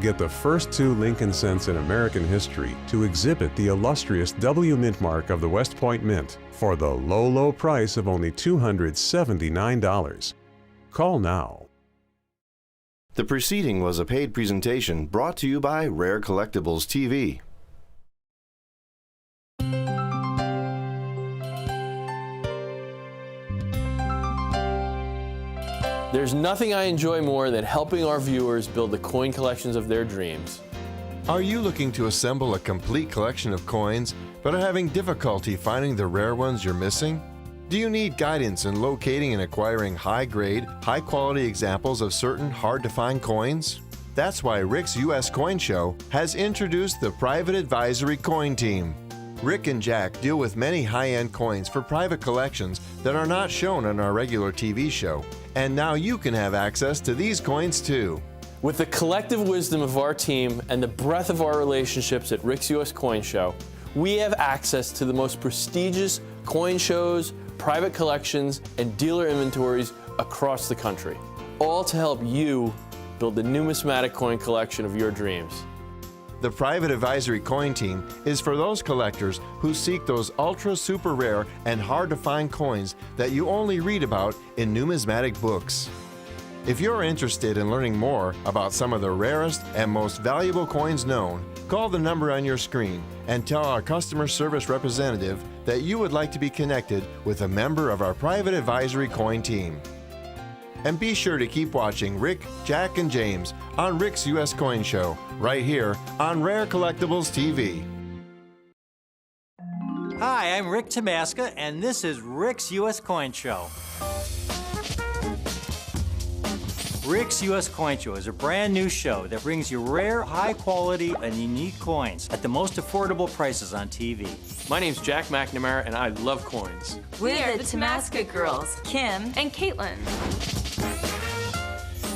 get the first 2 Lincoln cents in American history to exhibit the illustrious W Mint mark of the West Point Mint for the low, low price of only $279. Call now. The preceding was a paid presentation brought to you by Rare Collectibles TV. There's nothing I enjoy more than helping our viewers build the coin collections of their dreams. Are you looking to assemble a complete collection of coins, but are having difficulty finding the rare ones you're missing? Do you need guidance in locating and acquiring high-grade, high-quality examples of certain hard-to-find coins? That's why Rick's U.S. Coin Show has introduced the Private Advisory Coin Team. Rick and Jack deal with many high-end coins for private collections that are not shown on our regular TV show. And now you can have access to these coins too. With the collective wisdom of our team and the breadth of our relationships at Rick's U.S. Coin Show, we have access to the most prestigious coin shows, private collections, and dealer inventories across the country, all to help you build the numismatic coin collection of your dreams. The Private Advisory Coin Team is for those collectors who seek those ultra super rare and hard to find coins that you only read about in numismatic books. If you're interested in learning more about some of the rarest and most valuable coins known, call the number on your screen and tell our customer service representative that you would like to be connected with a member of our Private Advisory Coin Team. And be sure to keep watching Rick, Jack, and James on Rick's U.S. Coin Show, right here on Rare Collectibles TV. Hi, I'm Rick Tamaska, and this is Rick's U.S. Coin Show. Rick's U.S. Coin Show is a brand new show that brings you rare, high quality, and unique coins at the most affordable prices on TV. My name's Jack McNamara, and I love coins. We are the Tamaska girls, Kim and Caitlin.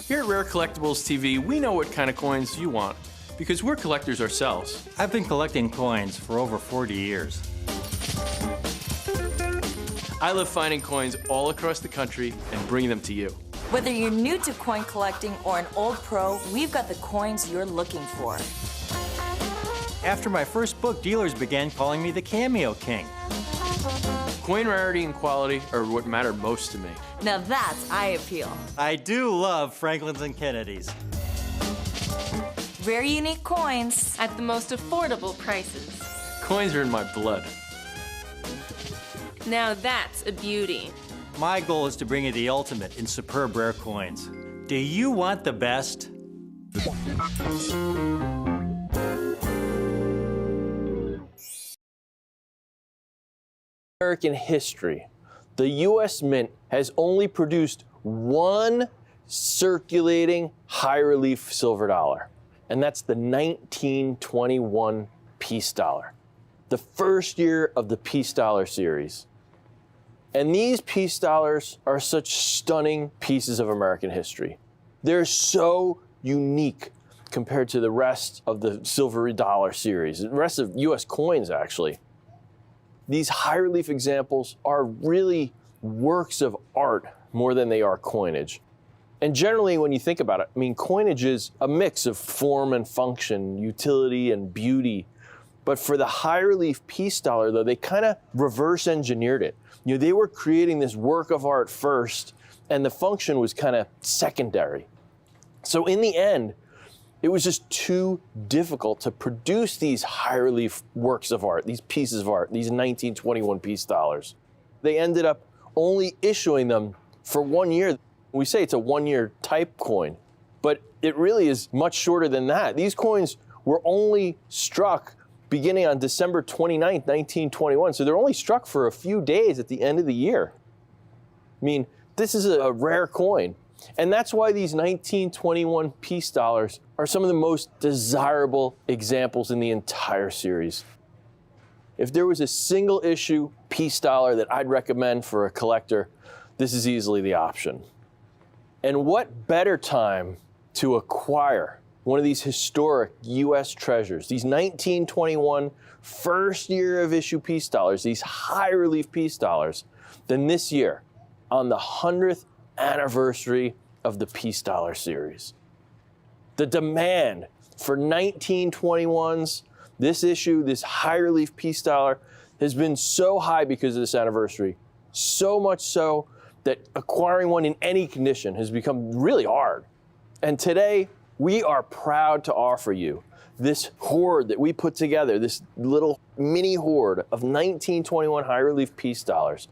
Here at Rare Collectibles TV, we know what kind of coins you want, because we're collectors ourselves. I've been collecting coins for over 40 years. I love finding coins all across the country and bringing them to you. Whether you're new to coin collecting or an old pro, we've got the coins you're looking for. After my first book, dealers began calling me the Cameo King. Coin rarity and quality are what matter most to me. Now that's eye appeal. I do love Franklin's and Kennedy's. Rare unique coins at the most affordable prices. Coins are in my blood. Now that's a beauty. My goal is to bring you the ultimate in superb rare coins. Do you want the best? American history, the U.S. Mint has only produced one circulating high relief silver dollar, and that's the 1921 Peace Dollar, the first year of the Peace Dollar series. And these Peace Dollars are such stunning pieces of American history. They're so unique compared to the rest of the silver dollar series, the rest of U.S. coins, actually. These high relief examples are really works of art more than they are coinage. And generally, when you think about it, I mean, coinage is a mix of form and function, utility and beauty. But for the high relief Peace Dollar, though, they kind of reverse engineered it. You know, they were creating this work of art first, and the function was kind of secondary. So in the end, it was just too difficult to produce these high relief works of art, these pieces of art, these 1921 Peace Dollars. They ended up only issuing them for 1 year. We say it's a 1-year type coin, but it really is much shorter than that. These coins were only struck beginning on December 29th, 1921. So they're only struck for a few days at the end of the year. I mean, this is a rare coin. And that's why these 1921 Peace Dollars are some of the most desirable examples in the entire series. If there was a single issue Peace Dollar that I'd recommend for a collector, this is easily the option. And what better time to acquire one of these historic U.S. treasures, these 1921 first year of issue Peace Dollars, these high relief Peace Dollars, than this year on the 100th anniversary of the Peace Dollar series. The demand For 1921s, this issue, this high relief peace dollar, has been so high because of this anniversary. So much so that acquiring one in any condition has become really hard. And today, we are proud to offer you this hoard that we put together, this little mini hoard of 1921 high relief peace dollars.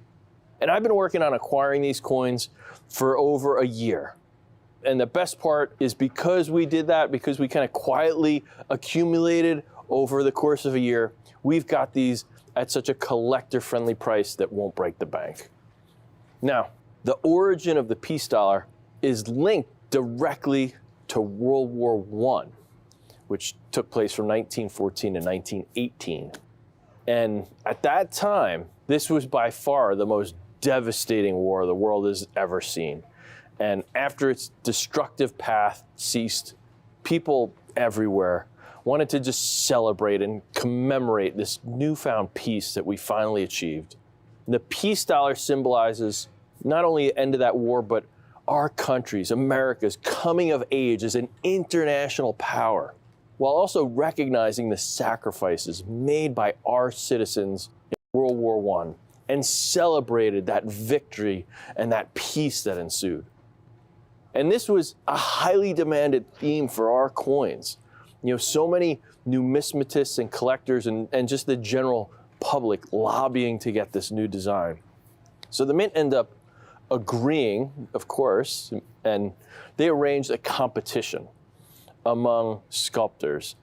And I've been working on acquiring these coins for over a year. And the best part is because we did that, because we kind of quietly accumulated over the course of a year, we've got these at such a collector-friendly price that won't break the bank. Now, the origin of the peace dollar is linked directly to World War I, which took place from 1914 to 1918. And at that time, this was by far the most devastating war the world has ever seen. And after its destructive path ceased, people everywhere wanted to just celebrate and commemorate this newfound peace that we finally achieved. The peace dollar symbolizes not only the end of that war, but our country's, America's, coming of age as an international power, while also recognizing the sacrifices made by our citizens in World War I, and celebrated that victory and that peace that ensued. And this was a highly demanded theme for our coins. You know, so many numismatists and collectors and just the general public lobbying to get this new design. So the Mint ended up agreeing, of course, and they arranged a competition among sculptors.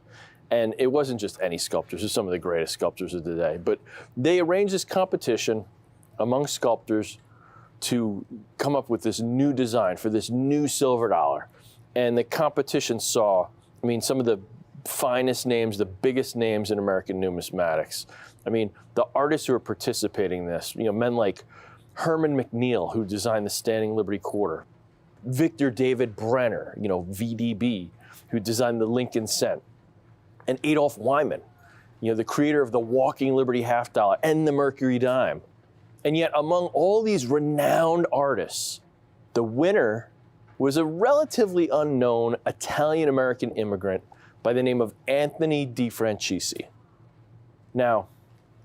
And it wasn't just any sculptors, it was some of the greatest sculptors of the day, but they arranged this competition among sculptors to come up with this new design for this new silver dollar. And the competition saw, I mean, some of the finest names, the biggest names in American numismatics. I mean, the artists who are participating in this, you know, men like Herman McNeil, who designed the Standing Liberty Quarter, Victor David Brenner, you know, VDB, who designed the Lincoln Cent, and Adolph Wyman, you know, the creator of the Walking Liberty half dollar and the Mercury dime. And yet among all these renowned artists, the winner was a relatively unknown Italian-American immigrant by the name of Anthony DeFrancisi. Now,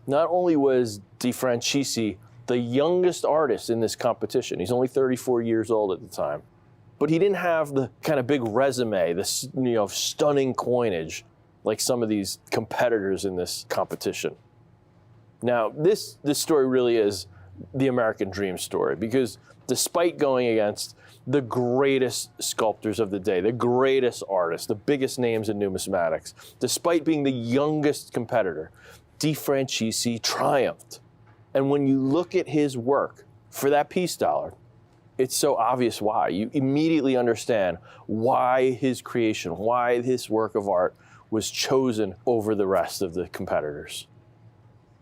not only was DeFrancisi the youngest artist in this competition, he's only 34 years old at the time, but he didn't have the kind of big resume, this, you know, stunning coinage like some of these competitors in this competition. Now, this story really is the American dream story, because despite going against the greatest sculptors of the day, the greatest artists, the biggest names in numismatics, despite being the youngest competitor, DeFrancisi triumphed. And when you look at his work for that peace dollar, it's so obvious why. You immediately understand why his creation, why this work of art was chosen over the rest of the competitors.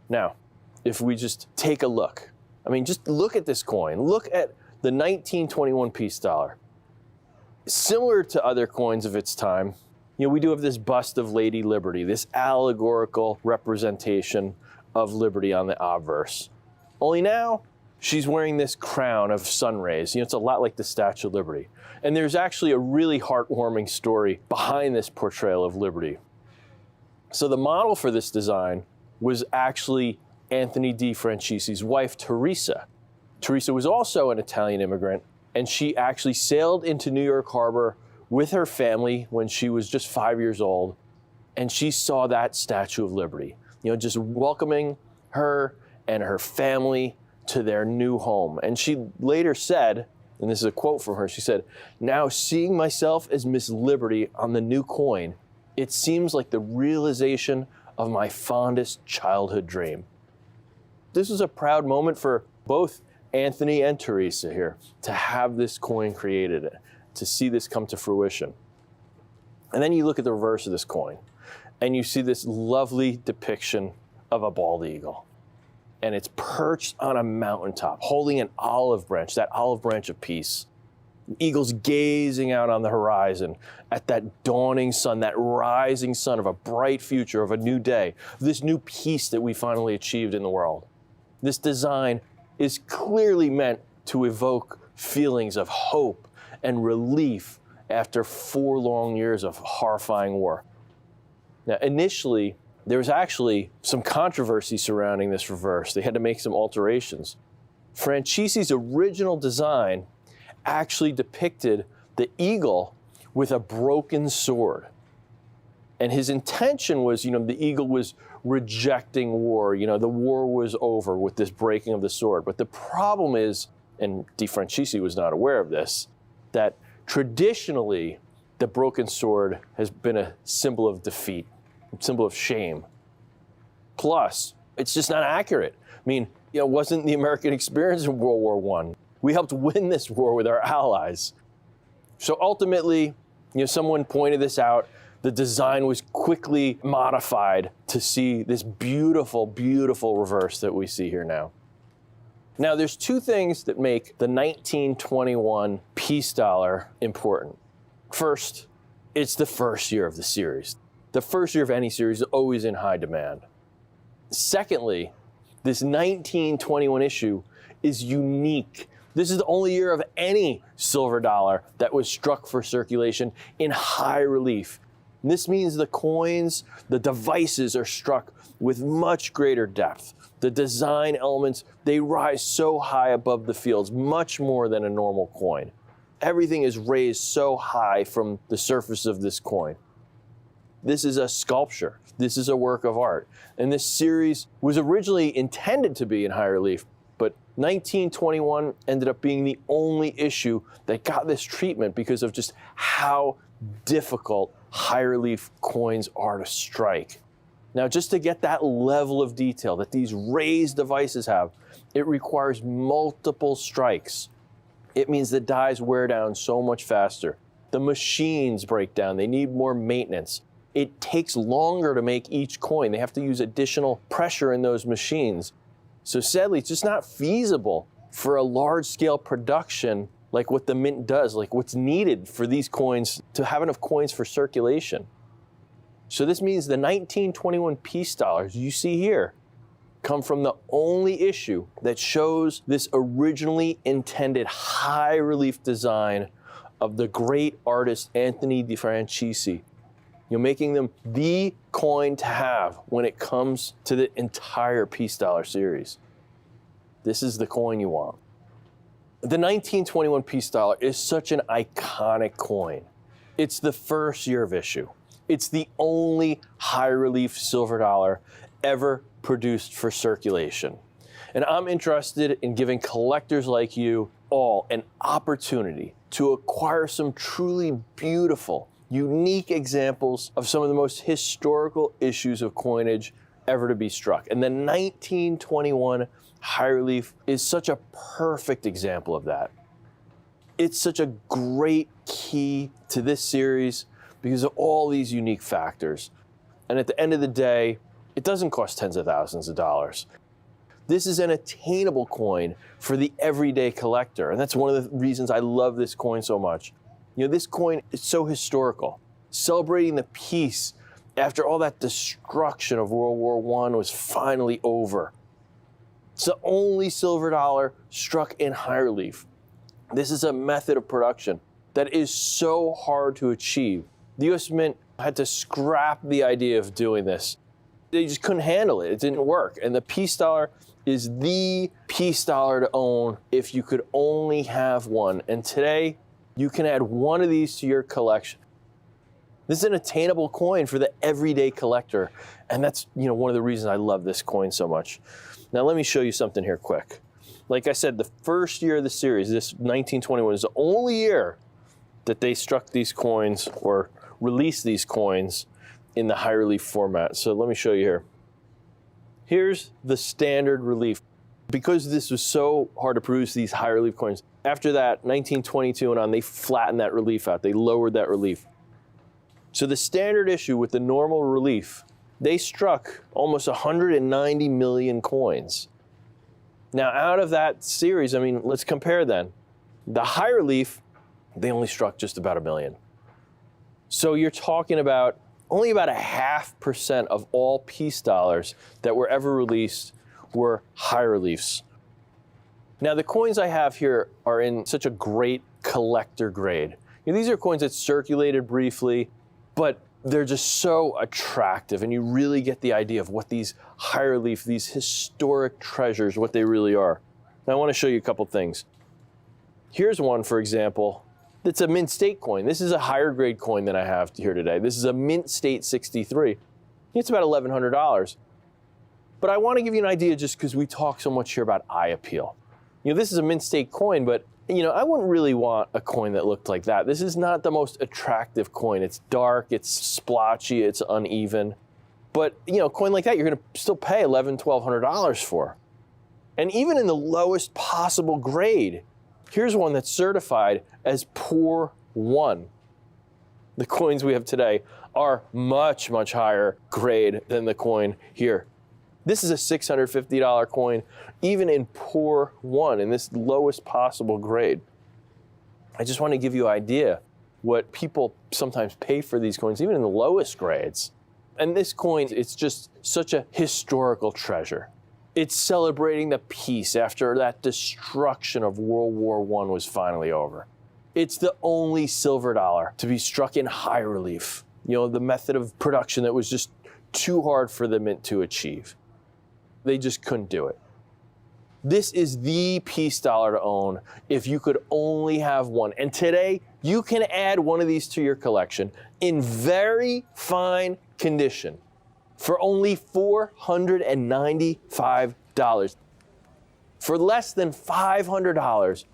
Now, if we just take a look, I mean, just look at this coin. Look at the 1921 peace dollar. Similar to other coins of its time, you know, we do have this bust of Lady Liberty, this allegorical representation of liberty on the obverse. Only now, she's wearing this crown of sun rays. You know, it's a lot like the Statue of Liberty. And there's actually a really heartwarming story behind this portrayal of liberty. So the model for this design was actually Anthony DeFrancisi's wife, Teresa. Teresa was also an Italian immigrant, and she actually sailed into New York Harbor with her family when she was just 5 years old, and she saw that Statue of Liberty, you know, just welcoming her and her family to their new home. And she later said, and this is a quote from her, she said, "Now seeing myself as Miss Liberty on the new coin, it seems like the realization of my fondest childhood dream." This was a proud moment for both Anthony and Teresa here to have this coin created, to see this come to fruition. And then you look at the reverse of this coin, and you see this lovely depiction of a bald eagle. And it's perched on a mountaintop, holding an olive branch, that olive branch of peace. The eagle's gazing out on the horizon at that dawning sun, that rising sun of a bright future, of a new day, this new peace that we finally achieved in the world. This design is clearly meant to evoke feelings of hope and relief after 4 long years of horrifying war. Now, initially, there was actually some controversy surrounding this reverse. They had to make some alterations. Francisi's original design actually depicted the eagle with a broken sword. And his intention was, the eagle was rejecting war. The war was over with this breaking of the sword. But the problem is, and De Franchisi was not aware of this, that traditionally the broken sword has been a symbol of defeat, a symbol of shame. Plus, it's just not accurate. It wasn't the American experience in World War I. We helped win this war with our allies. So ultimately, someone pointed this out. The design was quickly modified to see this beautiful, beautiful reverse that we see here now. Now, there's 2 things that make the 1921 peace dollar important. First, it's the first year of the series. The first year of any series is always in high demand. Secondly, this 1921 issue is unique. This is the only year of any silver dollar that was struck for circulation in high relief. And this means the coins, the devices are struck with much greater depth. The design elements, they rise so high above the fields, much more than a normal coin. Everything is raised so high from the surface of this coin. This is a sculpture. This is a work of art. And this series was originally intended to be in high relief, but 1921 ended up being the only issue that got this treatment because of just how difficult high relief coins are to strike. Now, just to get that level of detail that these raised devices have, it requires multiple strikes. It means the dies wear down so much faster. The machines break down. They need more maintenance. It takes longer to make each coin. They have to use additional pressure in those machines. So sadly, it's just not feasible for a large-scale production like what the mint does, like what's needed for these coins to have enough coins for circulation. So this means the 1921 peace dollars you see here come from the only issue that shows this originally intended high relief design of the great artist Anthony De Franchisi. Making them the coin to have when it comes to the entire peace dollar series. This is the coin you want. The 1921 peace dollar is such an iconic coin. It's the first year of issue. It's the only high relief silver dollar ever produced for circulation. And I'm interested in giving collectors like you all an opportunity to acquire some truly beautiful, unique examples of some of the most historical issues of coinage ever to be struck. And the 1921 high relief is such a perfect example of that. It's such a great key to this series because of all these unique factors. And at the end of the day, it doesn't cost tens of thousands of dollars. This is an attainable coin for the everyday collector. And that's one of the reasons I love this coin so much. This coin is so historical. Celebrating the peace after all that destruction of World War I was finally over. It's the only silver dollar struck in high relief. This is a method of production that is so hard to achieve. The U.S. Mint had to scrap the idea of doing this. They just couldn't handle it. It didn't work. And the peace dollar is the peace dollar to own if you could only have one. And today, you can add one of these to your collection. This is an attainable coin for the everyday collector. And that's one of the reasons I love this coin so much. Now let me show you something here quick. Like I said, the first year of the series, this 1921, is the only year that they struck these coins or released these coins in the high relief format. So let me show you here. Here's the standard relief. Because this was so hard to produce, these high relief coins, after that, 1922 and on, they flattened that relief out. They lowered that relief. So the standard issue with the normal relief, they struck almost 190 million coins. Now, out of that series, let's compare then. The high relief, they only struck just about 1 million. So you're talking about only about 0.5% of all peace dollars that were ever released were high reliefs. Now, the coins I have here are in such a great collector grade. These are coins that circulated briefly, but they're just so attractive, and you really get the idea of what these high relief, these historic treasures, what they really are. Now, I want to show you a couple things. Here's one, for example, that's a Mint State coin. This is a higher grade coin than I have here today. This is a Mint State 63. It's about $1,100. But I want to give you an idea just because we talk so much here about eye appeal. This is a Mint State coin, but I wouldn't really want a coin that looked like that. This is not the most attractive coin. It's dark, it's splotchy, it's uneven. But, a coin like that, you're going to still pay $1,100, $1,200 for. And even in the lowest possible grade, here's one that's certified as Poor 1. The coins we have today are much, much higher grade than the coin here. This is a $650 coin, even in Poor 1, in this lowest possible grade. I just want to give you an idea what people sometimes pay for these coins, even in the lowest grades. And this coin, it's just such a historical treasure. It's celebrating the peace after that destruction of World War I was finally over. It's the only silver dollar to be struck in high relief. The method of production that was just too hard for the mint to achieve. They just couldn't do it. This is the peace dollar to own if you could only have one. And today, you can add one of these to your collection in very fine condition for only $495. For less than $500,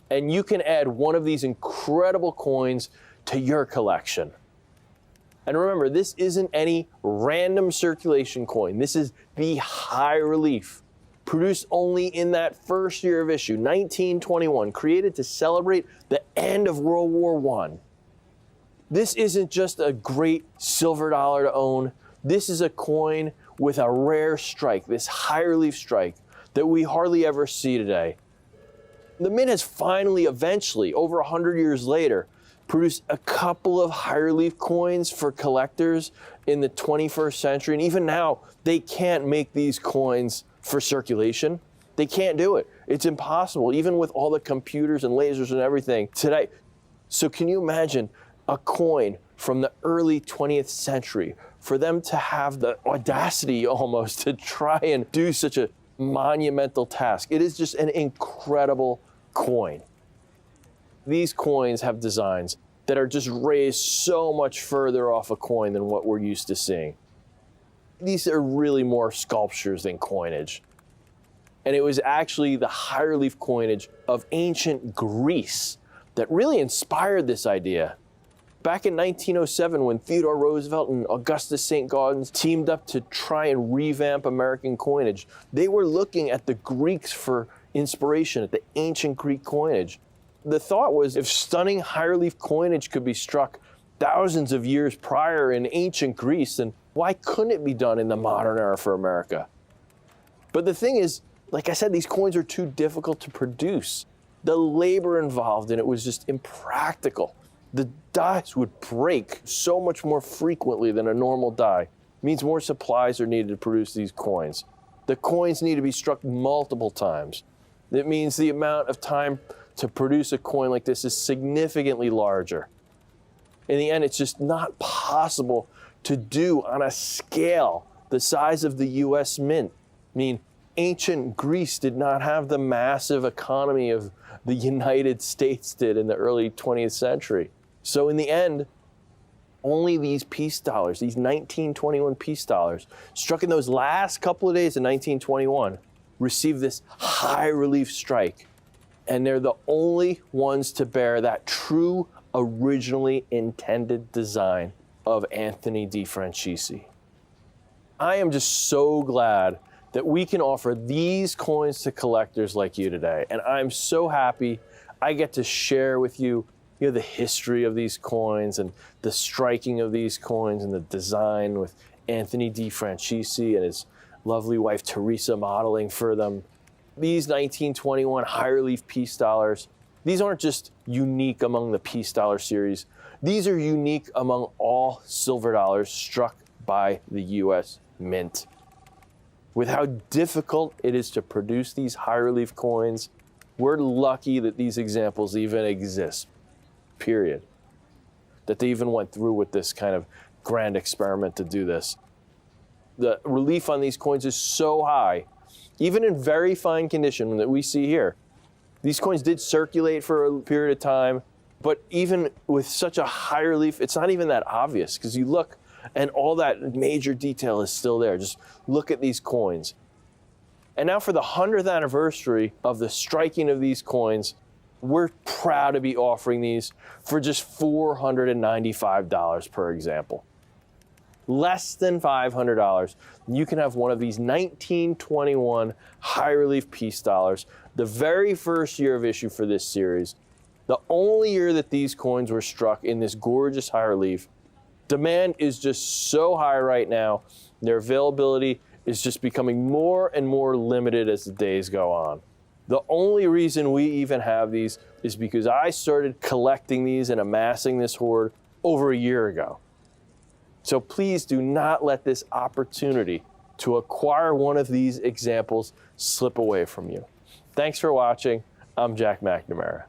and you can add one of these incredible coins to your collection. And remember, this isn't any random circulation coin. This is the high relief, produced only in that first year of issue, 1921, created to celebrate the end of World War I. This isn't just a great silver dollar to own. This is a coin with a rare strike, this high relief strike that we hardly ever see today. The mint has finally, eventually, over 100 years later, produced a couple of high relief coins for collectors in the 21st century. And even now, they can't make these coins for circulation. They can't do it. It's impossible, even with all the computers and lasers and everything today. So can you imagine a coin from the early 20th century, for them to have the audacity almost to try and do such a monumental task? It is just an incredible coin. These coins have designs that are just raised so much further off a coin than what we're used to seeing. These are really more sculptures than coinage. And it was actually the high relief coinage of ancient Greece that really inspired this idea. Back in 1907, when Theodore Roosevelt and Augustus St. Gaudens teamed up to try and revamp American coinage, they were looking at the Greeks for inspiration, at the ancient Greek coinage. The thought was, if stunning high relief coinage could be struck thousands of years prior in ancient Greece, then why couldn't it be done in the modern era for America? But the thing is, like I said, these coins are too difficult to produce. The labor involved in it was just impractical. The dies would break so much more frequently than a normal die. It means more supplies are needed to produce these coins. The coins need to be struck multiple times. It means the amount of time to produce a coin like this is significantly larger. In the end, it's just not possible to do on a scale the size of the US Mint. I mean, ancient Greece did not have the massive economy of the United States did in the early 20th century. So in the end, only these peace dollars, these 1921 peace dollars, struck in those last couple of days of 1921, received this high relief strike. And they're the only ones to bear that true, originally intended design of Anthony DeFrancisi. I am just so glad that we can offer these coins to collectors like you today. And I'm so happy I get to share with you, the history of these coins and the striking of these coins and the design with Anthony DeFrancisi and his lovely wife Teresa modeling for them. These 1921 high relief peace dollars, these aren't just unique among the peace dollar series. These are unique among all silver dollars struck by the US Mint. With how difficult it is to produce these high relief coins, we're lucky that these examples even exist, period. that they even went through with this kind of grand experiment to do this. The relief on these coins is so high, even in very fine condition that we see here. These coins did circulate for a period of time, but even with such a high relief, it's not even that obvious, because you look and all that major detail is still there. Just look at these coins. And now for the 100th anniversary of the striking of these coins, we're proud to be offering these for just $495 per example. Less than $500, you can have one of these 1921 high relief peace dollars, the very first year of issue for this series, the only year that these coins were struck in this gorgeous high relief. Demand is just so high right now. Their availability is just becoming more and more limited as the days go on. The only reason we even have these is because I started collecting these and amassing this hoard over a year ago. So please do not let this opportunity to acquire one of these examples slip away from you. Thanks for watching. I'm Jack McNamara.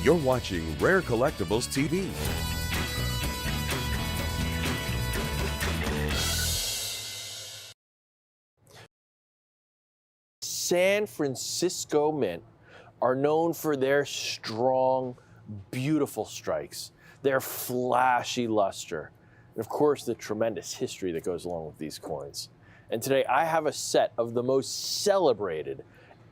You're watching Rare Collectibles TV. San Francisco Mint are known for their strong, beautiful strikes, their flashy luster, and of course the tremendous history that goes along with these coins. And today I have a set of the most celebrated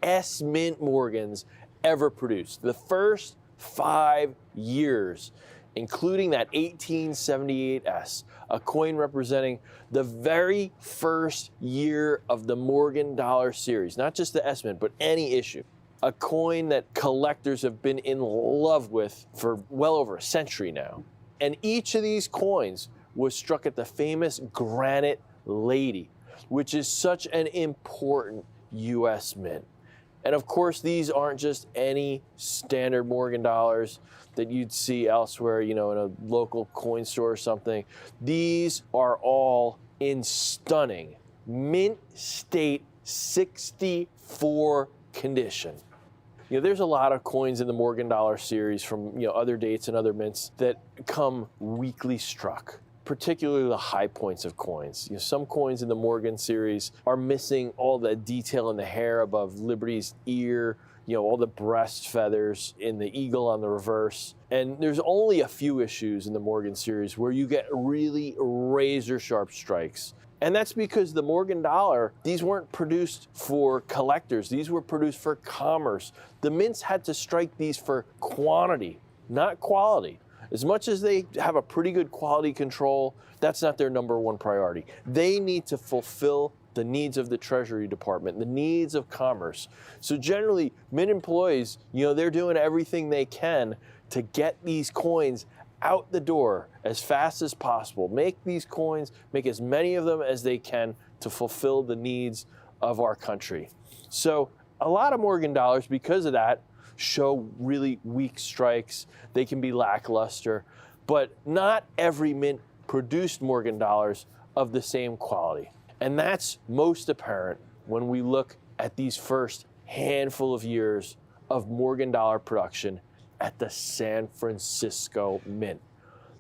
S Mint Morgans ever produced. The first 5 years, including that 1878S, a coin representing the very first year of the Morgan Dollar series, not just the S Mint, but any issue. A coin that collectors have been in love with for well over a century now. And each of these coins was struck at the famous Granite Lady, which is such an important U.S. mint. And of course, these aren't just any standard Morgan dollars that you'd see elsewhere, you know, in a local coin store or something. These are all in stunning mint state 64 condition. You know, there's a lot of coins in the Morgan Dollar series from, you know, other dates and other mints that come weakly struck, particularly the high points of coins. You know, some coins in the Morgan series are missing all the detail in the hair above Liberty's ear, you know, all the breast feathers in the eagle on the reverse. And there's only a few issues in the Morgan series where you get really razor sharp strikes. And that's because the Morgan Dollar, these weren't produced for collectors. These were produced for commerce. The mints had to strike these for quantity, not quality. As much as they have a pretty good quality control, that's not their number one priority. They need to fulfill the needs of the Treasury Department, the needs of commerce. So generally, mint employees, you know, they're doing everything they can to get these coins out the door as fast as possible. Make these coins, make as many of them as they can to fulfill the needs of our country. So a lot of Morgan dollars, because of that, show really weak strikes. They can be lackluster, but not every mint produced Morgan dollars of the same quality. And that's most apparent when we look at these first handful of years of Morgan dollar production at the San Francisco Mint.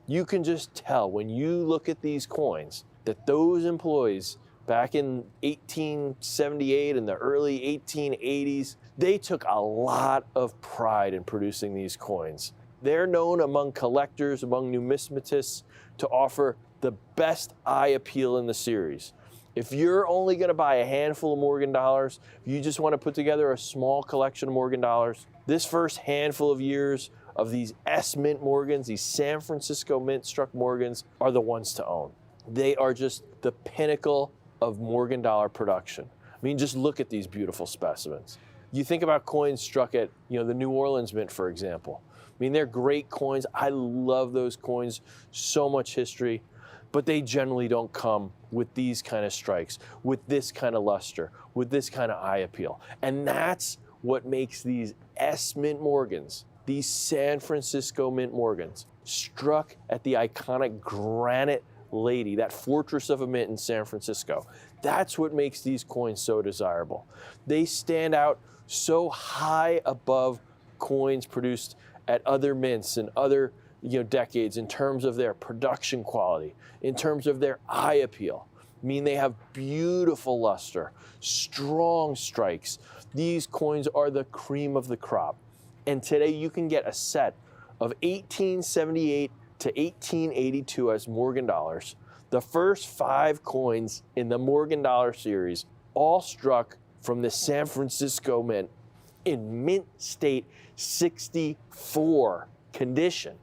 You can just tell when you look at these coins that those employees back in 1878 and the early 1880s, they took a lot of pride in producing these coins. They're known among collectors, among numismatists, to offer the best eye appeal in the series. If you're only going to buy a handful of Morgan dollars, if you just want to put together a small collection of Morgan dollars, this first handful of years of these S Mint Morgans, these San Francisco Mint struck Morgans, are the ones to own. They are just the pinnacle of Morgan dollar production. I mean, just look at these beautiful specimens. You think about coins struck at, you know, the New Orleans Mint, for example. I mean, they're great coins. I love those coins, so much history, but they generally don't come with these kind of strikes, with this kind of luster, with this kind of eye appeal. And that's what makes these S Mint Morgans these San Francisco Mint Morgans, struck at the iconic Granite Lady, that fortress of a mint in San Francisco. That's what makes these coins so desirable. They stand out so high above coins produced at other mints and other decades in terms of their production quality, in terms of their eye appeal. I mean, they have beautiful luster, strong strikes. These coins are the cream of the crop. And today you can get a set of 1878 to 1882 as Morgan dollars, the first 5 coins in the Morgan dollar series, all struck from the San Francisco Mint in Mint State 64 condition.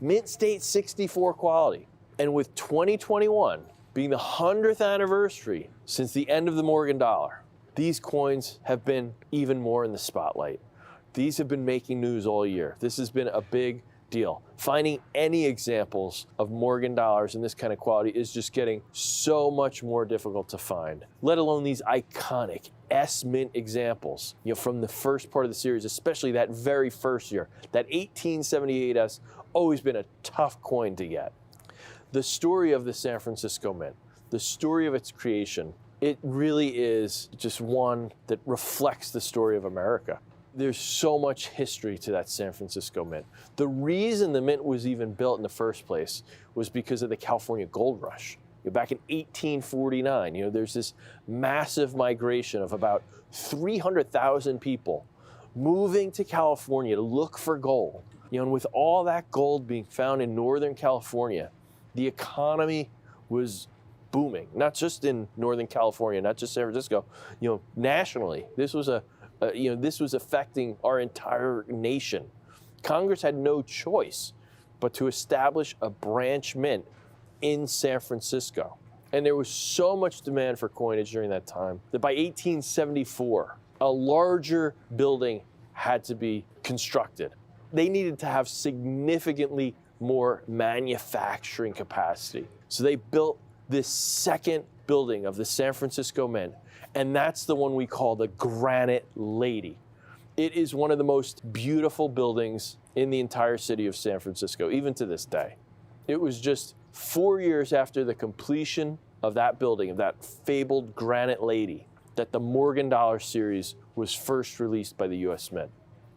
Mint State 64 quality. And with 2021 being the 100th anniversary since the end of the Morgan dollar, these coins have been even more in the spotlight. These have been making news all year. This has been a big deal. Finding any examples of Morgan dollars in this kind of quality is just getting so much more difficult to find, let alone these iconic S-Mint examples, from the first part of the series, especially that very first year. That 1878S, always been a tough coin to get. The story of the San Francisco Mint, the story of its creation, it really is just one that reflects the story of America. There's so much history to that San Francisco Mint. The reason the mint was even built in the first place was because of the California Gold Rush. Back in 1849, there's this massive migration of about 300,000 people moving to California to look for gold. And with all that gold being found in Northern California, the economy was booming, not just in Northern California, not just San Francisco, nationally. This was this was affecting our entire nation. Congress had no choice but to establish a branch mint in San Francisco. And there was so much demand for coinage during that time that by 1874, a larger building had to be constructed. They needed to have significantly more manufacturing capacity. So they built this second building of the San Francisco Mint, and that's the one we call the Granite Lady. It is one of the most beautiful buildings in the entire city of San Francisco, even to this day. It was just 4 years after the completion of that building, of that fabled Granite Lady, that the Morgan Dollar series was first released by the U.S. Mint.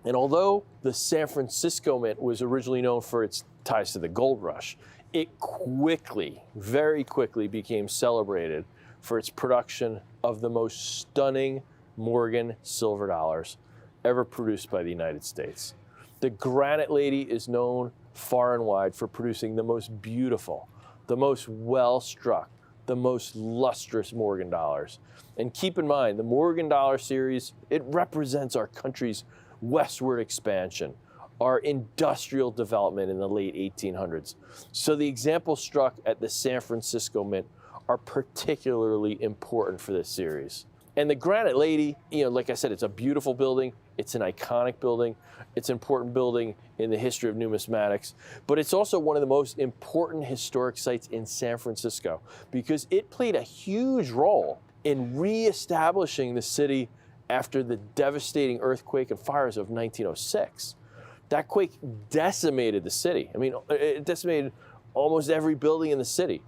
And although the San Francisco Mint was originally known for its ties to the gold rush, it quickly, very quickly became celebrated for its production of the most stunning Morgan silver dollars ever produced by the United States. The Granite Lady is known far and wide for producing the most beautiful, the most well-struck, the most lustrous Morgan dollars. And keep in mind, the Morgan Dollar series, it represents our country's westward expansion, our industrial development in the late 1800s. So the examples struck at the San Francisco Mint are particularly important for this series. And the Granite Lady, like I said, it's a beautiful building. It's an iconic building. It's an important building in the history of numismatics. But it's also one of the most important historic sites in San Francisco because it played a huge role in reestablishing the city after the devastating earthquake and fires of 1906. That quake decimated the city. I mean, it decimated almost every building in the city.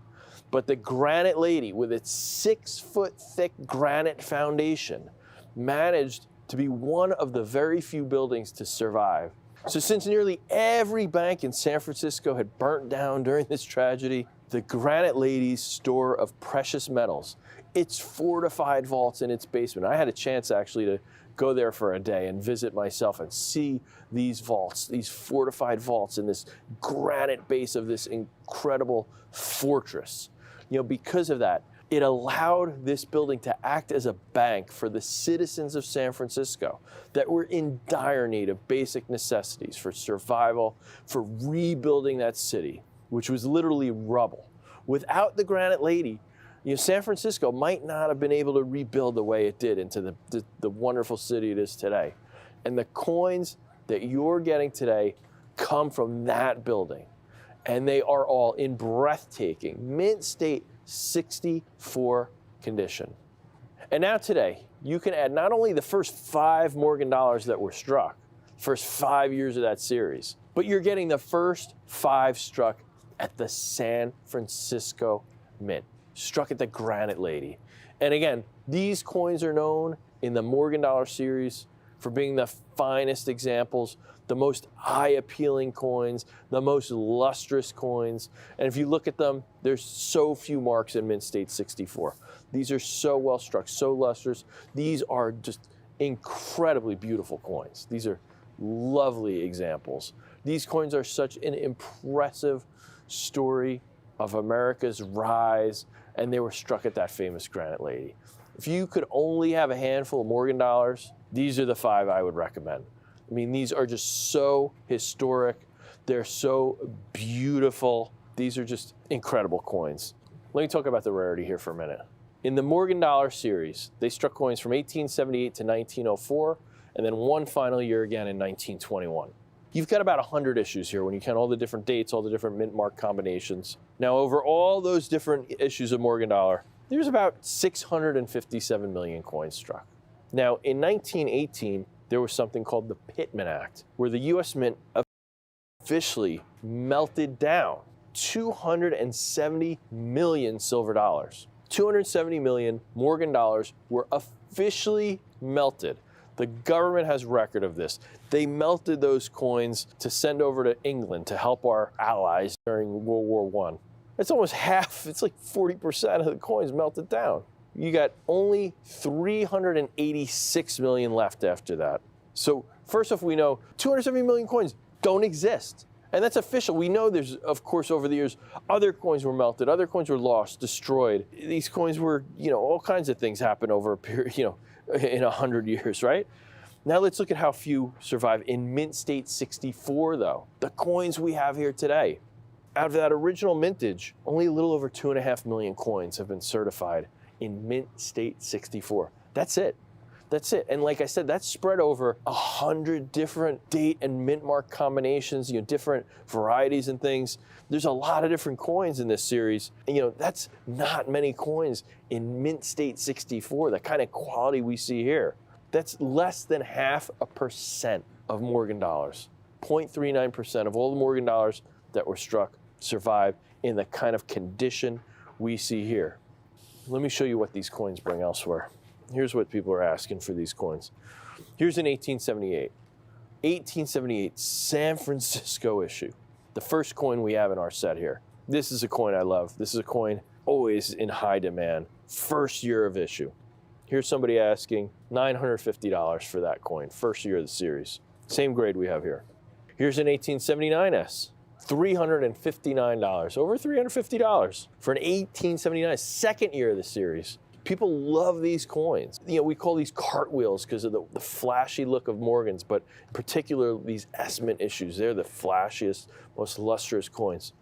But the Granite Lady, with its 6-foot thick granite foundation, managed to be one of the very few buildings to survive. So since nearly every bank in San Francisco had burnt down during this tragedy, the Granite Lady's store of precious metals, its fortified vaults in its basement. I had a chance actually to go there for a day and visit myself and see these vaults, these fortified vaults in this granite base of this incredible fortress. Because of that, it allowed this building to act as a bank for the citizens of San Francisco that were in dire need of basic necessities for survival, for rebuilding that city, which was literally rubble. Without the Granite Lady, San Francisco might not have been able to rebuild the way it did into the wonderful city it is today. And the coins that you're getting today come from that building. And they are all in breathtaking Mint State 64 condition. And now today, you can add not only the first 5 Morgan dollars that were struck, first 5 years of that series. But you're getting the first 5 struck at the San Francisco Mint, struck at the Granite Lady. And again, these coins are known in the Morgan Dollar series for being the finest examples, the most eye-appealing coins, the most lustrous coins. And if you look at them, there's so few marks in Mint State 64. These are so well struck, so lustrous. These are just incredibly beautiful coins. These are lovely examples. These coins are such an impressive story of America's rise, and they were struck at that famous Granite Lady. If you could only have a handful of Morgan dollars, these are the 5 I would recommend. I mean, these are just so historic. They're so beautiful. These are just incredible coins. Let me talk about the rarity here for a minute. In the Morgan Dollar series, they struck coins from 1878 to 1904, and then one final year again in 1921. You've got about 100 issues here when you count all the different dates, all the different mint mark combinations. Now, over all those different issues of Morgan Dollar, there's about 657 million coins struck. Now, in 1918, there was something called the Pittman Act, where the U.S. Mint officially melted down 270 million silver dollars. 270 million Morgan dollars were officially melted. The government has record of this. They melted those coins to send over to England to help our allies during World War I. It's almost half, it's like 40% of the coins melted down. You got only 386 million left after that. So first off, we know 270 million coins don't exist. And that's official. We know there's, of course, over the years, other coins were melted, other coins were lost, destroyed. These coins were, all kinds of things happen over a period, in 100 years, right? Now let's look at how few survive in Mint State 64, though. The coins we have here today. Out of that original mintage, only a little over 2.5 million coins have been certified in Mint State 64. That's it. That's it. And like I said, that's spread over 100 different date and mint mark combinations, different varieties and things. There's a lot of different coins in this series. And that's not many coins in Mint State 64, the kind of quality we see here. That's less than 0.5% of Morgan dollars. 0.39% of all the Morgan dollars that were struck survive in the kind of condition we see here. Let me show you what these coins bring elsewhere. Here's what people are asking for these coins. Here's an 1878. 1878 San Francisco issue. The first coin we have in our set here. This is a coin I love. This is a coin always in high demand. First year of issue. Here's somebody asking $950 for that coin. First year of the series. Same grade we have here. Here's an 1879S. $359. Over $350 for an 1879, second year of the series. People love these coins. We call these cartwheels because of the flashy look of Morgans, but in particular, these S-Mint issues, they're the flashiest, most lustrous coins.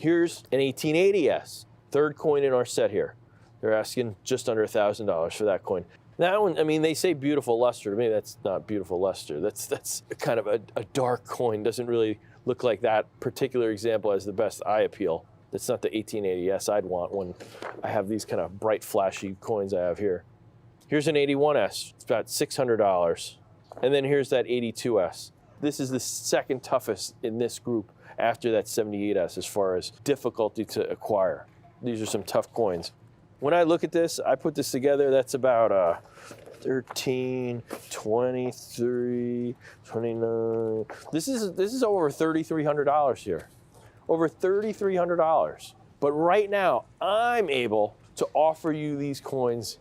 Here's an 1880S, third coin in our set here. They're asking just under $1,000 for that coin. That one, they say beautiful luster. To me, that's not beautiful luster. That's kind of a dark coin. Doesn't really look like that particular example has the best eye appeal. That's not the 1880S I'd want when I have these kind of bright, flashy coins I have here. Here's an 81S. It's about $600. And then here's that 82S. This is the second toughest in this group after that 78S as far as difficulty to acquire. These are some tough coins. When I look at this, I put this together, that's about 13, 23, 29. This is over $3,300 here. Over $3,300. But right now, I'm able to offer you these coins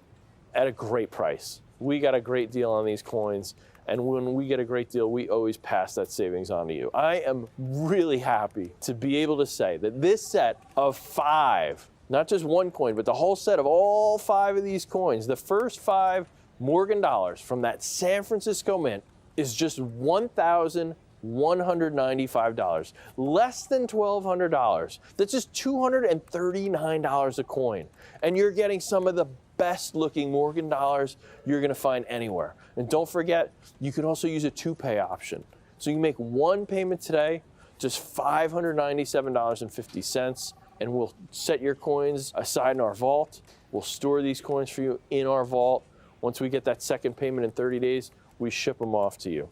at a great price. We got a great deal on these coins, and when we get a great deal, we always pass that savings on to you. I am really happy to be able to say that this set of 5, not just one coin, but the whole set of all 5 of these coins, the first 5 Morgan dollars from that San Francisco Mint is just $1,195, less than $1,200. That's just $239 a coin. And you're getting some of the best looking Morgan dollars you're gonna find anywhere. And don't forget, you can also use a 2-pay option. So you can make one payment today, just $597.50, and we'll set your coins aside in our vault. We'll store these coins for you in our vault. Once we get that second payment in 30 days, we ship them off to you.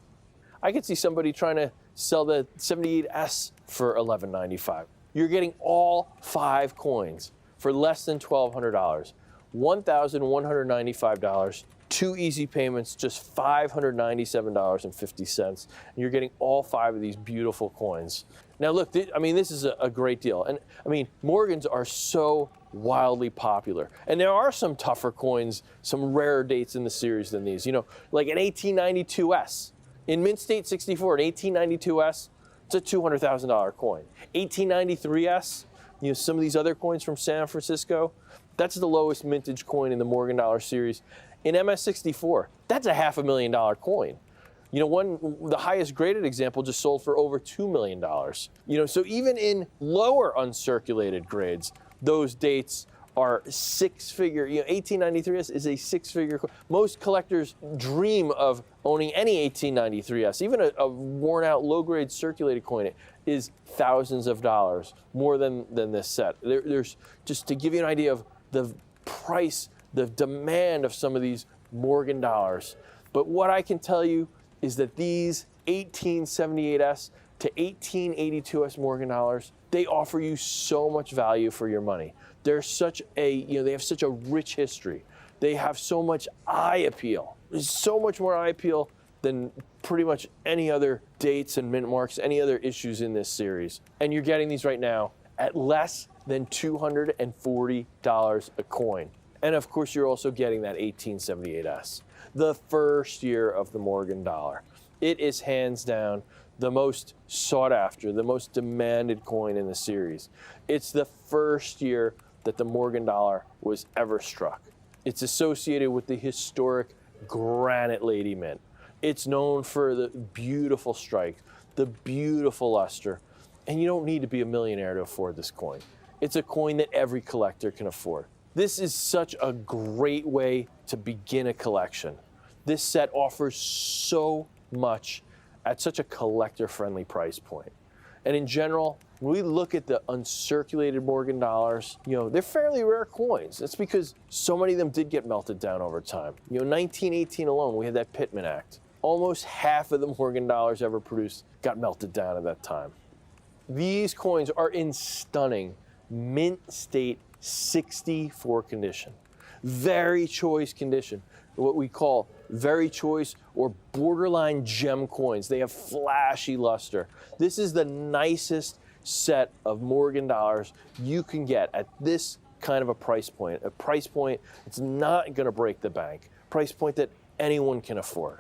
I could see somebody trying to sell the 78S for $11.95. You're getting all 5 coins for less than $1,200. $1,195. 2 easy payments, just $597.50. And you're getting all 5 of these beautiful coins. Now look, this is a great deal. And Morgans are so wildly popular. And there are some tougher coins, some rarer dates in the series than these. Like an 1892S. In Mint State 64, an 1892S, it's a $200,000 coin. 1893S, some of these other coins from San Francisco, that's the lowest mintage coin in the Morgan Dollar series. In MS64, that's a $500,000 coin. The highest graded example just sold for over $2 million. So even in lower uncirculated grades, those dates are 6-figure. 1893S is a 6-figure coin. Most collectors dream of owning any 1893S. Even a worn out low grade circulated coin is thousands of dollars more than this set. There's just to give you an idea of the price, the demand of some of these Morgan dollars. But what I can tell you is that these 1878S to 1882S Morgan dollars, they offer you so much value for your money. They're they have such a rich history. They have so much eye appeal. There's so much more eye appeal than pretty much any other dates and mint marks, any other issues in this series. And you're getting these right now at less than $240 a coin. And of course, you're also getting that 1878S, the first year of the Morgan dollar. It is hands down the most sought after, the most demanded coin in the series. It's the first year that the Morgan dollar was ever struck. It's associated with the historic Granite Lady Mint. It's known for the beautiful strike, the beautiful luster, and you don't need to be a millionaire to afford this coin. It's a coin that every collector can afford. This is such a great way to begin a collection. This set offers so much at such a collector-friendly price point. And in general, when we look at the uncirculated Morgan dollars, they're fairly rare coins. That's because so many of them did get melted down over time. 1918 alone, we had that Pittman Act. Almost half of the Morgan dollars ever produced got melted down at that time. These coins are in stunning Mint State 64 condition. Very choice condition. What we call very choice or borderline gem coins. They have flashy luster. This is the nicest set of Morgan dollars you can get at this kind of a price point. A price point that's not going to break the bank. Price point that anyone can afford.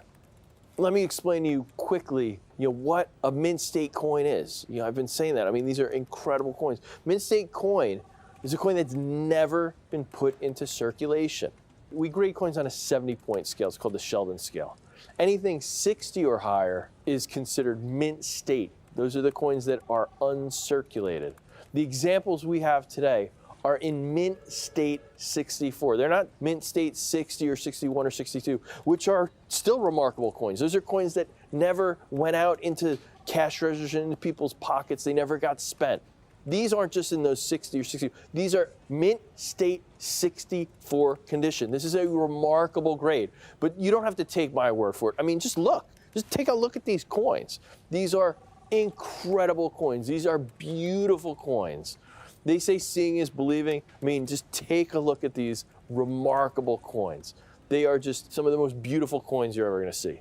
Let me explain to you quickly, what a Mint State coin is. I've been saying that. These are incredible coins. Mint State coin is a coin that's never been put into circulation. We grade coins on a 70-point scale. It's called the Sheldon scale. Anything 60 or higher is considered Mint State. Those are the coins that are uncirculated. The examples we have today are in Mint State 64. They're not Mint State 60 or 61 or 62, which are still remarkable coins. Those are coins that never went out into cash registers, into people's pockets. They never got spent. These aren't just in those 60 or 60. These are Mint State 64 condition. This is a remarkable grade. But you don't have to take my word for it. Just look. Just take a look at these coins. These are incredible coins. These are beautiful coins. They say seeing is believing. Just take a look at these remarkable coins. They are just some of the most beautiful coins you're ever going to see.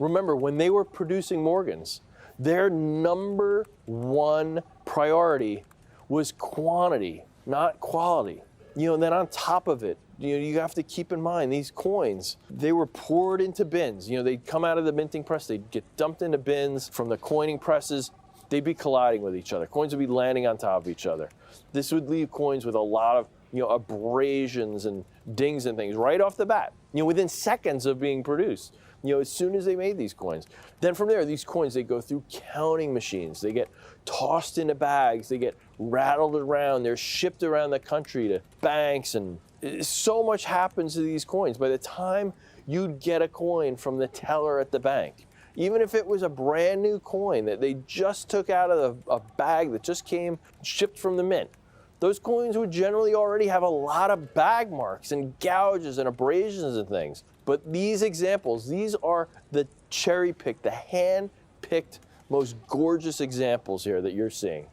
Remember, when they were producing Morgans, their number one priority was quantity, not quality. And then on top of it, you have to keep in mind these coins, they were poured into bins. They'd come out of the minting press, they'd get dumped into bins from the coining presses. They'd be colliding with each other. Coins would be landing on top of each other. This would leave coins with a lot of abrasions and dings and things right off the bat, within seconds of being produced. As soon as they made these coins. Then from there, these coins, they go through counting machines. They get tossed into bags. They get rattled around. They're shipped around the country to banks, and so much happens to these coins. By the time you'd get a coin from the teller at the bank, even if it was a brand new coin that they just took out of a bag that just came shipped from the mint, those coins would generally already have a lot of bag marks and gouges and abrasions and things. But these examples, these are the cherry-picked, the hand-picked, most gorgeous examples here that you're seeing.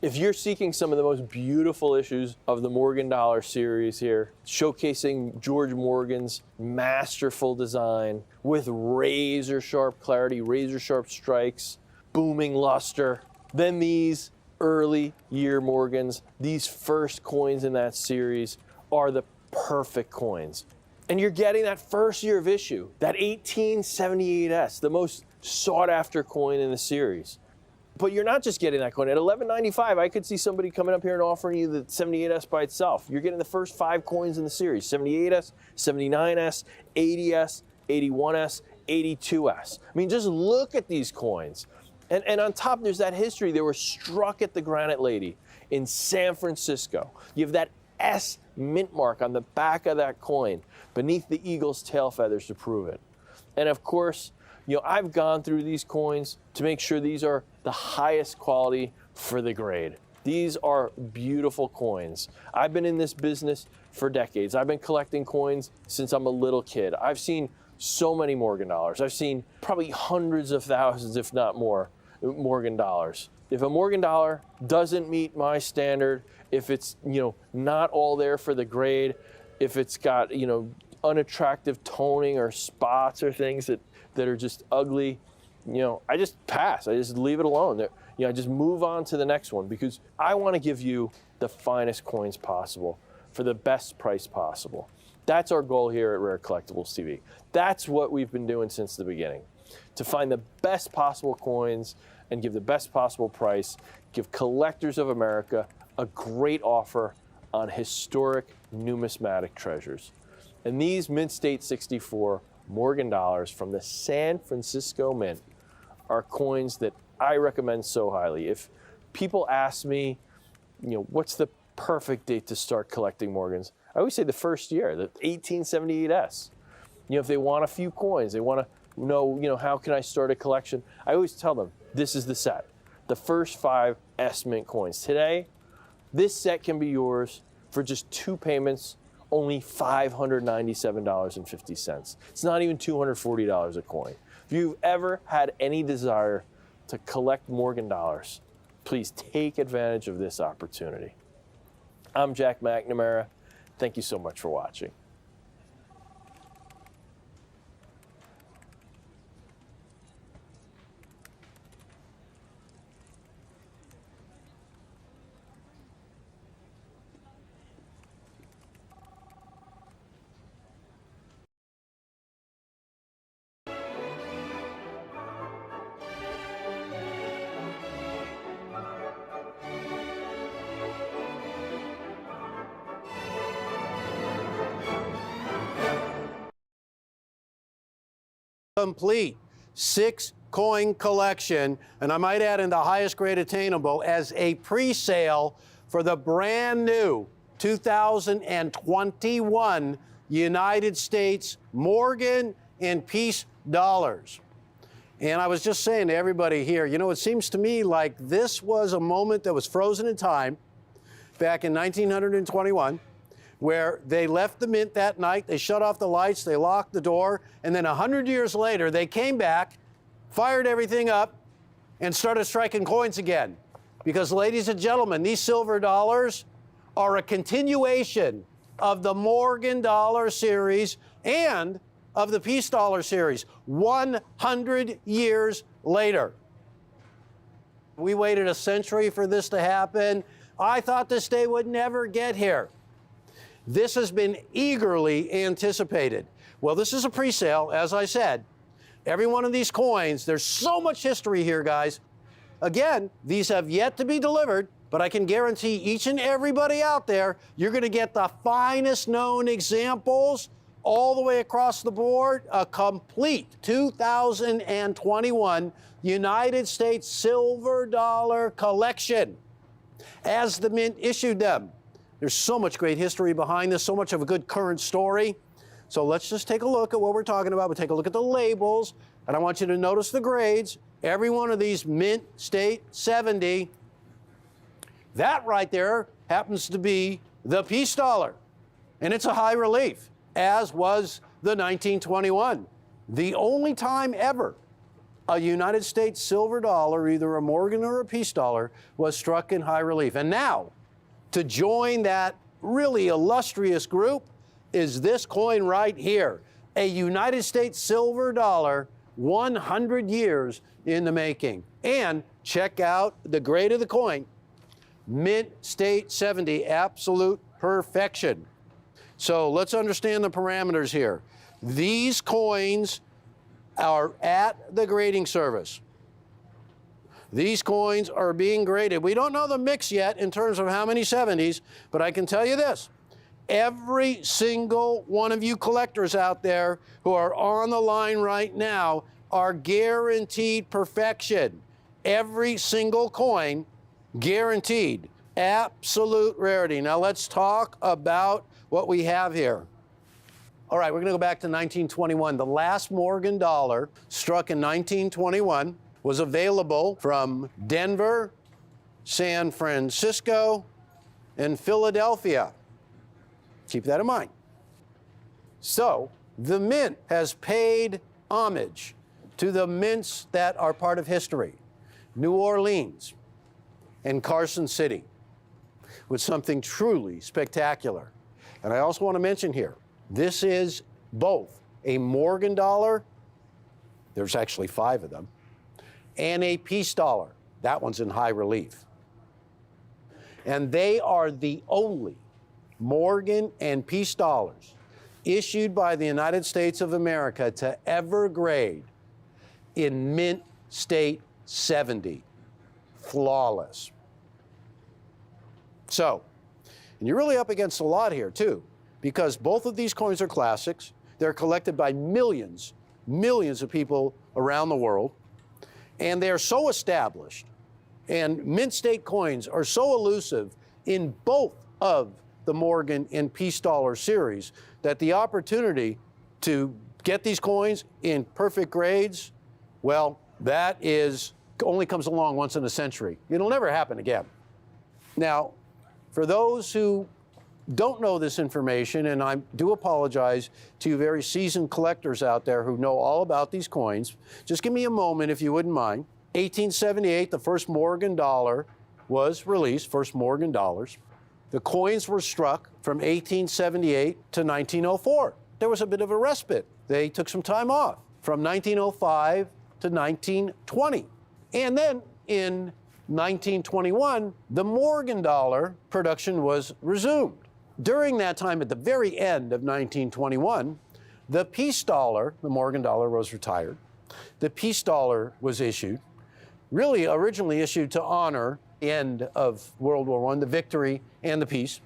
If you're seeking some of the most beautiful issues of the Morgan Dollar series here, showcasing George Morgan's masterful design with razor-sharp clarity, razor-sharp strikes, booming luster, then these early year Morgans, these first coins in that series are the perfect coins. And you're getting that first year of issue, that 1878S, the most sought after coin in the series. But you're not just getting that coin. At $11.95, I could see somebody coming up here and offering you the 78S by itself. You're getting the first 5 coins in the series, 78S, 79S, 80S, 81S, 82S. I mean, just look at these coins. And on top, there's that history. They were struck at the Granite Lady in San Francisco. You have that S mint mark on the back of that coin beneath the eagle's tail feathers to prove it. And of course, I've gone through these coins to make sure these are the highest quality for the grade. These are beautiful coins. I've been in this business for decades. I've been collecting coins since I'm a little kid. I've seen so many Morgan dollars. I've seen probably hundreds of thousands, if not more, Morgan dollars. If a Morgan dollar doesn't meet my standard, if it's, not all there for the grade, if it's got, unattractive toning or spots or things that are just ugly, I just pass. I just leave it alone. I just move on to the next one because I want to give you the finest coins possible for the best price possible. That's our goal here at Rare Collectibles TV. That's what we've been doing since the beginning, to find the best possible coins and give the best possible price, give collectors of America a great offer on historic numismatic treasures. And these Mint State 64 Morgan dollars from the San Francisco Mint are coins that I recommend so highly. If people ask me, what's the perfect date to start collecting Morgans, I always say the first year, the 1878S. If they want a few coins, they want to know, how can I start a collection? I always tell them, this is the set, the first 5 S Mint coins. Today, this set can be yours for just 2 payments, only $597.50. It's not even $240 a coin. If you've ever had any desire to collect Morgan dollars, please take advantage of this opportunity. I'm Jack McNamara. Thank you so much for watching. Complete 6-coin collection, and I might add in the highest grade attainable as a pre-sale for the brand new 2021 United States Morgan and Peace dollars. And I was just saying to everybody here, it seems to me like this was a moment that was frozen in time back in 1921. Where they left the mint that night, they shut off the lights, they locked the door, and then 100 years later, they came back, fired everything up, and started striking coins again. Because, ladies and gentlemen, these silver dollars are a continuation of the Morgan dollar series and of the Peace dollar series, 100 years later. We waited a century for this to happen. I thought this day would never get here. This has been eagerly anticipated. Well, this is a pre-sale, as I said. Every one of these coins, there's so much history here, guys. Again, these have yet to be delivered, but I can guarantee each and everybody out there, you're going to get the finest known examples all the way across the board, a complete 2021 United States silver dollar collection as the Mint issued them. There's so much great history behind this, so much of a good current story. So let's just take a look at what we're talking about. We'll take a look at the labels, and I want you to notice the grades. Every one of these Mint State 70. That right there happens to be the peace dollar, and it's a high relief, as was the 1921. The only time ever a United States silver dollar, either a Morgan or a peace dollar, was struck in high relief. And now, to join that really illustrious group is this coin right here, a United States silver dollar, 100 years in the making. And check out the grade of the coin, Mint State 70, absolute perfection. So let's understand the parameters here. These coins are at the grading service. These coins are being graded. We don't know the mix yet in terms of how many 70s, but I can tell you this. Every single one of you collectors out there who are on the line right now are guaranteed perfection. Every single coin guaranteed. Absolute rarity. Now let's talk about what we have here. All right, we're going to go back to 1921. The last Morgan dollar struck in 1921 was available from Denver, San Francisco, and Philadelphia. Keep that in mind. So, the Mint has paid homage to the mints that are part of history, New Orleans and Carson City, with something truly spectacular. And I also want to mention here, this is both a Morgan dollar, there's actually 5 of them, and a peace dollar. That one's in high relief. And they are the only Morgan and peace dollars issued by the United States of America to ever grade in Mint State 70. Flawless. So, and you're really up against a lot here too, because both of these coins are classics. They're collected by millions of people around the world, and they're so established, and Mint State coins are so elusive in both of the Morgan and peace dollar series that the opportunity to get these coins in perfect grades, well, that only comes along once in a century. It'll never happen again. Now, for those who don't know this information, and I do apologize to you very seasoned collectors out there who know all about these coins, just give me a moment if you wouldn't mind. 1878, the first Morgan dollar was released, first Morgan dollars. The coins were struck from 1878 to 1904. There was a bit of a respite. They took some time off from 1905 to 1920. And then in 1921, the Morgan dollar production was resumed. During that time, at the very end of 1921, the peace dollar, the Morgan dollar was retired. The peace dollar was issued, really originally issued to honor the end of World War I, the victory and the peace.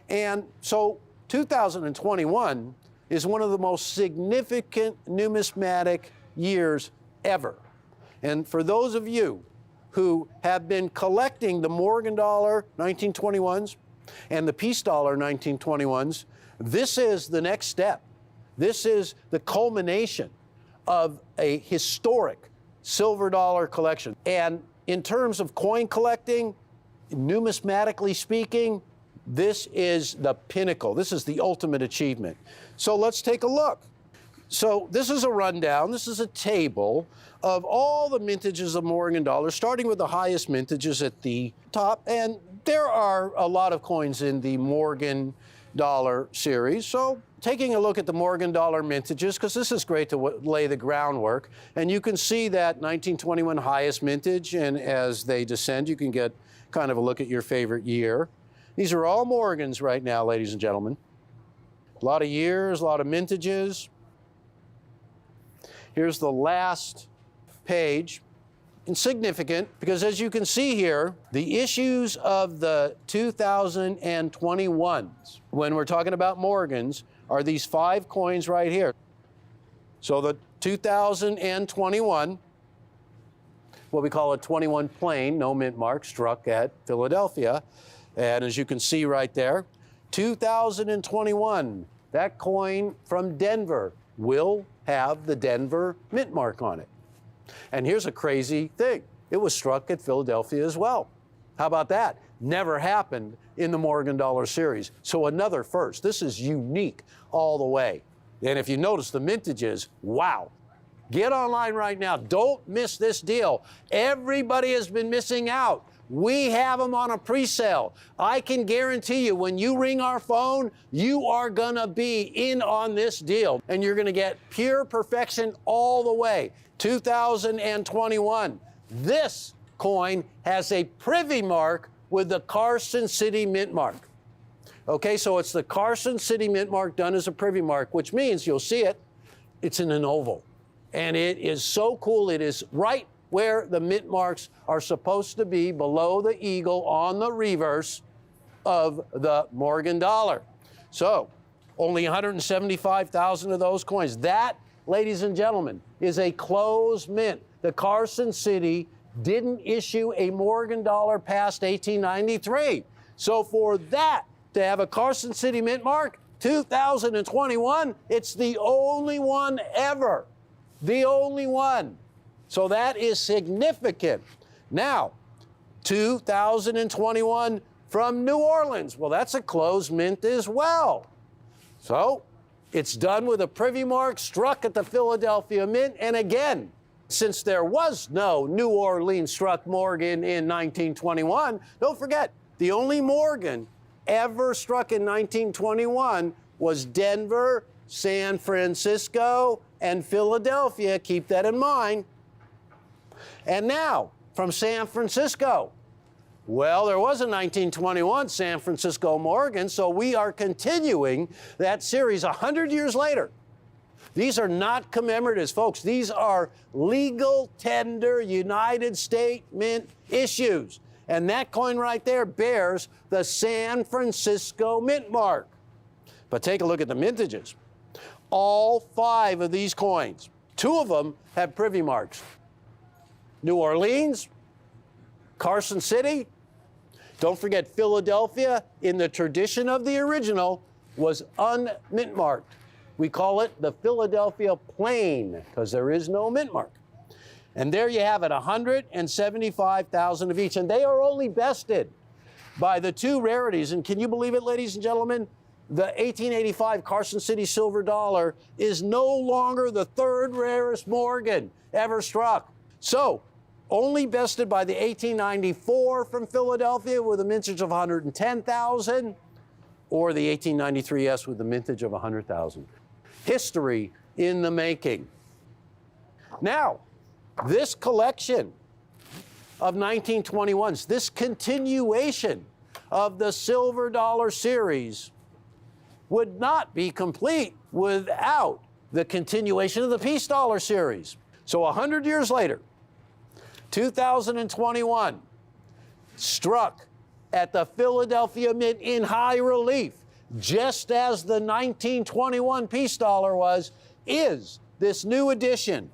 And so 2021 is one of the most significant numismatic years ever. And for those of you who have been collecting the Morgan dollar 1921s and the peace dollar 1921s, this is the next step. This is the culmination of a historic silver dollar collection. And in terms of coin collecting, numismatically speaking, this is the pinnacle. This is the ultimate achievement. So let's take a look. So this is a rundown. This is a table of all the mintages of Morgan dollars, starting with the highest mintages at the top. And there are a lot of coins in the Morgan dollar series. So taking a look at the Morgan dollar mintages, because this is great to lay the groundwork. And you can see that 1921 highest mintage, and as they descend, you can get kind of a look at your favorite year. These are all Morgans right now, ladies and gentlemen. A lot of years, a lot of mintages. Here's the last page. Insignificant, because as you can see here, the issues of the 2021s, when we're talking about Morgans, are these 5 coins right here. So the 2021, what we call a 21 plain, no mint mark, struck at Philadelphia. And as you can see right there, 2021, that coin from Denver will have the Denver mint mark on it. And here's a crazy thing. It was struck at Philadelphia as well. How about that? Never happened in the Morgan dollar series. So another first. This is unique all the way. And if you notice the mintages, wow. Get online right now. Don't miss this deal. Everybody has been missing out. We have them on a pre-sale. I can guarantee you when you ring our phone, you are gonna be in on this deal and you're gonna get pure perfection all the way. 2021. This coin has a privy mark with the Carson City Mint mark. Okay, so it's the Carson City Mint mark done as a privy mark, which means you'll see it, it's in an oval. And it is so cool. It is right where the mint marks are supposed to be, below the eagle on the reverse of the Morgan dollar. So only 175,000 of those coins. That, ladies and gentlemen, is a closed mint. The Carson City didn't issue a Morgan dollar past 1893. So for that to have a Carson City Mint mark, 2021, it's the only one ever. The only one. So that is significant. Now, 2021 from New Orleans. Well, that's a closed mint as well. So it's done with a privy mark struck at the Philadelphia Mint. And again, since there was no New Orleans struck Morgan in 1921, don't forget, the only Morgan ever struck in 1921 was Denver, San Francisco, and Philadelphia. Keep that in mind. And now, from San Francisco. Well, there was a 1921 San Francisco Morgan, so we are continuing that series 100 years later. These are not commemoratives, folks. These are legal tender United States Mint issues. And that coin right there bears the San Francisco Mint mark. But take a look at the mintages. All 5 of these coins, 2 of them have privy marks. New Orleans, Carson City, don't forget Philadelphia, in the tradition of the original, was unmint marked. We call it the Philadelphia plain because there is no mint mark. And there you have it, 175,000 of each. And they are only bested by the 2 rarities. And can you believe it, ladies and gentlemen? The 1885 Carson City silver dollar is no longer the 3rd rarest Morgan ever struck. So, only bested by the 1894 from Philadelphia with a mintage of 110,000, or the 1893S with the mintage of 100,000. History in the making. Now, this collection of 1921s, this continuation of the silver dollar series would not be complete without the continuation of the peace dollar series. So 100 years later, 2021, struck at the Philadelphia Mint in high relief, just as the 1921 peace dollar was, is this new edition.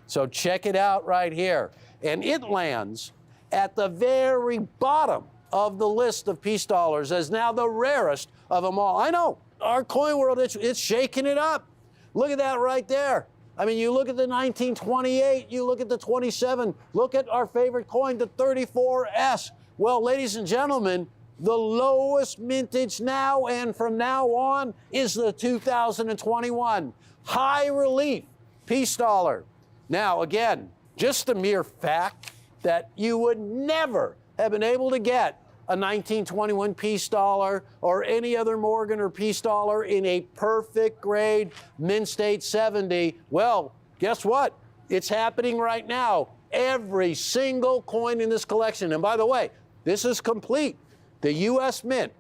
So check it out right here. And it lands at the very bottom of the list of peace dollars as now the rarest of them all. I know, our coin world, it's shaking it up. Look at that right there. I mean, you look at the 1928, you look at the 27, look at our favorite coin, the 34S. Well, ladies and gentlemen, the lowest mintage now and from now on is the 2021 high relief peace dollar. Now, again, just the mere fact that you would never have been able to get a 1921 peace dollar or any other Morgan or peace dollar in a perfect grade Mint State 70, well, guess what? It's happening right now. Every single coin in this collection, and by the way, this is complete. The U.S. Mint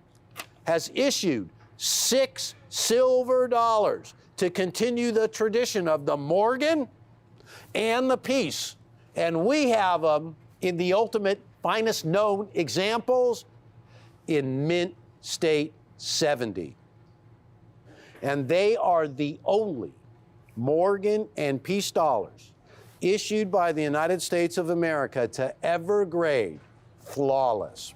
has issued 6 silver dollars to continue the tradition of the Morgan and the peace. And we have them in the ultimate finest known examples in Mint State 70. And they are the only Morgan and peace dollars issued by the United States of America to ever grade flawless.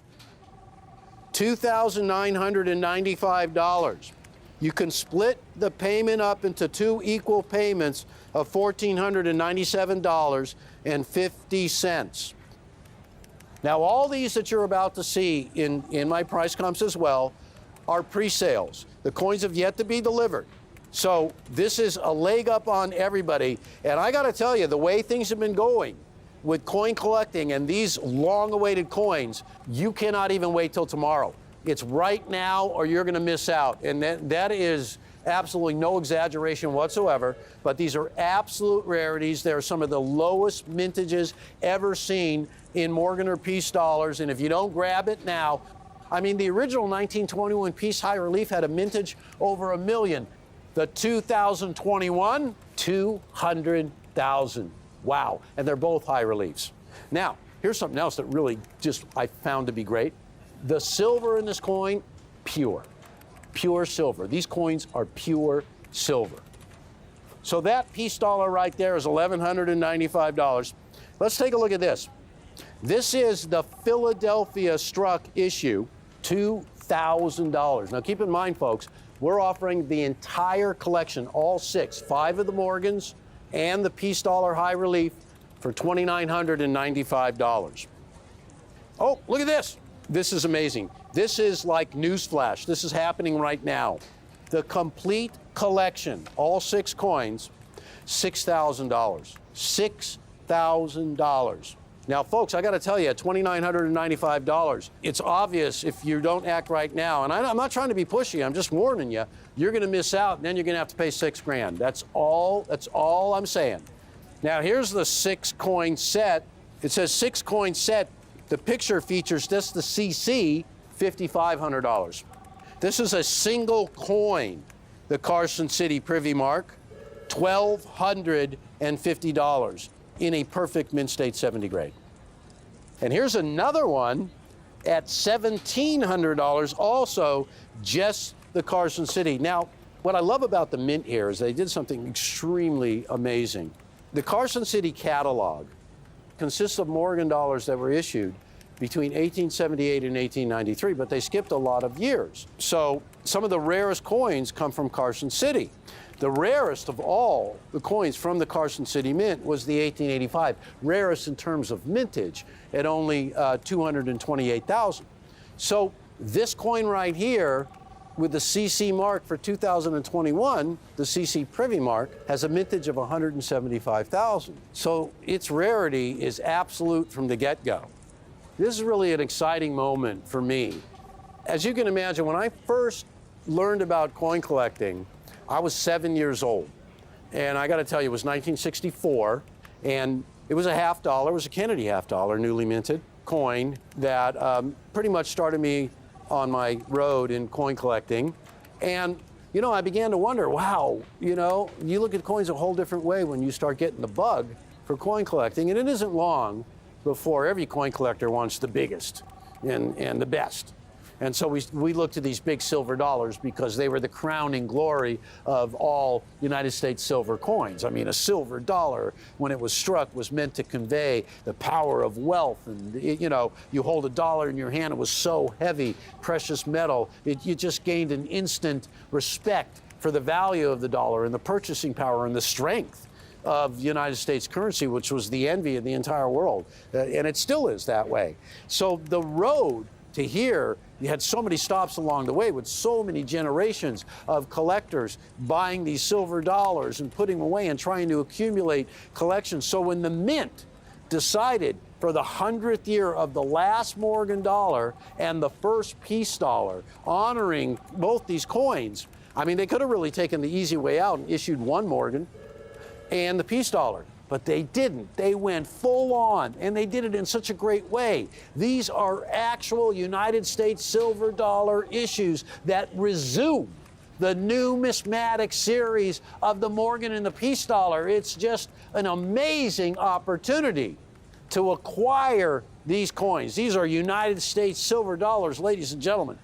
$2,995. You can split the payment up into 2 equal payments of $1,497.50. Now, all these that you're about to see in my price comps as well are pre-sales. The coins have yet to be delivered. So this is a leg up on everybody. And I got to tell you, the way things have been going with coin collecting and these long-awaited coins, you cannot even wait till tomorrow. It's right now or you're going to miss out. And that is absolutely no exaggeration whatsoever. But these are absolute rarities. They're some of the lowest mintages ever seen in Morgan or Peace dollars. And if you don't grab it now, I mean, the original 1921 Peace High Relief had a mintage over $1 million. The 2021, 200,000. Wow. And they're both high reliefs. Now, here's something else that really just I found to be great. The silver in this coin, pure silver. These coins are pure silver. So that Peace dollar right there is $1,195. Let's take a look at this. This is the Philadelphia Struck issue, $2,000. Now keep in mind, folks, we're offering the entire collection, all 6, 5 of the Morgans and the Peace dollar high relief for $2,995. Oh, look at this. This is amazing. This is like newsflash. This is happening right now. The complete collection, all 6 coins, $6,000. $6,000. Now, folks, I got to tell you, at $2,995, it's obvious if you don't act right now, and I'm not trying to be pushy, I'm just warning you, you're going to miss out, and then you're going to have to pay $6,000. That's all I'm saying. Now, here's the 6-coin set. It says 6-coin set. The picture features just the CC, $5,500. This is a single coin, the Carson City Privy Mark, $1,250 in a perfect mint state 70 grade. And here's another one at $1,700, also just the Carson City. Now, what I love about the mint here is they did something extremely amazing. The Carson City catalog consists of Morgan dollars that were issued between 1878 and 1893, but they skipped a lot of years. So some of the rarest coins come from Carson City. The rarest of all the coins from the Carson City Mint was the 1885, rarest in terms of mintage at only 228,000. So this coin right here with the CC mark for 2021, the CC Privy Mark, has a mintage of 175,000. So its rarity is absolute from the get-go. This is really an exciting moment for me. As you can imagine, when I first learned about coin collecting, I was 7 years old. And I got to tell you, it was 1964, and it was a half dollar, it was a Kennedy half dollar, newly minted coin that pretty much started me on my road in coin collecting. And, you know, I began to wonder, wow, you know, you look at coins a whole different way when you start getting the bug for coin collecting, and it isn't long before every coin collector wants the biggest and the best. And so we looked at these big silver dollars because they were the crowning glory of all United States silver coins. I mean, a silver dollar, when it was struck, was meant to convey the power of wealth. And, you know, you hold a dollar in your hand, it was so heavy, precious metal, you just gained an instant respect for the value of the dollar and the purchasing power and the strength of United States currency, which was the envy of the entire world. And it still is that way. So the road to here, you had so many stops along the way with so many generations of collectors buying these silver dollars and putting them away and trying to accumulate collections. So when the Mint decided for the 100th year of the last Morgan dollar and the first Peace dollar, honoring both these coins, I mean, they could have really taken the easy way out and issued one Morgan and the Peace dollar. But they didn't. They went full on, and they did it in such a great way. These are actual United States silver dollar issues that resume the numismatic series of the Morgan and the Peace dollar. It's just an amazing opportunity to acquire these coins. These are United States silver dollars, ladies and gentlemen.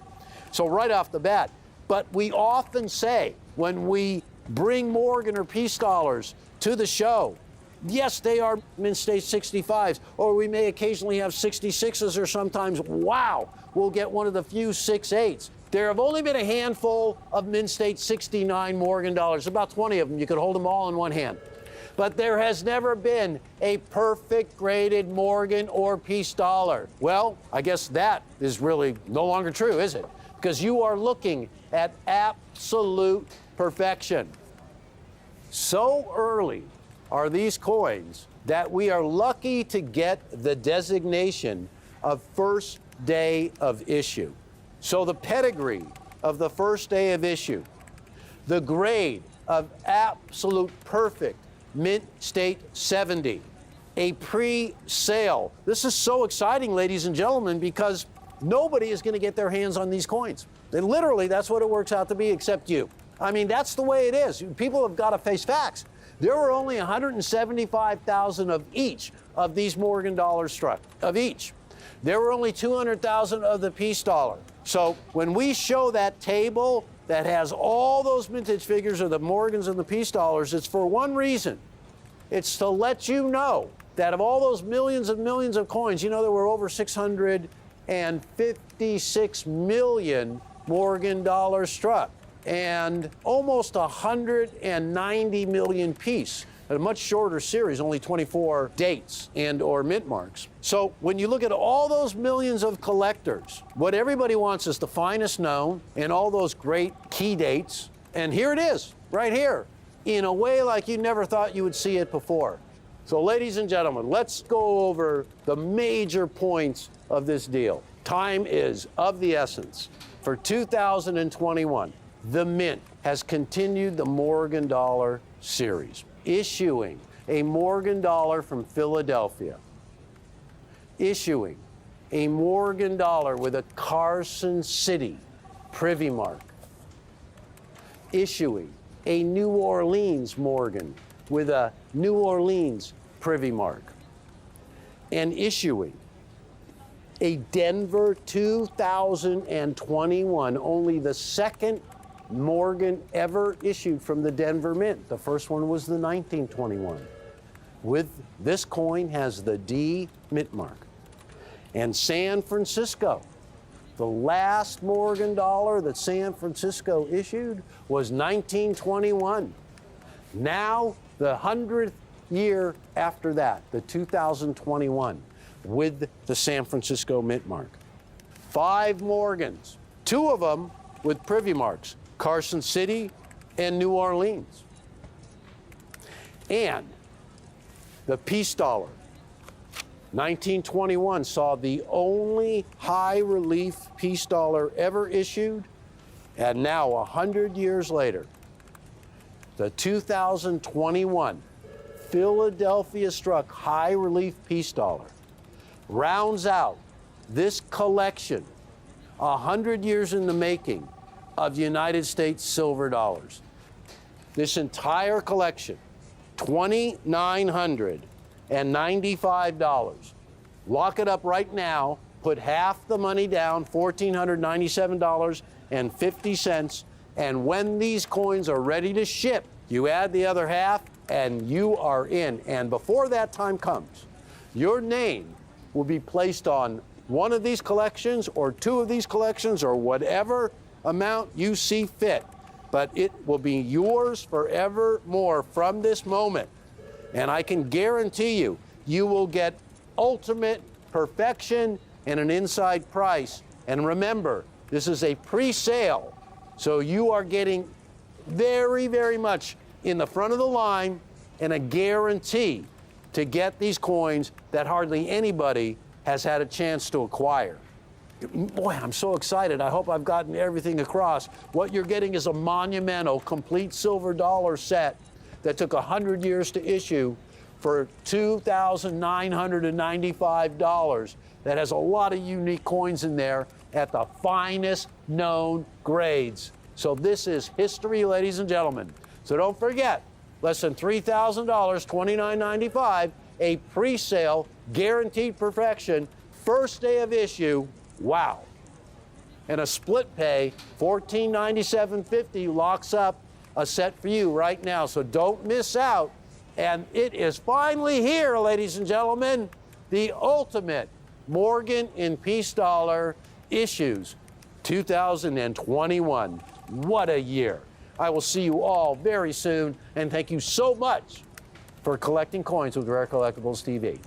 So right off the bat, but we often say when we bring Morgan or Peace dollars to the show, yes, they are mint state 65s, or we may occasionally have 66s, or sometimes, wow, we'll get one of the few 68s. There have only been a handful of mint state 69 Morgan dollars, about 20 of them. You could hold them all in one hand. But there has never been a perfect graded Morgan or Peace dollar. Well, I guess that is really no longer true, is it? Because you are looking at absolute perfection. So early are these coins that we are lucky to get the designation of first day of issue. So the pedigree of the first day of issue, the grade of absolute perfect mint state 70, a pre-sale. This is so exciting, ladies and gentlemen, because nobody is going to get their hands on these coins. And literally, that's what it works out to be, except you. I mean, that's the way it is. People have got to face facts. There were only 175,000 of each of these Morgan dollars struck, of each. There were only 200,000 of the Peace dollar. So when we show that table that has all those vintage figures of the Morgans and the Peace dollars, it's for one reason. It's to let you know that of all those millions and millions of coins, you know, there were over 656 million Morgan dollars struck and almost 190 million Peace. A much shorter series, only 24 dates and or mint marks. So when you look at all those millions of collectors, what everybody wants is the finest known and all those great key dates. And here it is, right here, in a way like you never thought you would see it before. So ladies and gentlemen, let's go over the major points of this deal. Time is of the essence. For 2021, the Mint has continued the Morgan Dollar series, issuing a Morgan dollar from Philadelphia, issuing a Morgan dollar with a Carson City privy mark, issuing a New Orleans Morgan with a New Orleans privy mark, and issuing a Denver 2021, only the second Morgan ever issued from the Denver Mint. The first one was the 1921. With this coin has the D mint mark. And San Francisco, the last Morgan dollar that San Francisco issued was 1921. Now, the 100th year after that, the 2021, with the San Francisco mint mark. 5 Morgans, 2 of them with privy marks, Carson City and New Orleans. And the Peace dollar, 1921, saw the only high relief Peace dollar ever issued. And now, 100 years later, the 2021 Philadelphia struck high relief Peace dollar rounds out this collection, 100 years in the making, of United States silver dollars. This entire collection, $2,995. Lock it up right now, put half the money down, $1,497.50, and when these coins are ready to ship, you add the other half and you are in. And before that time comes, your name will be placed on one of these collections or 2 of these collections or whatever amount you see fit, but it will be yours forevermore from this moment. And I can guarantee you, you will get ultimate perfection and an inside price. And remember, this is a pre-sale, so you are getting very, very much in the front of the line and a guarantee to get these coins that hardly anybody has had a chance to acquire. Boy, I'm so excited. I hope I've gotten everything across. What you're getting is a monumental, complete silver dollar set that took 100 years to issue for $2,995 that has a lot of unique coins in there at the finest known grades. So this is history, ladies and gentlemen. So don't forget, less than $3,000, $2,995, a pre-sale, guaranteed perfection, first day of issue. Wow. And a split pay, $1497.50, locks up a set for you right now. So don't miss out. And it is finally here, ladies and gentlemen, the ultimate Morgan and Peace dollar issues 2021. What a year. I will see you all very soon, and thank you so much for collecting coins with Rare Collectibles TV.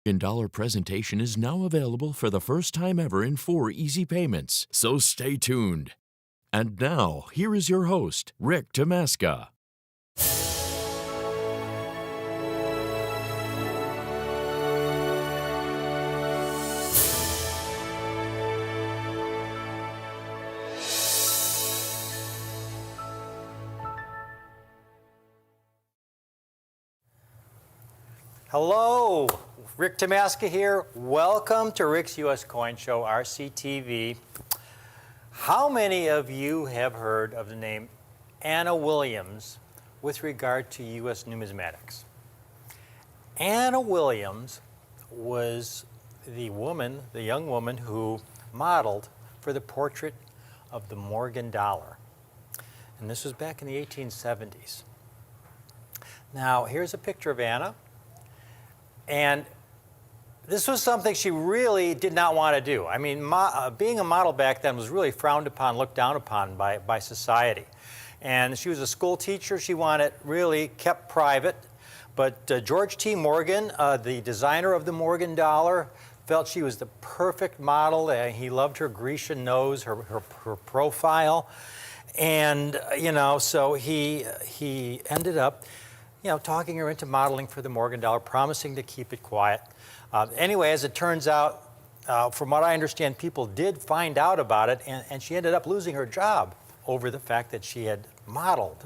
$1 presentation is now available for the first time ever in 4 easy payments, so stay tuned. And now, here is your host, Rick Tamaska. Hello, Rick Tamaska here. Welcome to Rick's U.S. Coin Show, RCTV. How many of you have heard of the name Anna Williams with regard to U.S. numismatics? Anna Williams was the young woman who modeled for the portrait of the Morgan dollar. And this was back in the 1870s. Now, here's a picture of Anna. And this was something she really did not want to do. I mean, being a model back then was really frowned upon, looked down upon by society. And she was a school teacher. She wanted really kept private. But George T. Morgan, the designer of the Morgan dollar, felt she was the perfect model. He loved her Grecian nose, her profile. And, so he ended up talking her into modeling for the Morgan dollar, promising to keep it quiet. Anyway, as it turns out, from what I understand, people did find out about it, and she ended up losing her job over the fact that she had modeled,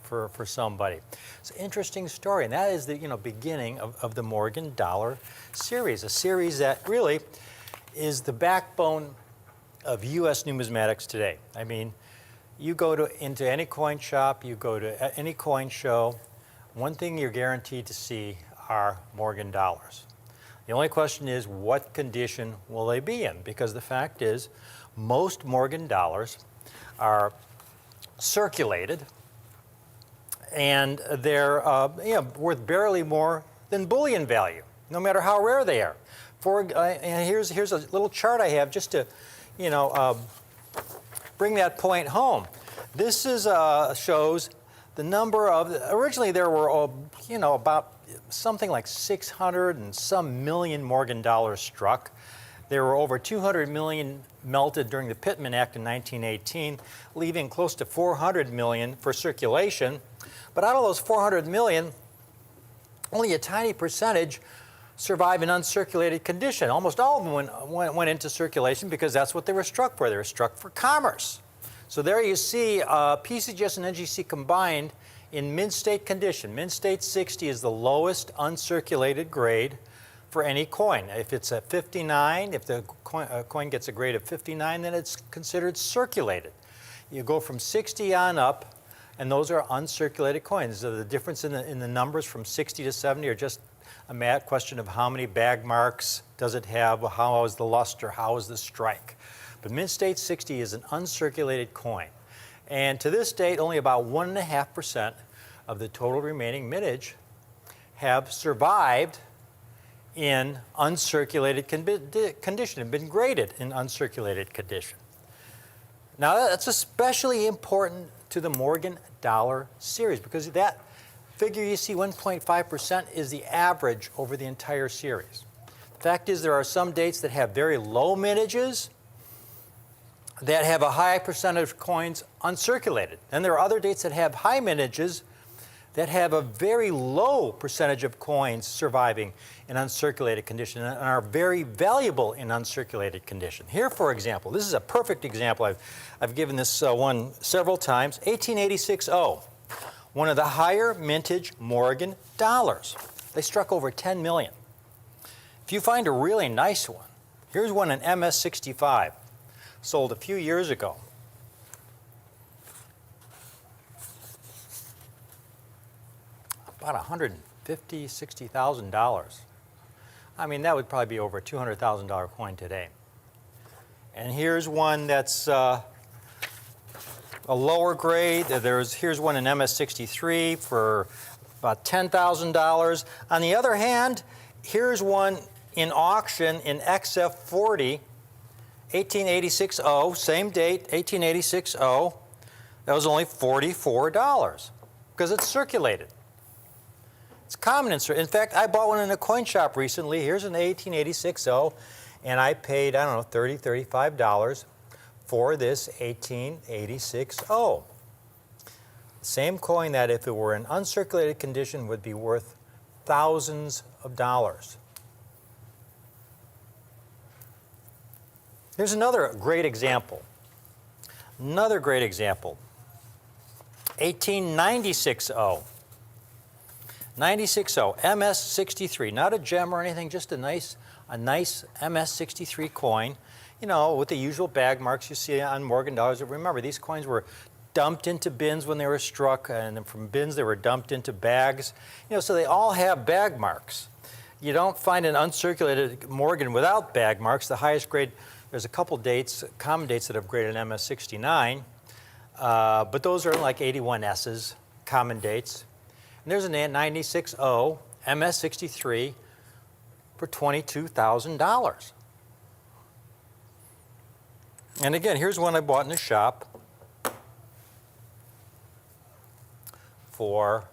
for somebody. It's an interesting story, and that is the beginning of the Morgan dollar series, a series that really is the backbone of U.S. numismatics today. I mean, you go into any coin shop, you go to any coin show, one thing you're guaranteed to see are Morgan dollars. The only question is, what condition will they be in? Because the fact is, most Morgan dollars are circulated, and they're worth barely more than bullion value, no matter how rare they are. And here's a little chart I have just to, bring that point home. This is shows the number of, originally there were, about something like 600 and some million Morgan dollars struck. There were over 200 million melted during the Pittman Act in 1918, leaving close to 400 million for circulation. But out of those 400 million, only a tiny percentage survive in uncirculated condition. Almost all of them went into circulation because that's what they were struck for. They were struck for commerce. So there you see PCGS and NGC combined in mint-state condition. Mint-state 60 is the lowest uncirculated grade for any coin. If it's at 59, if the coin gets a grade of 59, then it's considered circulated. You go from 60 on up, and those are uncirculated coins. So the difference in the numbers from 60 to 70 are just a question of how many bag marks does it have, how is the luster, how is the strike. But Mint State 60 is an uncirculated coin. And to this date, only about 1.5% of the total remaining mintage have survived in uncirculated condition, have been graded in uncirculated condition. Now, that's especially important to the Morgan dollar series because that figure you see, 1.5%, is the average over the entire series. The fact is there are some dates that have very low mintages that have a high percentage of coins uncirculated. And there are other dates that have high mintages that have a very low percentage of coins surviving in uncirculated condition and are very valuable in uncirculated condition. Here, for example, this is a perfect example. I've given this one several times. 1886-0, one of the higher mintage Morgan dollars. They struck over 10 million. If you find a really nice one, here's one in MS-65, sold a few years ago. About $150,000, $60,000. I mean, that would probably be over a $200,000 coin today. And here's one that's a lower grade. Here's one in MS-63 for about $10,000. On the other hand, here's one in auction in XF40, 1886-0, same date, 1886-0. That was only $44 because it's circulated. It's common in fact, I bought one in a coin shop recently. Here's an 1886-0, and I paid, I don't know, $30, $35 for this 1886-0. Same coin that if it were in uncirculated condition would be worth thousands of dollars. Here's another great example. Another great example. 1896-0. 96-0, MS-63, not a gem or anything, just a nice MS-63 coin, you know, with the usual bag marks you see on Morgan dollars. Remember, these coins were dumped into bins when they were struck, and then from bins they were dumped into bags. You know, so they all have bag marks. You don't find an uncirculated Morgan without bag marks. The highest grade, there's a couple dates, common dates that have graded MS-69, but those are like 81S's, common dates. And there's an 96-0 MS-63 for $22,000. And again, here's one I bought in the shop for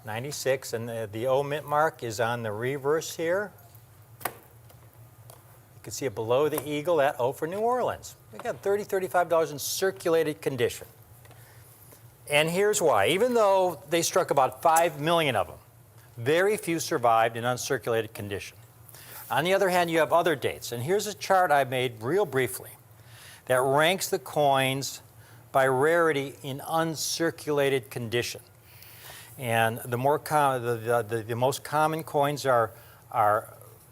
$96, and the O mint mark is on the reverse here. You can see it below the eagle, that O for New Orleans. We got $30, $35 in circulated condition. And here's why. Even though they struck about 5 million of them, very few survived in uncirculated condition. On the other hand, you have other dates. And here's a chart I made real briefly that ranks the coins by rarity in uncirculated condition. And the most common coins are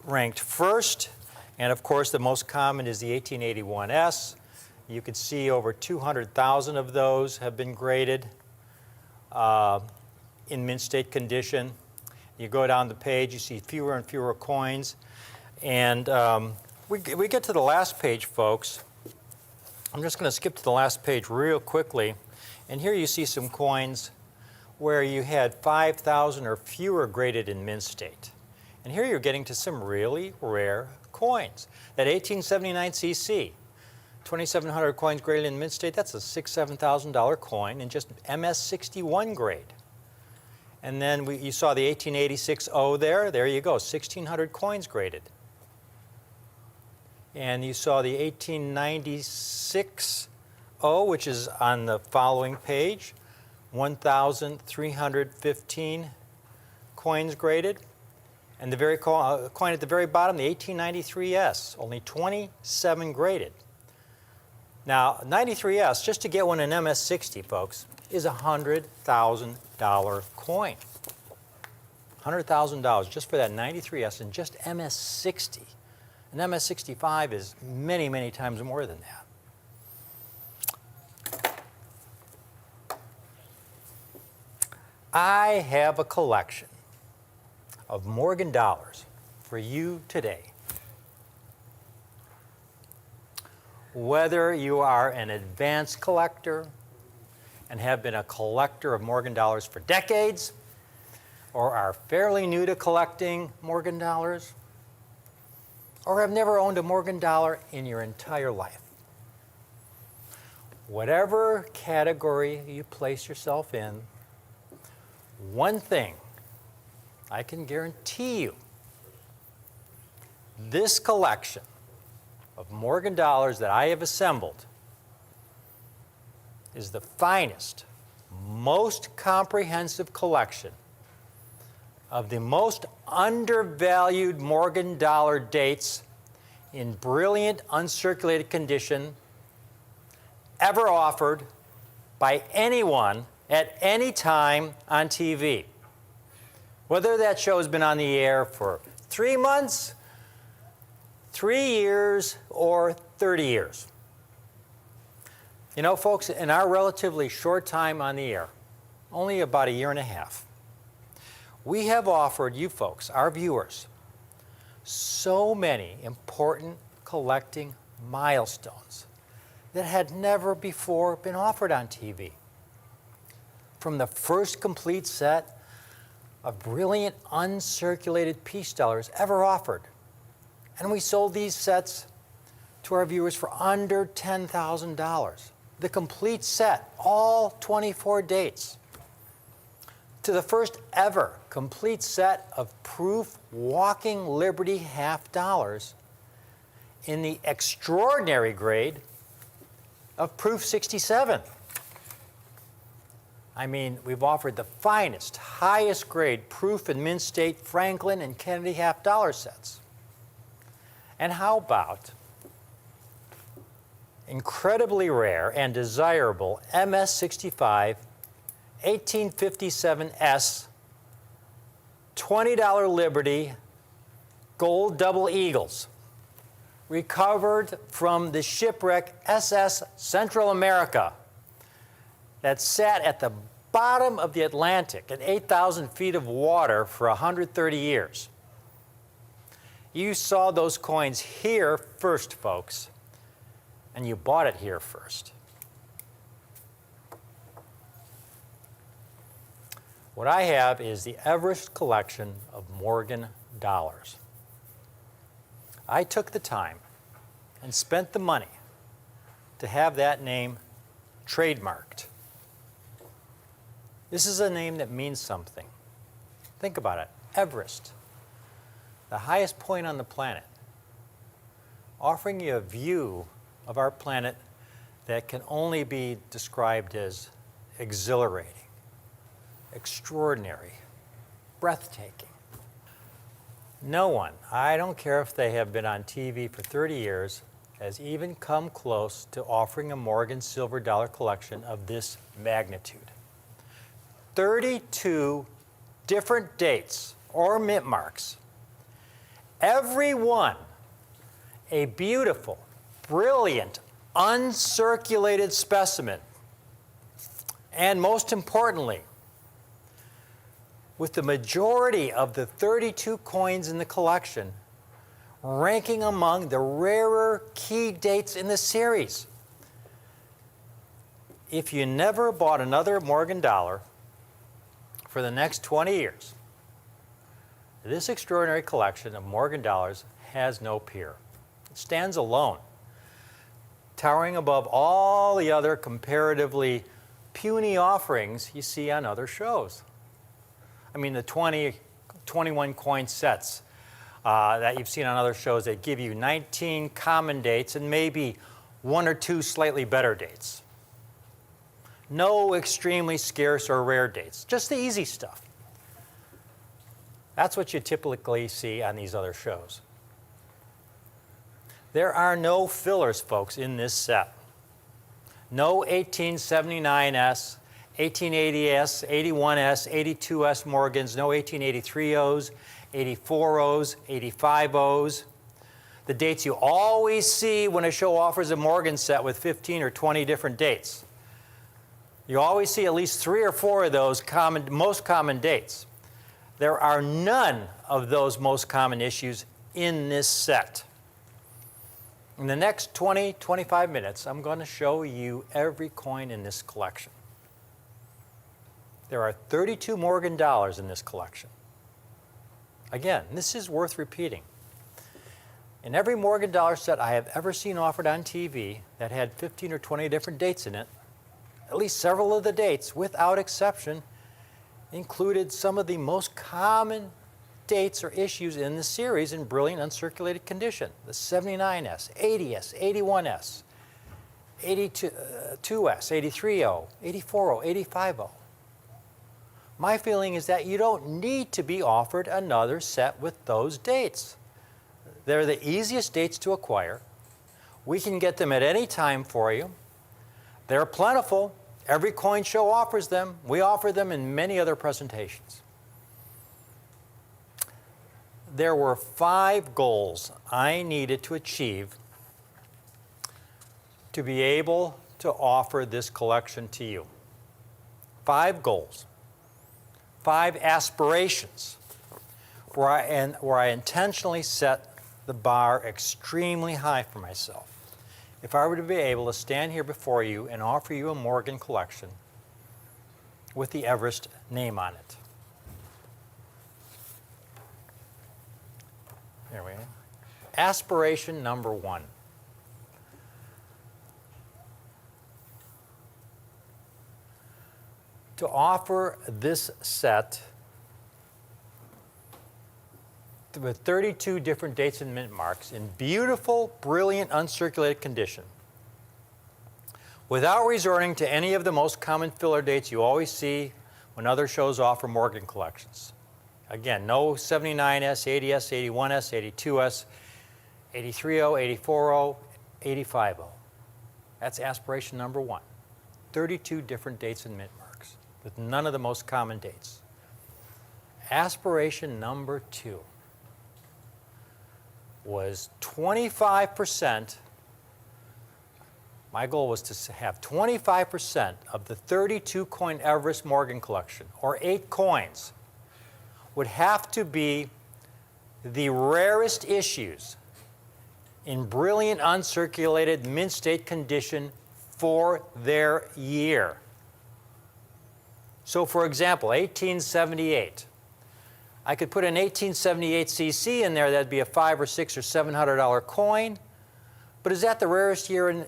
ranked first. And of course, the most common is the 1881S. You can see over 200,000 of those have been graded in mint state condition. You go down the page, you see fewer and fewer coins. And we get to the last page, folks. I'm just going to skip to the last page real quickly. And here you see some coins where you had 5,000 or fewer graded in mint state. And here you're getting to some really rare coins. That 1879 CC, 2,700 coins graded in mint state, that's a $6,000, $7,000 coin in just MS-61 grade. And then you saw the 1886-0 there. There you go, 1,600 coins graded. And you saw the 1896-0, which is on the following page, 1,315 coins graded. And the very coin at the very bottom, the 1893S, only 27 graded. Now, 93S, just to get one in MS-60, folks, is a $100,000 coin. $100,000 just for that 93S and just MS-60. And MS-65 is many, many times more than that. I have a collection of Morgan dollars for you today. Whether you are an advanced collector and have been a collector of Morgan dollars for decades, or are fairly new to collecting Morgan dollars, or have never owned a Morgan dollar in your entire life. Whatever category you place yourself in, one thing I can guarantee you, this collection of Morgan dollars that I have assembled is the finest, most comprehensive collection of the most undervalued Morgan dollar dates in brilliant uncirculated condition ever offered by anyone at any time on TV. Whether that show has been on the air for 3 months, 3 years, or 30 years. You know, folks, in our relatively short time on the air, only about a year and a half, we have offered you folks, our viewers, so many important collecting milestones that had never before been offered on TV. From the first complete set of brilliant uncirculated peace dollars ever offered. And we sold these sets to our viewers for under $10,000. The complete set, all 24 dates. To the first ever complete set of proof Walking Liberty half dollars in the extraordinary grade of proof 67. I mean, we've offered the finest, highest grade proof and Mint State Franklin and Kennedy half dollar sets. And how about incredibly rare and desirable MS-65 1857S $20 Liberty gold double eagles, recovered from the shipwreck SS Central America that sat at the bottom of the Atlantic at 8,000 feet of water for 130 years. You saw those coins here first, folks, and you bought it here first. What I have is the Everest collection of Morgan dollars. I took the time and spent the money to have that name trademarked. This is a name that means something. Think about it. Everest, the highest point on the planet, offering you a view of our planet that can only be described as exhilarating, extraordinary, breathtaking. No one, I don't care if they have been on TV for 30 years, has even come close to offering a Morgan silver dollar collection of this magnitude. 32 different dates or mint marks, every one a beautiful, brilliant, uncirculated specimen, and most importantly, with the majority of the 32 coins in the collection ranking among the rarer key dates in the series. If you never bought another Morgan dollar for the next 20 years, this extraordinary collection of Morgan dollars has no peer. It stands alone, towering above all the other comparatively puny offerings you see on other shows. I mean, the 21 coin sets that you've seen on other shows that give you 19 common dates and maybe 1 or 2 slightly better dates. No extremely scarce or rare dates, just the easy stuff. That's what you typically see on these other shows. There are no fillers, folks, in this set. No 1879S, 1880S, 81S, 82S Morgans, no 1883Os, 84Os, 85Os. The dates you always see when a show offers a Morgan set with 15 or 20 different dates. You always see at least 3 or 4 of those most common dates. There are none of those most common issues in this set. In the next 20, 25 minutes, I'm going to show you every coin in this collection. There are 32 Morgan dollars in this collection. Again, this is worth repeating. In every Morgan dollar set I have ever seen offered on TV that had 15 or 20 different dates in it, at least several of the dates, without exception, included some of the most common dates or issues in the series in brilliant uncirculated condition. The 79S, 80S, 81S, 82S, 830, 840, 850. My feeling is that you don't need to be offered another set with those dates. They're the easiest dates to acquire. We can get them at any time for you. They're plentiful. Every coin show offers them. We offer them in many other presentations. There were 5 goals I needed to achieve to be able to offer this collection to you. 5 goals, 5 aspirations, where I intentionally set the bar extremely high for myself. If I were to be able to stand here before you and offer you a Morgan collection with the Everest name on it. There we go. Aspiration number 1. To offer this set with 32 different dates and mint marks in beautiful, brilliant, uncirculated condition, without resorting to any of the most common filler dates you always see when other shows offer Morgan collections. Again, no 79S, 80S, 81S, 82S, 830, 840, 850. That's aspiration number 1. 32 different dates and mint marks with none of the most common dates. Aspiration number 2 was 25%. My goal was to have 25% of the 32 coin Everest Morgan collection, or 8 coins, would have to be the rarest issues in brilliant uncirculated mint state condition for their year. So for example, 1878. I could put an 1878 CC in there. That'd be a $500 or $600 or $700 coin. But is that the rarest year in?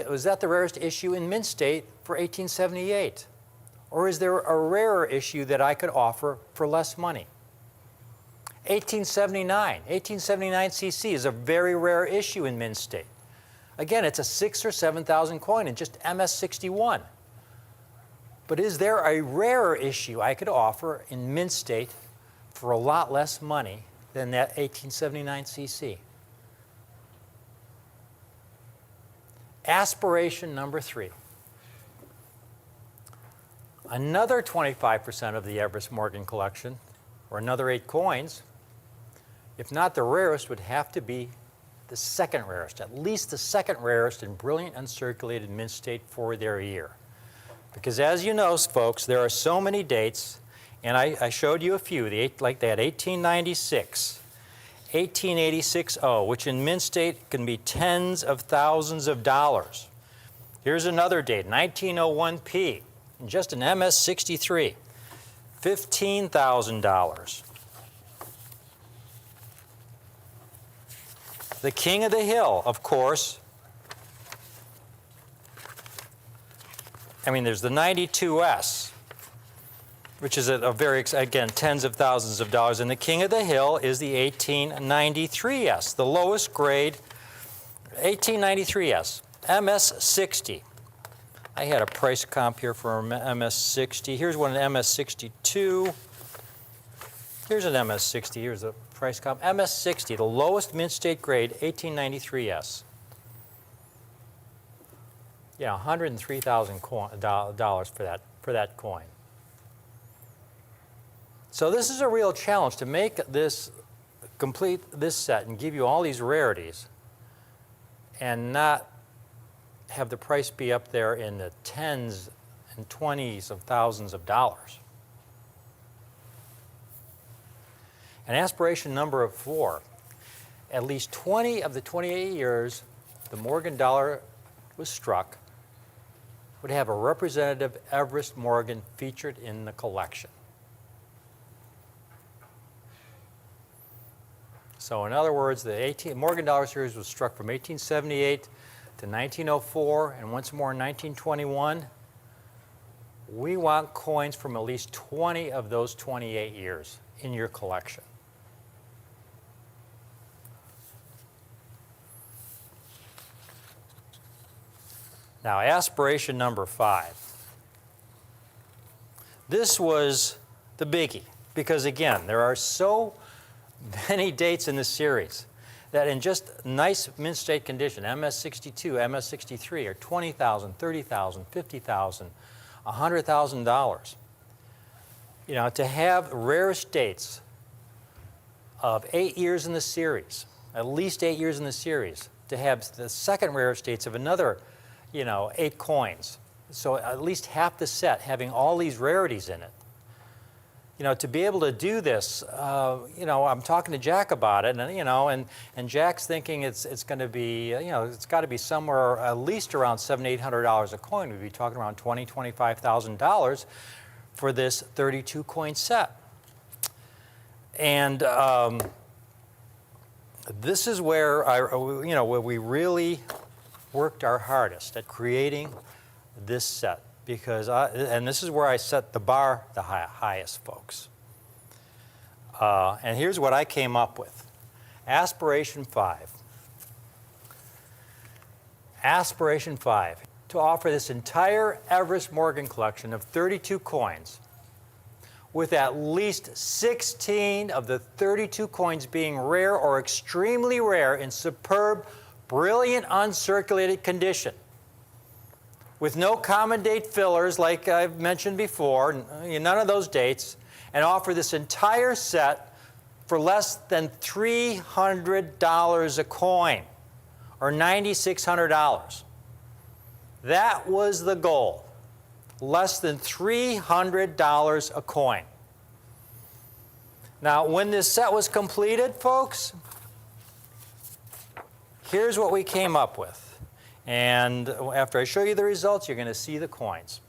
Was that the rarest issue in mint state for 1878, or is there a rarer issue that I could offer for less money? 1879 CC is a very rare issue in mint state. Again, it's a 6,000 or 7,000 coin in just MS61. But is there a rarer issue I could offer in mint state for a lot less money than that 1879 CC? Aspiration number 3. Another 25% of the Everest Morgan collection, or another 8 coins, if not the rarest, would have to be the second rarest, at least the second rarest in brilliant uncirculated mint state for their year. Because as you know, folks, there are so many dates, and I showed you a few, like that 1896, 1886-0, which in mint state can be tens of thousands of dollars. Here's another date, 1901P, just an MS63, $15,000. The King of the Hill, of course. I mean, there's the 92S, which is a very, again, tens of thousands of dollars. And the King of the Hill is the 1893S, the lowest grade 1893S, MS60. I had a price comp here for MS60. Here's one, an MS62. Here's an MS60. Here's the price comp. MS60, the lowest mint state grade, 1893S. Yeah, $103,000 for that coin. So this is a real challenge to make this, complete this set and give you all these rarities and not have the price be up there in the tens and 20s of thousands of dollars. And aspiration number 4, at least 20 of the 28 years the Morgan dollar was struck, would have a representative Everest Morgan featured in the collection. So in other words, the Morgan Dollar Series was struck from 1878 to 1904 and once more in 1921. We want coins from at least 20 of those 28 years in your collection. Now, aspiration number 5. This was the biggie because, again, there are so many dates in this series that in just nice mint state condition, MS-62, MS-63 are $20,000, $30,000, $50,000, $100,000. You know, to have rarest dates of 8 years in the series, at least 8 years in the series, to have the second rarest dates of another, 8 coins. So at least half the set having all these rarities in it. To be able to do this, I'm talking to Jack about it, and Jack's thinking it's going to be, it's got to be somewhere at least around $700, $800 a coin. We'd be talking around $20,000, $25,000 for this 32 coin set. And this is where where we really worked our hardest at creating this set. Because and this is where I set the bar the highest, folks. And here's what I came up with. Aspiration 5. Aspiration 5, to offer this entire Everest Morgan collection of 32 coins, with at least 16 of the 32 coins being rare or extremely rare in superb, brilliant, uncirculated condition, with no common date fillers like I've mentioned before, none of those dates, and offer this entire set for less than $300 a coin, or $9,600. That was the goal, less than $300 a coin. Now, when this set was completed, folks, here's what we came up with. And after I show you the results, you're going to see the coins.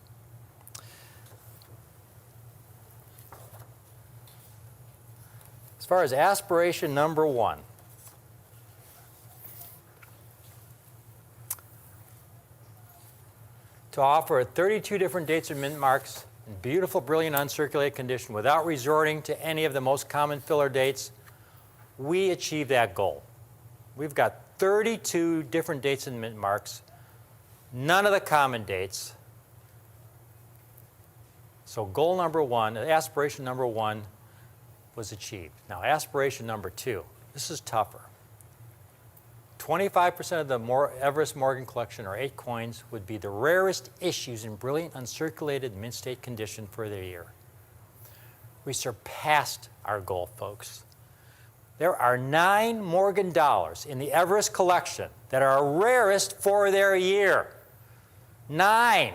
As far as aspiration number 1, to offer 32 different dates and mint marks in beautiful, brilliant, uncirculated condition without resorting to any of the most common filler dates, we achieved that goal. We've got 32 different dates and mint marks, none of the common dates. So goal number 1, aspiration number 1 was achieved. Now aspiration number 2, this is tougher. 25% of the Everest Morgan collection, or 8 coins, would be the rarest issues in brilliant uncirculated mint state condition for the year. We surpassed our goal, folks. There are 9 Morgan dollars in the Everest collection that are rarest for their year. 9.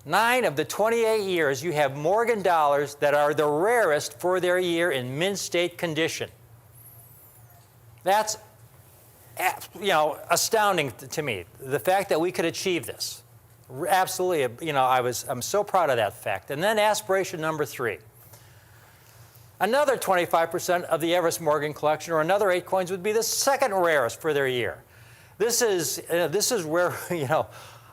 9 of the 28 years, you have Morgan dollars that are the rarest for their year in mint state condition. That's, astounding to me, the fact that we could achieve this. Absolutely, I'm so proud of that fact. And then aspiration number 3. Another 25% of the Everest Morgan collection, or another 8 coins, would be the second rarest for their year. This is where,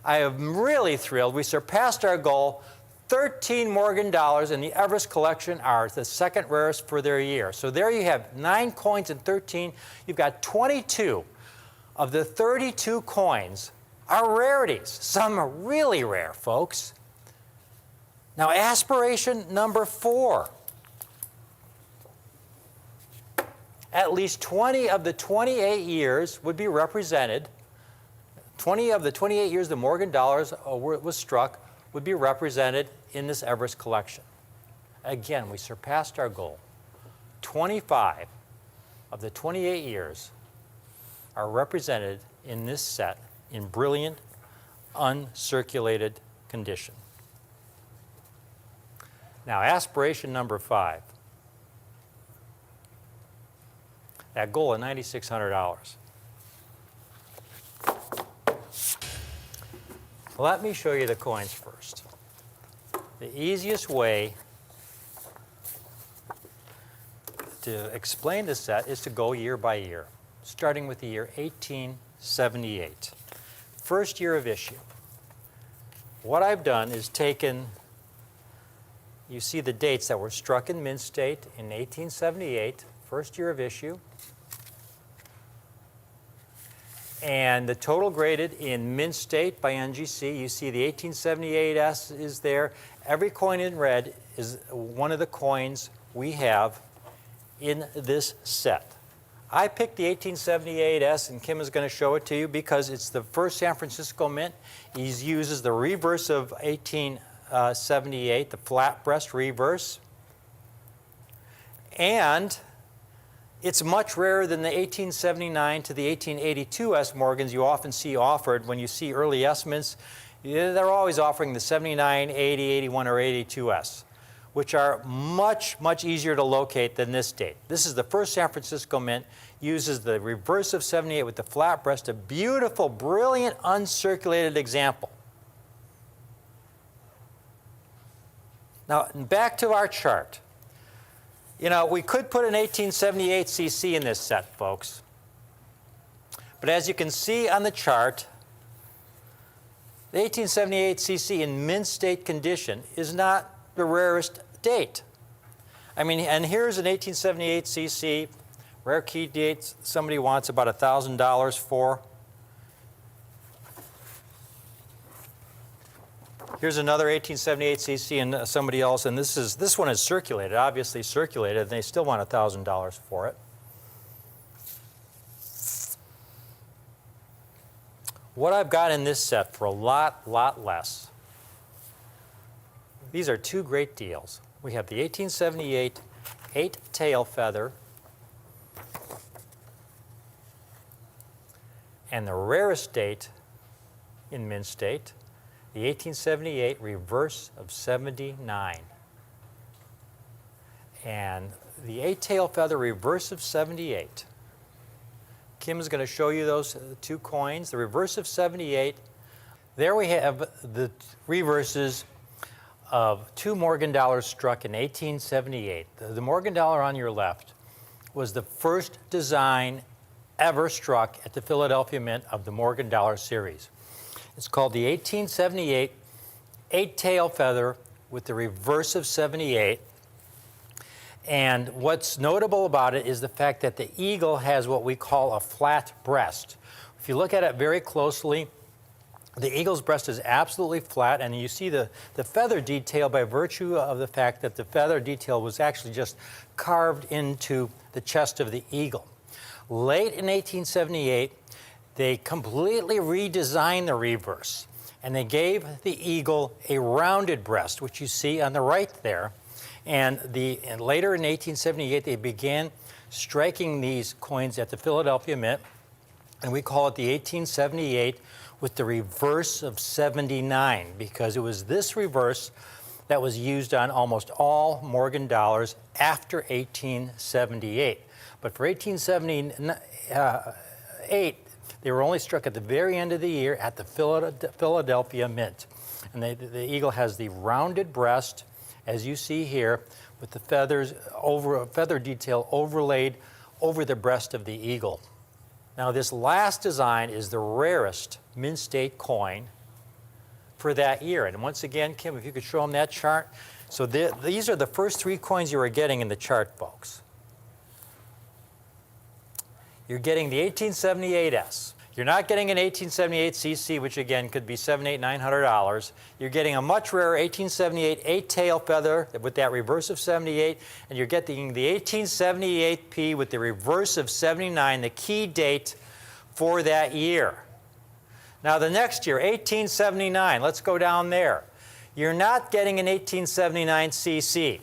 I am really thrilled. We surpassed our goal. 13 Morgan dollars in the Everest collection are the second rarest for their year. So there you have 9 coins and 13. You've got 22 of the 32 coins are rarities. Some are really rare, folks. Now, aspiration number 4. At least 20 of the 28 years would be represented. 20 of the 28 years the Morgan dollars was struck would be represented in this Everest collection. Again, we surpassed our goal. 25 of the 28 years are represented in this set in brilliant, uncirculated condition. Now, aspiration number 5. That goal of $9,600. Let me show you the coins first. The easiest way to explain the set is to go year by year, starting with the year 1878. First year of issue. What I've done is taken, you see the dates that were struck in mint state in 1878, first year of issue, and the total graded in mint state by NGC. You see the 1878S is there. Every coin in red is one of the coins we have in this set. I picked the 1878S, and Kim is going to show it to you because it's the first San Francisco mint. He uses the reverse of 1878, the flat breast reverse. And it's much rarer than the 1879 to the 1882S Morgans you often see offered when you see early S mints. They're always offering the 79, 80, 81, or 82S, which are much, much easier to locate than this date. This is the first San Francisco mint, uses the reverse of 78 with the flat breast, a beautiful, brilliant, uncirculated example. Now, back to our chart. You know, we could put an 1878 CC in this set, folks. But as you can see on the chart, the 1878 CC in mint state condition is not the rarest date. I mean, and here's an 1878 CC, rare key date somebody wants about $1,000 for. Here's another 1878 CC and somebody else, and this one is circulated, obviously circulated, and they still want $1,000 for it. What I've got in this set for a lot less. These are two great deals. We have the 1878 8-tail feather and the rarest date in mint state, the 1878 reverse of 79. And the 8-tail feather reverse of 78. Kim is going to show you those two coins. The reverse of 78. There we have the reverses of two Morgan dollars struck in 1878. The Morgan dollar on your left was the first design ever struck at the Philadelphia Mint of the Morgan dollar series. It's called the 1878 8-tail feather with the reverse of 78. And what's notable about it is the fact that the eagle has what we call a flat breast. If you look at it very closely, the eagle's breast is absolutely flat, and you see the feather detail by virtue of the fact that the feather detail was actually just carved into the chest of the eagle. Late in 1878, they completely redesigned the reverse, and they gave the eagle a rounded breast, which you see on the right there. And later in 1878, they began striking these coins at the Philadelphia Mint, and we call it the 1878 with the reverse of 79, because it was this reverse that was used on almost all Morgan dollars after 1878. But for 1878, they were only struck at the very end of the year at the Philadelphia Mint. And the eagle has the rounded breast, as you see here, with the feathers feather detail overlaid over the breast of the eagle. Now, this last design is the rarest mint state coin for that year. And once again, Kim, if you could show them that chart. So these are the first three coins you are getting in the chart, folks. You're getting the 1878S. You're not getting an 1878 CC, which again could be $700, $900. You're getting a much rarer 1878 8-tail feather with that reverse of 78, and you're getting the 1878P with the reverse of 79, the key date for that year. Now the next year, 1879, let's go down there. You're not getting an 1879 CC.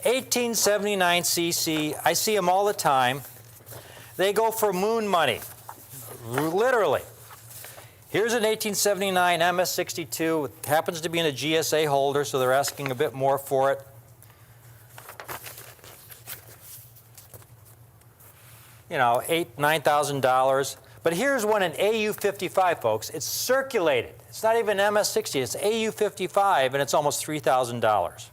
1879 CC, I see them all the time. They go for moon money. Literally. Here's an 1879 MS62. It happens to be in a GSA holder, so they're asking a bit more for it. You know, $8,000, $9,000. But here's one in AU55, folks. It's circulated. It's not even MS60. It's AU55, and it's almost $3,000.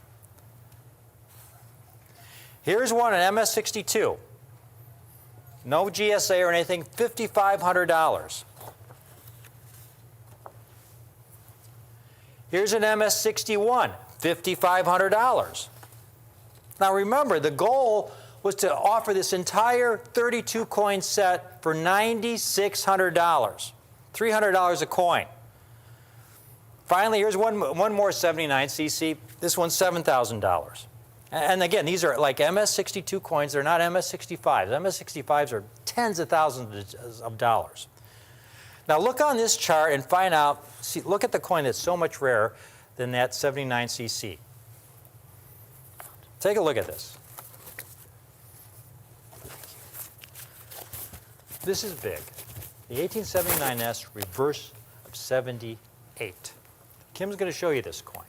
Here's one in MS62. No GSA or anything, $5,500. Here's an MS61, $5,500. Now remember, the goal was to offer this entire 32 coin set for $9,600, $300 a coin. Finally, here's one more 79cc. This one's $7,000. And again, these are like MS62 coins. They're not MS65s. MS65s are tens of thousands of dollars. Now look on this chart and find out, look at the coin that's so much rarer than that 79cc. Take a look at this. This is big. The 1879S reverse of 78. Kim's going to show you this coin.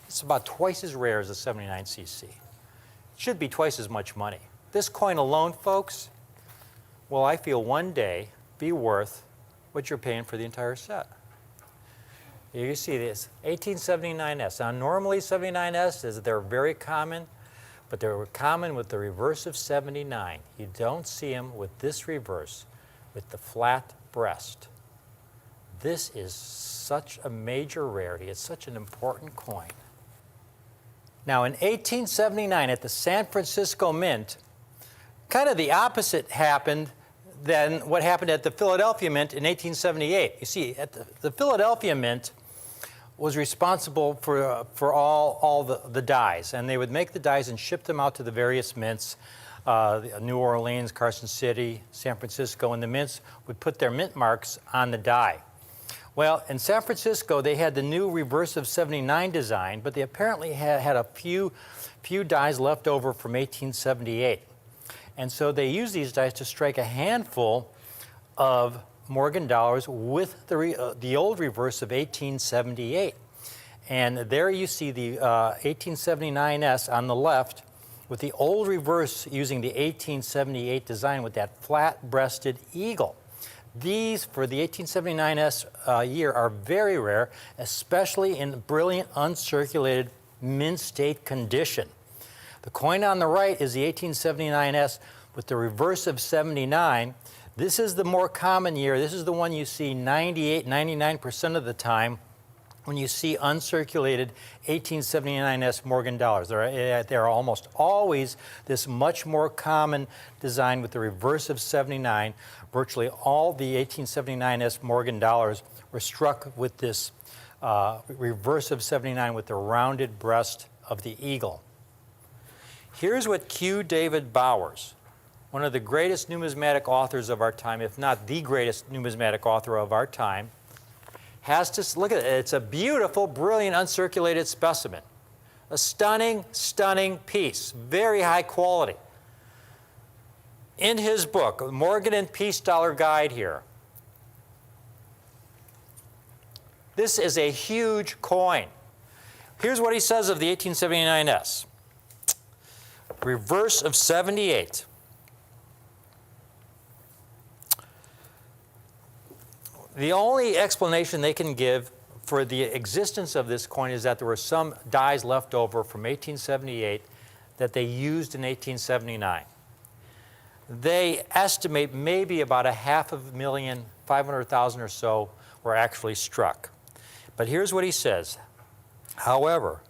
It's about twice as rare as the 79cc. It should be twice as much money. This coin alone, folks, will, I feel, one day be worth what you're paying for the entire set. Here you see this 1879S. Now, normally 79S, they're very common, but they're common with the reverse of 79. You don't see them with this reverse, with the flat breast. This is such a major rarity. It's such an important coin. Now, in 1879 at the San Francisco Mint, kind of the opposite happened than what happened at the Philadelphia Mint in 1878. You see, at the Philadelphia Mint was responsible for all the dies, and they would make the dies and ship them out to the various mints, New Orleans, Carson City, San Francisco, and the mints would put their mint marks on the die. Well, in San Francisco, they had the new reverse of 79 design, but they apparently had a few dies left over from 1878. And so they used these dies to strike a handful of Morgan dollars with the old reverse of 1878. And there you see the 1879S on the left with the old reverse using the 1878 design with that flat-breasted eagle. These, for the 1879S year, are very rare, especially in brilliant, uncirculated, mint state condition. The coin on the right is the 1879S with the reverse of 79. This is the more common year. This is the one you see 98, 99% of the time when you see uncirculated 1879S Morgan dollars. There are almost always this much more common design with the reverse of 79. Virtually all the 1879S Morgan dollars were struck with this reverse of 79 with the rounded breast of the eagle. Here's what Q. David Bowers, one of the greatest numismatic authors of our time, if not the greatest numismatic author of our time, has to look at it. It's a beautiful, brilliant, uncirculated specimen. A stunning, stunning piece, very high quality. In his book, Morgan and Peace Dollar Guide here, this is a huge coin. Here's what he says of the 1879S. Reverse of 78. The only explanation they can give for the existence of this coin is that there were some dies left over from 1878 that they used in 1879. They estimate maybe about 500,000, 500,000 or so were actually struck. But here's what he says. However,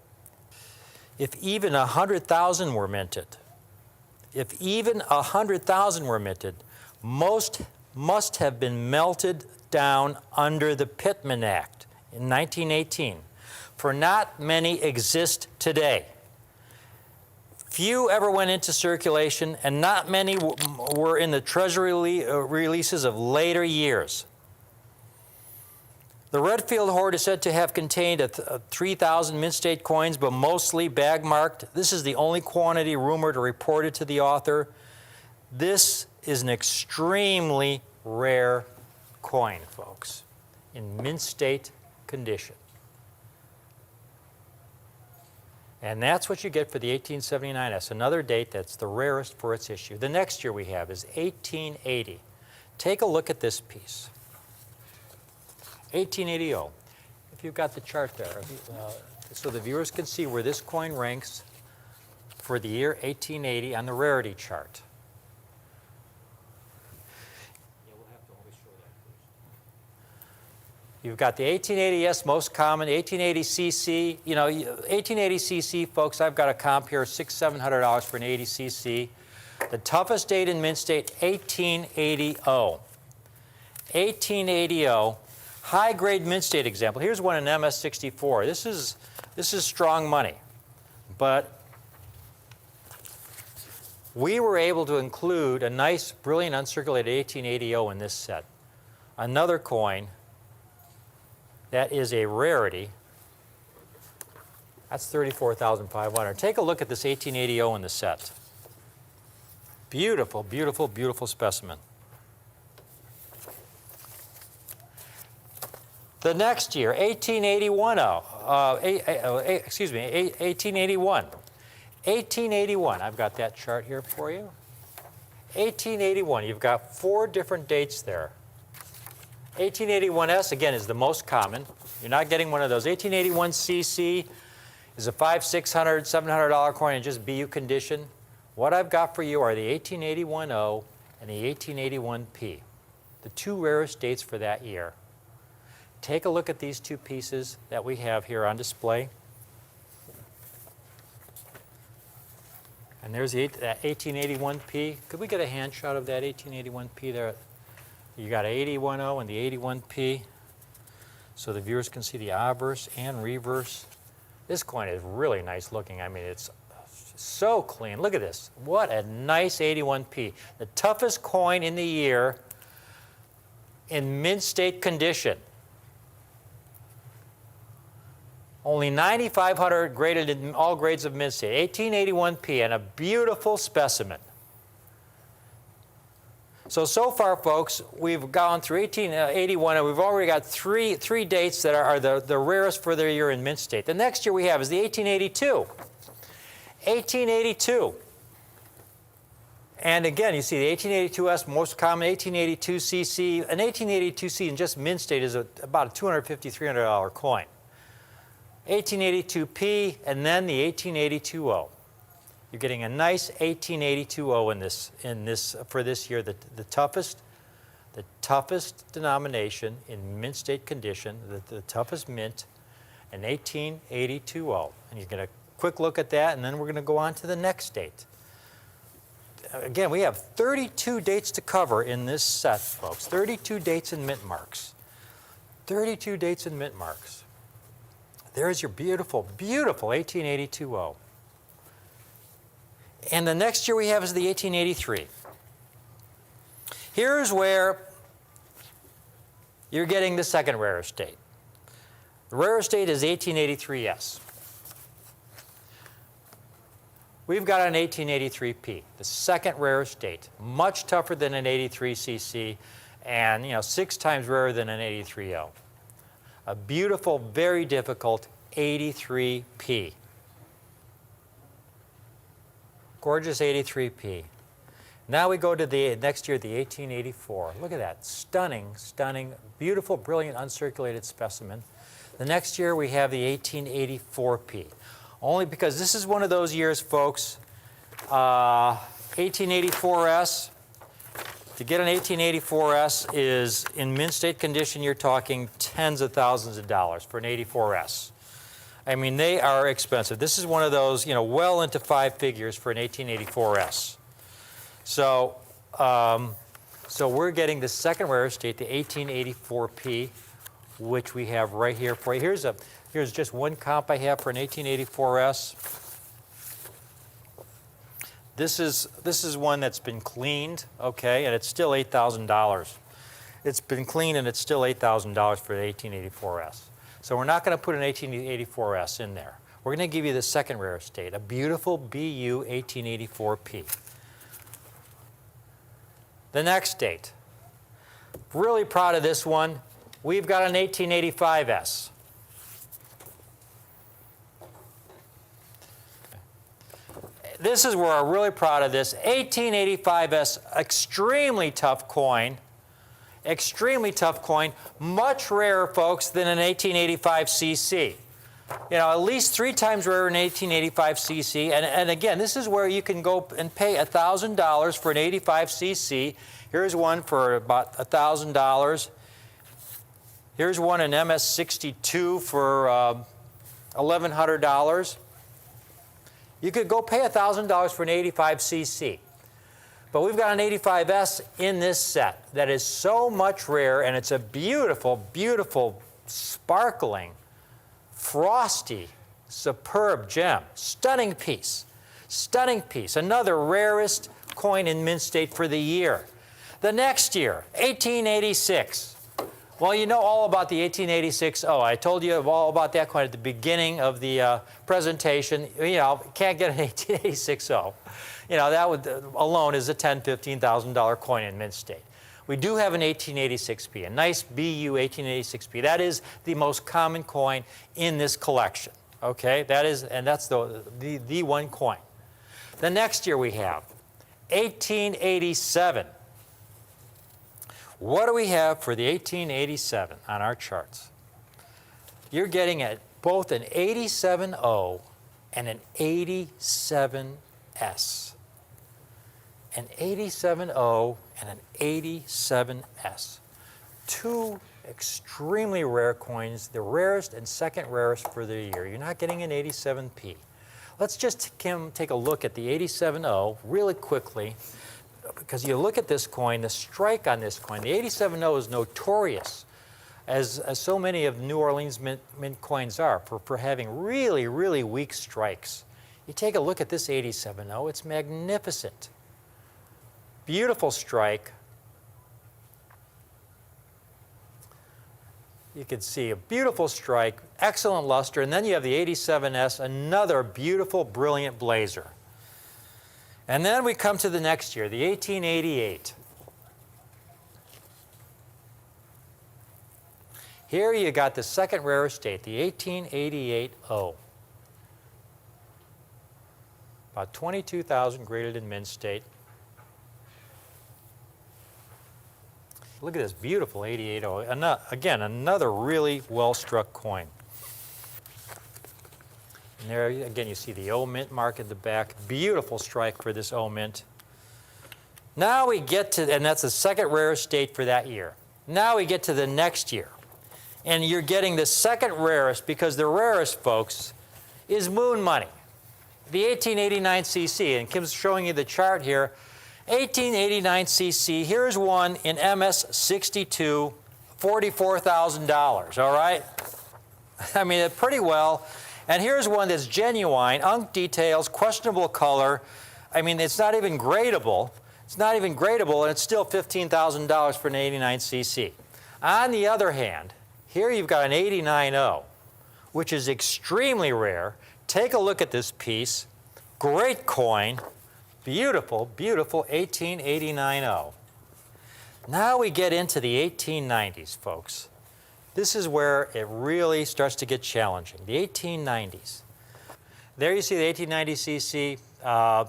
if even 100,000 were minted, most must have been melted down under the Pittman Act in 1918, for not many exist today. Few ever went into circulation, and not many were in the Treasury releases of later years. The Redfield hoard is said to have contained 3,000 mint state coins, but mostly bag-marked. This is the only quantity rumored or reported to the author. This is an extremely rare coin, folks, in mint state condition. And that's what you get for the 1879S, another date that's the rarest for its issue. The next year we have is 1880. Take a look at this piece. 1880. If you've got the chart there, so the viewers can see where this coin ranks for the year 1880 on the rarity chart. You've got the 1880S, most common, 1880cc. You know, 1880cc, folks, I've got a comp here, $600–700 for an 80cc. The toughest date in mint state, 1880. 1880, high-grade mint state example. Here's one in MS64. This is strong money, but we were able to include a nice, brilliant, uncirculated 1880 in this set. Another coin that is a rarity. That's $34,500. Take a look at this 1880 in the set. Beautiful, beautiful, beautiful specimen. The next year, 1881. 1881. 1881. I've got that chart here for you. 1881. You've got 4 different dates there. 1881S, again, is the most common. You're not getting one of those. 1881cc is a $500, $600, $700 coin in just BU condition. What I've got for you are the 1881O and the 1881P, the 2 rarest dates for that year. Take a look at these 2 pieces that we have here on display. And there's that 1881P. Could we get a hand shot of that 1881P there? You got 81 and the 81P, so the viewers can see the obverse and reverse. This coin is really nice looking. I mean, it's so clean. Look at this. What a nice 81P. The toughest coin in the year in mint state condition. Only 9,500 graded in all grades of mint state. 1881P and a beautiful specimen. So far, folks, we've gone through 1881, and we've already got three dates that are the rarest for their year in mint state. The next year we have is the 1882. 1882. And again, you see the 1882S, most common, 1882cc. An 1882C in just mint state is about a $250, $300 coin. 1882P, and then the 1882O. You're getting a nice 1882O in this for this year. The toughest denomination in mint state condition, the toughest mint, an 1882O. And you get a quick look at that, and then we're going to go on to the next date. Again, we have 32 dates to cover in this set, folks. 32 dates in mint marks. 32 dates in mint marks. There's your beautiful, beautiful 1882O. And the next year we have is the 1883. Here's where you're getting the second rarest date. The rarest date is 1883S. We've got an 1883P, the second rarest date, much tougher than an 83cc, and 6 times rarer than an 83O. A beautiful, very difficult 83P. Gorgeous 83P. Now we go to the next year, the 1884. Look at that, stunning, stunning, beautiful, brilliant, uncirculated specimen. The next year we have the 1884P. Only because this is one of those years, folks, 1884S, to get an 1884S is, in mint state condition, you're talking tens of thousands of dollars for an 84S. I mean, they are expensive. This is one of those, well into 5 figures for an 1884S. So, so we're getting the second rarest date, the 1884P, which we have right here for you. Here's just one comp I have for an 1884S. This is one that's been cleaned, okay, and it's still $8,000. It's been cleaned and it's still $8,000 for the 1884S. So we're not going to put an 1884S in there. We're going to give you the second rarest date, a beautiful BU 1884P. The next date. Really proud of this one. We've got an 1885S. This is where I'm really proud of this. 1885S, extremely tough coin. Extremely tough coin, much rarer, folks, than an 1885 CC. You know, at least 3 times rarer than 1885 CC. And again, this is where you can go and pay $1,000 for an 85 CC. Here's one for about $1,000. Here's one in MS62 for $1,100. You could go pay $1,000 for an 85 CC. But we've got an 85S in this set that is so much rare, and it's a beautiful, beautiful, sparkling, frosty, superb gem. Stunning piece. Stunning piece. Another rarest coin in mint state for the year. The next year, 1886. Well, you know all about the 1886 O. I told you all about that coin at the beginning of the presentation. You know, can't get an 1886 O. You know, that would alone is a $10,000, $15,000 coin in mint state. We do have an 1886p, a nice BU 1886p. That is the most common coin in this collection. Okay, that is, and that's the one coin. The next year we have 1887. What do we have for the 1887 on our charts? You're getting both an 87O and an 87S. An 87O and an 87S. 2 extremely rare coins, the rarest and second rarest for the year. You're not getting an 87P. Let's just take a look at the 87O really quickly, because you look at this coin, the strike on this coin, the 87O is notorious, as so many of New Orleans mint coins are, for having really, really weak strikes. You take a look at this 87O, it's magnificent. Beautiful strike. You can see a beautiful strike, excellent luster, and then you have the 87S, another beautiful, brilliant blazer. And then we come to the next year, the 1888. Here you got the second rarest date, the 1888 O. About 22,000 graded in mint state. Look at this beautiful 88O. Again, another really well-struck coin. And there, again, you see the O mint mark at the back. Beautiful strike for this O mint. Now we get to, and that's the second rarest date for that year. Now we get to the next year. And you're getting the second rarest, because the rarest, folks, is moon money. The 1889 CC, and Kim's showing you the chart here. 1889 CC, here's one in MS62, $44,000, all right? I mean, pretty well. And here's one that's genuine, unk details, questionable color. I mean, it's not even gradable. It's not even gradable, and it's still $15,000 for an 89 CC. On the other hand, here you've got an 89O, which is extremely rare. Take a look at this piece. Great coin. Beautiful, beautiful 1889O. Now we get into the 1890s, folks. This is where it really starts to get challenging, the 1890s. There you see the 1890 CC,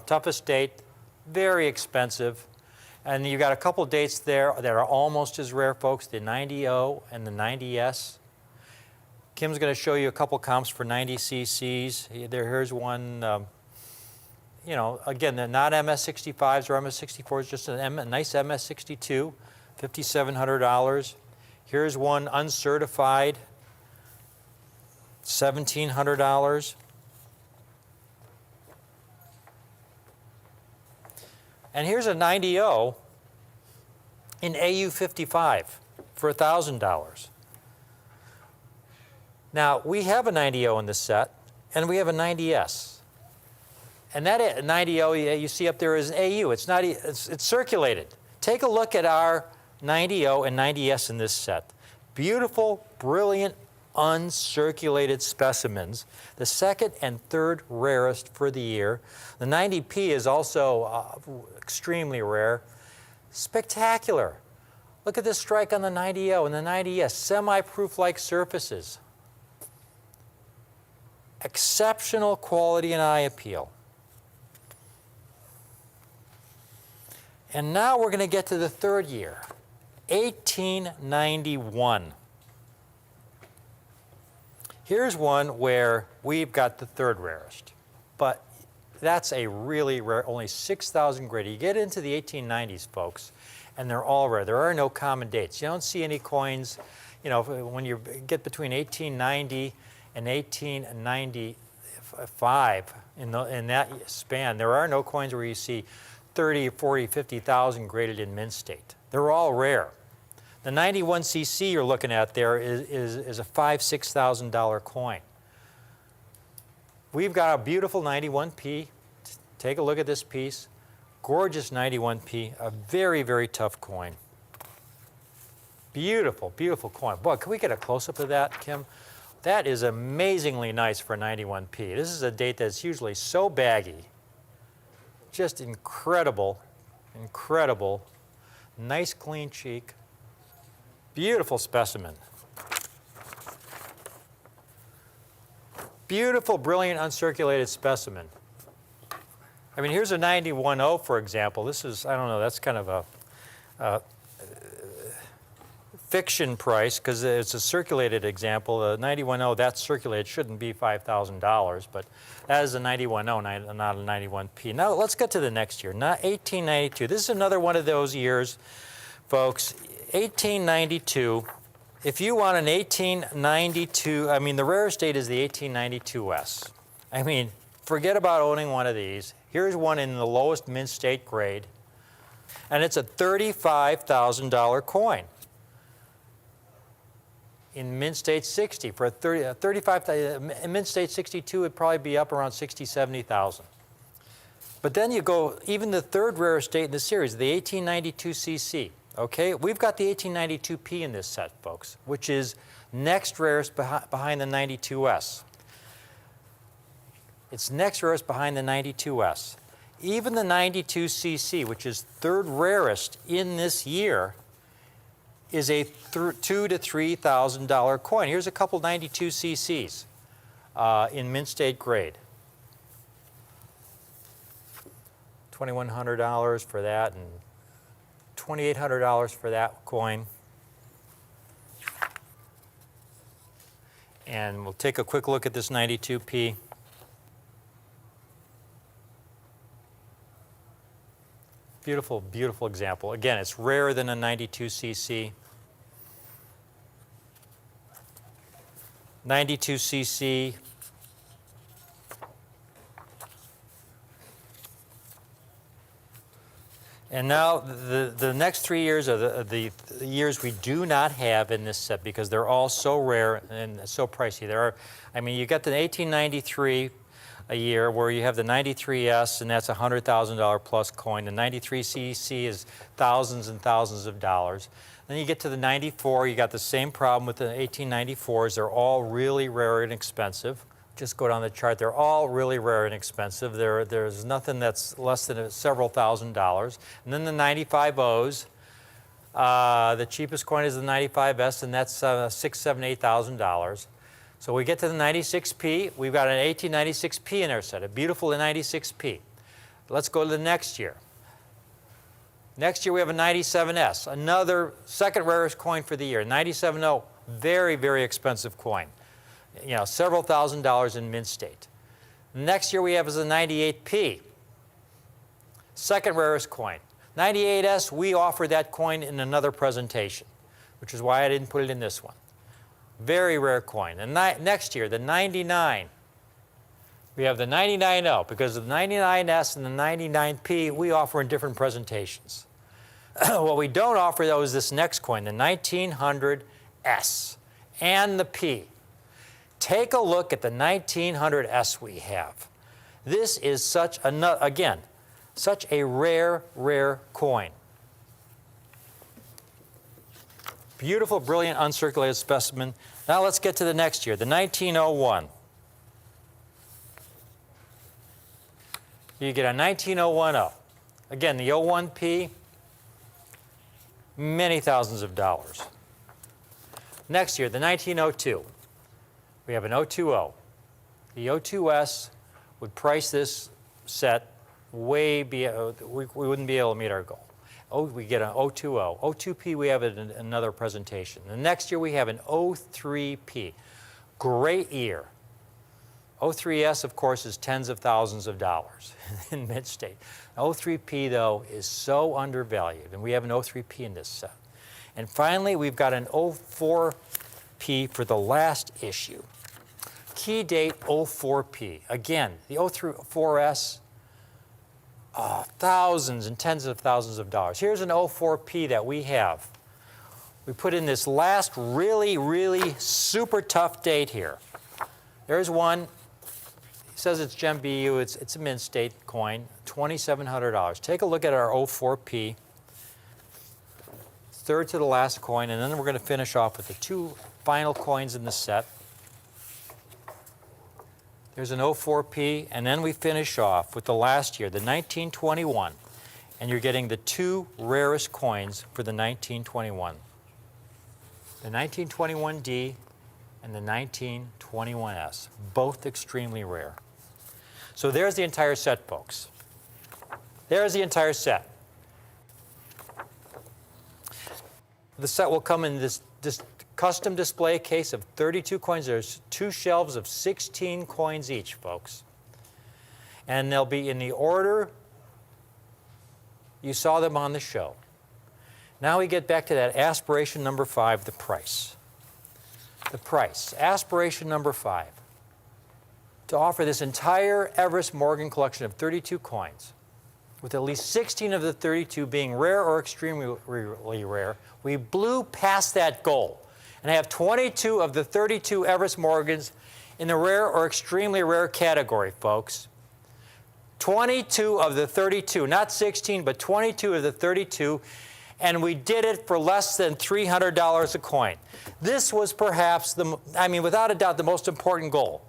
toughest date, very expensive. And you've got a couple dates there that are almost as rare, folks, the 90O and the 90S. Kim's going to show you a couple comps for 90 CCs. Here's one. You know, again, they're not MS65s or MS64s, just a nice MS62, $5,700. Here's one uncertified, $1,700. And here's a 90O in AU55 for $1,000. Now, we have a 90O in this set, and we have a 90S. And that 90O you see up there is an AU. It's not. It's circulated. Take a look at our 90O and 90S in this set. Beautiful, brilliant, uncirculated specimens. The second and third rarest for the year. The 90P is also extremely rare. Spectacular. Look at this strike on the 90O and the 90S. Semi-proof-like surfaces. Exceptional quality and eye appeal. And now we're going to get to the third year. 1891. Here's one where we've got the third rarest, but that's a really rare, only 6,000 graded. You get into the 1890s, folks, and they're all rare. There are no common dates. You don't see any coins, you know, when you get between 1890 and 1895, in that span, there are no coins where you see 30, 40, 50,000 graded in mint state. They're all rare. The 91cc you're looking at there is a $5,000, $6,000 coin. We've got a beautiful 91p. Take a look at this piece. Gorgeous 91p, a very, very tough coin. Beautiful, beautiful coin. Boy, can we get a close-up of that, Kim? That is amazingly nice for 91p. This is a date that's usually so baggy. Just incredible, incredible. Nice clean cheek. Beautiful specimen. Beautiful, brilliant, uncirculated specimen. I mean, here's a 91.0, for example. This is, I don't know, that's kind of a fiction price because it's a circulated example. The 91.0, that's circulated, shouldn't be $5,000, but that is a 91.0, not a 91p. Now, let's get to the next year, not 1892. This is another one of those years, folks. 1892, if you want an 1892, I mean, the rarest date is the 1892S. I mean, forget about owning one of these. Here's one in the lowest mint state grade, and it's a $35,000 coin. In mint state 60, for a 35,000, in mint state 62, it'd probably be up around 60, 70,000. But then you go, even the third rarest date in the series, the 1892cc. Okay, we've got the 1892p in this set, folks, which is next rarest behind the 92S. It's next rarest behind the 92S. Even the 92cc, which is third rarest in this year, is a $2,000 to $3,000 coin. Here's a couple 92cc's in mint state grade. $2,100 for that, and $2,800 for that coin. And we'll take a quick look at this 92p. Beautiful, beautiful example. Again, it's rarer than a 92cc. 92cc. And now the next 3 years are the years we do not have in this set because they're all so rare and so pricey. There are, I mean, you got the 1893 a year where you have the 93S, and that's a $100,000 plus coin. The 93cc is thousands and thousands of dollars. Then you get to the 94, you got the same problem with the 1894s. They're all really rare and expensive. Just go down the chart. They're all really rare and expensive. There's nothing that's less than several $1,000s. And then the 95Os, the cheapest coin is the 95S, and that's $6,000, $7,000, $8,000. So we get to the 96p. We've got an 1896p in our set, a beautiful 96p. Let's go to the next year. Next year we have a 97S, another second rarest coin for the year. 97.0, very, very expensive coin. You know, several $1,000s in mint state. Next year we have is a 98p, second rarest coin. 98S, we offer that coin in another presentation, which is why I didn't put it in this one. Very rare coin. And next year, the 99. We have the 99.0 because of the 99S and the 99p we offer in different presentations. What we don't offer, though, is this next coin, the 1900S and the P. Take a look at the 1900S we have. This is such a rare, rare coin. Beautiful, brilliant, uncirculated specimen. Now let's get to the next year, the 1901. You get a 1901.0. Again, the 01p, many thousands of dollars. Next year, the 1902. We have an 020. The 02S would price this set way we wouldn't be able to meet our goal. we get an 020. 02P, we have it in another presentation. The next year, we have an 03P. Great year. 03S, of course, is tens of thousands of dollars in Mid-State. 03P, though, is so undervalued, and we have an 03P in this set. And finally, we've got an 04P for the last issue. Key date 04P. Again, the 04S, thousands and tens of thousands of dollars. Here's an 04P that we have. We put in this last really, really super tough date here. There's one. It says it's Gem BU. It's a Mint-State coin, $2,700. Take a look at our 04P. Third to the last coin, and then we're going to finish off with the two final coins in the set. There's an 04P, and then we finish off with the last year, the 1921, and you're getting the two rarest coins for the 1921. The 1921D and the 1921S, both extremely rare. So there's the entire set, folks. There's the entire set. The set will come in this custom display case of 32 coins. There's two shelves of 16 coins each, folks. And they'll be in the order you saw them on the show. Now we get back to that aspiration number 5, the price. The price. Aspiration number 5. To offer this entire Everest Morgan collection of 32 coins, with at least 16 of the 32 being rare or extremely rare, we blew past that goal. And I have 22 of the 32 Everest Morgans in the rare or extremely rare category, folks. 22 of the 32, not 16, but 22 of the 32, and we did it for less than $300 a coin. This was perhaps, without a doubt, the most important goal.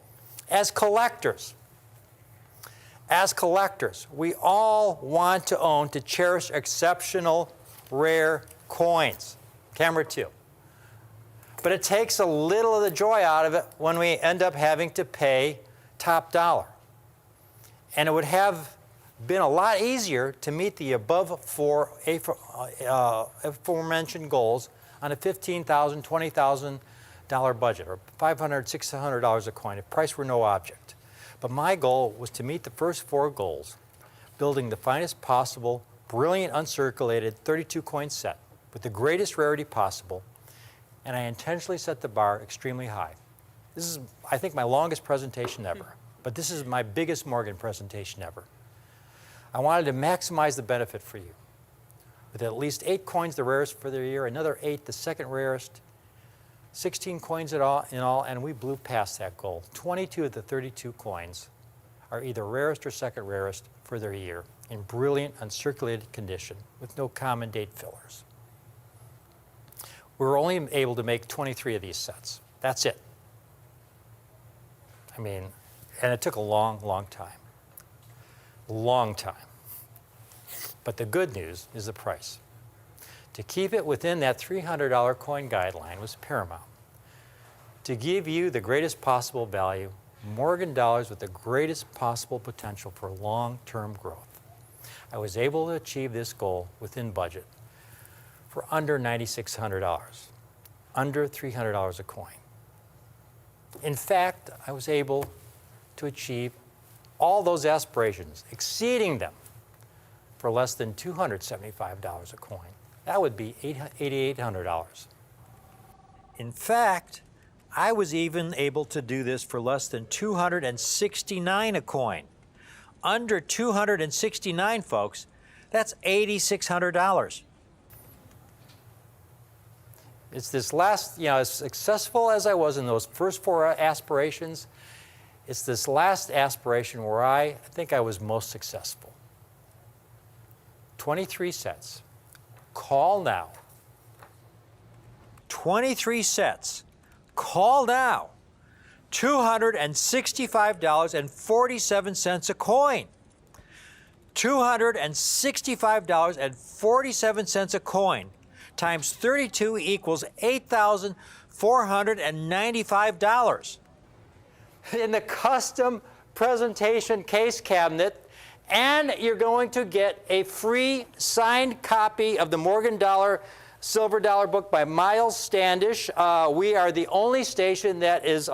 As collectors, we all want to own, to cherish exceptional, rare coins. Camera 2. But it takes a little of the joy out of it when we end up having to pay top dollar. And it would have been a lot easier to meet the above aforementioned goals on a $15,000, $20,000 budget, or $500, $600 a coin, if price were no object. But my goal was to meet the first 4 goals, building the finest possible, brilliant, uncirculated 32 coin set with the greatest rarity possible, and I intentionally set the bar extremely high. This is, I think, my longest presentation ever, but this is my biggest Morgan presentation ever. I wanted to maximize the benefit for you. With at least 8 coins the rarest for the year, another 8 the second rarest, 16 coins in all, and we blew past that goal. 22 of the 32 coins are either rarest or second rarest for their year, in brilliant, uncirculated condition, with no common date fillers. We were only able to make 23 of these sets. That's it. And it took a long, long time. Long time. But the good news is the price. To keep it within that $300 coin guideline was paramount. To give you the greatest possible value, Morgan dollars with the greatest possible potential for long-term growth. I was able to achieve this goal within budget for under $9,600, under $300 a coin. In fact, I was able to achieve all those aspirations, exceeding them, for less than $275 a coin. That would be $8,800. In fact, I was even able to do this for less than $269 a coin. Under $269, folks, that's $8,600. It's this last, as successful as I was in those first 4 aspirations, it's this last aspiration where I think I was most successful. 23 sets. Call now. 23 sets. Call now. $265.47 a coin. $265.47 a coin times 32 equals $8,495. In the custom presentation case cabinet And you're going to get a free signed copy of the Morgan Dollar Silver Dollar book by Miles Standish. We are the only station that has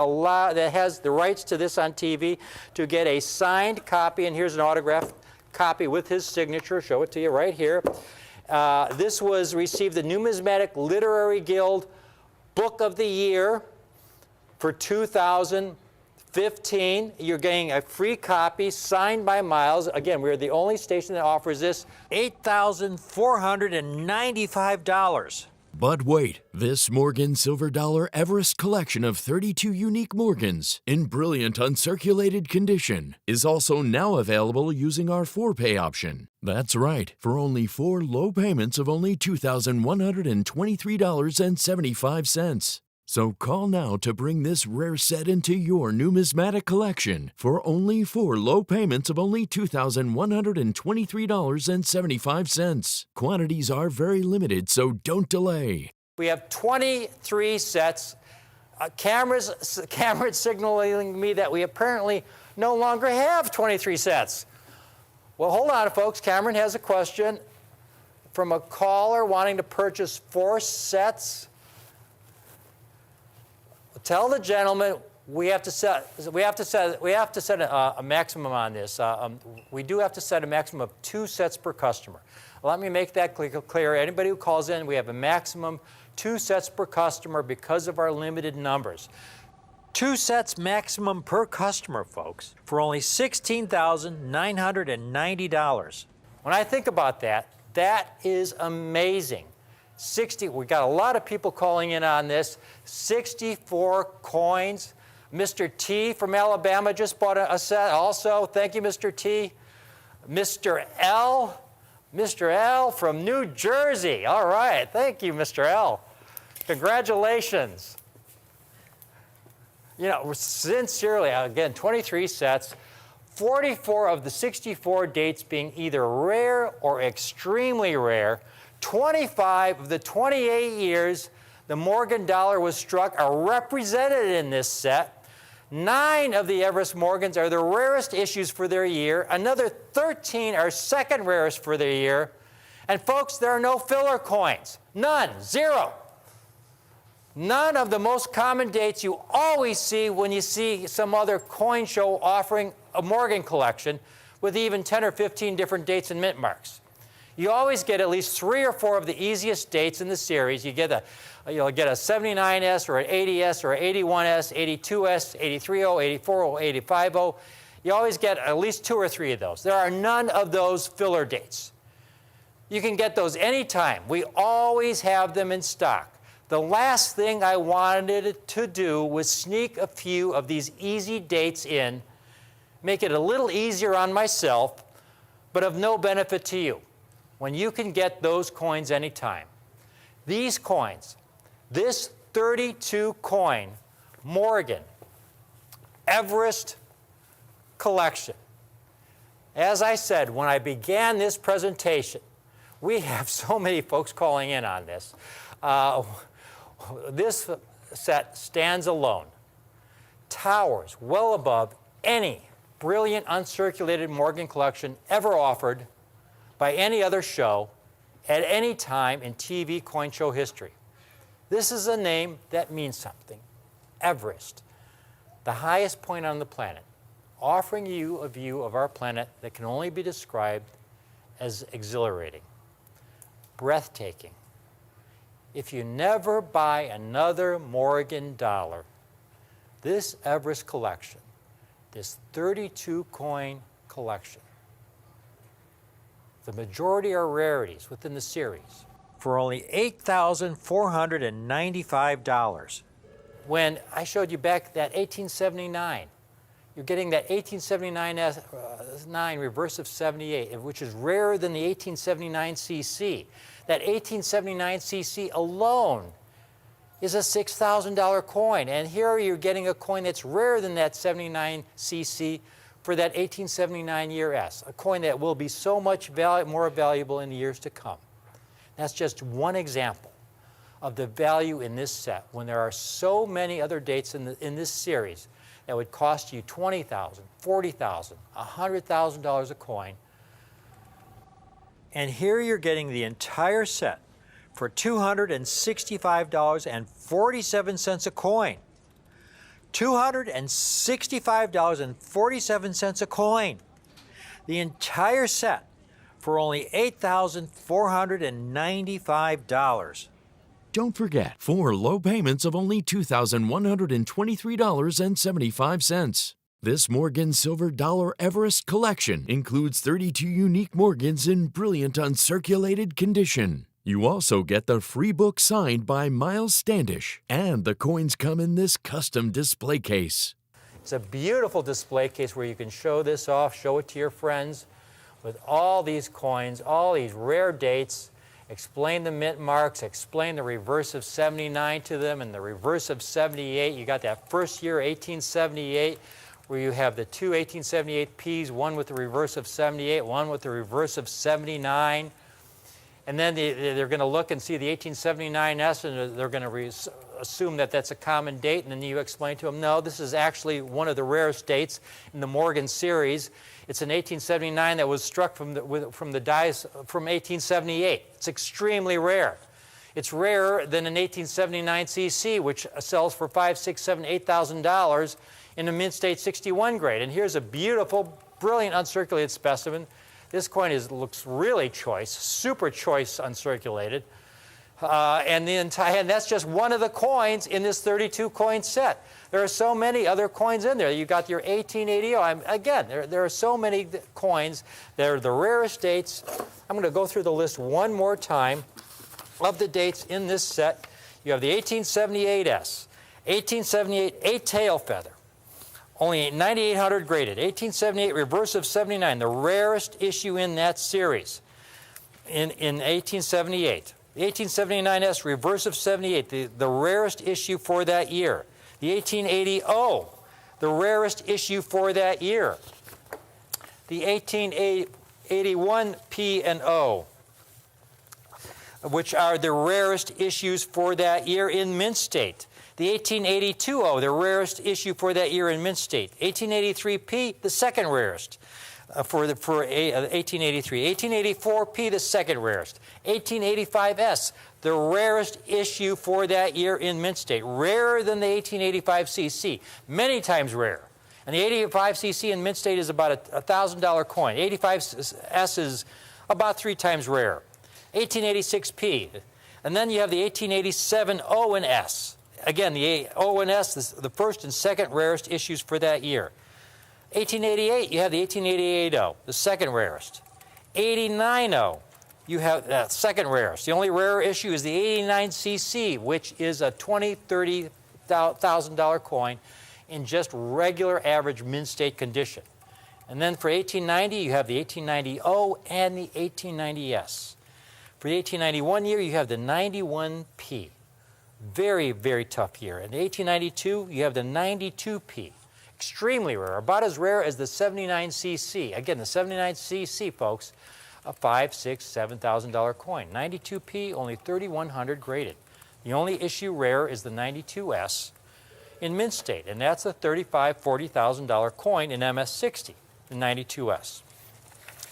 the rights to this on TV to get a signed copy, and here's an autographed copy with his signature. Show it to you right here. This received the Numismatic Literary Guild Book of the Year for 2015. You're getting a free copy signed by Miles. Again, we're the only station that offers this. $8,495. But wait, this Morgan Silver Dollar Everest collection of 32 unique Morgans in brilliant uncirculated condition is also now available using our 4-pay option. That's right, for only 4 low payments of only $2,123.75. So call now to bring this rare set into your numismatic collection for only 4 low payments of only $2,123.75. Quantities are very limited, so don't delay. We have 23 sets. Cameron's signaling me that we apparently no longer have 23 sets. Well, hold on, folks. Cameron has a question from a caller wanting to purchase 4 sets. Tell the gentleman we have to set a maximum on this. We do have to set a maximum of 2 sets per customer. Let me make that clear. Anybody who calls in, we have a maximum 2 sets per customer because of our limited numbers. 2 sets maximum per customer, folks, for only $16,990. When I think about that, that is amazing. We got a lot of people calling in on this. 64 coins. Mr. T from Alabama just bought a set also. Thank you, Mr. T. Mr. L from New Jersey. All right. Thank you, Mr. L. Congratulations. You know, sincerely, again, 23 sets. 44 of the 64 dates being either rare or extremely rare. 25 of the 28 years the Morgan Dollar was struck are represented in this set. 9 of the Everest Morgans are the rarest issues for their year. Another 13 are second rarest for their year. And folks, there are no filler coins. None. 0. None of the most common dates you always see when you see some other coin show offering a Morgan collection with even 10 or 15 different dates and mint marks. You always get at least 3 or 4 of the easiest dates in the series. You'll get a 79S or an 80S or an 81S, 82S, 830, 840, 850. You always get at least 2 or 3 of those. There are none of those filler dates. You can get those anytime. We always have them in stock. The last thing I wanted to do was sneak a few of these easy dates in, make it a little easier on myself, but of no benefit to you, when you can get those coins anytime. These coins, this 32 coin Morgan Everest collection. As I said, when I began this presentation, we have so many folks calling in on this. This set stands alone, towers well above any brilliant uncirculated Morgan collection ever offered by any other show at any time in TV coin show history. This is a name that means something. Everest, the highest point on the planet, offering you a view of our planet that can only be described as exhilarating, breathtaking. If you never buy another Morgan Dollar, this Everest collection, this 32 coin collection, the majority are rarities within the series, for only $8,495. When I showed you back that 1879, you're getting that 1879 reverse of 78, which is rarer than the 1879 CC. That 1879 CC alone is a $6,000 coin. And here you're getting a coin that's rarer than that 79 CC for that 1879 year S, a coin that will be so much more valuable in the years to come. That's just one example of the value in this set when there are so many other dates in this series that would cost you $20,000, $40,000, $100,000 a coin. And here you're getting the entire set for $265.47 a coin. $265.47 a coin. The entire set for only $8,495. Don't forget, 4 low payments of only $2,123.75. This Morgan Silver Dollar Everest collection includes 32 unique Morgans in brilliant uncirculated condition. You also get the free book signed by Miles Standish, and the coins come in this custom display case. It's a beautiful display case where you can show this off, show it to your friends with all these coins, all these rare dates, explain the mint marks, explain the reverse of 79 to them and the reverse of 78. You got that first year, 1878, where you have the two 1878 Ps, one with the reverse of 78, one with the reverse of 79. And then they're going to look and see the 1879S, and they're going to assume that that's a common date. And then you explain to them, no, this is actually one of the rarest dates in the Morgan series. It's an 1879 that was struck from the dies from 1878. It's extremely rare. It's rarer than an 1879 CC, which sells for $5,000, $6,000, $7,000, $8,000 in the Mint State 61 grade. And here's a beautiful, brilliant uncirculated specimen. This coin looks really choice, super choice uncirculated. And that's just one of the coins in this 32 coin set. There are so many other coins in there. You got your 1880. Again, there are so many coins. They're the rarest dates. I'm going to go through the list one more time of the dates in this set. You have the 1878S, 1878 8-tail feather, only 9,800 graded. 1878 reverse of 79, the rarest issue in that series in 1878. The 1879S reverse of 78, the rarest issue for that year. The 1880O, the rarest issue for that year. The 1881 P and O, which are the rarest issues for that year in Mint State. The 1882O, the rarest issue for that year in Mint State. 1883P, the second rarest for 1883. 1884P, the second rarest. 1885S, the rarest issue for that year in Mint State. Rarer than the 1885CC, many times rarer. And the 85CC in Mint State is about a $1,000 coin. 85S is about 3 times rarer. 1886P. And then you have the 1887 O and S. Again, the O and S, the first and second rarest issues for that year. 1888, you have the 1888O, the second rarest. 89O, you have that second rarest. The only rare issue is the 89CC, which is a $20,000, $30,000 coin in just regular average Mint State condition. And then for 1890, you have the 1890O and the 1890S. For the 1891 year, you have the 91P. Very, very tough year. In 1892, you have the 92P. Extremely rare, about as rare as the 79CC. Again, the 79CC, folks, a $5,000, $6,000, $7,000 coin. 92P, only 3,100 graded. The only issue rare is the 92S in Mint State, and that's a $35,000, $40,000 coin in MS60, the 92S.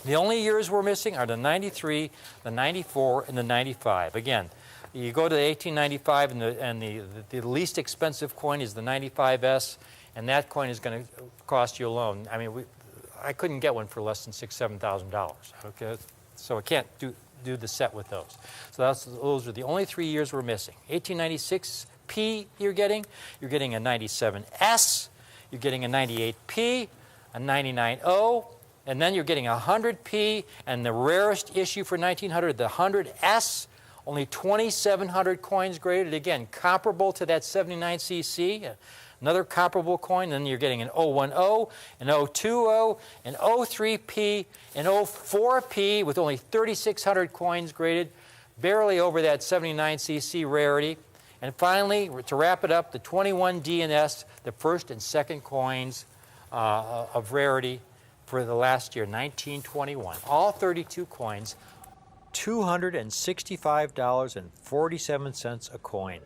The only years we're missing are the 93, the 94, and the 95. Again, you go to the 1895, and the least expensive coin is the 95S, and that coin is going to cost you alone. I mean, I couldn't get one for less than $6,000, $7,000. Okay, so I can't do the set with those. So those are the only 3 years we're missing. 1896P you're getting a 97S, you're getting a 98P, a 99O, and then you're getting a 100P, and the rarest issue for 1900, the 100S. Only 2,700 coins graded. Again, comparable to that 79CC. Another comparable coin. Then you're getting an 010, an 020, an 03P, an 04P with only 3,600 coins graded. Barely over that 79CC rarity. And finally, to wrap it up, the 21D and S, the first and second coins of rarity for the last year, 1921. All 32 coins $265.47 a coin.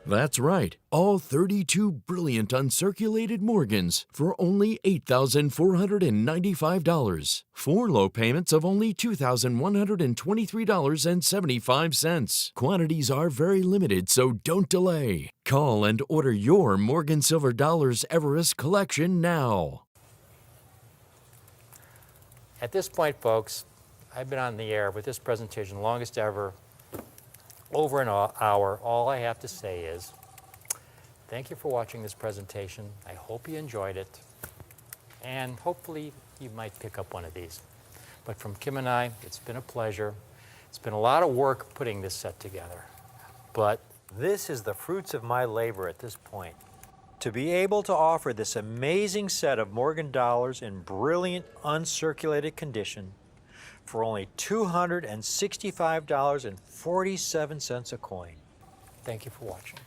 That's right, all 32 brilliant uncirculated Morgans for only $8,495. 4 low payments of only $2,123.75. Quantities are very limited, so don't delay. Call and order your Morgan Silver Dollars Everest collection now. At this point, folks, I've been on the air with this presentation, longest ever, over an hour. All I have to say is thank you for watching this presentation. I hope you enjoyed it, and hopefully you might pick up one of these. But from Kim and I, it's been a pleasure. It's been a lot of work putting this set together, but this is the fruits of my labor at this point. To be able to offer this amazing set of Morgan dollars in brilliant uncirculated condition for only $265.47 a coin. Thank you for watching.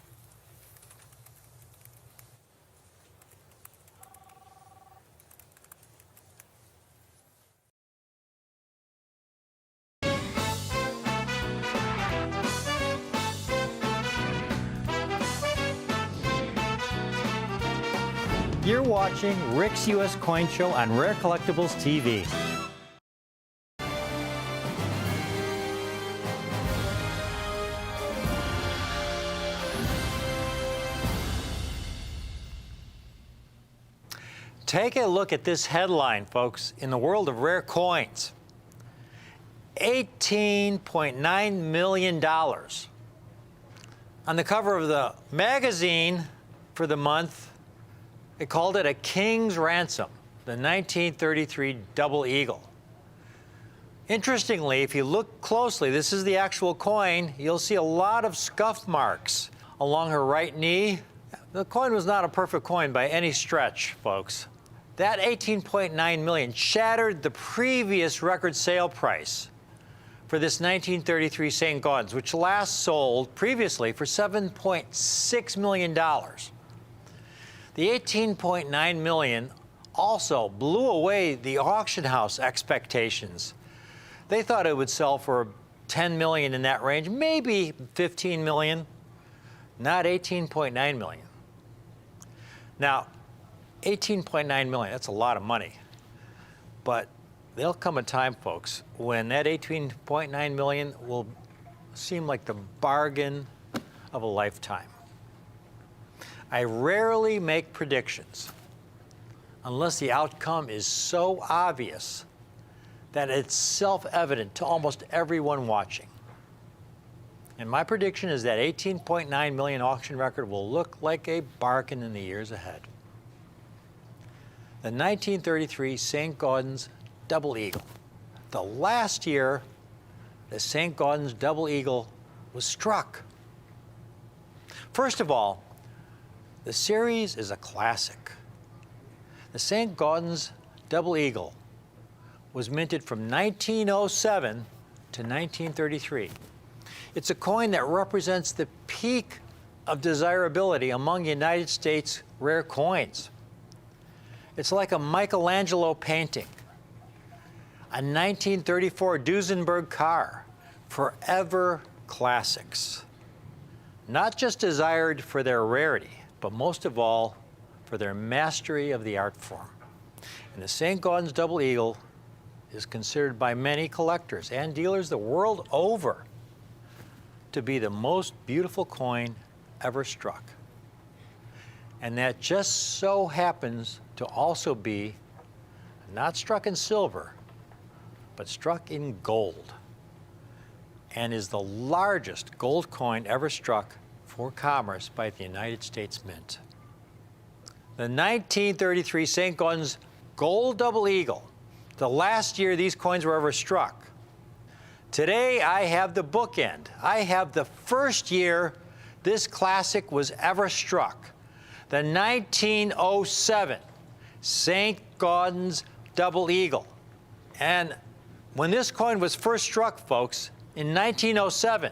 You're watching Rick's U.S. Coin Show on Rare Collectibles TV. Take a look at this headline, folks, in the world of rare coins. $18.9 million. On the cover of the magazine for the month, they called it a king's ransom, the 1933 Double Eagle. Interestingly, if you look closely, this is the actual coin, you'll see a lot of scuff marks along her right knee. The coin was not a perfect coin by any stretch, folks. That 18.9 million shattered the previous record sale price for this 1933 St. Gaudens, which last sold previously for $7.6 million. The 18.9 million also blew away the auction house expectations. They thought it would sell for 10 million in that range, maybe 15 million, not 18.9 million. Now, 18.9 million, that's a lot of money. But there'll come a time, folks, when that 18.9 million will seem like the bargain of a lifetime. I rarely make predictions unless the outcome is so obvious that it's self-evident to almost everyone watching. And my prediction is that 18.9 million auction record will look like a bargain in the years ahead. The 1933 St. Gaudens Double Eagle. The last year the St. Gaudens Double Eagle was struck. First of all, the series is a classic. The St. Gaudens Double Eagle was minted from 1907 to 1933. It's a coin that represents the peak of desirability among United States rare coins. It's like a Michelangelo painting, a 1934 Duesenberg car, forever classics. Not just desired for their rarity, but most of all, for their mastery of the art form. And the St. Gaudens Double Eagle is considered by many collectors and dealers the world over to be the most beautiful coin ever struck. And that just so happens to also be not struck in silver, but struck in gold, and is the largest gold coin ever struck for commerce by the United States Mint. The 1933 St. Gaudens Gold Double Eagle, the last year these coins were ever struck. Today I have the bookend. I have the first year this classic was ever struck, the 1907 St. Gaudens Double Eagle. And when this coin was first struck, folks, in 1907,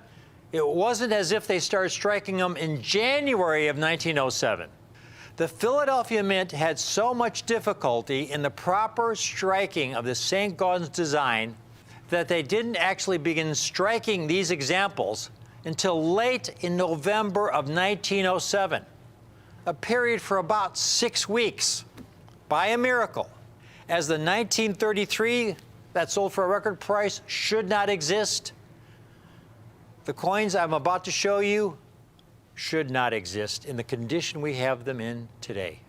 it wasn't as if they started striking them in January of 1907. The Philadelphia Mint had so much difficulty in the proper striking of the St. Gaudens design that they didn't actually begin striking these examples until late in November of 1907, a period for about 6 weeks, by a miracle, as the 1933 that sold for a record price should not exist. The coins I'm about to show you should not exist in the condition we have them in today.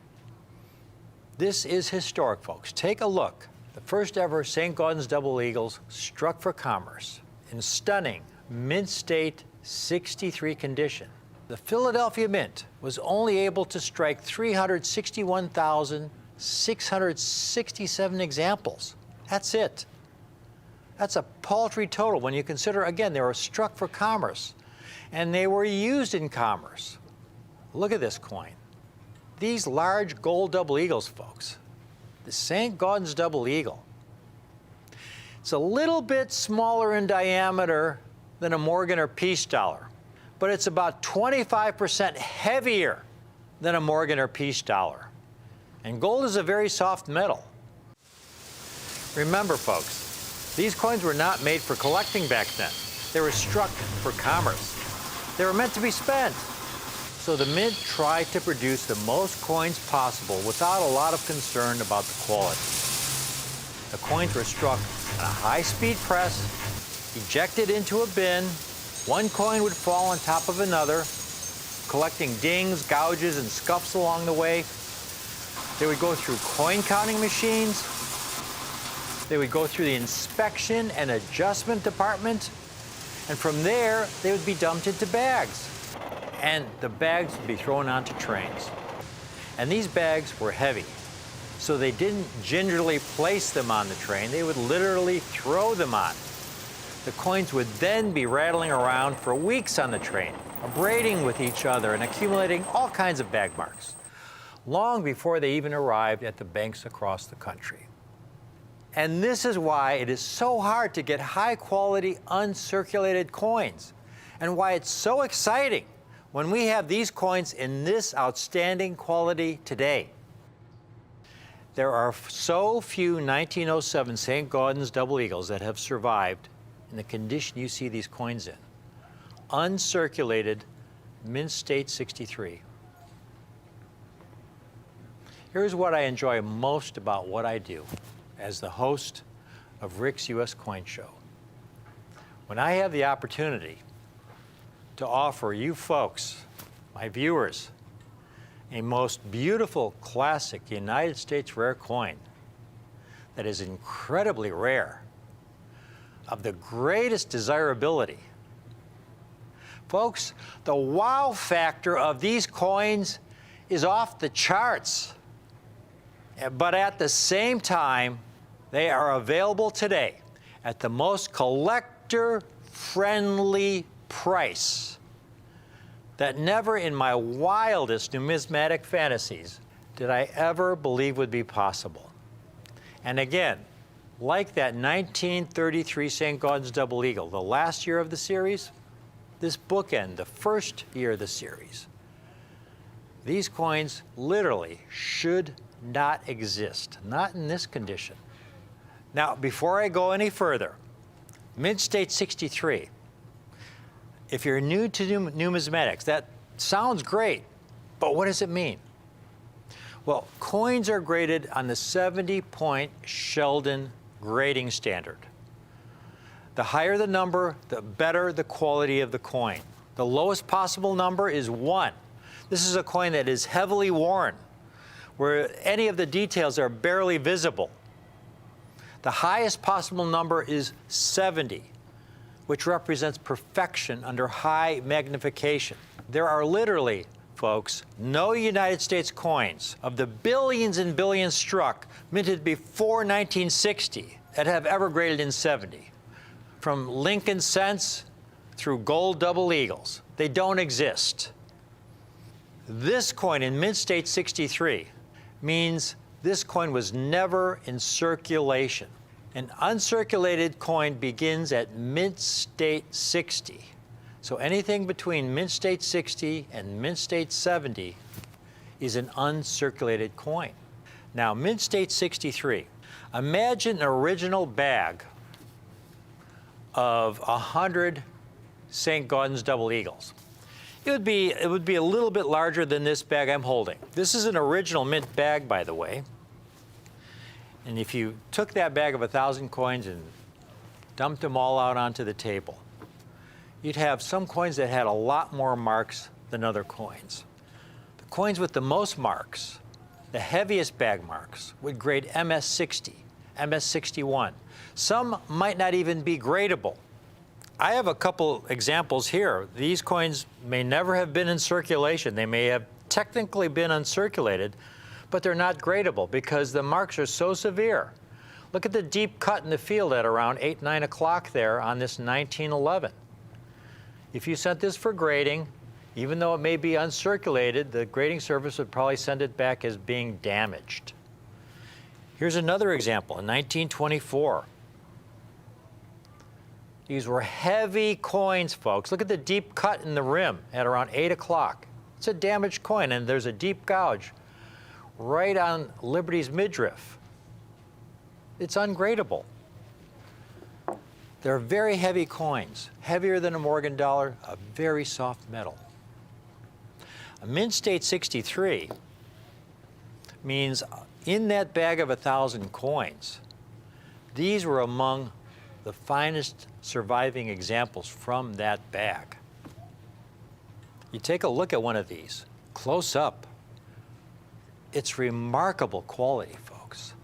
This is historic, folks. Take a look. The first ever St. Gaudens double eagles struck for commerce in stunning Mint State 63 condition. The Philadelphia Mint was only able to strike 361,667 examples. That's it. That's a paltry total when you consider, again, they were struck for commerce and they were used in commerce. Look at this coin. These large gold double eagles, folks. The St. Gaudens double eagle. It's a little bit smaller in diameter than a Morgan or Peace dollar, but it's about 25% heavier than a Morgan or Peace dollar. And gold is a very soft metal. Remember, folks, these coins were not made for collecting back then. They were struck for commerce. They were meant to be spent. So the Mint tried to produce the most coins possible without a lot of concern about the quality. The coins were struck on a high-speed press, ejected into a bin. One coin would fall on top of another, collecting dings, gouges, and scuffs along the way. They would go through coin counting machines. They would go through the inspection and adjustment department. And from there, they would be dumped into bags. And the bags would be thrown onto trains. And these bags were heavy, so they didn't gingerly place them on the train. They would literally throw them on. The coins would then be rattling around for weeks on the train, abrading with each other and accumulating all kinds of bag marks, long before they even arrived at the banks across the country. And this is why it is so hard to get high-quality, uncirculated coins, and why it's so exciting when we have these coins in this outstanding quality today. There are so few 1907 St. Gaudens double eagles that have survived in the condition you see these coins in. Uncirculated Mint State 63. Here's what I enjoy most about what I do as the host of Rick's U.S. Coin Show. When I have the opportunity to offer you folks, my viewers, a most beautiful classic United States rare coin that is incredibly rare, of the greatest desirability. Folks, the wow factor of these coins is off the charts. But at the same time, they are available today at the most collector-friendly price that never in my wildest numismatic fantasies did I ever believe would be possible. And again, like that 1933 St. Gaudens double eagle, the last year of the series, this bookend, the first year of the series, these coins literally should not exist, not in this condition. Now, before I go any further, Mint State 63, if you're new to numismatics, that sounds great, but what does it mean? Well, coins are graded on the 70-point Sheldon grading standard. The higher the number, the better the quality of the coin. The lowest possible number is 1. This is a coin that is heavily worn, where any of the details are barely visible. The highest possible number is 70, which represents perfection under high magnification. There are literally, folks, no United States coins of the billions and billions struck minted before 1960 that have ever graded in 70. From Lincoln cents through gold double eagles, they don't exist. This coin in Mint State 63 means this coin was never in circulation. An uncirculated coin begins at Mint State 60. So anything between Mint State 60 and Mint State 70 is an uncirculated coin. Now, Mint State 63, imagine an original bag of 100 St. Gaudens Double Eagles. It would be a little bit larger than this bag I'm holding. This is an original mint bag, by the way. And if you took that bag of 1,000 coins and dumped them all out onto the table, you'd have some coins that had a lot more marks than other coins. The coins with the most marks, the heaviest bag marks, would grade MS60, MS61. Some might not even be gradable. I have a couple examples here. These coins may never have been in circulation. They may have technically been uncirculated, but they're not gradable because the marks are so severe. Look at the deep cut in the field at around 8, 9 o'clock there on this 1911. If you sent this for grading, even though it may be uncirculated, the grading service would probably send it back as being damaged. Here's another example in 1924. These were heavy coins, folks. Look at the deep cut in the rim at around 8 o'clock. It's a damaged coin, and there's a deep gouge right on Liberty's midriff. It's ungradable. They're very heavy coins, heavier than a Morgan dollar, a very soft metal. A Mint State 63 means in that bag of 1,000 coins, these were among the finest surviving examples from that bag. You take a look at one of these, close up. It's remarkable quality, folks.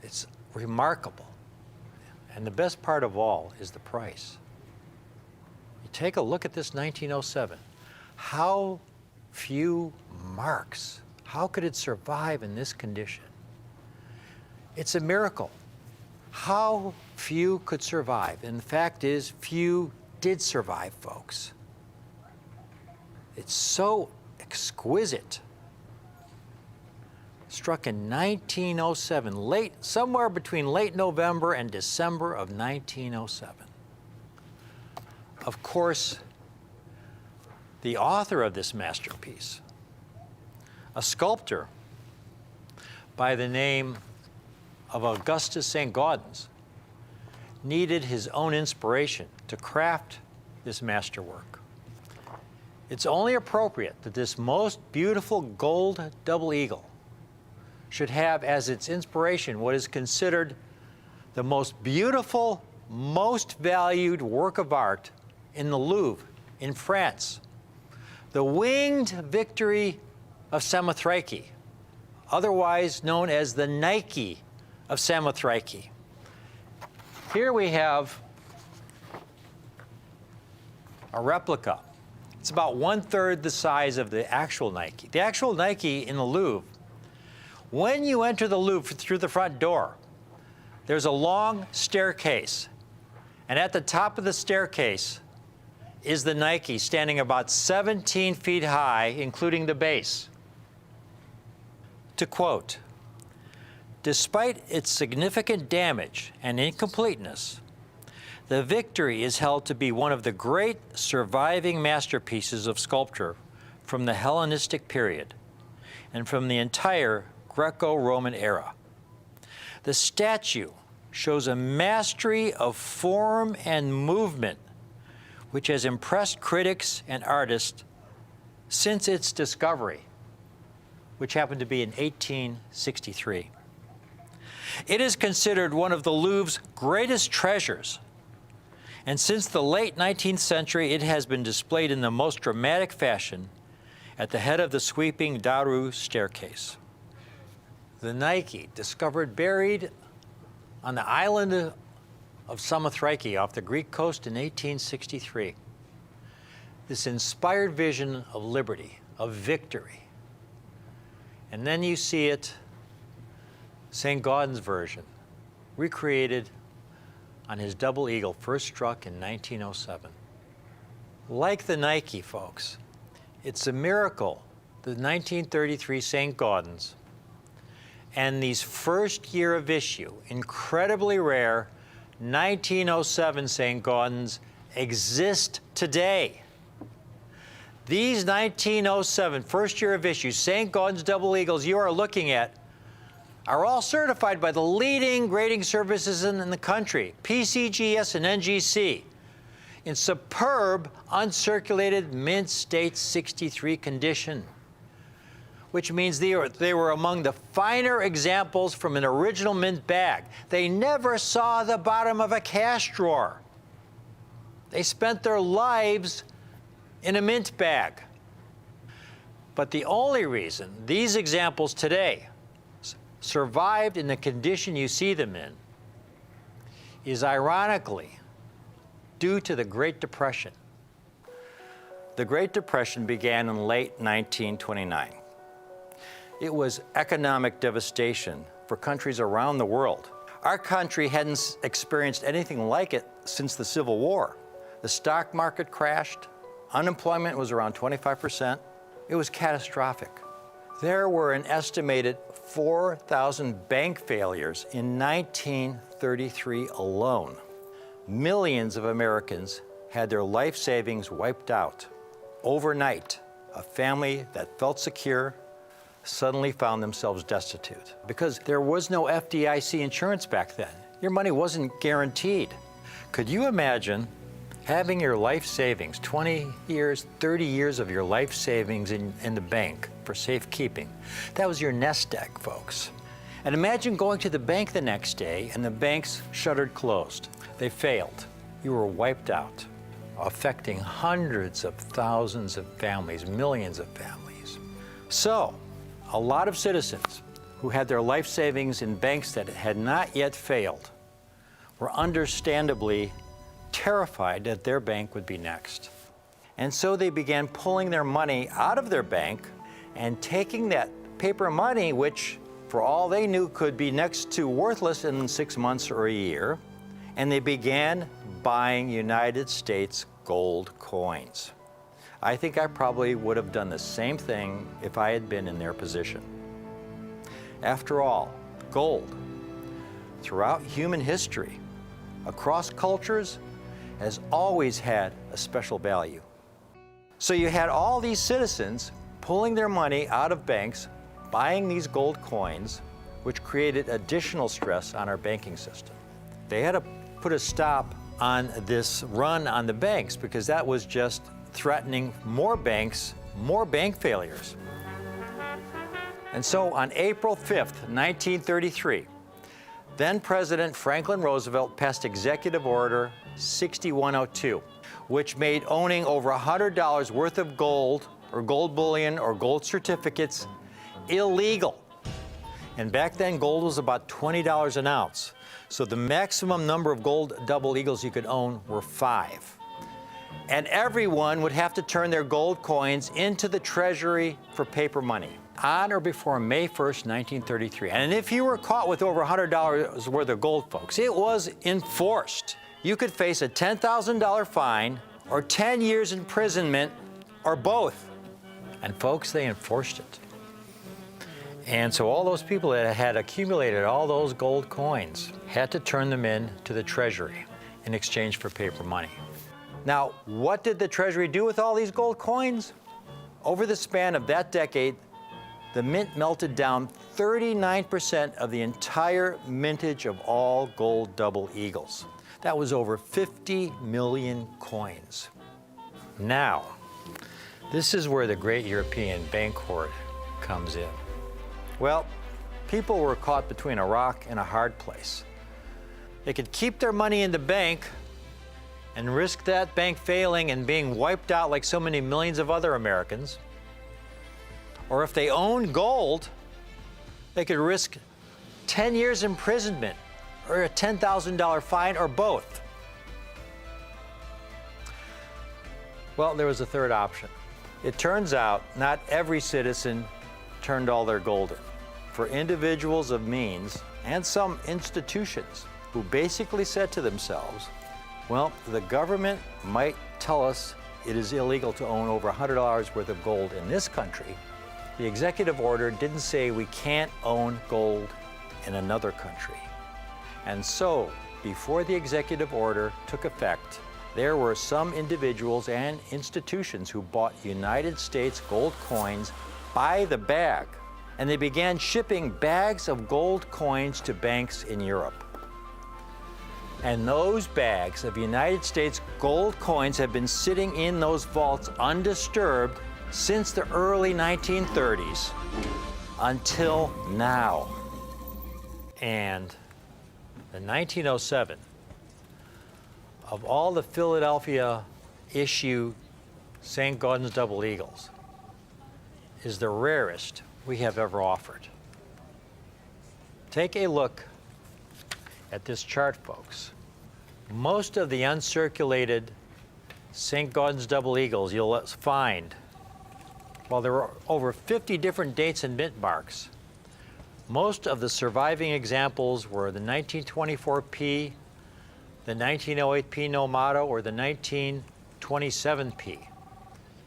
It's remarkable. And the best part of all is the price. You take a look at this 1907. How few marks. How could it survive in this condition? It's a miracle. How few could survive? And the fact is, few did survive, folks. It's so exquisite. Struck in 1907, somewhere between late November and December of 1907. Of course, the author of this masterpiece, a sculptor by the name of Augustus St. Gaudens, needed his own inspiration to craft this masterwork. It's only appropriate that this most beautiful gold double eagle should have as its inspiration what is considered the most beautiful, most valued work of art in the Louvre in France, the Winged Victory of Samothraki, otherwise known as the Nike of Samothraki. Here we have a replica. It's about 1/3 the size of the actual Nike. The actual Nike in the Louvre, when you enter the Louvre through the front door, there's a long staircase. And at the top of the staircase is the Nike standing about 17 feet high, including the base. To quote, "Despite its significant damage and incompleteness, the Victory is held to be one of the great surviving masterpieces of sculpture from the Hellenistic period and from the entire Greco-Roman era. The statue shows a mastery of form and movement which has impressed critics and artists since its discovery, which happened to be in 1863. It is considered one of the Louvre's greatest treasures, and since the late 19th century, it has been displayed in the most dramatic fashion at the head of the sweeping Daru staircase." The Nike, discovered buried on the island of Samothraki off the Greek coast in 1863. This inspired vision of liberty, of victory. And then you see it, St. Gaudens' version, recreated on his double eagle first struck in 1907. Like the Nike, folks, it's a miracle, the 1933 St. Gaudens and these first year of issue, incredibly rare 1907 St. Gaudens exist today. These 1907 first year of issue St. Gaudens double eagles you are looking at are all certified by the leading grading services in the country, PCGS and NGC, in superb uncirculated mint state 63 condition, which means they were among the finer examples from an original mint bag. They never saw the bottom of a cash drawer. They spent their lives in a mint bag. But the only reason these examples today survived in the condition you see them in is ironically due to the Great Depression. The Great Depression began in late 1929. It was economic devastation for countries around the world. Our country hadn't experienced anything like it since the Civil War. The stock market crashed, unemployment was around 25%. It was catastrophic. There were an estimated 4,000 bank failures in 1933 alone. Millions of Americans had their life savings wiped out. Overnight, a family that felt secure suddenly found themselves destitute because there was no FDIC insurance back then. Your money wasn't guaranteed. Could you imagine having your life savings, 20 years, 30 years of your life savings in the bank for safekeeping? That was your nest egg, folks. And imagine going to the bank the next day and the bank's shuttered closed. They failed. You were wiped out, affecting hundreds of thousands of families, millions of families. So, a lot of citizens who had their life savings in banks that had not yet failed were understandably terrified that their bank would be next. And so they began pulling their money out of their bank and taking that paper money, which for all they knew could be next to worthless in 6 months or a year, and they began buying United States gold coins. I think I probably would have done the same thing if I had been in their position. After all, gold, throughout human history, across cultures, has always had a special value. So you had all these citizens pulling their money out of banks, buying these gold coins, which created additional stress on our banking system. They had to put a stop on this run on the banks because that was just threatening more banks, more bank failures. And so on April 5th, 1933, then President Franklin Roosevelt passed Executive Order 6102, which made owning over $100 worth of gold or gold bullion or gold certificates illegal. And back then, gold was about $20 an ounce. So the maximum number of gold double eagles you could own were 5. And everyone would have to turn their gold coins into the Treasury for paper money on or before May 1st, 1933. And if you were caught with over $100 worth of gold, folks, it was enforced. You could face a $10,000 fine or 10 years imprisonment or both. And folks, they enforced it. And so all those people that had accumulated all those gold coins had to turn them in to the Treasury in exchange for paper money. Now, what did the Treasury do with all these gold coins? Over the span of that decade, the mint melted down 39% of the entire mintage of all gold double eagles. That was over 50 million coins. Now, this is where the great European bank hoard comes in. Well, people were caught between a rock and a hard place. They could keep their money in the bank and risk that bank failing and being wiped out like so many millions of other Americans. Or if they owned gold, they could risk 10 years imprisonment or a $10,000 fine or both. Well, there was a third option. It turns out not every citizen turned all their gold in. For individuals of means and some institutions who basically said to themselves, well, the government might tell us it is illegal to own over $100 worth of gold in this country. The executive order didn't say we can't own gold in another country. And so, before the executive order took effect, there were some individuals and institutions who bought United States gold coins by the bag and they began shipping bags of gold coins to banks in Europe. And those bags of United States gold coins have been sitting in those vaults undisturbed since the early 1930s until now. And in 1907, of all the Philadelphia issue St. Gaudens Double Eagles, is the rarest we have ever offered. Take a look at this chart, folks. Most of the uncirculated St. Gaudens Double Eagles you'll find, while there are over 50 different dates and mint marks, most of the surviving examples were the 1924P, the 1908P Nomato, or the 1927P.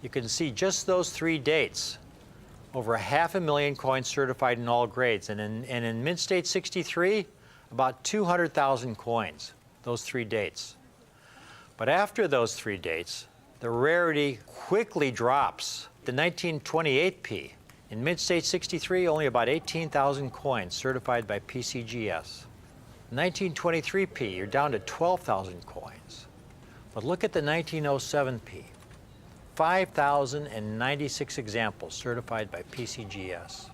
You can see just those 3 dates, over 500,000 coins certified in all grades. And in Mint State 63, about 200,000 coins, those 3 dates. But after those 3 dates, the rarity quickly drops. The 1928P, in Mint State 63, only about 18,000 coins certified by PCGS. 1923P, you're down to 12,000 coins. But look at the 1907P, 5,096 examples certified by PCGS.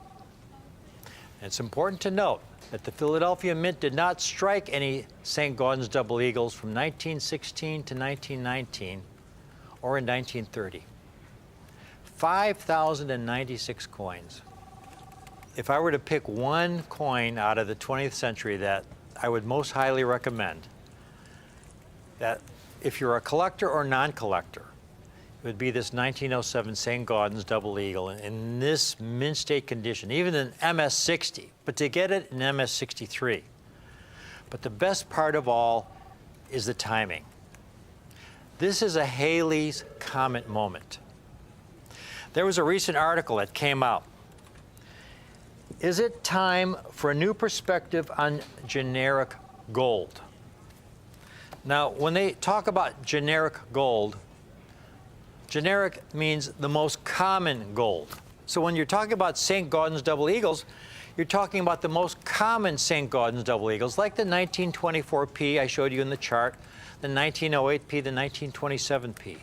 And it's important to note that the Philadelphia Mint did not strike any St. Gaudens Double Eagles from 1916 to 1919 or in 1930. 5,096 coins. If I were to pick one coin out of the 20th century that I would most highly recommend, that if you're a collector or non-collector, it would be this 1907 St. Gaudens Double Eagle in this mint state condition, even in MS-60, but to get it in MS-63. But the best part of all is the timing. This is a Halley's Comet moment. There was a recent article that came out. Is it time for a new perspective on generic gold? Now, when they talk about generic gold, generic means the most common gold. So when you're talking about St. Gaudens Double Eagles, you're talking about the most common St. Gaudens Double Eagles, like the 1924P I showed you in the chart, the 1908P, the 1927P.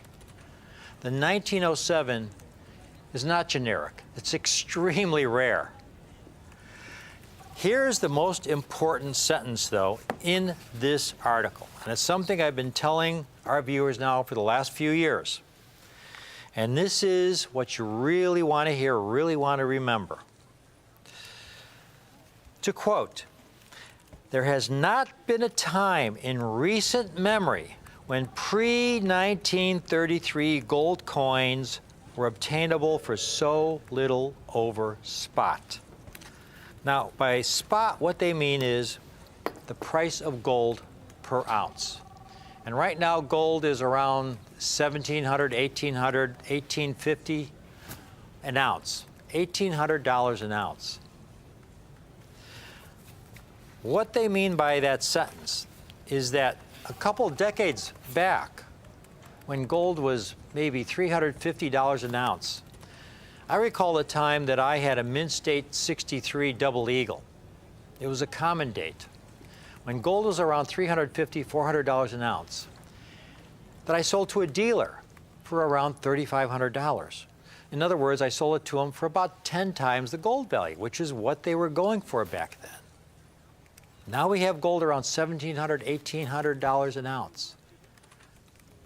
The 1907 is not generic. It's extremely rare. Here's the most important sentence, though, in this article. And it's something I've been telling our viewers now for the last few years. And this is what you really want to hear, really want to remember. To quote, "There has not been a time in recent memory when pre-1933 gold coins were obtainable for so little over spot." Now, by spot, what they mean is the price of gold per ounce. And right now, gold is around $1,700, $1,800, $1,850 an ounce, $1,800 an ounce. What they mean by that sentence is that a couple decades back, when gold was maybe $350 an ounce, I recall a time that I had a Mint State 63 Double Eagle. It was a common date, when gold was around $350, $400 an ounce, that I sold to a dealer for around $3,500. In other words, I sold it to him for about 10 times the gold value, which is what they were going for back then. Now we have gold around $1,700, $1,800 an ounce.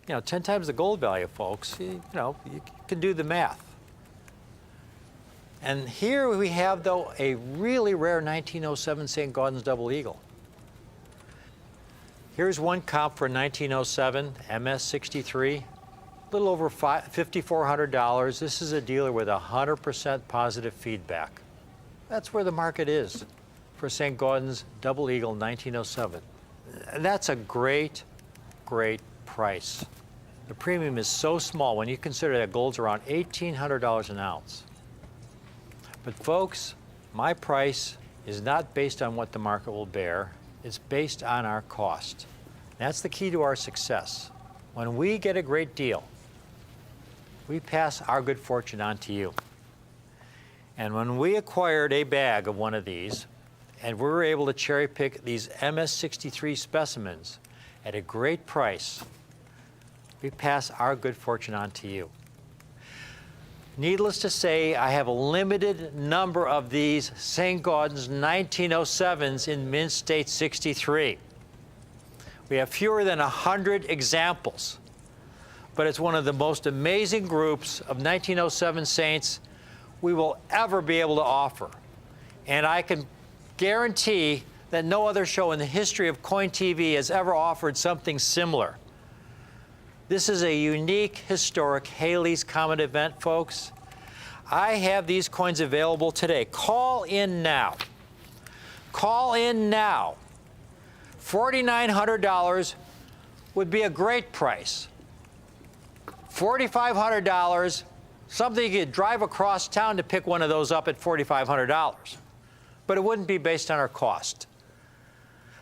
10 times the gold value, folks. You can do the math. And here we have, though, a really rare 1907 St. Gaudens Double Eagle. Here's one comp for 1907 MS-63, a little over $5,400. This is a dealer with 100% positive feedback. That's where the market is for St. Gaudens Double Eagle 1907. That's a great, great price. The premium is so small when you consider that gold's around $1,800 an ounce. But folks, my price is not based on what the market will bear. It's based on our cost. That's the key to our success. When we get a great deal, we pass our good fortune on to you. And when we acquired a bag of one of these, and we were able to cherry pick these MS63 specimens at a great price, we pass our good fortune on to you. Needless to say, I have a limited number of these St. Gaudens 1907s in Mint State 63. We have fewer than 100 examples, but it's one of the most amazing groups of 1907 Saints we will ever be able to offer. And I can guarantee that no other show in the history of Coin TV has ever offered something similar. This is a unique, historic Halley's Comet event, folks. I have these coins available today. Call in now. Call in now. $4,900 would be a great price. $4,500, something you could drive across town to pick one of those up at $4,500. But it wouldn't be based on our cost.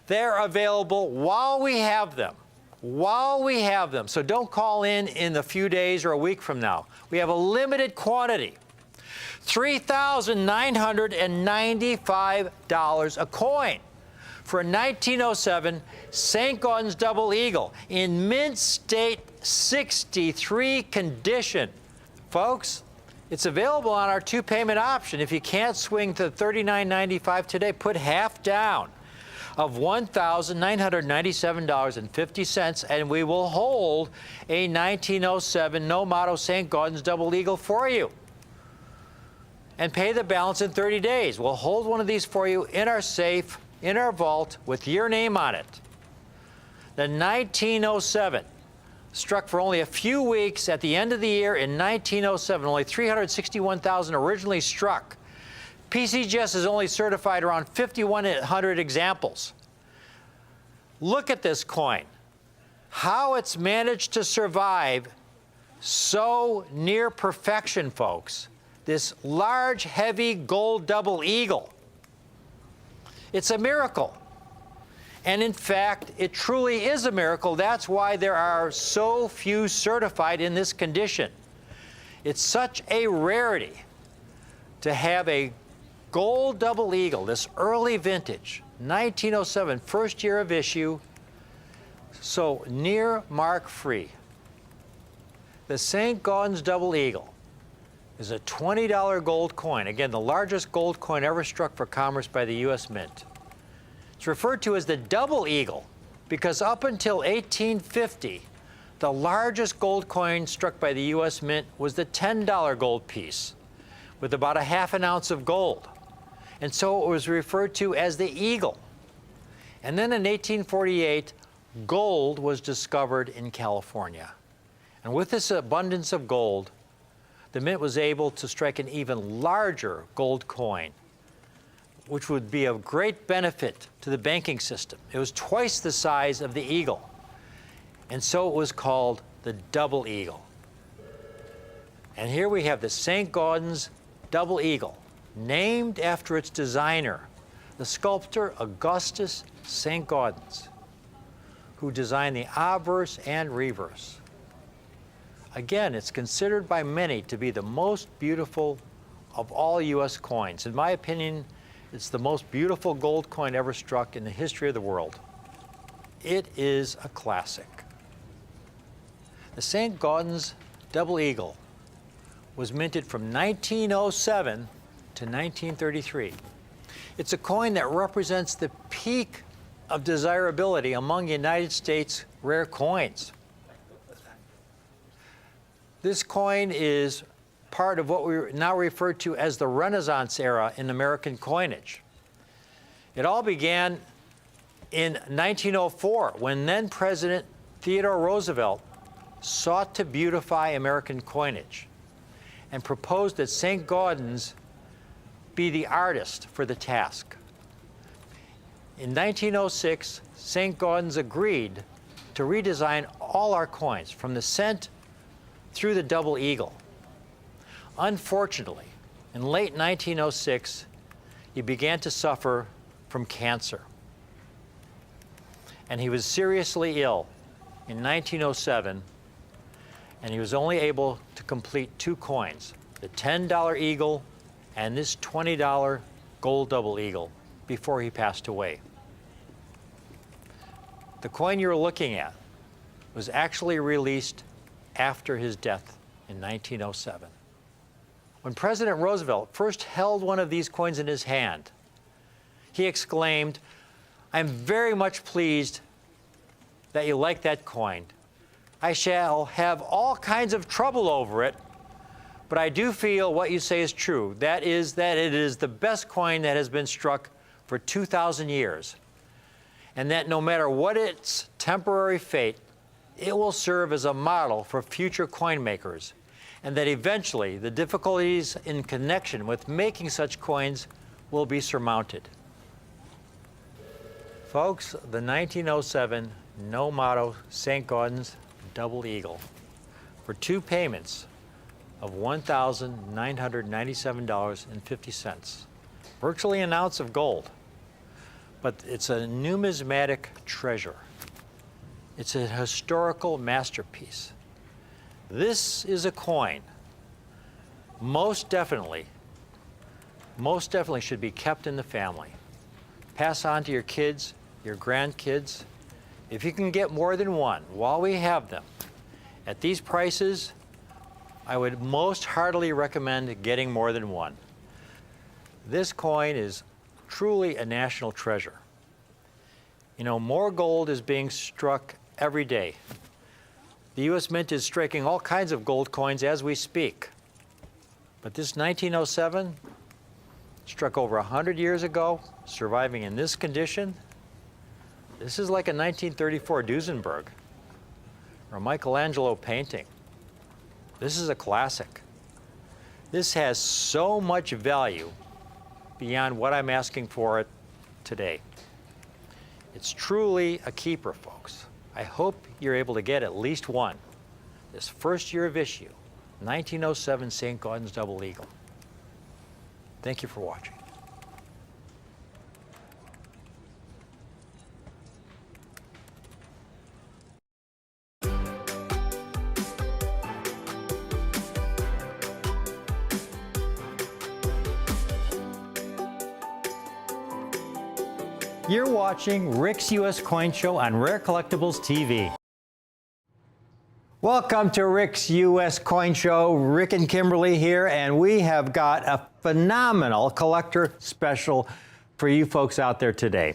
They're available while we have them. While we have them. So don't call in a few days or a week from now. We have a limited quantity. $3,995 a coin for a 1907 St. Gaudens Double Eagle in Mint State 63 condition. Folks, it's available on our two-payment option. If you can't swing to $39.95 today, put half down of $1,997.50, and we will hold a 1907 No Motto St. Gaudens Double Eagle for you. And pay the balance in 30 days. We'll hold one of these for you in our safe, in our vault, with your name on it. The 1907 struck for only a few weeks at the end of the year in 1907. Only 361,000 originally struck. PCGS has only certified around 5,100 examples. Look at this coin. How it's managed to survive so near perfection, folks. This large, heavy gold double eagle. It's a miracle. And in fact, it truly is a miracle. That's why there are so few certified in this condition. It's such a rarity to have a gold double eagle, this early vintage, 1907, first year of issue, so near mark free. The St. Gaudens Double Eagle is a $20 gold coin. Again, the largest gold coin ever struck for commerce by the U.S. Mint. It's referred to as the Double Eagle because up until 1850, the largest gold coin struck by the U.S. Mint was the $10 gold piece with about a half an ounce of gold. And so it was referred to as the Eagle. And then in 1848, gold was discovered in California. And with this abundance of gold, the Mint was able to strike an even larger gold coin, which would be of great benefit to the banking system. It was twice the size of the Eagle. And so it was called the Double Eagle. And here we have the St. Gaudens Double Eagle, named after its designer, the sculptor Augustus St. Gaudens, who designed the obverse and reverse. Again, it's considered by many to be the most beautiful of all U.S. coins. In my opinion, it's the most beautiful gold coin ever struck in the history of the world. It is a classic. The St. Gaudens Double Eagle was minted from 1907 to 1933. It's a coin that represents the peak of desirability among United States rare coins. This coin is part of what we now refer to as the Renaissance era in American coinage. It all began in 1904 when then President Theodore Roosevelt sought to beautify American coinage and proposed that St. Gaudens be the artist for the task. In 1906, St. Gaudens agreed to redesign all our coins from the cent through the Double Eagle. Unfortunately, in late 1906, he began to suffer from cancer. And he was seriously ill in 1907, and he was only able to complete two coins, the $10 Eagle and this $20 gold double eagle before he passed away. The coin you're looking at was actually released after his death in 1907. When President Roosevelt first held one of these coins in his hand, he exclaimed, "I'm very much pleased that you like that coin. I shall have all kinds of trouble over it, but I do feel what you say is true. That is that it is the best coin that has been struck for 2,000 years, and that no matter what its temporary fate, it will serve as a model for future coin makers, and that eventually the difficulties in connection with making such coins will be surmounted." Folks, the 1907 No Motto St. Gaudens Double Eagle for 2 payments of $1,997.50, virtually an ounce of gold, but it's a numismatic treasure. It's a historical masterpiece. This is a coin most definitely should be kept in the family. Pass on to your kids, your grandkids. If you can get more than one while we have them, at these prices, I would most heartily recommend getting more than one. This coin is truly a national treasure. You know, more gold is being struck every day. The U.S. Mint is striking all kinds of gold coins as we speak. But this 1907, struck over 100 years ago, surviving in this condition, this is like a 1934 Duesenberg or a Michelangelo painting. This is a classic. This has so much value beyond what I'm asking for it today. It's truly a keeper, folks. I hope you're able to get at least one this first year of issue, 1907 St. Gaudens Double Eagle. Thank you for watching. You're watching Rick's U.S. Coin Show on Rare Collectibles TV. Welcome to Rick's U.S. Coin Show. Rick and Kimberly here, and we have got a phenomenal collector special for you folks out there today.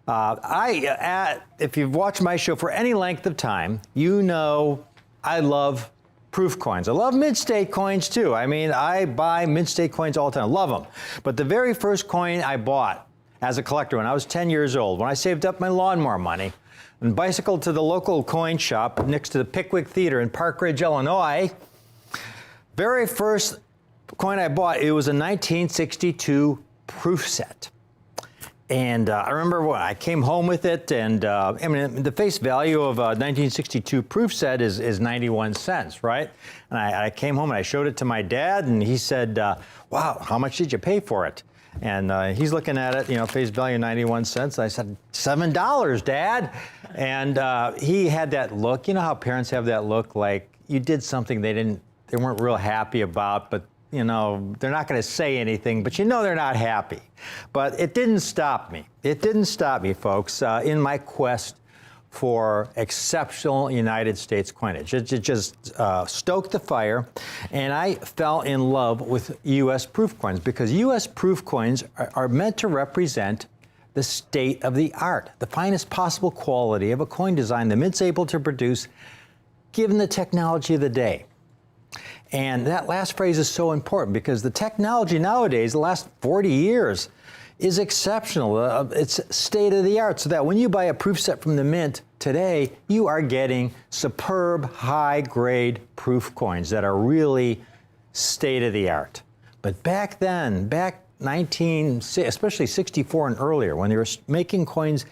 If you've watched my show for any length of time, you know I love proof coins. I love mint-state coins too. I mean, I buy mint-state coins all the time. I love them. But the very first coin I bought as a collector when I was 10 years old, when I saved up my lawnmower money and bicycled to the local coin shop next to the Pickwick Theater in Park Ridge, Illinois, very first coin I bought, it was a 1962 proof set. And I remember when I came home with it, and I mean, the face value of a 1962 proof set is 91 cents, right? And I came home and I showed it to my dad, and he said, wow, how much did you pay for it? And he's looking at it, you know, face value 91 cents. I said, $7, Dad. And he had that look. You know how parents have that look, like you did something they weren't real happy about, but you know, they're not going to say anything, but you know they're not happy. But it didn't stop me. It didn't stop me, folks, in my quest for exceptional United States coinage. It just stoked the fire, and I fell in love with U.S. proof coins because U.S. proof coins are meant to represent the state of the art, the finest possible quality of a coin design the Mint's able to produce given the technology of the day. And that last phrase is so important because the technology nowadays, the last 40 years, is exceptional. It's state of the art, so that when you buy a proof set from the Mint today, you are getting superb, high-grade proof coins that are really state of the art. But back then, especially 64 and earlier, when they were making coins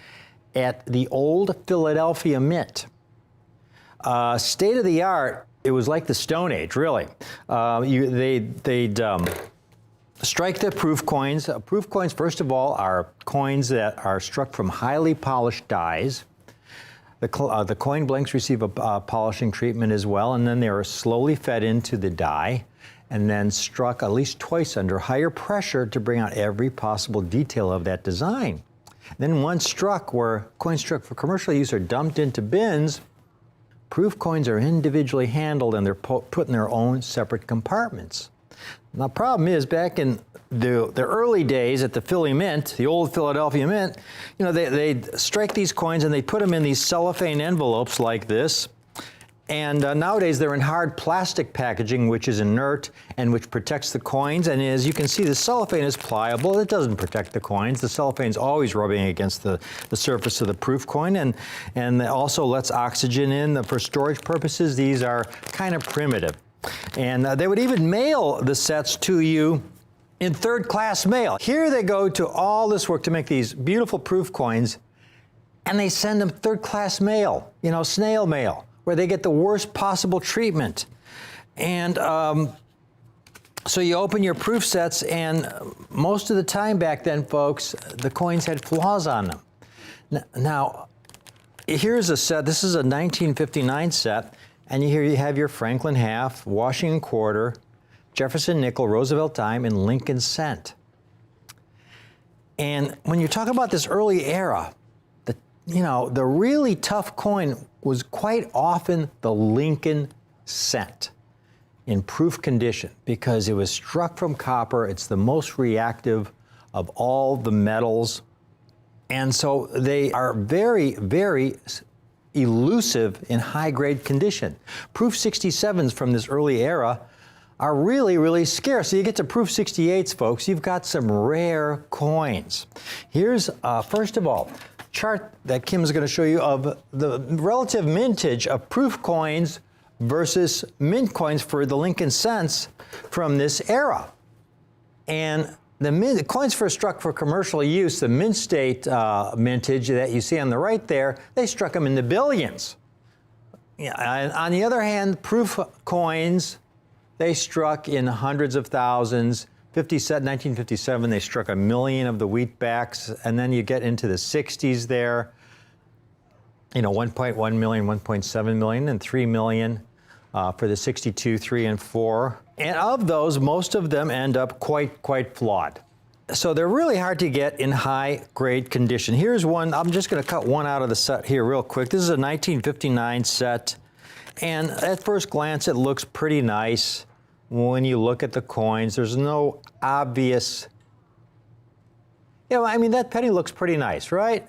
at the old Philadelphia Mint, state of the art, it was like the Stone Age, really. They'd strike the proof coins. Proof coins, first of all, are coins that are struck from highly polished dies. The coin blanks receive a polishing treatment as well, and then they are slowly fed into the die. and then struck at least twice under higher pressure to bring out every possible detail of that design. Then once struck, where coins struck for commercial use are dumped into bins, proof coins are individually handled and they're put in their own separate compartments. Now, the problem is, back in the early days at the Philly Mint, the old Philadelphia Mint, you know, they'd strike these coins and they'd put them in these cellophane envelopes like this. And nowadays they're in hard plastic packaging, which is inert and which protects the coins. And as you can see, the cellophane is pliable. It doesn't protect the coins. The cellophane's always rubbing against the surface of the proof coin, and also lets oxygen in. For storage purposes, these are kind of primitive. And they would even mail the sets to you in third-class mail. Here they go to all this work to make these beautiful proof coins, and they send them third-class mail, you know, snail mail, where they get the worst possible treatment. And so you open your proof sets, and most of the time back then, folks, the coins had flaws on them. Now, here's a set. This is a 1959 set, and here you have your Franklin half, Washington quarter, Jefferson nickel, Roosevelt dime, and Lincoln cent. And when you talk about this early era, the really tough coin was quite often the Lincoln cent in proof condition, because it was struck from copper. It's the most reactive of all the metals. And so they are very, very elusive in high-grade condition. Proof 67s from this early era are really, really scarce. So you get to proof 68s, folks, you've got some rare coins. Here's, first of all, chart that Kim's going to show you of the relative mintage of proof coins versus mint coins for the Lincoln cents from this era. And the coins first struck for commercial use, the mint state mintage that you see on the right there, they struck them in the billions. Yeah, on the other hand, proof coins, they struck in hundreds of thousands. 1957, they struck 1 million of the wheatbacks, and then you get into the 60s there, 1.1 million, 1.7 million, and 3 million for the 62, 3, and 4. And of those, most of them end up quite flawed. So they're really hard to get in high-grade condition. Here's one. I'm just going to cut one out of the set here real quick. This is a 1959 set, and at first glance, it looks pretty nice. When you look at the coins, there's no obvious, that penny looks pretty nice, right?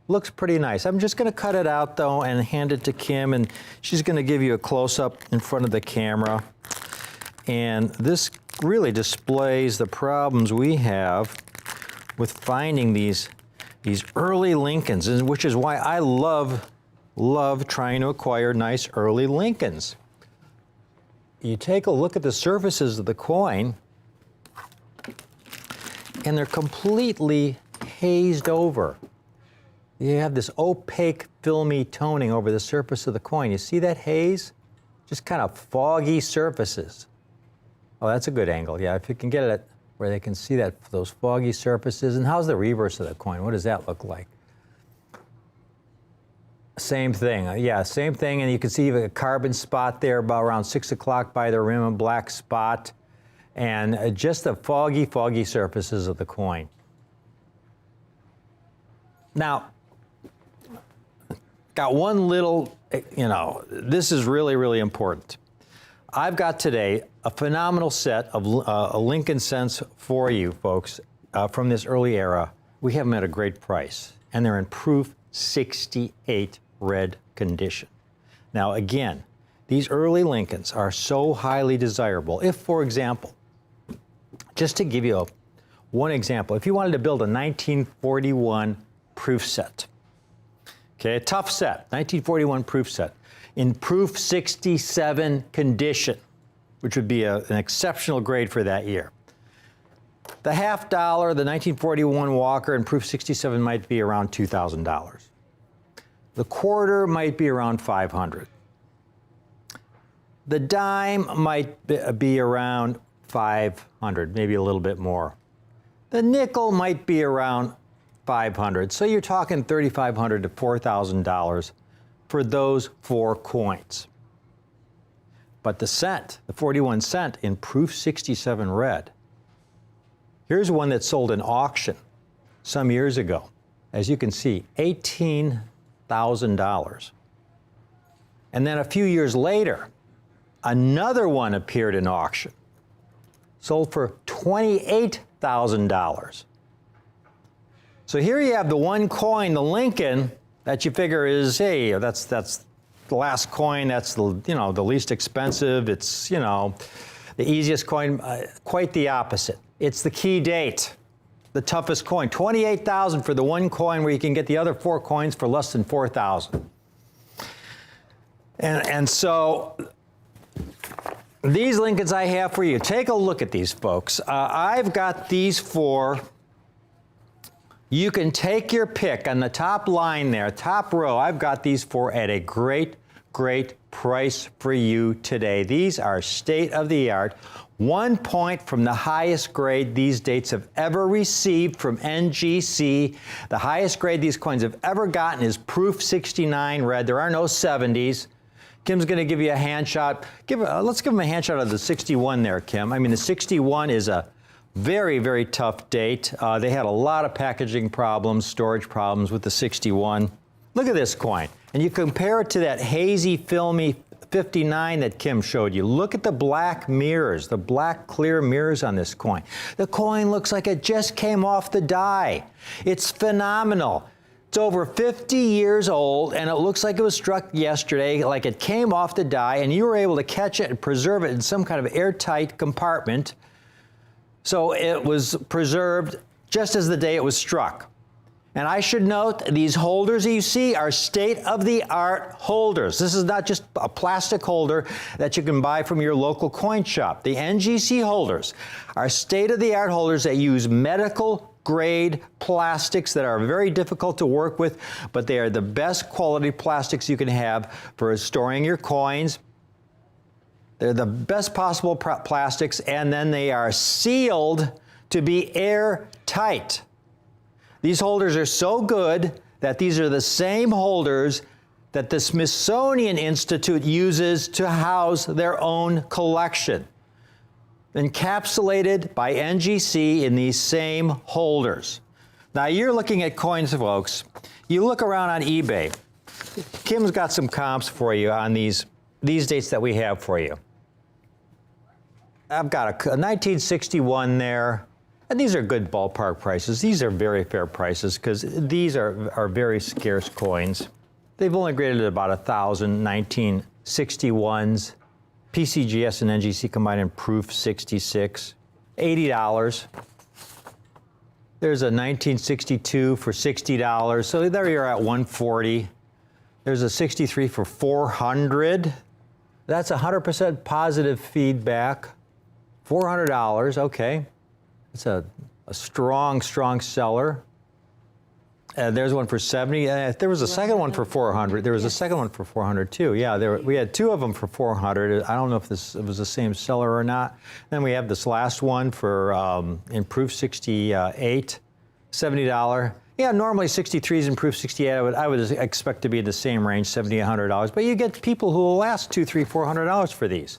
Looks pretty nice. I'm just going to cut it out, though, and hand it to Kim, and she's going to give you a close-up in front of the camera. And this really displays the problems we have with finding these early Lincolns, which is why I love trying to acquire nice early Lincolns. You take a look at the surfaces of the coin, and they're completely hazed over. You have this opaque, filmy toning over the surface of the coin. You see that haze? Just kind of foggy surfaces. Oh, that's a good angle. Yeah, if you can get it where they can see those foggy surfaces. And how's the reverse of the coin? What does that look like? Same thing. Yeah, same thing. And you can see a carbon spot there about around 6 o'clock by the rim, a black spot. And just the foggy surfaces of the coin. Now, got one little, this is really, really important. I've got today a phenomenal set of Lincoln cents for you folks from this early era. We have them at a great price, and they're in proof 68 red condition. Now again, these early Lincolns are so highly desirable. If, for example, just to give you one example, if you wanted to build a 1941 proof set, okay, a tough set, 1941 proof set, in proof 67 condition, which would be an exceptional grade for that year. The $50, the 1941 Walker in proof 67 might be around $2,000. The quarter might be around $500. The dime might be around $500, maybe a little bit more. The nickel might be around $500. So you're talking $3,500 to $4,000 for those 4 coins. But the cent, the 41 cent in proof 67 red. Here's one that sold in auction some years ago. As you can see, $18,000. And then a few years later, another one appeared in auction, sold for $28,000. So here you have the one coin, the Lincoln, that you figure is, hey, that's the last coin, that's the least expensive, it's the easiest coin. Quite the opposite. It's the key date, the toughest coin. $28,000 for the one coin where you can get the other 4 coins for less than $4,000. And so these Lincolns I have for you, take a look at these, folks. I've got these for, you can take your pick on the top line there, top row. I've got these for at a great, great price for you today. These are state-of-the-art. 1 point from the highest grade these dates have ever received from NGC. The highest grade these coins have ever gotten is proof 69 red. There are no 70s. Kim's going to give you a hand shot. Let's give him a hand shot of the 61 there, Kim. I mean, the 61 is a very, very tough date. They had a lot of packaging problems, storage problems with the 61. Look at this coin. And you compare it to that hazy, filmy 59 that Kim showed you. Look at the black mirrors, the black clear mirrors on this coin. The coin looks like it just came off the die. It's phenomenal. It's over 50 years old, and it looks like it was struck yesterday, like it came off the die, and you were able to catch it and preserve it in some kind of airtight compartment. So it was preserved just as the day it was struck. And I should note, these holders that you see are state-of-the-art holders. This is not just a plastic holder that you can buy from your local coin shop. The NGC holders are state-of-the-art holders that use medical-grade plastics that are very difficult to work with, but they are the best quality plastics you can have for storing your coins. They're the best possible plastics, and then they are sealed to be airtight. These holders are so good that these are the same holders that the Smithsonian Institute uses to house their own collection, encapsulated by NGC in these same holders. Now you're looking at coins, folks. You look around on eBay. Kim's got some comps for you on these dates that we have for you. I've got a 1961 there. And these are good ballpark prices. These are very fair prices because these are very scarce coins. They've only graded at about 1,000 1961s. PCGS and NGC combined in proof 66. $80. There's a 1962 for $60. So there you're at $140. There's a 63 for $400. That's 100% positive feedback. $400, okay. It's a strong, strong seller. There's one for 70. There was a second one for 400. There was a second one for 400 too. Yeah, we had 2 of them for 400. I don't know if it was the same seller or not. Then we have this last one for in proof 68, $70. Yeah, normally 63s in proof 68. I would expect to be in the same range, $70, $100. But you get people who will ask $200, $300, $400 for these.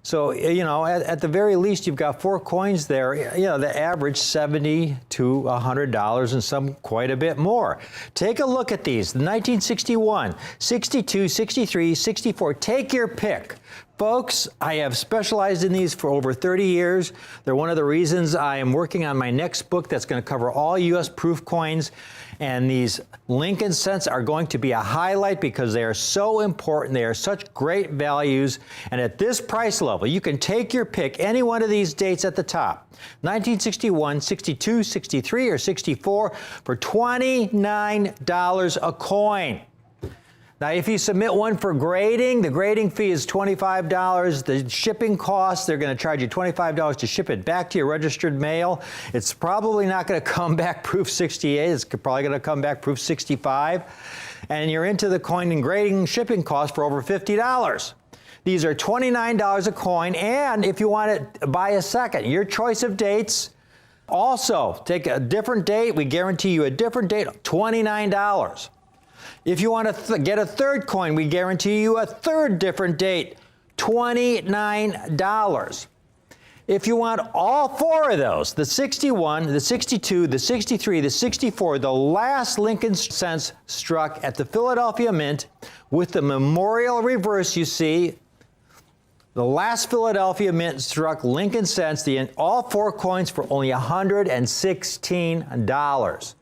So, at the very least, you've got 4 coins there, the average $70 to $100 and some quite a bit more. Take a look at these, the 1961, 62, 63, 64, take your pick. Folks, I have specialized in these for over 30 years. They're one of the reasons I am working on my next book that's going to cover all U.S. proof coins. And these Lincoln cents are going to be a highlight because they are so important. They are such great values. And at this price level, you can take your pick, any one of these dates at the top. 1961, 62, 63, or 64 for $29 a coin. Now, if you submit one for grading, the grading fee is $25. The shipping costs, they're going to charge you $25 to ship it back to your registered mail. It's probably not going to come back proof 68. It's probably going to come back proof 65. And you're into the coin and grading shipping cost for over $50. These are $29 a coin. And if you want to buy a second, your choice of dates, also take a different date. We guarantee you a different date, $29. If you want to get a third coin, we guarantee you a third different date, $29. If you want all four of those, the 61, the 62, the 63, the 64, the last Lincoln cents struck at the Philadelphia Mint with the memorial reverse, you see, the last Philadelphia Mint struck Lincoln cents, all four coins for only $116.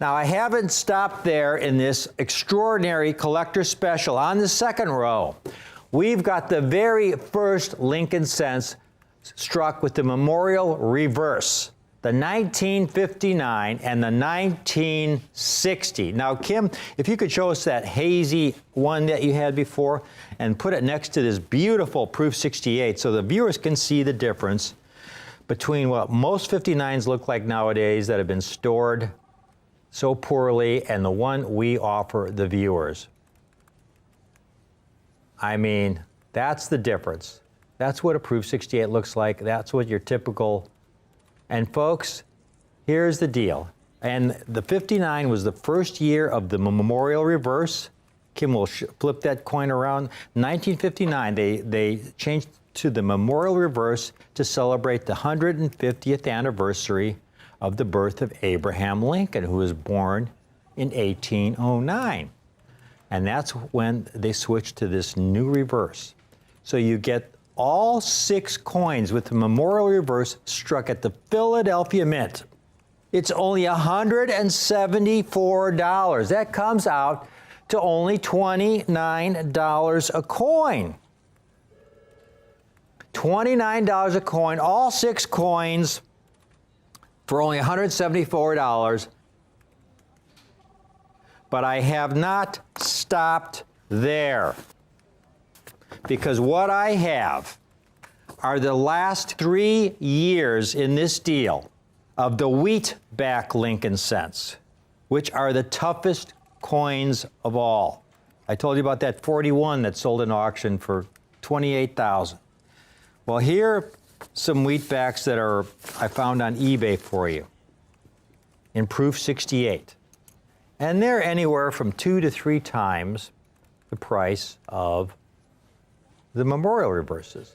Now, I haven't stopped there in this extraordinary collector special. On the second row, we've got the very first Lincoln cents struck with the memorial reverse, the 1959 and the 1960. Now, Kim, if you could show us that hazy one that you had before and put it next to this beautiful Proof 68 so the viewers can see the difference between what most 59s look like nowadays that have been stored so poorly and the one we offer the viewers. I mean, that's the difference. That's what a Proof 68 looks like. That's what your typical. And folks, here's the deal. And the 59 was the first year of the memorial reverse. Kim will flip that coin around. 1959, they changed to the memorial reverse to celebrate the 150th anniversary of the birth of Abraham Lincoln, who was born in 1809. And that's when they switched to this new reverse. So you get all 6 coins with the memorial reverse struck at the Philadelphia Mint. It's only $174. That comes out to only $29 a coin. $29 a coin, all 6 coins for only $174. But I have not stopped there, because what I have are the last 3 years in this deal of the wheatback Lincoln cents, which are the toughest coins of all. I told you about that 41 that sold in auction for $28,000. Well, here are some wheatbacks that I found on eBay for you in Proof 68. And they're anywhere from 2 to 3 times the price of the memorial reverses.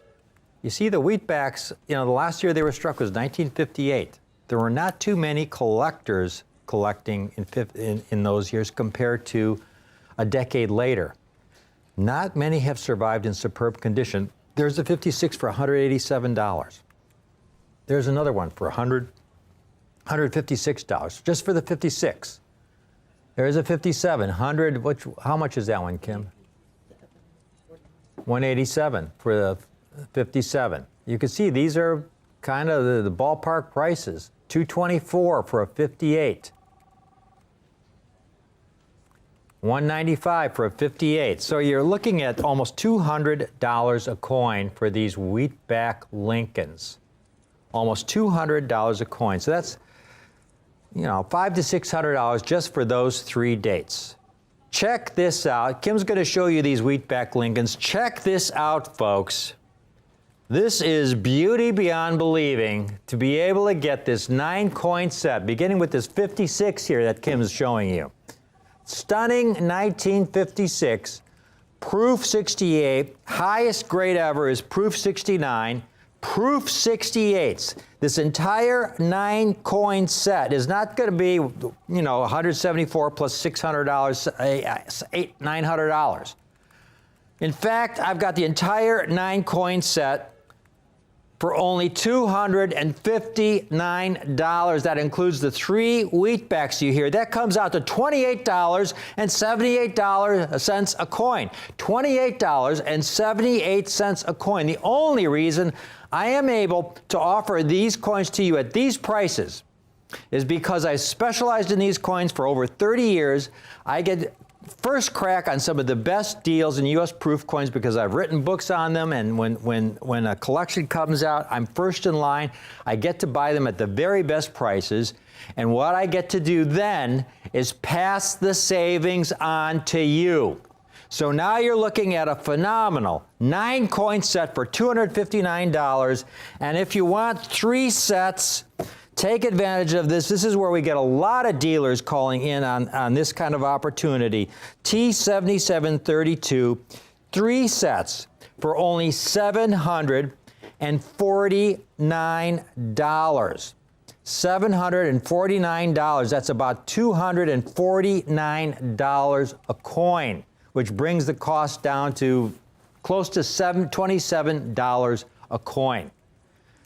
You see, the wheatbacks, the last year they were struck was 1958. There were not too many collectors collecting in those years compared to a decade later. Not many have survived in superb condition. There's a 56 for $187. There's another one for $156, just for the 56. There's a 57, how much is that one, Kim? $187 for the 57. You can see these are kind of the ballpark prices. $224 for a 58. $195 for a 58. So you're looking at almost $200 a coin for these wheatback Lincolns. Almost $200 a coin. So that's, $500 to $600 just for those 3 dates. Check this out. Kim's going to show you these wheatback Lincolns. Check this out, folks. This is beauty beyond believing to be able to get this 9-coin set, beginning with this 56 here that Kim's showing you. Stunning 1956, Proof 68, highest grade ever is Proof 69, Proof 68s. This entire 9-coin set is not going to be, $174 plus $600, $900. In fact, I've got the entire 9-coin set for only $259. That includes the 3 wheatbacks you hear. That comes out to $28.78 a coin. $28.78 a coin. The only reason I am able to offer these coins to you at these prices is because I specialized in these coins for over 30 years. I get first crack on some of the best deals in U.S. proof coins because I've written books on them, and when a collection comes out, I'm first in line. I get to buy them at the very best prices, and what I get to do then is pass the savings on to you. So now you're looking at a phenomenal 9-coin set for $259, and if you want 3 sets, take advantage of this. This is where we get a lot of dealers calling in on this kind of opportunity. T7732, 3 sets for only $749. $749. That's about $249 a coin, which brings the cost down to close to $27 a coin.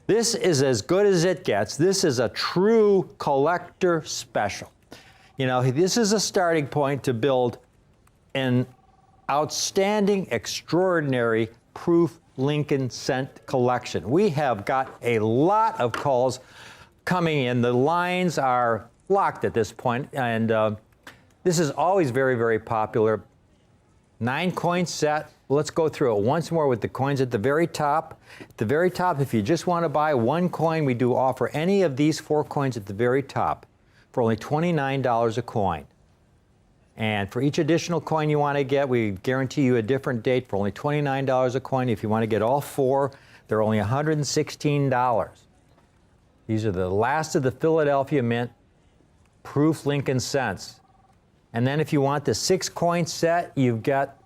This is as good as it gets. This is a true collector special. You know, this is a starting point to build an outstanding, extraordinary proof Lincoln cent collection. We have got a lot of calls coming in. The lines are locked at this point, and this is always very, very popular. 9-coin set. Let's go through it once more with the coins at the very top. At the very top, if you just want to buy 1 coin, we do offer any of these 4 coins at the very top for only $29 a coin. And for each additional coin you want to get, we guarantee you a different date for only $29 a coin. If you want to get all 4, they're only $116. These are the last of the Philadelphia Mint proof Lincoln cents. And then if you want the 6-coin set, you've got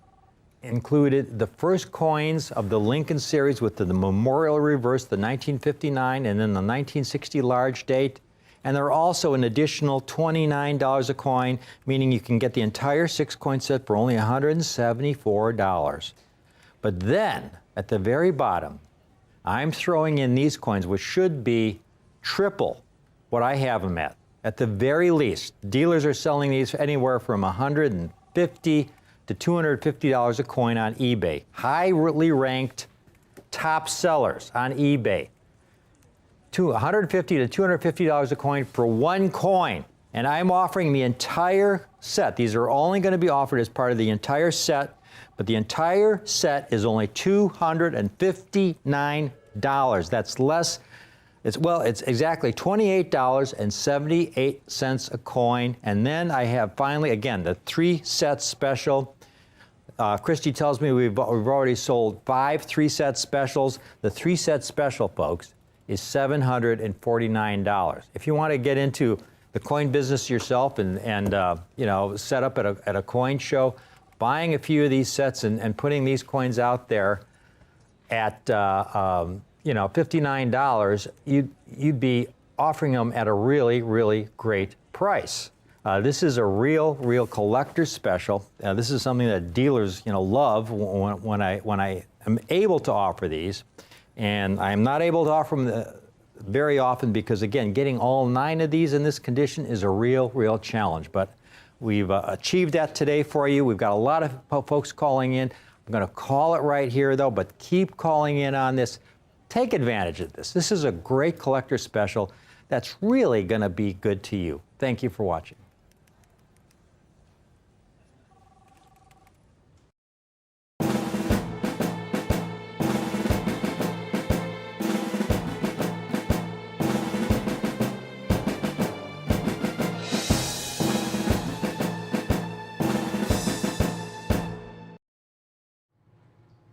included the first coins of the Lincoln series with the Memorial Reverse, the 1959, and then the 1960 large date. And they're also an additional $29 a coin, meaning you can get the entire 6-coin set for only $174. But then, at the very bottom, I'm throwing in these coins, which should be triple what I have them at. At the very least, dealers are selling these anywhere from $150 to $250 a coin on eBay. Highly ranked top sellers on eBay. $150 to $250 a coin for 1 coin. And I'm offering the entire set. These are only going to be offered as part of the entire set, but the entire set is only $259. That's less. It's exactly $28.78 a coin. And then I have finally, again, the 3 sets special. Christy tells me we've already sold 5 3-set specials. The 3-set special, folks, is $749. If you want to get into the coin business yourself and you know, set up at a coin show, buying a few of these sets and putting these coins out there at you know, $59, you'd be offering them at a really, really great price. This is a real collector special. This is something that dealers, you know, love when I am able to offer these. And I'm not able to offer them very often because, again, getting all 9 of these in this condition is a real challenge. But we've achieved that today for you. We've got a lot of folks calling in. I'm going to call it right here, though, but keep calling in on this. Take advantage of this. This is a great collector special that's really going to be good to you. Thank you for watching.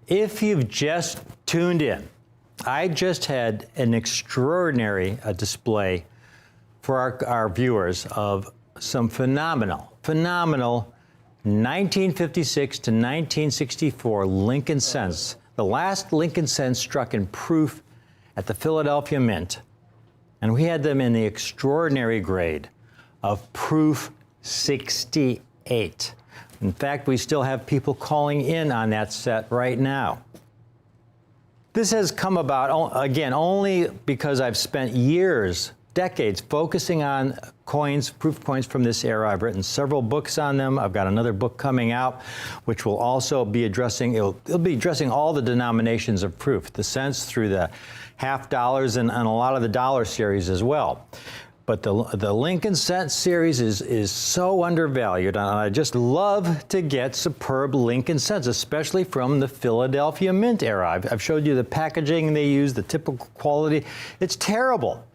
If you've just tuned in, I just had an extraordinary display for our viewers of some phenomenal 1956 to 1964 Lincoln cents. The last Lincoln cents struck in proof at the Philadelphia Mint. And we had them in the extraordinary grade of proof 68. In fact, we still have people calling in on that set right now. This has come about, again, only because I've spent years, decades, focusing on coins, proof coins from this era. I've written several books on them. I've got another book coming out, which will also be addressing, it'll be addressing all the denominations of proof, the cents through the half dollars and a lot of the dollar series as well. But the Lincoln cent series is so undervalued, and I just love to get superb Lincoln cents, especially from the Philadelphia Mint era. I've showed you the packaging they use, the typical quality. It's terrible.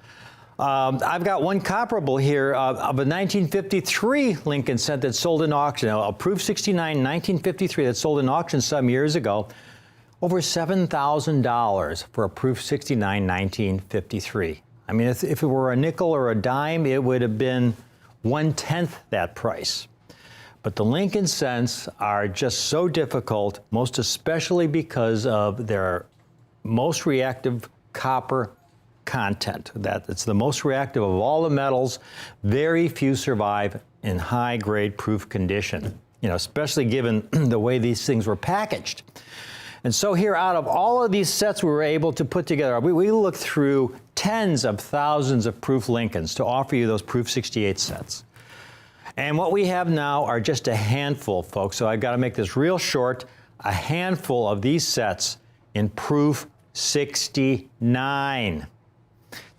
I've got one comparable here of a 1953 Lincoln cent that sold in auction, a proof 69 1953 that sold in auction some years ago. Over $7,000 for a proof 69 1953. I mean, if it were a nickel or a dime, it would have been 1/10 that price. But the Lincoln cents are just so difficult, most especially because of their most reactive copper content. That it's the most reactive of all the metals. Very few survive in high grade proof condition, especially given the way these things were packaged. And so here, out of all of these sets we were able to put together, we looked through tens of thousands of proof Lincolns to offer you those proof 68 sets. And what we have now are just a handful, folks, so I've got to make this real short, a handful of these sets in proof 69.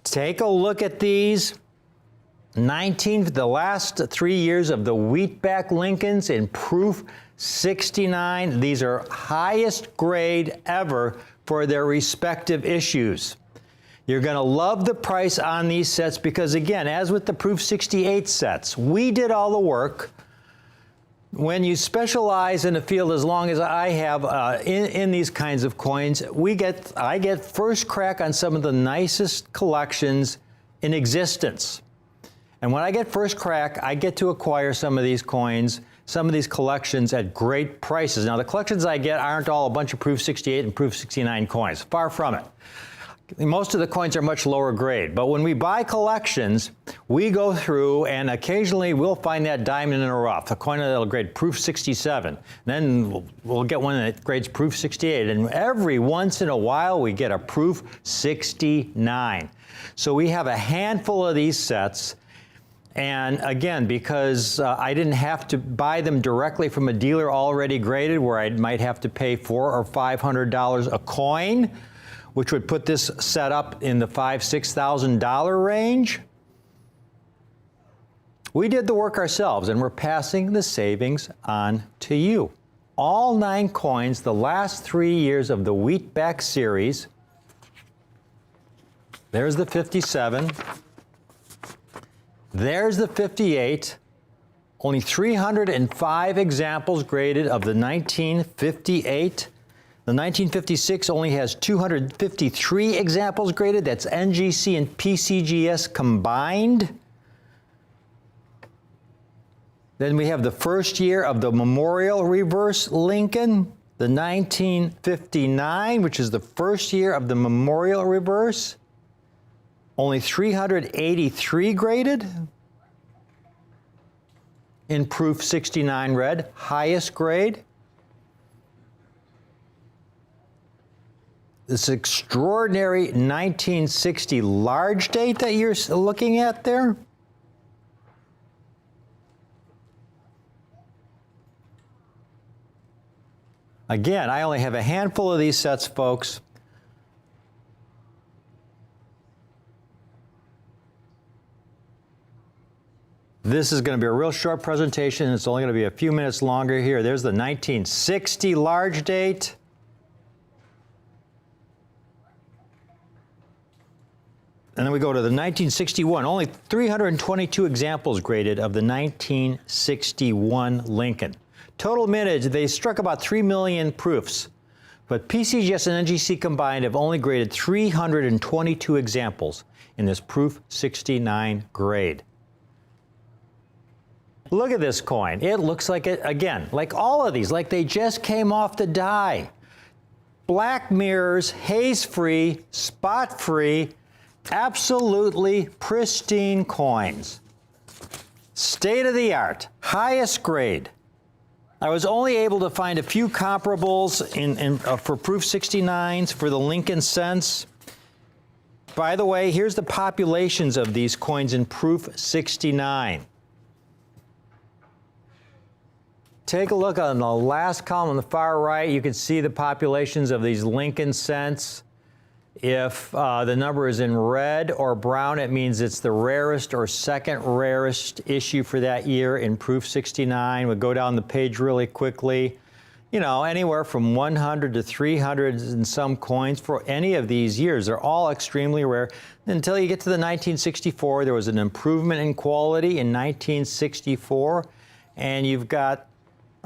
Take a look at these. The last 3 years of the Wheatback Lincolns in proof 69. These are highest grade ever for their respective issues. You're going to love the price on these sets because, again, as with the proof 68 sets, we did all the work. When you specialize in a field as long as I have in these kinds of coins, I get first crack on some of the nicest collections in existence. And when I get first crack, I get to acquire some of these coins, some of these collections at great prices. Now, the collections I get aren't all a bunch of proof 68 and proof 69 coins. Far from it. Most of the coins are much lower grade. But when we buy collections, we go through and occasionally we'll find that diamond in the rough, a coin that'll grade proof 67. Then we'll get one that grades proof 68. And every once in a while, we get a proof 69. So we have a handful of these sets. And again, because I didn't have to buy them directly from a dealer already graded, where I might have to pay $400 or $500 a coin, which would put this set up in the $5,000, $6,000 range. We did the work ourselves, and we're passing the savings on to you. All 9 coins, the last 3 years of the Wheatback series. There's the 57. There's the 58. Only 305 examples graded of the 1958. The 1956 only has 253 examples graded. That's NGC and PCGS combined. Then we have the first year of the Memorial Reverse Lincoln, the 1959, which is the first year of the Memorial Reverse. Only 383 graded in proof 69 red, highest grade. This extraordinary 1960 large date that you're looking at there. Again, I only have a handful of these sets, folks. This is going to be a real short presentation. It's only going to be a few minutes longer here. There's the 1960 large date. And then we go to the 1961. Only 322 examples graded of the 1961 Lincoln. Total mintage, they struck about 3 million proofs. But PCGS and NGC combined have only graded 322 examples in this proof 69 grade. Look at this coin. It looks like it, again, like all of these, like they just came off the die. Black mirrors, haze-free, spot-free, absolutely pristine coins. State-of-the-art, highest grade. I was only able to find a few comparables for proof 69s for the Lincoln cents. By the way, here's the populations of these coins in proof 69. Take a look on the last column on the far right. You can see the populations of these Lincoln cents. If the number is in red or brown, it means it's the rarest or second rarest issue for that year in proof 69. We'll go down the page really quickly. You know, anywhere from 100 to 300 in some coins for any of these years. They're all extremely rare. Until you get to the 1964, there was an improvement in quality in 1964, and you've got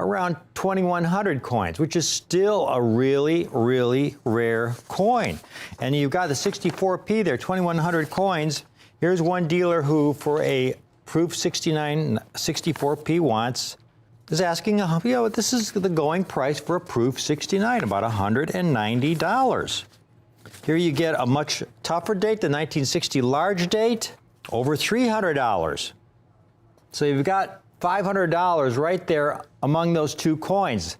around 2,100 coins, which is still a really, really rare coin. And you've got the 64p there, 2,100 coins. Here's one dealer who, for a proof 69 64p, wants is asking, this is the going price for a Proof 69, about $190. Here you get a much tougher date, the 1960 large date, over $300. So you've got $500 right there among those two coins.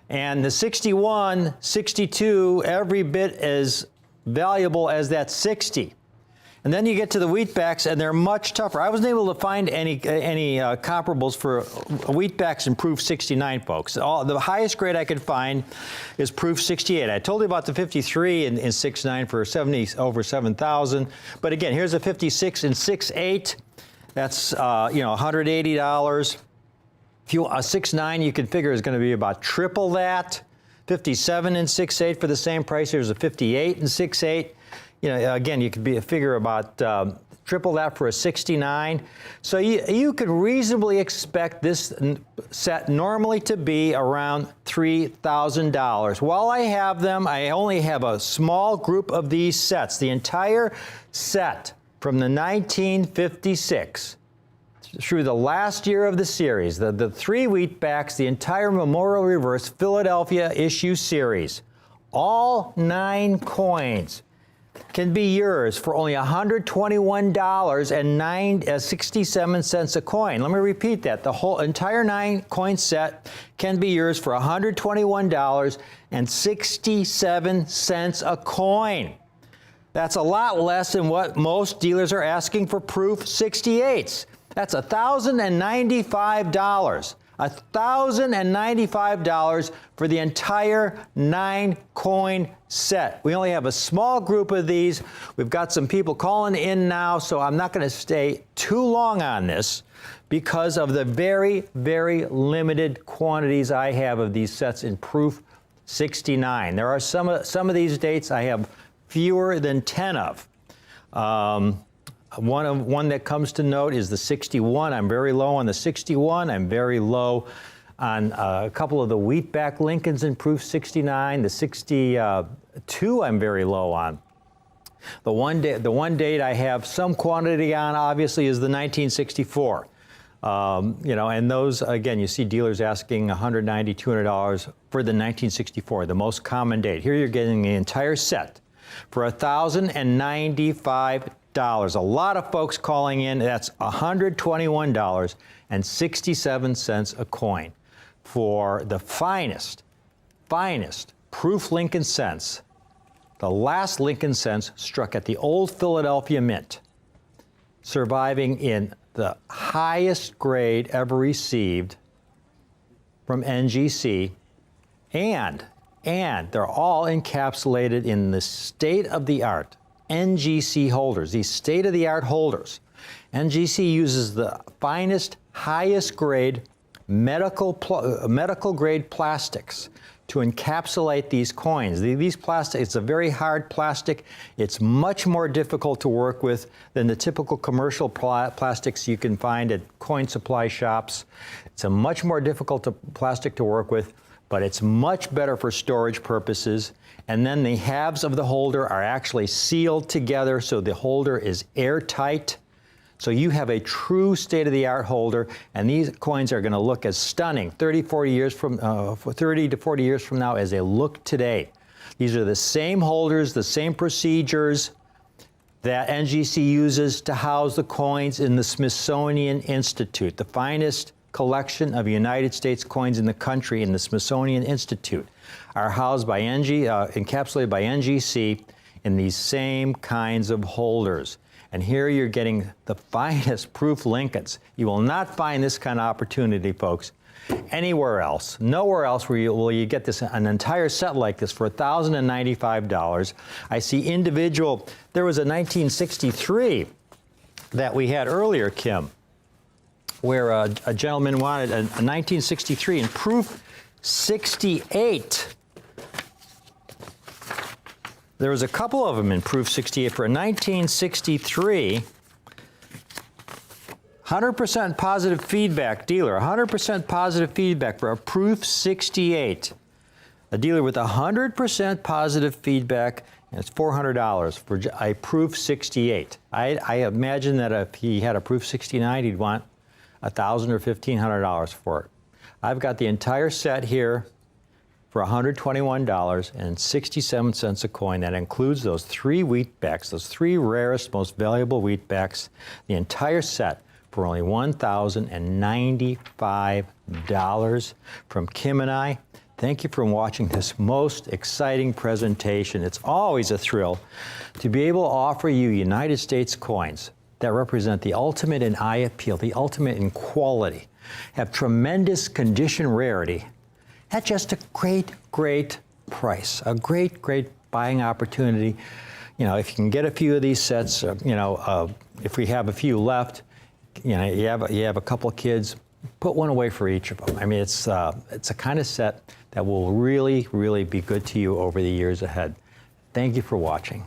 And the 61, 62, every bit as valuable as that 60. And then you get to the wheatbacks, and they're much tougher. I wasn't able to find any comparables for wheatbacks in Proof 69, folks. The highest grade I could find is Proof 68. I told you about the 53 in 69 for over 7,000. But again, here's a 56 in 68. That's $180. If you a 69, you can figure is going to be about triple that. 57 in 68 for the same price. Here's a 58 in 68. Again, you could figure about triple that for a 69. So you could reasonably expect this set normally to be around $3,000. While I have them, I only have a small group of these sets. The entire set from the 1956 through the last year of the series, the three wheatbacks, the entire Memorial Reverse Philadelphia issue series, all 9 coins can be yours for only $121.67 a coin. Let me repeat that. The whole entire 9 coin set can be yours for $121.67 a coin. That's a lot less than what most dealers are asking for Proof 68s. That's $1,095. $1,095 for the entire 9 coin set. We only have a small group of these. We've got some people calling in now, so I'm not going to stay too long on this because of the very, very limited quantities I have of these sets in Proof 69. There are some of these dates I have fewer than 10 of. One that comes to note is the 61. I'm very low on the 61. I'm very low on a couple of the wheatback Lincolns in Proof 69. The 62 I'm very low on. The one date I have some quantity on, obviously, is the 1964. And those, again, you see dealers asking $190, $200 for the 1964, the most common date. Here you're getting the entire set for $1,095. A lot of folks calling in. That's $121.67 a coin for the finest Proof Lincoln cents. The last Lincoln cents struck at the old Philadelphia Mint, surviving in the highest grade ever received from NGC, and they're all encapsulated in the state-of-the-art NGC holders, these state-of-the-art holders. NGC uses the finest, highest grade medical grade plastics to encapsulate these coins. These plastics, it's a very hard plastic. It's much more difficult to work with than the typical commercial plastics you can find at coin supply shops. It's a much more difficult plastic to work with, but it's much better for storage purposes. And then the halves of the holder are actually sealed together, so the holder is airtight. So you have a true state-of-the-art holder, and these coins are going to look as stunning 30 to 40 years from now as they look today. These are the same holders, the same procedures that NGC uses to house the coins in the Smithsonian Institute, the finest collection of United States coins in the country in the Smithsonian Institute are housed by encapsulated by NGC in these same kinds of holders. And here you're getting the finest Proof Lincolns. You will not find this kind of opportunity, folks, anywhere else. Nowhere else will you get an entire set like this for $1,095. I see individual, there was a 1963 that we had earlier, Kim, where a gentleman wanted a 1963 in Proof 68. There was a couple of them in Proof 68 for a 1963. 100% positive feedback dealer, 100% positive feedback for a Proof 68. A dealer with 100% positive feedback, and it's $400 for a Proof 68. I imagine that if he had a Proof 69, he'd want $1,000 or $1,500 for it. I've got the entire set here for $121.67 a coin. That includes those 3 wheat backs, those 3 rarest, most valuable wheat backs. The entire set for only $1,095 from Kim and I. Thank you for watching this most exciting presentation. It's always a thrill to be able to offer you United States coins that represent the ultimate in eye appeal, the ultimate in quality, have tremendous condition rarity, at just a great, great price, a great, great buying opportunity. You know, if you can get a few of these sets, if we have a few left, you know, you have a couple of kids, put one away for each of them. I mean, it's a kind of set that will really, really be good to you over the years ahead. Thank you for watching.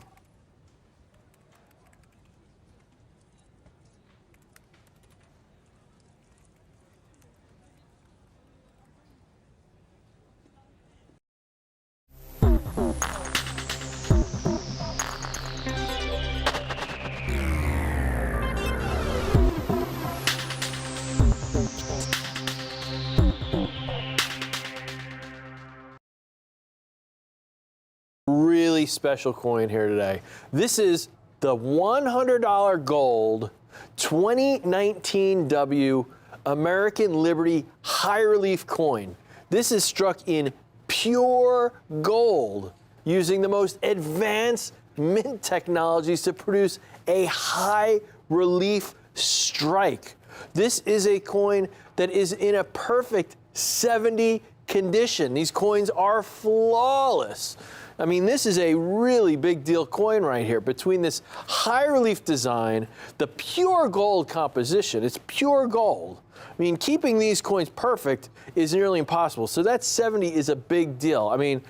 Really special coin here today. This is the $100 gold 2019 W American Liberty high relief coin. This is struck in pure gold using the most advanced mint technologies to produce a high relief strike. This is a coin that is in a perfect 70 condition. These coins are flawless. I mean, this is a really big deal coin right here. Between this high relief design, the pure gold composition, it's pure gold. I mean, keeping these coins perfect is nearly impossible. So that 70 is a big deal. I mean,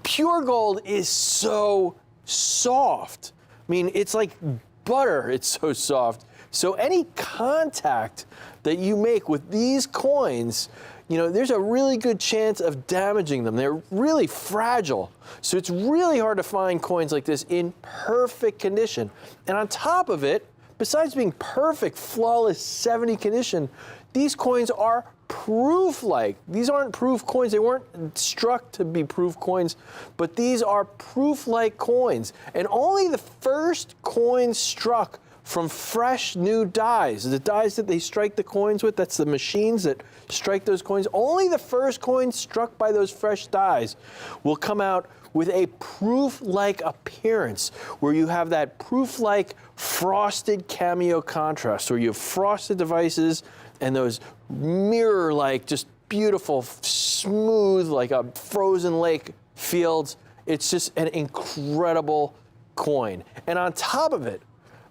pure gold is so soft. I mean, it's like butter, it's so soft. So any contact that you make with these coins, you know, there's a really good chance of damaging them. They're really fragile. So it's really hard to find coins like this in perfect condition. And on top of it, besides being perfect, flawless 70 condition, these coins are proof-like. These aren't proof coins. They weren't struck to be proof coins, but these are proof-like coins. And only the first coin struck from fresh new dies, the dies that they strike the coins with, that's the machines that strike those coins, only the first coin struck by those fresh dies will come out with a proof-like appearance, where you have that proof-like frosted cameo contrast, where you have frosted devices and those mirror-like, just beautiful, smooth, like a frozen lake fields. It's just an incredible coin. And on top of it,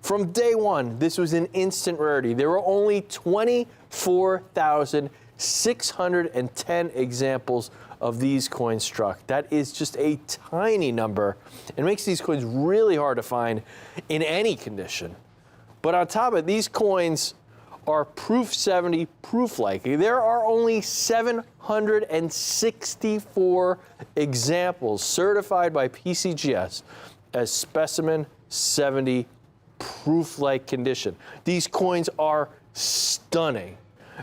from day one, this was an instant rarity. There were only 24,610 examples of these coins struck. That is just a tiny number. It makes these coins really hard to find in any condition. But on top of it, these coins are proof 70, proof-like. There are only 764 examples certified by PCGS as specimen 70 proof-like condition. These coins are stunning,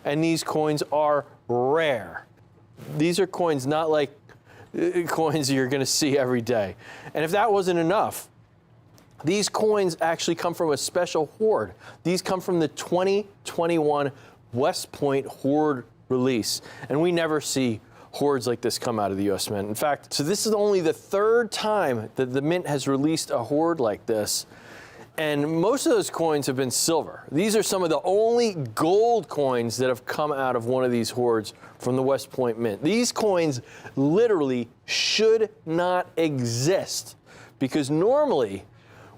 and these coins are rare. These are coins not like coins you're going to see every day. And if that wasn't enough, these coins actually come from a special hoard. These come from the 2021 West Point hoard release, and we never see hoards like this come out of the U.S. Mint. In fact, so this is only the third time that the Mint has released a hoard like this. And most of those coins have been silver. These are some of the only gold coins that have come out of one of these hoards from the West Point Mint. These coins literally should not exist, because normally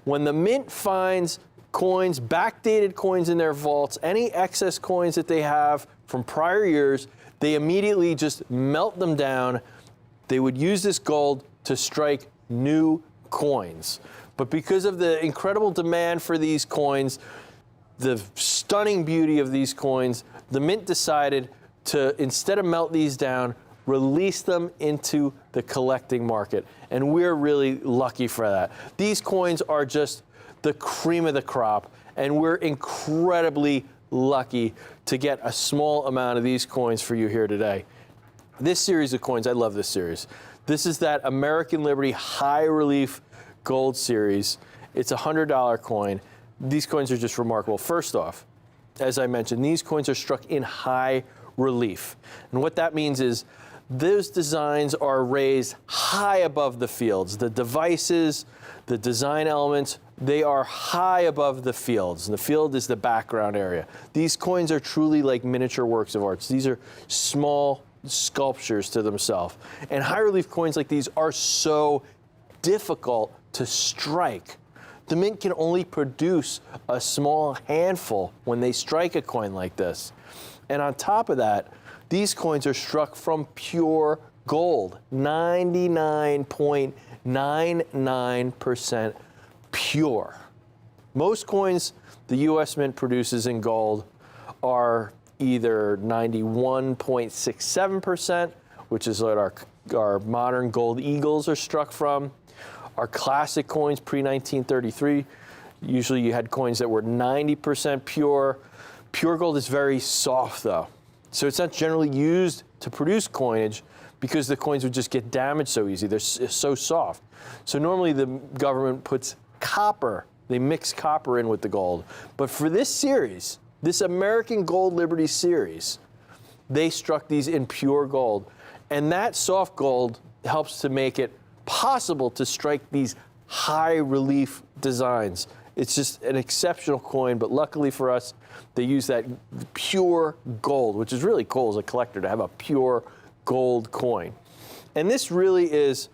when the Mint finds coins, backdated coins in their vaults, any excess coins that they have from prior years, they immediately just melt them down. They would use this gold to strike new coins. But because of the incredible demand for these coins, the stunning beauty of these coins, the Mint decided to, instead of melt these down, release them into the collecting market. And we're really lucky for that. These coins are just the cream of the crop, and we're incredibly lucky to get a small amount of these coins for you here today. This series of coins, I love this series. This is that American Liberty High Relief Gold Series. It's a $100 coin. These coins are just remarkable. First off, as I mentioned, these coins are struck in high relief. And what that means is those designs are raised high above the fields. The devices, the design elements, they are high above the fields. And the field is the background area. These coins are truly like miniature works of art. These are small sculptures to themselves. And high relief coins like these are so difficult to strike. The mint can only produce a small handful when they strike a coin like this. And on top of that, these coins are struck from pure gold, 99.99% pure. Most coins the U.S. Mint produces in gold are either 91.67%, which is what our modern gold eagles are struck from. Our classic coins pre-1933, usually you had coins that were 90% pure. Pure gold is very soft though. So it's not generally used to produce coinage because the coins would just get damaged so easy. They're so soft. So normally the government puts copper, they mix copper in with the gold. But for this series, this American Gold Liberty series, they struck these in pure gold. And that soft gold helps to make it possible to strike these high relief designs. It's just an exceptional coin, but luckily for us, they use that pure gold, which is really cool as a collector to have a pure gold coin. And this really is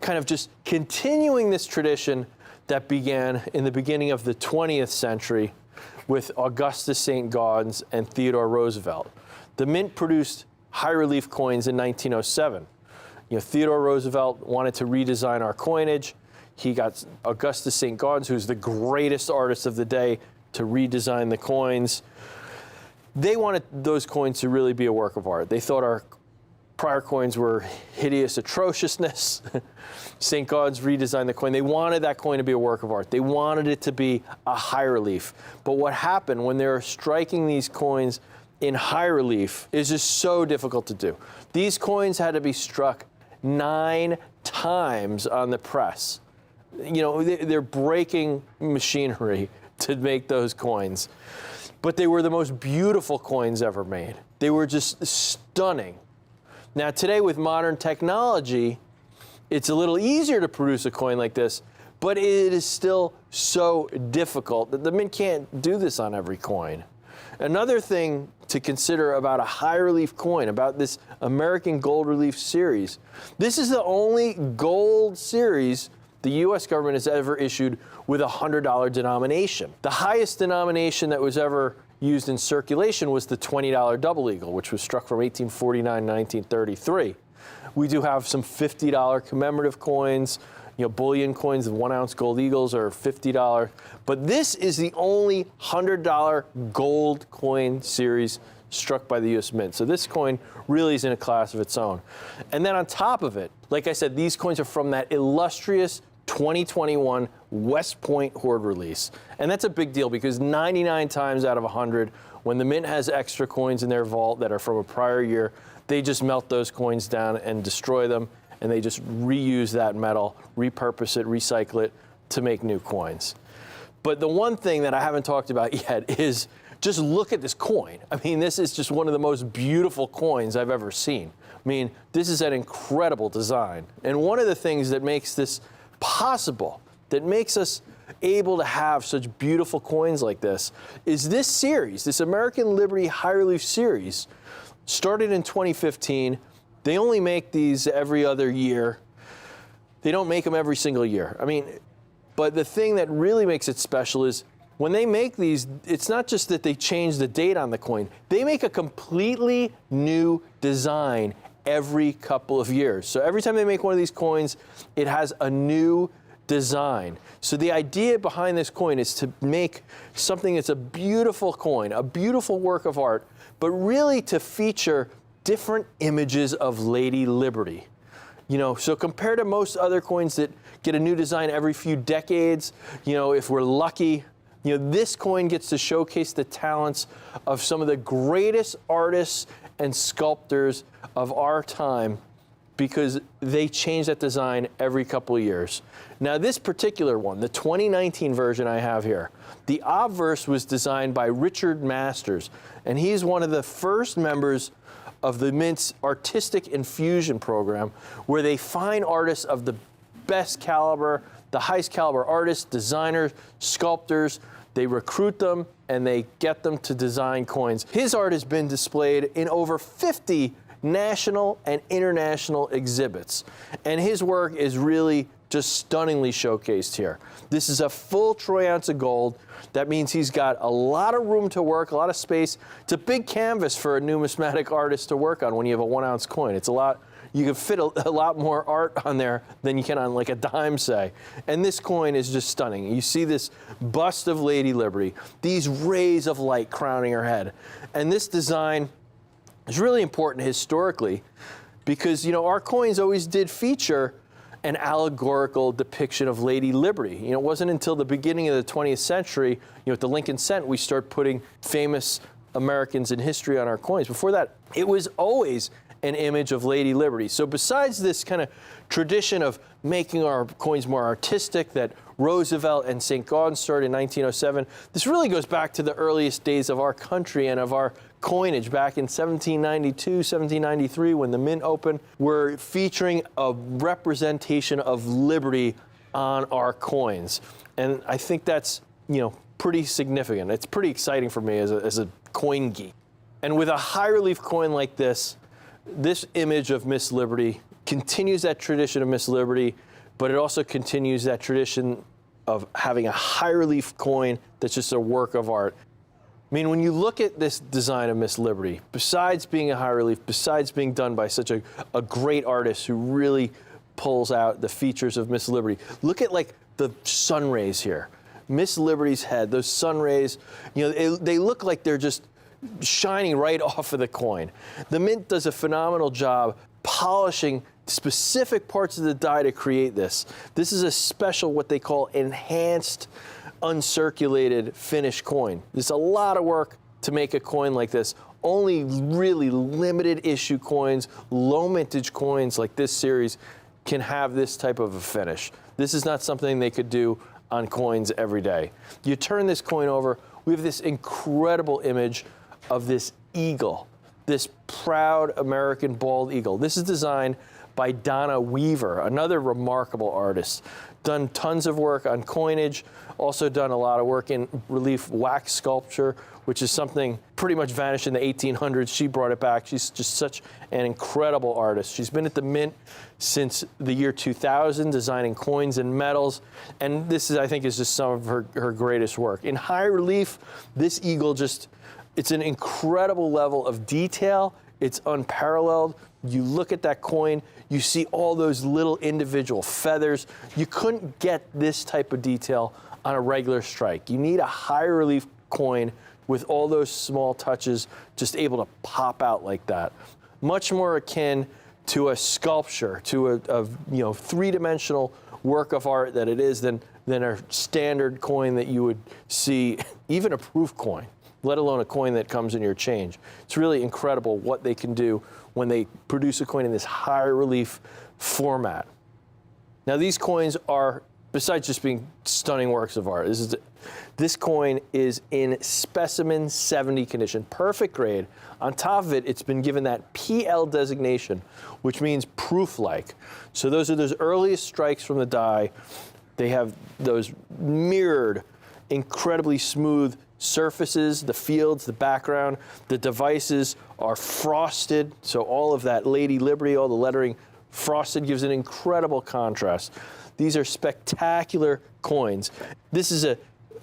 kind of just continuing this tradition that began in the beginning of the 20th century with Augustus St. Gaudens and Theodore Roosevelt. The Mint produced high relief coins in 1907. Theodore Roosevelt wanted to redesign our coinage. He got Augustus St. Gaudens, who's the greatest artist of the day, to redesign the coins. They wanted those coins to really be a work of art. They thought our prior coins were hideous atrociousness. St. Gaudens redesigned the coin. They wanted that coin to be a work of art. They wanted it to be a high relief. But what happened when they were striking these coins in high relief is just so difficult to do. These coins had to be struck 9 times on the press. They're breaking machinery to make those coins. But they were the most beautiful coins ever made. They were just stunning. Now today with modern technology, it's a little easier to produce a coin like this, but it is still so difficult that the Mint can't do this on every coin. Another thing to consider about a high relief coin, about this American Gold Relief series, this is the only gold series the U.S. government has ever issued with a $100 denomination. The highest denomination that was ever used in circulation was the $20 double eagle, which was struck from 1849 to 1933. We do have some $50 commemorative coins. Bullion coins of 1 ounce gold eagles are $50. But this is the only $100 gold coin series struck by the U.S. Mint. So this coin really is in a class of its own. And then on top of it, like I said, these coins are from that illustrious 2021 West Point Hoard release. And that's a big deal because 99 times out of 100, when the Mint has extra coins in their vault that are from a prior year, they just melt those coins down and destroy them, and they just reuse that metal, repurpose it, recycle it to make new coins. But the one thing that I haven't talked about yet is just look at this coin. I mean, this is just one of the most beautiful coins I've ever seen. I mean, this is an incredible design. And one of the things that makes this possible, that makes us able to have such beautiful coins like this, is this series, this American Liberty High Relief series, started in 2015. They only make these every other year. They don't make them every single year. But the thing that really makes it special is when they make these, it's not just that they change the date on the coin. They make a completely new design every couple of years. So every time they make one of these coins, it has a new design. So the idea behind this coin is to make something that's a beautiful coin, a beautiful work of art, but really to feature different images of Lady Liberty. So compared to most other coins that get a new design every few decades, if we're lucky, This coin gets to showcase the talents of some of the greatest artists and sculptors of our time because they change that design every couple of years. Now, this particular one, the 2019 version I have here, the obverse was designed by Richard Masters, and he's one of the first members of the Mint's Artistic Infusion program, where they find artists of the best caliber, the highest caliber artists, designers, sculptors. They recruit them and they get them to design coins. His art has been displayed in over 50 national and international exhibits, and his work is really just stunningly showcased here. This is a full troy ounce of gold. That means he's got a lot of room to work, a lot of space. It's a big canvas for a numismatic artist to work on when you have a 1 ounce coin. It's a lot. You can fit a lot more art on there than you can on like a dime, say. And this coin is just stunning. You see this bust of Lady Liberty, these rays of light crowning her head. And this design is really important historically because, our coins always did feature an allegorical depiction of Lady Liberty. It wasn't until the beginning of the 20th century, at the Lincoln Cent, we start putting famous Americans in history on our coins. Before that, it was always an image of Lady Liberty. So besides this kind of tradition of making our coins more artistic that Roosevelt and St. Gaudens started in 1907, this really goes back to the earliest days of our country and of our coinage back in 1792, 1793 when the Mint opened. We're featuring a representation of liberty on our coins. And I think that's, pretty significant. It's pretty exciting for me as a coin geek. And with a high relief coin like this image of Miss Liberty continues that tradition of Miss Liberty, but it also continues that tradition of having a high relief coin that's just a work of art. I mean, when you look at this design of Miss Liberty, besides being a high relief, besides being done by such a great artist who really pulls out the features of Miss Liberty, look at like the sun rays here. Miss Liberty's head, those sun rays, they look like they're just shining right off of the coin. The Mint does a phenomenal job polishing specific parts of the die to create this. This is a special, what they call enhanced, uncirculated finish coin. There's a lot of work to make a coin like this. Only really limited issue coins, low mintage coins like this series can have this type of a finish. This is not something they could do on coins every day. You turn this coin over, we have this incredible image of this eagle, this proud American bald eagle. This is designed by Donna Weaver, another remarkable artist. Done tons of work on coinage, also done a lot of work in relief wax sculpture, which is something pretty much vanished in the 1800s. She brought it back. She's just such an incredible artist. She's been at the Mint since the year 2000, designing coins and medals. And this is, I think, is just some of her greatest work. In high relief, this eagle it's an incredible level of detail. It's unparalleled. You look at that coin, you see all those little individual feathers. You couldn't get this type of detail on a regular strike. You need a high relief coin with all those small touches just able to pop out like that. Much more akin to a sculpture, to a three-dimensional work of art that it is than a standard coin that you would see, even a proof coin, let alone a coin that comes in your change. It's really incredible what they can do when they produce a coin in this high relief format. Now these coins are, besides just being stunning works of art, this coin is in specimen 70 condition, perfect grade. On top of it, it's been given that PL designation, which means proof-like. So those are those earliest strikes from the die. They have those mirrored, incredibly smooth surfaces, the fields, the background. The devices are frosted, so all of that Lady Liberty, all the lettering frosted, gives an incredible contrast. These are spectacular coins. This is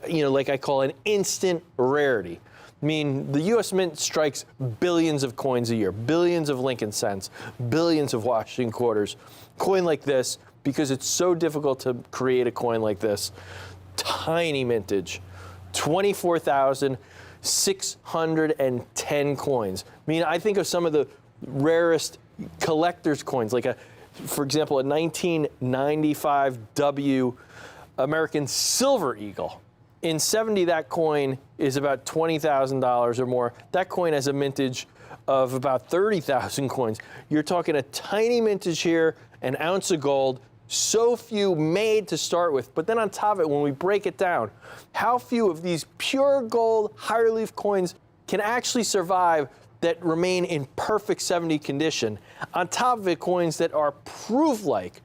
like I call an instant rarity. I mean, the U.S. Mint strikes billions of coins a year, billions of Lincoln cents, billions of Washington quarters. Coin like this, because it's so difficult to create a coin like this, tiny mintage, 24,610 coins. I mean, I think of some of the rarest collector's coins, like for example, a 1995 W American Silver Eagle. In 70, that coin is about $20,000 or more. That coin has a mintage of about 30,000 coins. You're talking a tiny mintage here, an ounce of gold, so few made to start with. But then on top of it, when we break it down, how few of these pure gold high relief coins can actually survive that remain in perfect 70 condition? On top of it, coins that are proof-like.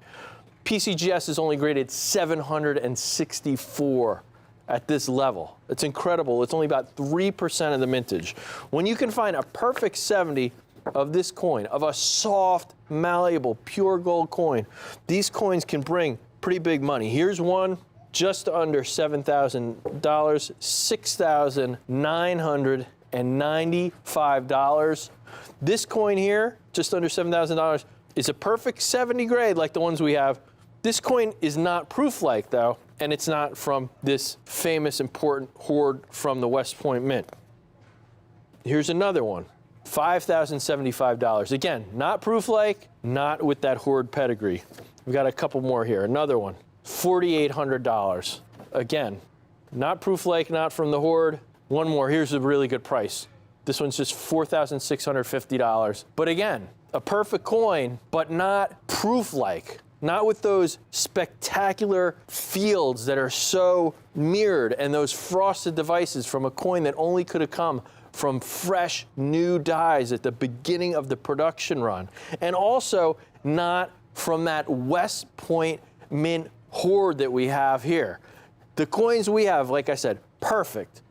PCGS is only graded 764 at this level. It's incredible. It's only about 3% of the mintage. When you can find a perfect 70 of this coin, of a soft, malleable, pure gold coin, these coins can bring pretty big money. Here's one just under $7,000, $6,995. This coin here, just under $7,000, is a perfect 70 grade like the ones we have. This coin is not proof-like though, and it's not from this famous important hoard from the West Point Mint. Here's another one, $5,075. Again, not proof-like, not with that hoard pedigree. We've got a couple more here. Another one, $4,800. Again, not proof-like, not from the hoard. One more, here's a really good price. This one's just $4,650. But again, a perfect coin, but not proof-like. Not with those spectacular fields that are so mirrored and those frosted devices from a coin that only could have come from fresh, new dies at the beginning of the production run. And also not from that West Point Mint hoard that we have here. The coins we have, like I said, perfect,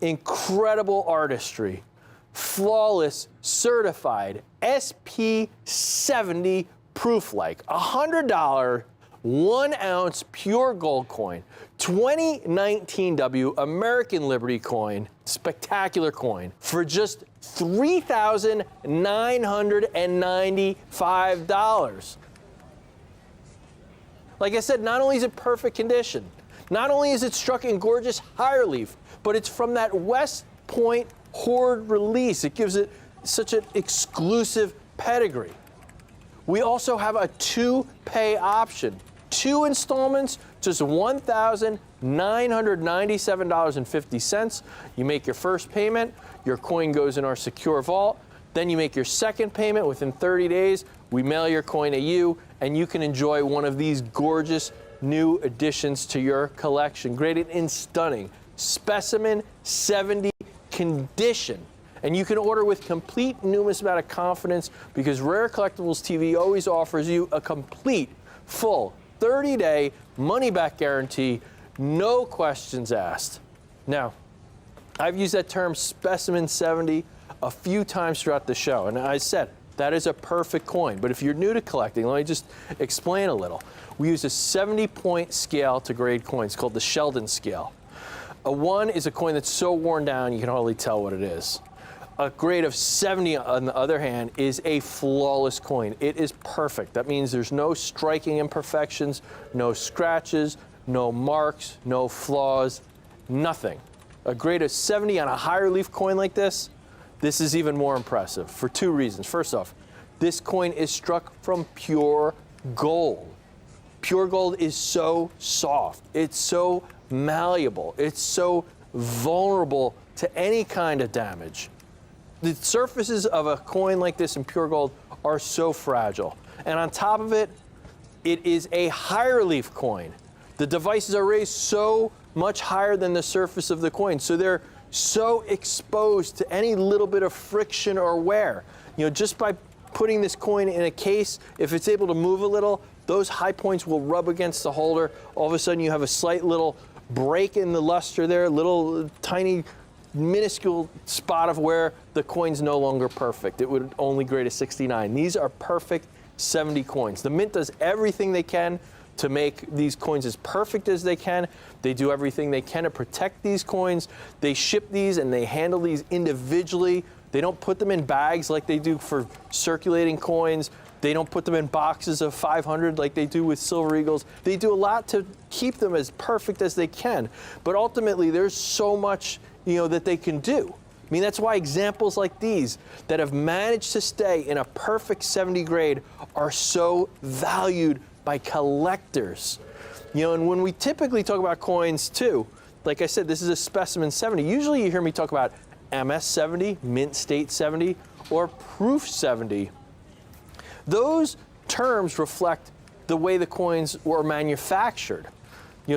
incredible artistry, flawless, certified, SP70 proof-like, $100, 1 ounce pure gold coin, 2019 W American Liberty coin, spectacular coin, for just $3,995. Like I said, not only is it perfect condition, not only is it struck in gorgeous high relief, but it's from that West Point hoard release. It gives it such an exclusive pedigree. We also have a 2-pay option. 2 installments, just $1,997.50. You make your first payment, your coin goes in our secure vault. Then you make your second payment within 30 days. We mail your coin to you, and you can enjoy one of these gorgeous new additions to your collection, graded in stunning specimen 70 condition. And you can order with complete numismatic confidence because Rare Collectibles TV always offers you a complete, full 30-day money-back guarantee, no questions asked. Now, I've used that term specimen 70 a few times throughout the show, and I said that is a perfect coin. But if you're new to collecting, let me just explain a little. We use a 70-point scale to grade coins called the Sheldon scale. A 1 is a coin that's so worn down you can hardly tell what it is. A grade of 70, on the other hand, is a flawless coin. It is perfect. That means there's no striking imperfections, no scratches, no marks, no flaws, nothing. A grade of 70 on a high relief coin like this is even more impressive for 2 reasons. First off, this coin is struck from pure gold. Pure gold is so soft. It's so malleable. It's so vulnerable to any kind of damage. The surfaces of a coin like this in pure gold are so fragile. And on top of it, it is a high relief coin. The devices are raised so much higher than the surface of the coin, so they're so exposed to any little bit of friction or wear. You know, just by putting this coin in a case, if it's able to move a little, those high points will rub against the holder. All of a sudden you have a slight little break in the luster there, little tiny minuscule spot of where the coin's no longer perfect. It would only grade a 69. These are perfect 70 coins. The Mint does everything they can to make these coins as perfect as they can. They do everything they can to protect these coins. They ship these and they handle these individually. They don't put them in bags like they do for circulating coins. They don't put them in boxes of 500 like they do with Silver Eagles. They do a lot to keep them as perfect as they can. But ultimately, there's so much, that they can do. I mean, that's why examples like these that have managed to stay in a perfect 70 grade are so valued by collectors. And when we typically talk about coins too, like I said, this is a specimen 70. Usually you hear me talk about MS 70, mint state 70, or proof 70. Those terms reflect the way the coins were manufactured.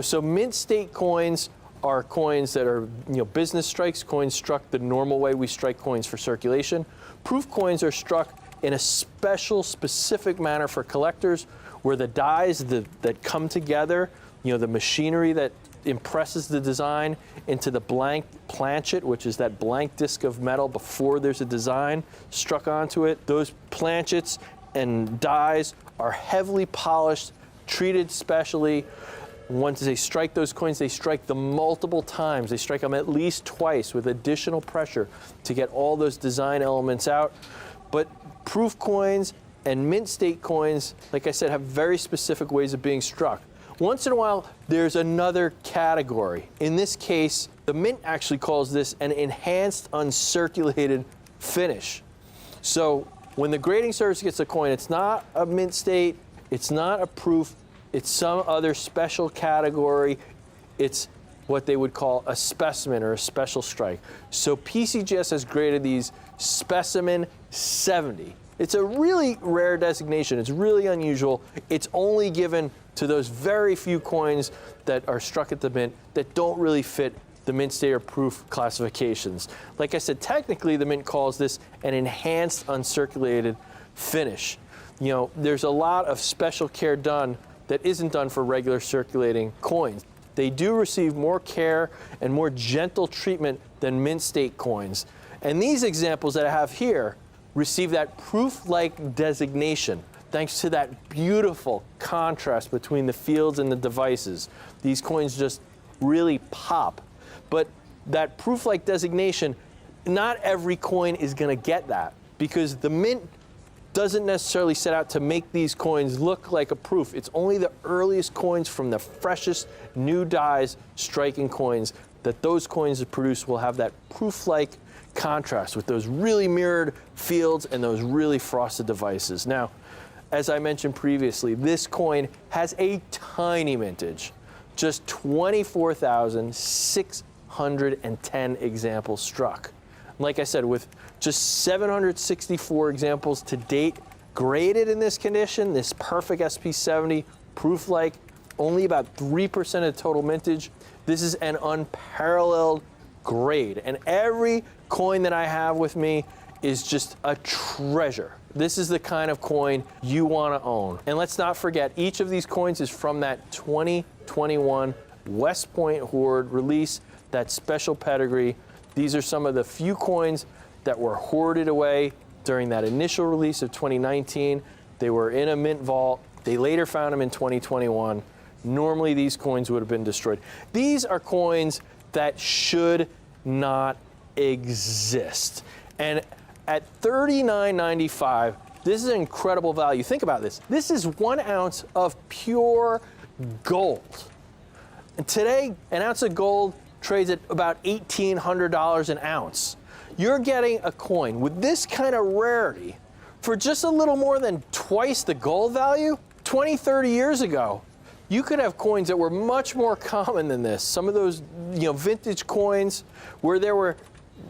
So mint state coins are coins that are, business strikes, coins struck the normal way we strike coins for circulation. Proof coins are struck in a special, specific manner for collectors, where the dies that come together, the machinery that impresses the design into the blank planchet, which is that blank disc of metal before there's a design struck onto it. Those planchets and dies are heavily polished, treated specially. Once they strike those coins, they strike them multiple times. They strike them at least twice with additional pressure to get all those design elements out. But proof coins and mint state coins, like I said, have very specific ways of being struck. Once in a while, there's another category. In this case, the mint actually calls this an enhanced uncirculated finish. So when the grading service gets a coin, it's not a mint state, it's not a proof, it's some other special category. It's what they would call a specimen or a special strike. So PCGS has graded these specimen 70. It's a really rare designation. It's really unusual. It's only given to those very few coins that are struck at the mint that don't really fit the mint state or proof classifications. Like I said, technically the mint calls this an enhanced uncirculated finish. There's a lot of special care done that isn't done for regular circulating coins. They do receive more care and more gentle treatment than mint state coins. And these examples that I have here receive that proof-like designation thanks to that beautiful contrast between the fields and the devices. These coins just really pop. But that proof-like designation, not every coin is going to get that, because the mint doesn't necessarily set out to make these coins look like a proof. It's only the earliest coins from the freshest new dies striking coins that those coins that produce will have that proof-like contrast with those really mirrored fields and those really frosted devices. Now, as I mentioned previously, this coin has a tiny mintage, just 24,610 examples struck. Like I said, with just 764 examples to date graded in this condition, this perfect SP70, proof-like, only about 3% of the total mintage. This is an unparalleled grade. And every coin that I have with me is just a treasure. This is the kind of coin you want to own. And let's not forget, each of these coins is from that 2021 West Point Hoard release, that special pedigree. These are some of the few coins that were hoarded away during that initial release of 2019. They were in a mint vault. They later found them in 2021. Normally these coins would have been destroyed. These are coins that should not exist. And at $39.95, this is an incredible value. Think about this. This is 1 ounce of pure gold. And today, an ounce of gold trades at about $1,800 an ounce. You're getting a coin with this kind of rarity for just a little more than twice the gold value. 20, 30 years ago, you could have coins that were much more common than this. Some of those, vintage coins where there were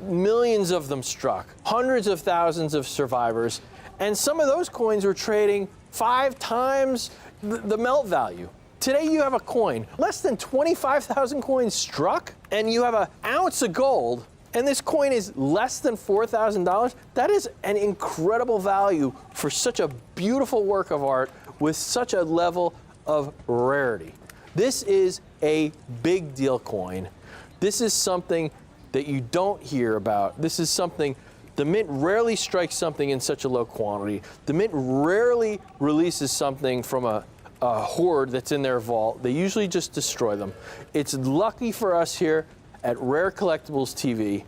millions of them struck, hundreds of thousands of survivors, and some of those coins were trading 5 times the melt value. Today you have a coin, less than 25,000 coins struck, and you have an ounce of gold, and this coin is less than $4,000. That is an incredible value for such a beautiful work of art with such a level of rarity. This is a big deal coin. This is something that you don't hear about. This is something, the mint rarely strikes something in such a low quantity. The mint rarely releases something from a hoard that's in their vault. They usually just destroy them. It's lucky for us here at Rare Collectibles TV.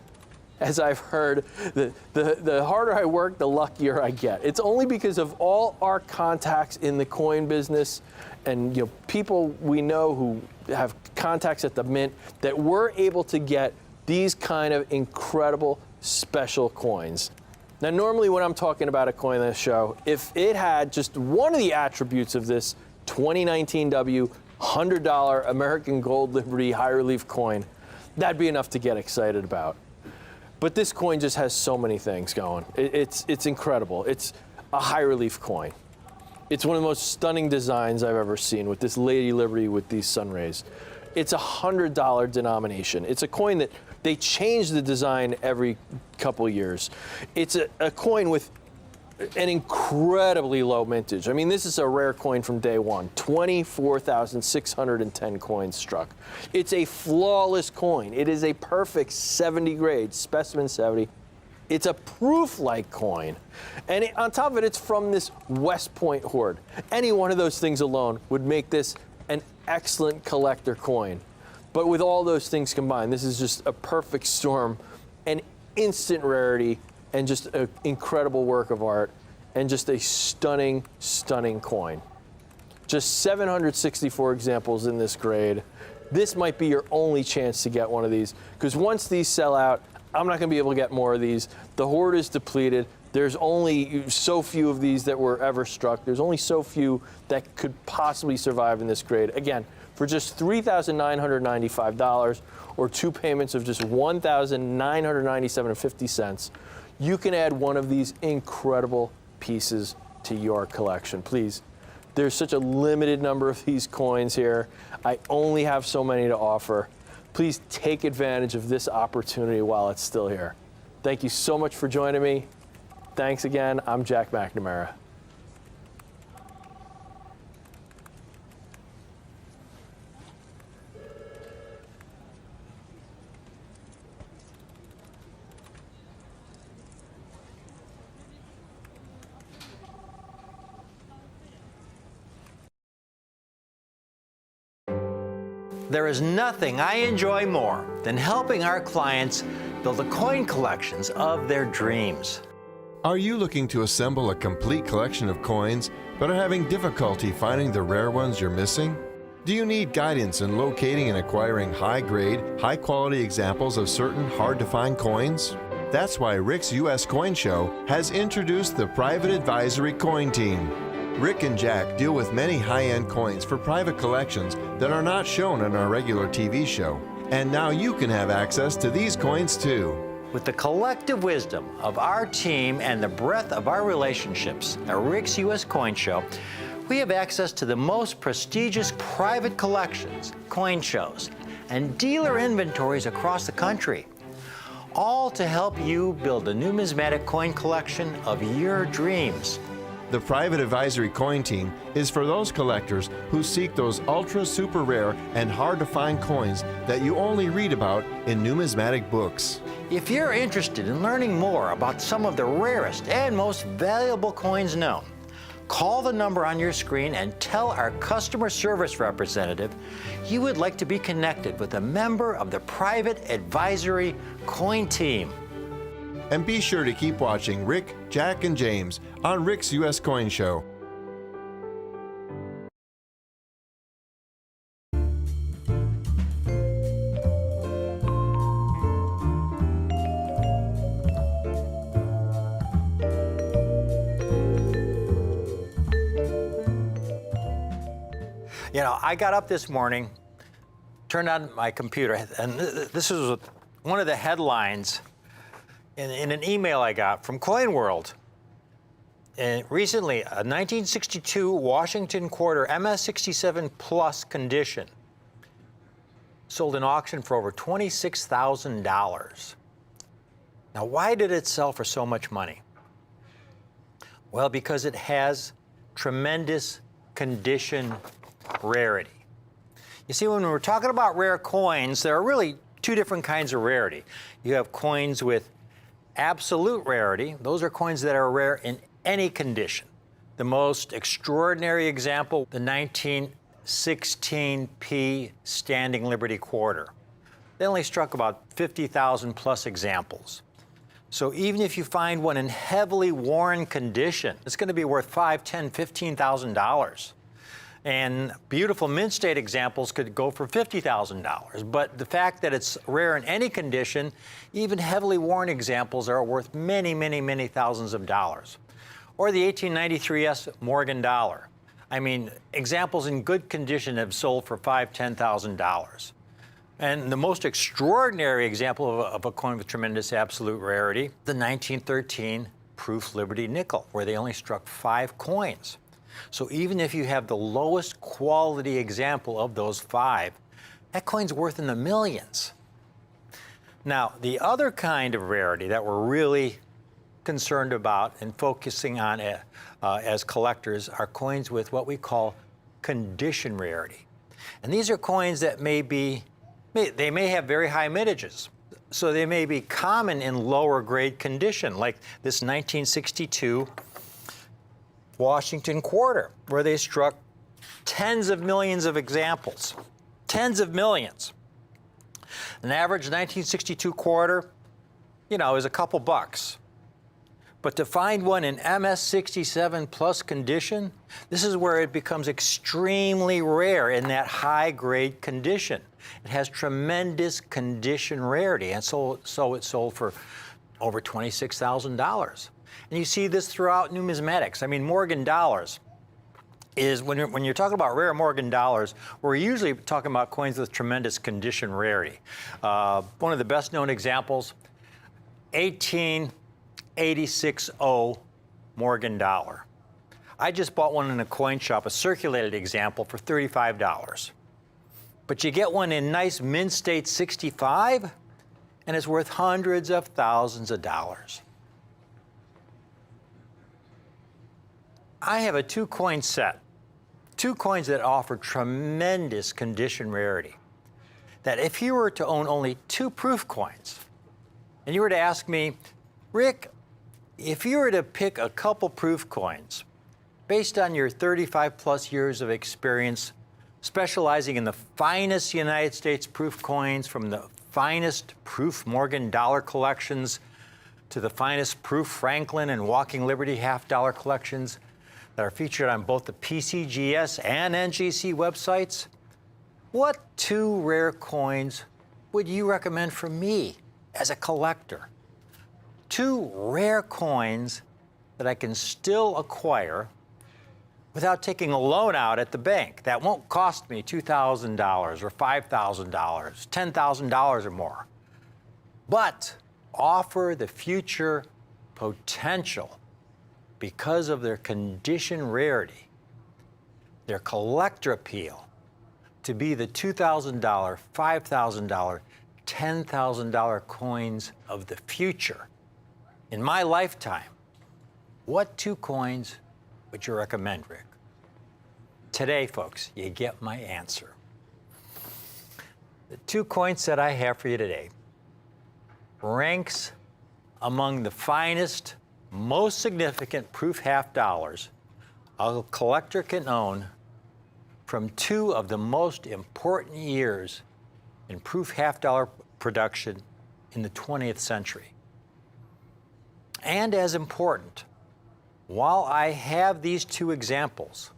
As I've heard, the harder I work, the luckier I get. It's only because of all our contacts in the coin business and people we know who have contacts at the mint that we're able to get these kind of incredible special coins. Now, normally when I'm talking about a coin on this show, if it had just one of the attributes of this 2019 W $100 American Gold Liberty high relief coin, That'd be enough to get excited about. But this coin just has so many things going. It's incredible. It's a high relief coin. It's one of the most stunning designs I've ever seen with this Lady Liberty with these sun rays. It's a $100 denomination. It's a coin that they change the design every couple years. It's a coin with an incredibly low mintage. I mean, this is a rare coin from day one. 24,610 coins struck. It's a flawless coin. It is a perfect 70 grade, specimen 70. It's a proof-like coin. And on top of it, it's from this West Point hoard. Any one of those things alone would make this an excellent collector coin. But with all those things combined, this is just a perfect storm, an instant rarity, and just an incredible work of art, and just a stunning, stunning coin. Just 764 examples in this grade. This might be your only chance to get one of these, because once these sell out, I'm not going to be able to get more of these. The hoard is depleted. There's only so few of these that were ever struck. There's only so few that could possibly survive in this grade. Again, for just $3,995 or two payments of just $1,997.50, you can add one of these incredible pieces to your collection. Please, there's such a limited number of these coins here. I only have so many to offer. Please take advantage of this opportunity while it's still here. Thank you so much for joining me. Thanks again. I'm Jack McNamara. There is nothing I enjoy more than helping our clients build the coin collections of their dreams. Are you looking to assemble a complete collection of coins but are having difficulty finding the rare ones you're missing? Do you need guidance in locating and acquiring high-grade, high-quality examples of certain hard-to-find coins? That's why Rick's U.S. Coin Show has introduced the Private Advisory Coin Team. Rick and Jack deal with many high-end coins for private collections that are not shown on our regular TV show. And now you can have access to these coins too. With the collective wisdom of our team and the breadth of our relationships at Rick's U.S. Coin Show, we have access to the most prestigious private collections, coin shows, and dealer inventories across the country, all to help you build a numismatic coin collection of your dreams. The Private Advisory Coin Team is for those collectors who seek those ultra super rare and hard to find coins that you only read about in numismatic books. If you're interested in learning more about some of the rarest and most valuable coins known, call the number on your screen and tell our customer service representative you would like to be connected with a member of the Private Advisory Coin Team. And be sure to keep watching Rick, Jack, and James on Rick's U.S. Coin Show. You know, I got up this morning, turned on my computer, and this is one of the headlines in an email I got from Coin World. And recently, a 1962 Washington Quarter MS-67 Plus condition sold in auction for over $26,000. Now, why did it sell for so much money? Well, because it has tremendous condition rarity. You see, when we're talking about rare coins, there are really two different kinds of rarity. You have coins with absolute rarity. Those are coins that are rare in any condition. The most extraordinary example, the 1916p Standing Liberty Quarter. They only struck about 50,000 plus examples. So even if you find one in heavily worn condition, it's going to be worth $5,000, $10,000, $15,000. And beautiful mint state examples could go for $50,000. But the fact that it's rare in any condition, even heavily worn examples are worth many, many, many thousands of dollars. Or the 1893S Morgan dollar. I mean, examples in good condition have sold for $5,000, $10,000. And the most extraordinary example of a coin with tremendous absolute rarity, the 1913 Proof Liberty nickel, where they only struck 5 coins. So even if you have the lowest quality example of those 5, that coin's worth in the millions. Now, the other kind of rarity that we're really concerned about and focusing on as collectors are coins with what we call condition rarity. And these are coins that they may have very high mintages. So they may be common in lower grade condition, like this 1962 Washington quarter, where they struck tens of millions of examples. Tens of millions. An average 1962 quarter, is a couple bucks. But to find one in MS67 plus condition, this is where it becomes extremely rare in that high grade condition. It has tremendous condition rarity, and so it sold for over $26,000. And you see this throughout numismatics. I mean, Morgan dollars is, when you're talking about rare Morgan dollars, we're usually talking about coins with tremendous condition rarity. One of the best known examples, 1886 Morgan dollar. I just bought one in a coin shop, a circulated example, for $35. But you get one in nice mint state 65, and it's worth hundreds of thousands of dollars. I have a 2-coin set, 2 coins that offer tremendous condition rarity, that if you were to own only 2 proof coins, and you were to ask me, Rick, if you were to pick a couple proof coins, based on your 35 plus years of experience, specializing in the finest United States proof coins, from the finest proof Morgan dollar collections to the finest proof Franklin and Walking Liberty half-dollar collections that are featured on both the PCGS and NGC websites, what 2 rare coins would you recommend for me as a collector? 2 rare coins that I can still acquire without taking a loan out at the bank. That won't cost me $2,000 or $5,000, $10,000 or more, but offer the future potential because of their condition rarity, their collector appeal, to be the $2,000, $5,000, $10,000 coins of the future. In my lifetime, what 2 coins would you recommend, Rick? Today, folks, you get my answer. The 2 coin set I have for you today ranks among the finest, most significant proof half dollars a collector can own from 2 of the most important years in proof half dollar production in the 20th century. And as important, while I have these 2 examples,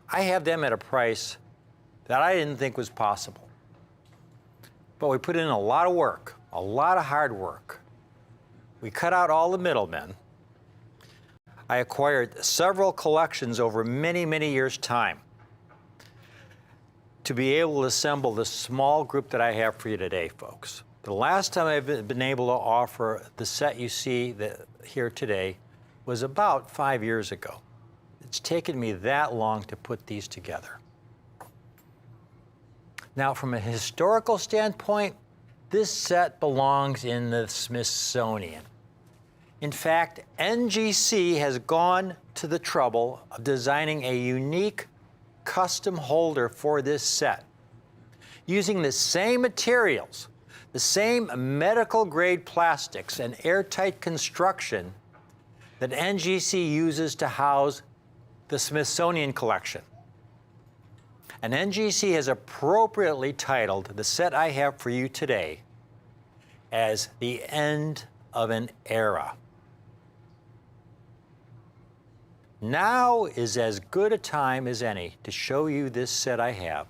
I have them at a price that I didn't think was possible. But we put in a lot of work, a lot of hard work. We cut out all the middlemen. I acquired several collections over many, many years' time to be able to assemble the small group that I have for you today, folks. The last time I've been able to offer the set you see here today was about 5 years ago. It's taken me that long to put these together. Now, from a historical standpoint, this set belongs in the Smithsonian. In fact, NGC has gone to the trouble of designing a unique custom holder for this set, using the same materials, the same medical grade plastics and airtight construction that NGC uses to house the Smithsonian collection. And NGC has appropriately titled the set I have for you today as The End of an Era. Now is as good a time as any to show you this set I have,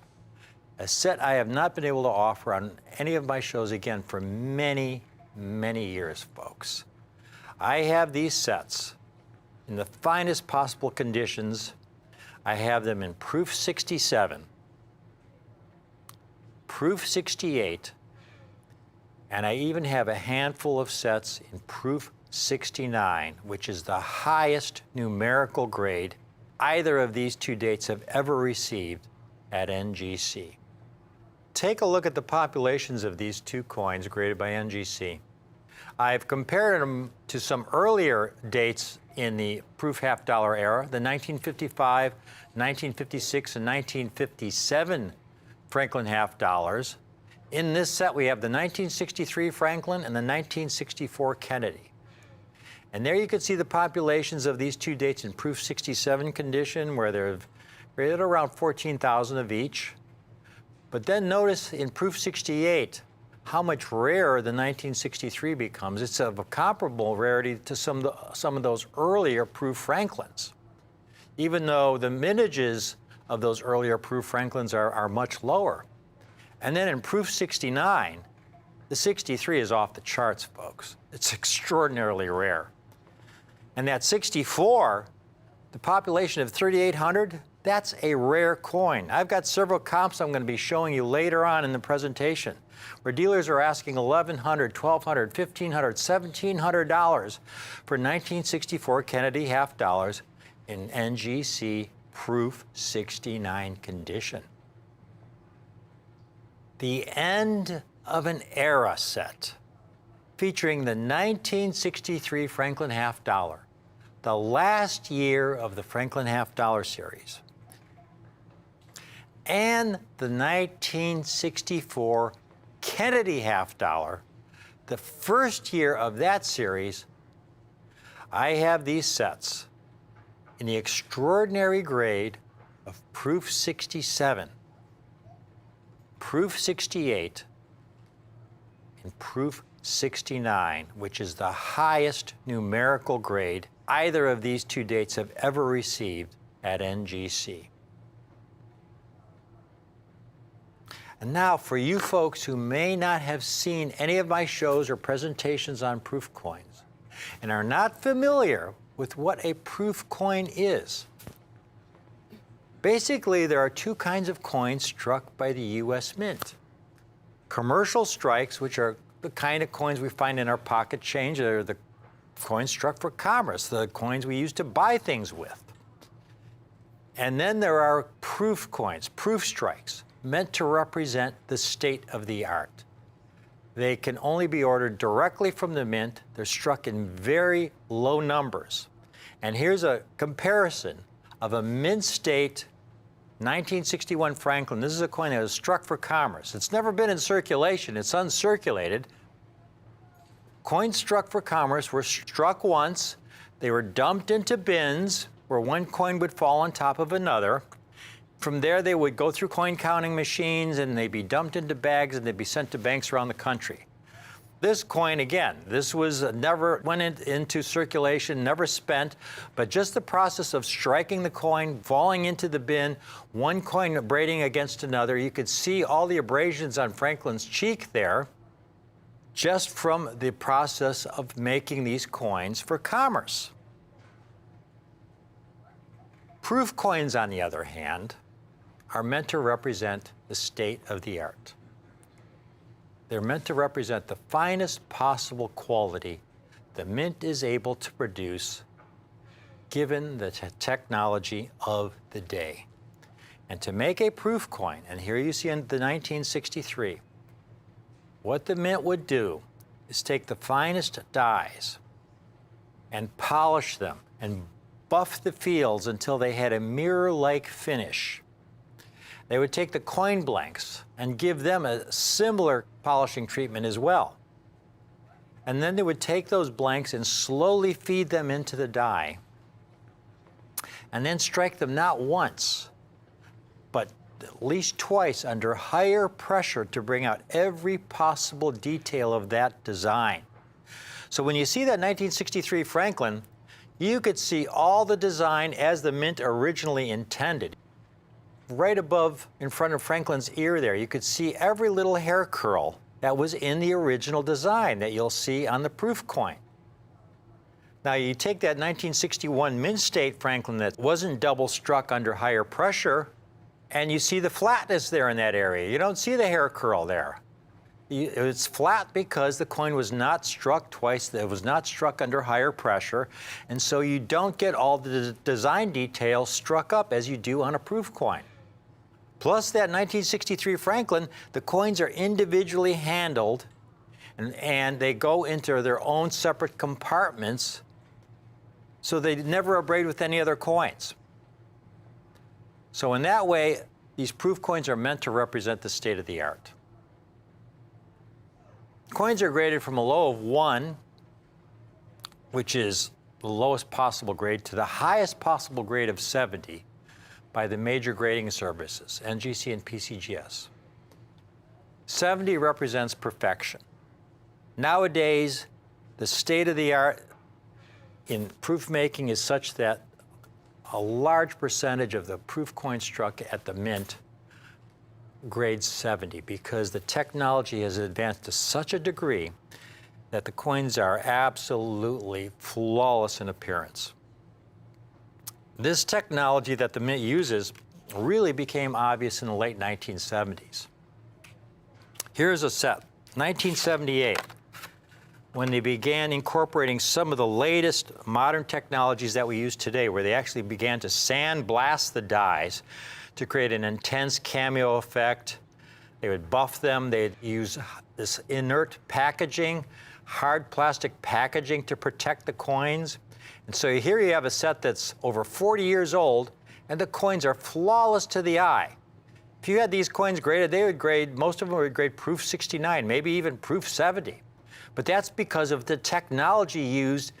a set I have not been able to offer on any of my shows again for many, many years, folks. I have these sets in the finest possible conditions. I have them in proof 67, proof 68, and I even have a handful of sets in proof 69, which is the highest numerical grade either of these two dates have ever received at NGC. Take a look at the populations of these two coins graded by NGC. I've compared them to some earlier dates in the proof half-dollar era, the 1955, 1956, and 1957 Franklin half-dollars. In this set, we have the 1963 Franklin and the 1964 Kennedy. And there you can see the populations of these two dates in proof 67 condition, where they're rated around 14,000 of each. But then notice in proof 68 how much rarer the 1963 becomes. It's of a comparable rarity to some of those earlier proof Franklins, even though the mintages of those earlier proof Franklins are much lower. And then in proof 69, the 63 is off the charts, folks. It's extraordinarily rare. And that 64, the population of 3,800, that's a rare coin. I've got several comps I'm going to be showing you later on in the presentation, where dealers are asking $1,100, $1,200, $1,500, $1,700 for 1964 Kennedy half dollars in NGC proof 69 condition. The end of an era set featuring the 1963 Franklin half dollar, the last year of the Franklin half dollar series, and the 1964 Kennedy half dollar, the first year of that series. I have these sets in the extraordinary grade of proof 67, proof 68, and proof 69, which is the highest numerical grade either of these two dates have ever received at NGC. And now, for you folks who may not have seen any of my shows or presentations on proof coins and are not familiar with what a proof coin is, basically there are two kinds of coins struck by the U.S. Mint. Commercial strikes, which are the kind of coins we find in our pocket change, they're the coins struck for commerce, the coins we use to buy things with. And then there are proof coins, proof strikes, meant to represent the state of the art. They can only be ordered directly from the mint. They're struck in very low numbers. And here's a comparison of a mint state 1961 Franklin. This is a coin that was struck for commerce. It's never been in circulation. It's uncirculated. Coins struck for commerce were struck once. They were dumped into bins where one coin would fall on top of another. From there, they would go through coin counting machines and they'd be dumped into bags and they'd be sent to banks around the country. This coin, again, this was never went into circulation, never spent, but just the process of striking the coin, falling into the bin, one coin abrading against another. You could see all the abrasions on Franklin's cheek there, just from the process of making these coins for commerce. Proof coins, on the other hand, are meant to represent the state of the art. They're meant to represent the finest possible quality the mint is able to produce given the technology of the day. And to make a proof coin, and here you see in the 1963, what the mint would do is take the finest dies and polish them and buff the fields until they had a mirror-like finish. They would take the coin blanks and give them a similar polishing treatment as well. And then they would take those blanks and slowly feed them into the die, and then strike them not once, but at least twice under higher pressure to bring out every possible detail of that design. So when you see that 1963 Franklin, you could see all the design as the mint originally intended. Right above in front of Franklin's ear there, you could see every little hair curl that was in the original design that you'll see on the proof coin. Now you take that 1961 mint state Franklin that wasn't double struck under higher pressure, And you see the flatness there in that area. You don't see the hair curl there. It's flat because the coin was not struck twice. It was not struck under higher pressure. And so you don't get all the design details struck up as you do on a proof coin. Plus that 1963 Franklin, the coins are individually handled and they go into their own separate compartments, so they never abrade with any other coins. So in that way, these proof coins are meant to represent the state of the art. Coins are graded from a low of 1, which is the lowest possible grade, to the highest possible grade of 70 by the major grading services, NGC and PCGS. 70 represents perfection. Nowadays, the state of the art in proof making is such that a large percentage of the proof coins struck at the mint grades 70 because the technology has advanced to such a degree that the coins are absolutely flawless in appearance. This technology that the mint uses really became obvious in the late 1970s. Here's a set, 1978, when they began incorporating some of the latest modern technologies that we use today, where they actually began to sandblast the dies to create an intense cameo effect. They would buff them. They'd use this inert packaging, hard plastic packaging to protect the coins. And so here you have a set that's over 40 years old, and the coins are flawless to the eye. If you had these coins graded, they would grade, most of them would grade proof 69, maybe even proof 70. But that's because of the technology used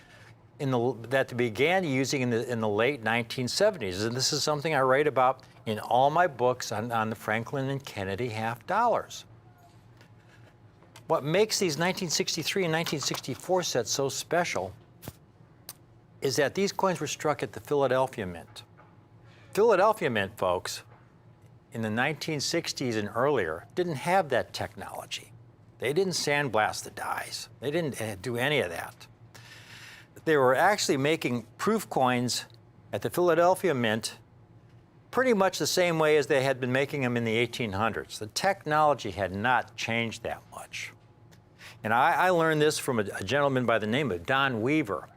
that they began using in the late 1970s. And this is something I write about in all my books on the Franklin and Kennedy half dollars. What makes these 1963 and 1964 sets so special is that these coins were struck at the Philadelphia Mint. Philadelphia Mint, folks, in the 1960s and earlier, didn't have that technology. They didn't sandblast the dies. They didn't do any of that. They were actually making proof coins at the Philadelphia Mint pretty much the same way as they had been making them in the 1800s. The technology had not changed that much. And I learned this from a gentleman by the name of Don Weaver,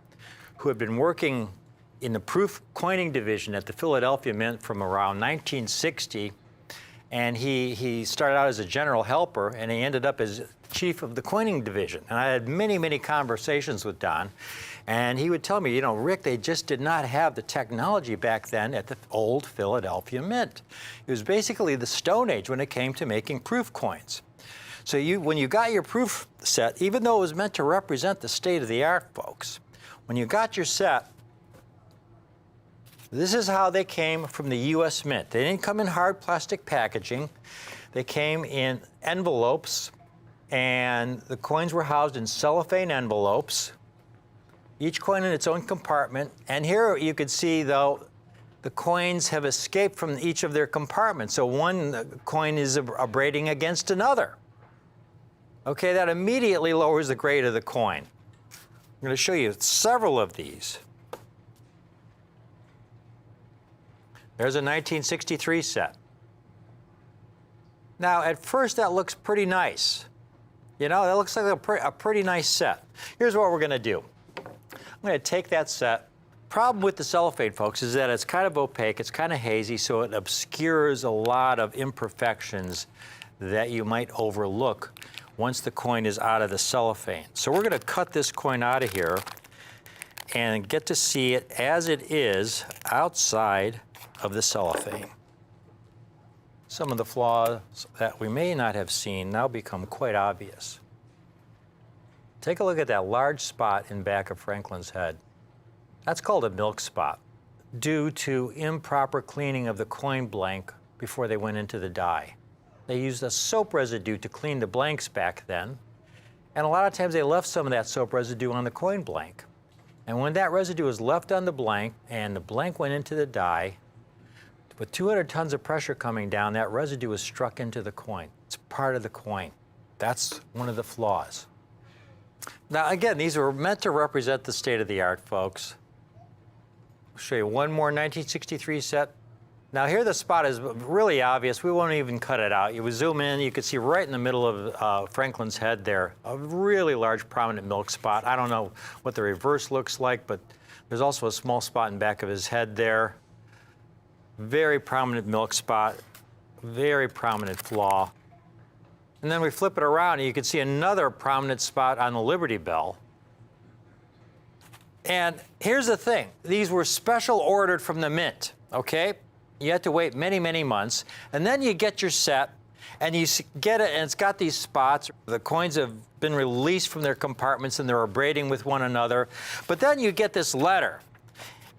who had been working in the proof coining division at the Philadelphia Mint from around 1960. And he started out as a general helper, and he ended up as chief of the coining division. And I had many, many conversations with Don. And he would tell me, you know, Rick, they just did not have the technology back then at the old Philadelphia Mint. It was basically the Stone Age when it came to making proof coins. So when you got your proof set, even though it was meant to represent the state of the art, folks, when you got your set, this is how they came from the U.S. Mint. They didn't come in hard plastic packaging. They came in envelopes, and the coins were housed in cellophane envelopes, each coin in its own compartment. And here you can see, though, the coins have escaped from each of their compartments. So one coin is abrading against another. Okay, that immediately lowers the grade of the coin. I'm going to show you several of these. There's a 1963 set. Now, at first, that looks pretty nice. You know, that looks like a pretty nice set. Here's what we're going to do. I'm going to take that set. Problem with the cellophane, folks, is that it's kind of opaque, it's kind of hazy, so it obscures a lot of imperfections that you might overlook once the coin is out of the cellophane. So we're going to cut this coin out of here and get to see it as it is outside of the cellophane. Some of the flaws that we may not have seen now become quite obvious. Take a look at that large spot in back of Franklin's head. That's called a milk spot, due to improper cleaning of the coin blank before they went into the die. They used a soap residue to clean the blanks back then, and a lot of times they left some of that soap residue on the coin blank. And when that residue was left on the blank and the blank went into the die, with 200 tons of pressure coming down, that residue was struck into the coin. It's part of the coin. That's one of the flaws. Now, again, these were meant to represent the state of the art, folks. I'll show you one more 1963 set. Now here the spot is really obvious. We won't even cut it out. You would zoom in, you could see right in the middle of Franklin's head there, a really large prominent milk spot. I don't know what the reverse looks like, but there's also a small spot in the back of his head there. Very prominent milk spot, very prominent flaw. And then we flip it around and you can see another prominent spot on the Liberty Bell. And here's the thing, these were special ordered from the Mint, okay? You had to wait many, many months, and then you get your set, and you get it, and it's got these spots. The coins have been released from their compartments, and they're abrading with one another. But then you get this letter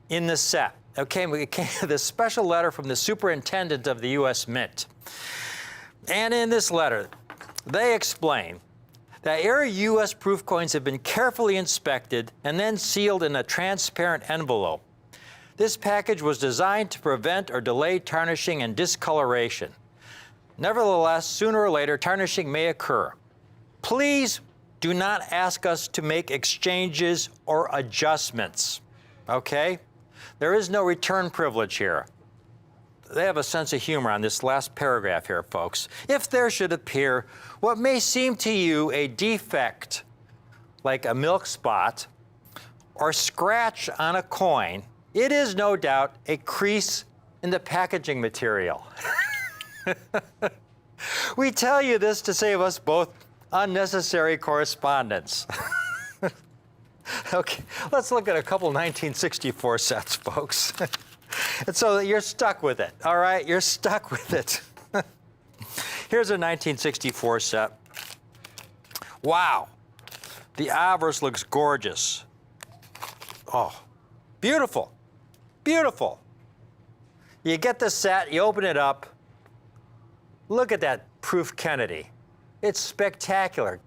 in the set, okay? This special letter from the superintendent of the U.S. Mint. And in this letter, they explain that your U.S. proof coins have been carefully inspected and then sealed in a transparent envelope. This package was designed to prevent or delay tarnishing and discoloration. Nevertheless, sooner or later, tarnishing may occur. Please do not ask us to make exchanges or adjustments, okay? There is no return privilege here. They have a sense of humor on this last paragraph here, folks. If there should appear what may seem to you a defect, like a milk spot or scratch on a coin, it is no doubt a crease in the packaging material. We tell you this to save us both unnecessary correspondence. Okay, let's look at a couple 1964 sets, folks. And so you're stuck with it, all right? You're stuck with it. Here's a 1964 set. Wow, the obverse looks gorgeous. Oh, beautiful. Beautiful. You get the set, you open it up. Look at that proof Kennedy. It's spectacular.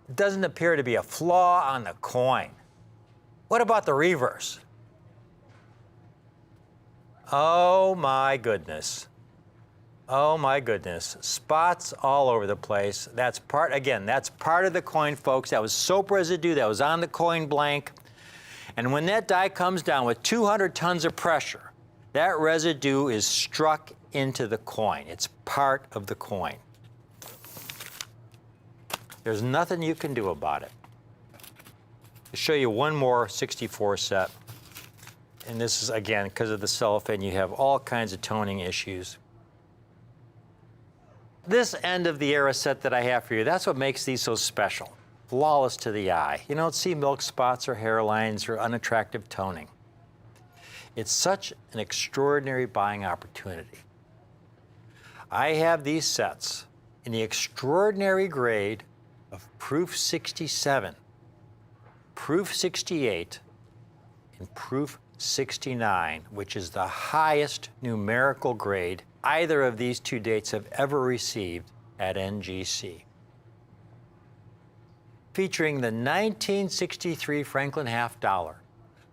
It doesn't appear to be a flaw on the coin. What about the reverse? Oh my goodness. Oh my goodness. Spots all over the place. That's part of the coin, folks. That was soap residue that was on the coin blank. And when that die comes down with 200 tons of pressure, that residue is struck into the coin. It's part of the coin. There's nothing you can do about it. I'll show you one more 64 set. And this is, again, because of the cellophane, you have all kinds of toning issues. This end of the era set that I have for you, that's what makes these so special. Flawless to the eye. You don't see milk spots or hairlines or unattractive toning. It's such an extraordinary buying opportunity. I have these sets in the extraordinary grade of Proof 67, Proof 68, and Proof 69, which is the highest numerical grade either of these two dates have ever received at NGC. Featuring the 1963 Franklin Half Dollar,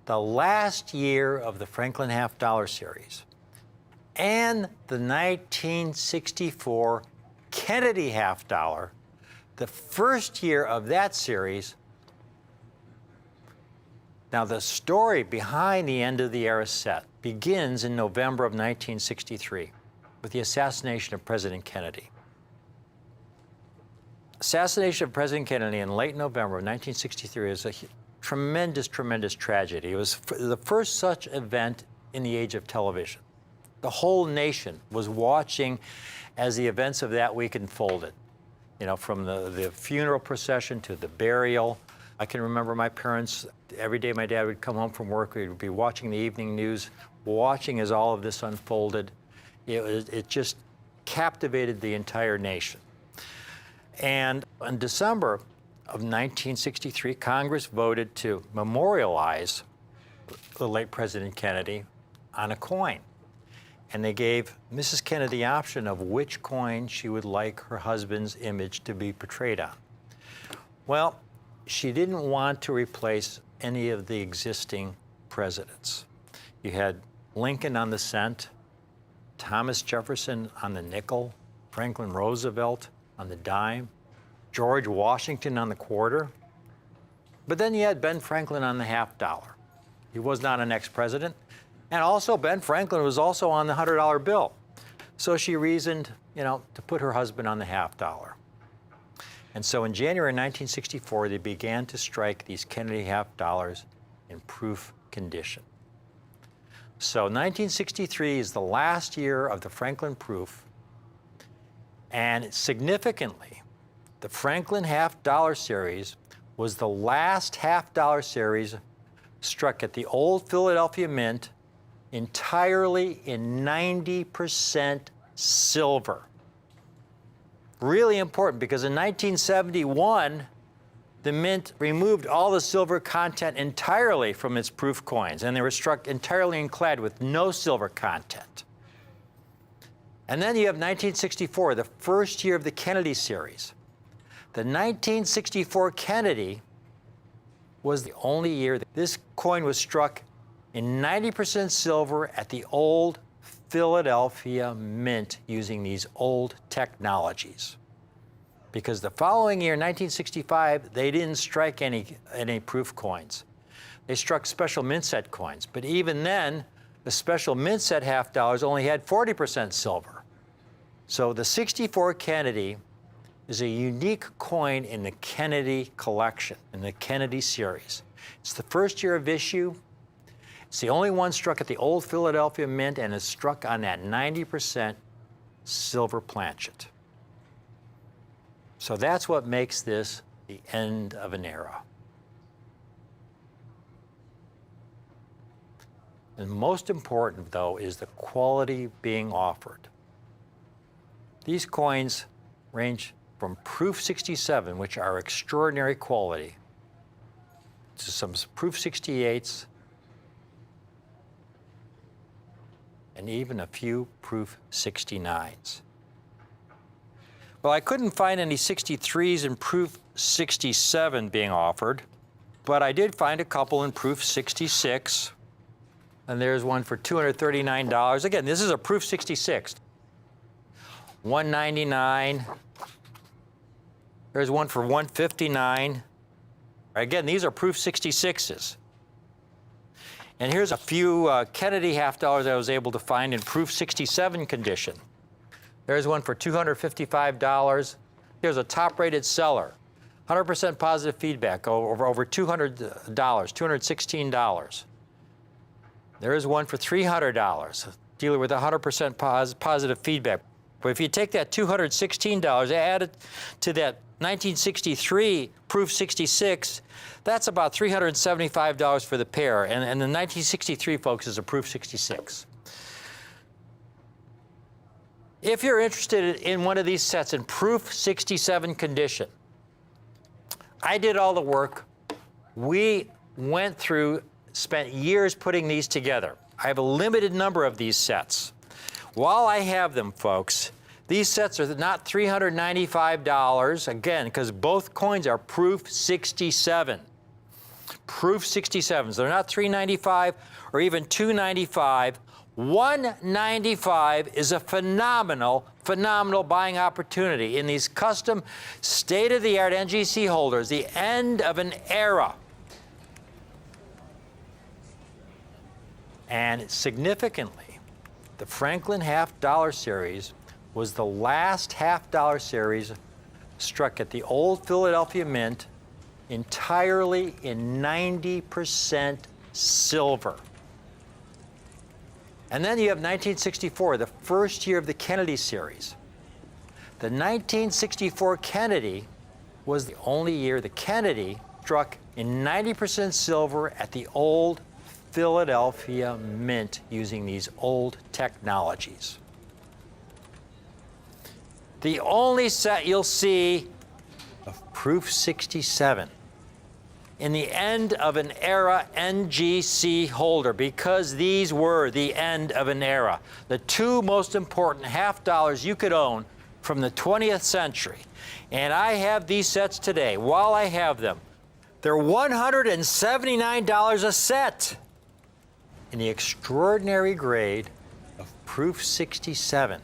the last year of the Franklin Half Dollar series, and the 1964 Kennedy Half Dollar, the first year of that series. Now, the story behind the end of the era set begins in November of 1963 with the assassination of President Kennedy. Assassination of President Kennedy in late November of 1963 is a tremendous, tremendous tragedy. It was the first such event in the age of television. The whole nation was watching as the events of that week unfolded. You know, from the funeral procession to the burial. I can remember my parents, every day my dad would come home from work, we'd be watching the evening news, watching as all of this unfolded. It just captivated the entire nation. And in December of 1963, Congress voted to memorialize the late President Kennedy on a coin. And they gave Mrs. Kennedy the option of which coin she would like her husband's image to be portrayed on. Well, she didn't want to replace any of the existing presidents. You had Lincoln on the cent, Thomas Jefferson on the nickel, Franklin Roosevelt on the dime, George Washington on the quarter. But then you had Ben Franklin on the half dollar. He was not an ex-president. And also, Ben Franklin was also on the $100 bill. So she reasoned, to put her husband on the half dollar. And so in January 1964, they began to strike these Kennedy half dollars in proof condition. So 1963 is the last year of the Franklin proof. And significantly, the Franklin half dollar series was the last half dollar series struck at the old Philadelphia Mint entirely in 90% silver. Really important, because in 1971, the Mint removed all the silver content entirely from its proof coins, and they were struck entirely and clad with no silver content. And then you have 1964, the first year of the Kennedy series. The 1964 Kennedy was the only year that this coin was struck in 90% silver at the old Philadelphia Mint using these old technologies. Because the following year, 1965, they didn't strike any proof coins. They struck special mint set coins. But even then, the special mint set half dollars only had 40% silver. So the 64 Kennedy is a unique coin in the Kennedy collection, in the Kennedy series. It's the first year of issue. It's the only one struck at the old Philadelphia Mint, and is struck on that 90% silver planchet. So that's what makes this the end of an era. And most important, though, is the quality being offered. These coins range from Proof 67, which are extraordinary quality, to some Proof 68s, and even a few Proof 69s. Well, I couldn't find any 63s in Proof 67 being offered, but I did find a couple in Proof 66, and there's one for $239. Again, this is a Proof 66. $199. There's one for $159. Again, these are Proof 66s. And here's a few Kennedy half dollars I was able to find in Proof 67 condition. There's one for $255. Here's a top-rated seller. 100% positive feedback, over $200, $216. There is one for $300, a dealer with 100% positive feedback. But if you take that $216, add it to that 1963 Proof 66, that's about $375 for the pair. And the 1963, folks, is a Proof 66. If you're interested in one of these sets in Proof 67 condition, I did all the work. We went through, spent years putting these together. I have a limited number of these sets. While I have them, folks, these sets are not $395, again, because both coins are Proof 67. Proof 67s. They're not $395 or even $295. $195 is a phenomenal buying opportunity in these custom state-of-the-art NGC holders, the end of an era. And significantly, the Franklin half dollar series was the last half dollar series struck at the old Philadelphia Mint entirely in 90% silver. And then you have 1964, the first year of the Kennedy series. The 1964 Kennedy was the only year the Kennedy struck in 90% silver at the old Philadelphia Mint using these old technologies. The only set you'll see of Proof 67 in the end of an era NGC holder, because these were the end of an era. The two most important half dollars you could own from the 20th century. And I have these sets today. While I have them, they're $179 a set in the extraordinary grade of Proof 67.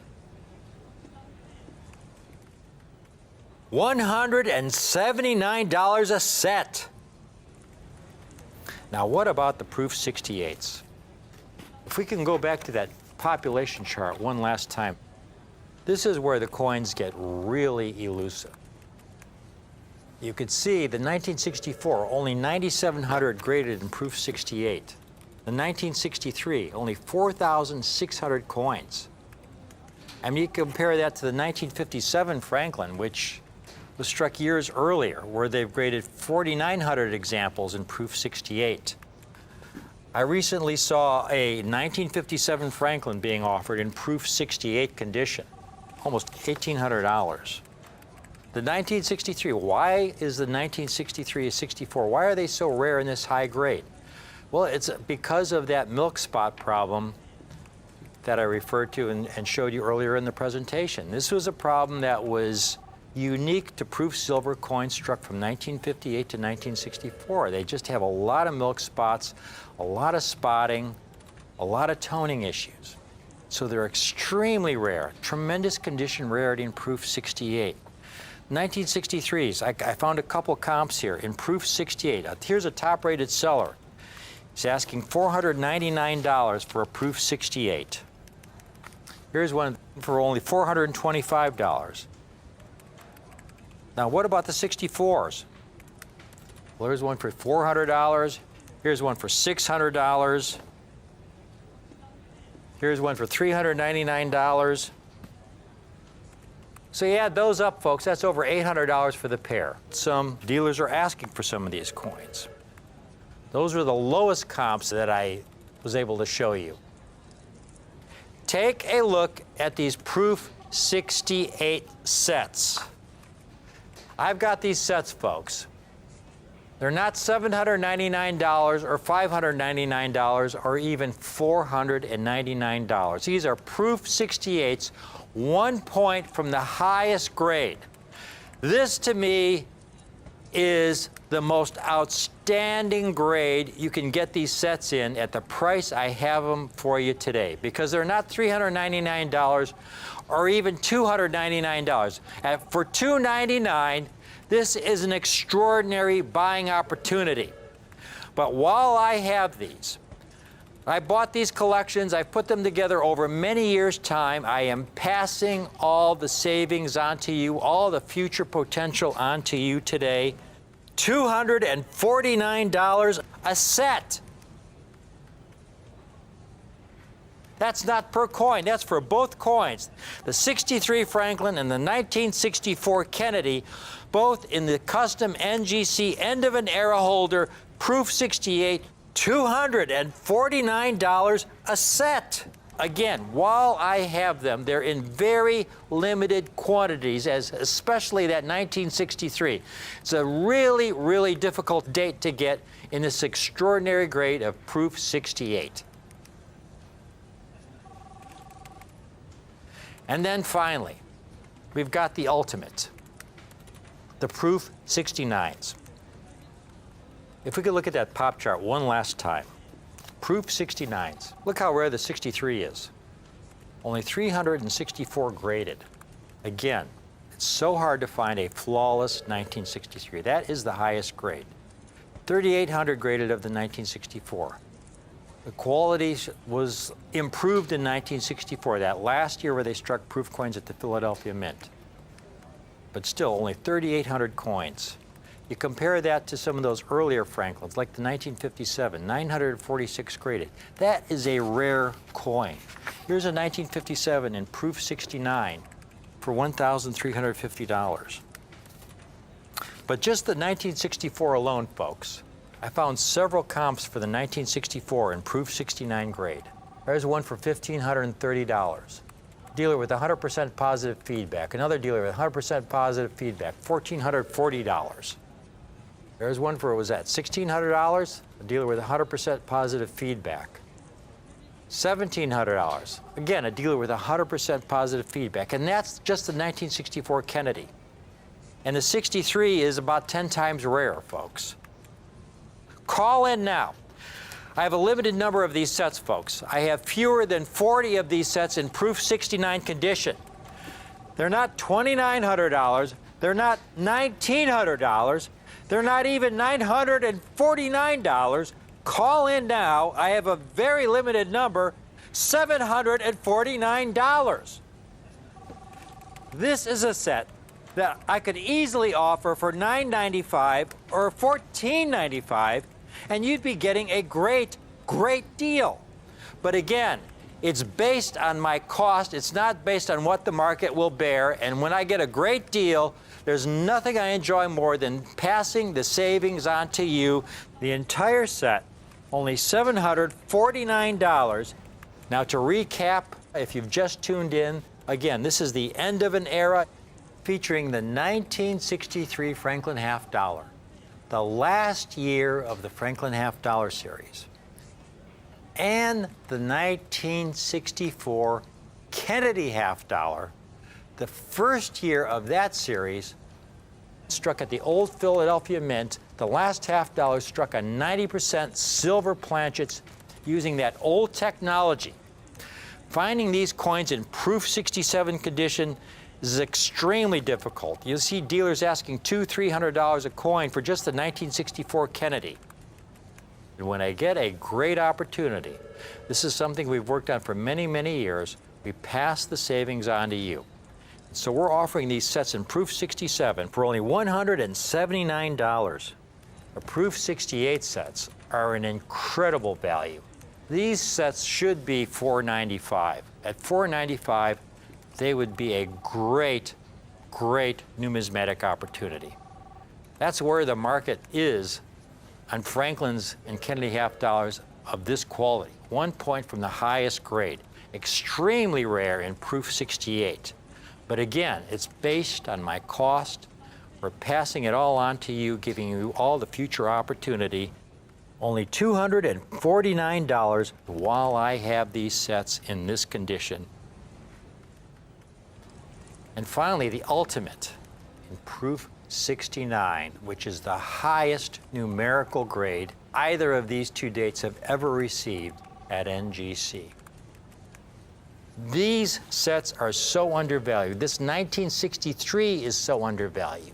$179 a set. Now, what about the Proof 68s? If we can go back to that population chart one last time, this is where the coins get really elusive. You could see the 1964, only 9,700 graded in Proof 68. The 1963, only 4,600 coins. I mean, you compare that to the 1957 Franklin, which was struck years earlier, where they've graded 4,900 examples in Proof 68. I recently saw a 1957 Franklin being offered in Proof 68 condition, almost $1,800. The 1963, why is the 1963 a 64? Why are they so rare in this high grade? Well, it's because of that milk spot problem that I referred to and showed you earlier in the presentation. This was a problem that was unique to Proof silver coins struck from 1958 to 1964. They just have a lot of milk spots, a lot of spotting, a lot of toning issues. So they're extremely rare, tremendous condition rarity in Proof 68. 1963s, I found a couple comps here in Proof 68. Here's a top-rated seller. He's asking $499 for a Proof 68. Here's one for only $425. Now, what about the 64s? Well, here's one for $400. Here's one for $600. Here's one for $399. So you add those up, folks, that's over $800 for the pair. Some dealers are asking for some of these coins. Those are the lowest comps that I was able to show you. Take a look at these Proof 68 sets. I've got these sets, folks. They're not $799 or $599 or even $499. These are Proof 68s, 1 point from the highest grade. This, to me, is the most outstanding grade you can get these sets in at the price I have them for you today, because they're not $399 or even $299. For $299, this is an extraordinary buying opportunity. But while I have these, I bought these collections, I put them together over many years' time. I am passing all the savings on to you, all the future potential on to you today. $249 a set. That's not per coin, that's for both coins. The 63 Franklin and the 1964 Kennedy, both in the custom NGC end of an era holder, Proof 68, $249 a set. Again, while I have them, they're in very limited quantities, especially that 1963. It's a really, really difficult date to get in this extraordinary grade of Proof 68. And then finally, we've got the ultimate, the Proof 69s. If we could look at that pop chart one last time. Proof 69s. Look how rare the 63 is. Only 364 graded. Again, it's so hard to find a flawless 1963. That is the highest grade. 3,800 graded of the 1964. The quality was improved in 1964, that last year where they struck Proof coins at the Philadelphia Mint. But still, only 3,800 coins. You compare that to some of those earlier Franklins, like the 1957, 946 graded. That is a rare coin. Here's a 1957 in Proof 69 for $1,350. But just the 1964 alone, folks, I found several comps for the 1964 in Proof 69 grade. There's one for $1,530. Dealer with 100% positive feedback. Another dealer with 100% positive feedback, $1,440. There's one for, was that $1,600? A dealer with 100% positive feedback. $1,700. Again, a dealer with 100% positive feedback. And that's just the 1964 Kennedy. And the 63 is about 10 times rarer, folks. Call in now. I have a limited number of these sets, folks. I have fewer than 40 of these sets in Proof 69 condition. They're not $2,900. They're not $1,900. They're not even $949. Call in now. I have a very limited number, $749. This is a set that I could easily offer for $9.95 or $14.95, and you'd be getting a great, great deal. But again, it's based on my cost. It's not based on what the market will bear. And when I get a great deal, there's nothing I enjoy more than passing the savings on to you. The entire set, only $749. Now to recap, if you've just tuned in, again, this is the end of an era featuring the 1963 Franklin Half Dollar, the last year of the Franklin Half Dollar series, and the 1964 Kennedy Half Dollar, the first year of that series, struck at the old Philadelphia Mint. The last half dollar struck a 90% silver planchets using that old technology. Finding these coins in proof 67 condition is extremely difficult. You'll see dealers asking $200–300 a coin for just the 1964 Kennedy. And when I get a great opportunity, this is something we've worked on for many, many years, we pass the savings on to you. So we're offering these sets in proof 67 for only $179. The proof 68 sets are an incredible value. These sets should be $495. At $495, they would be a great, great numismatic opportunity. That's where the market is on Franklin's and Kennedy half dollars of this quality. 1 point from the highest grade. Extremely rare in proof 68. But again, it's based on my cost. We're passing it all on to you, giving you all the future opportunity. Only $249 while I have these sets in this condition. And finally, the ultimate in proof 69, which is the highest numerical grade either of these two dates have ever received at NGC. These sets are so undervalued. This 1963 is so undervalued.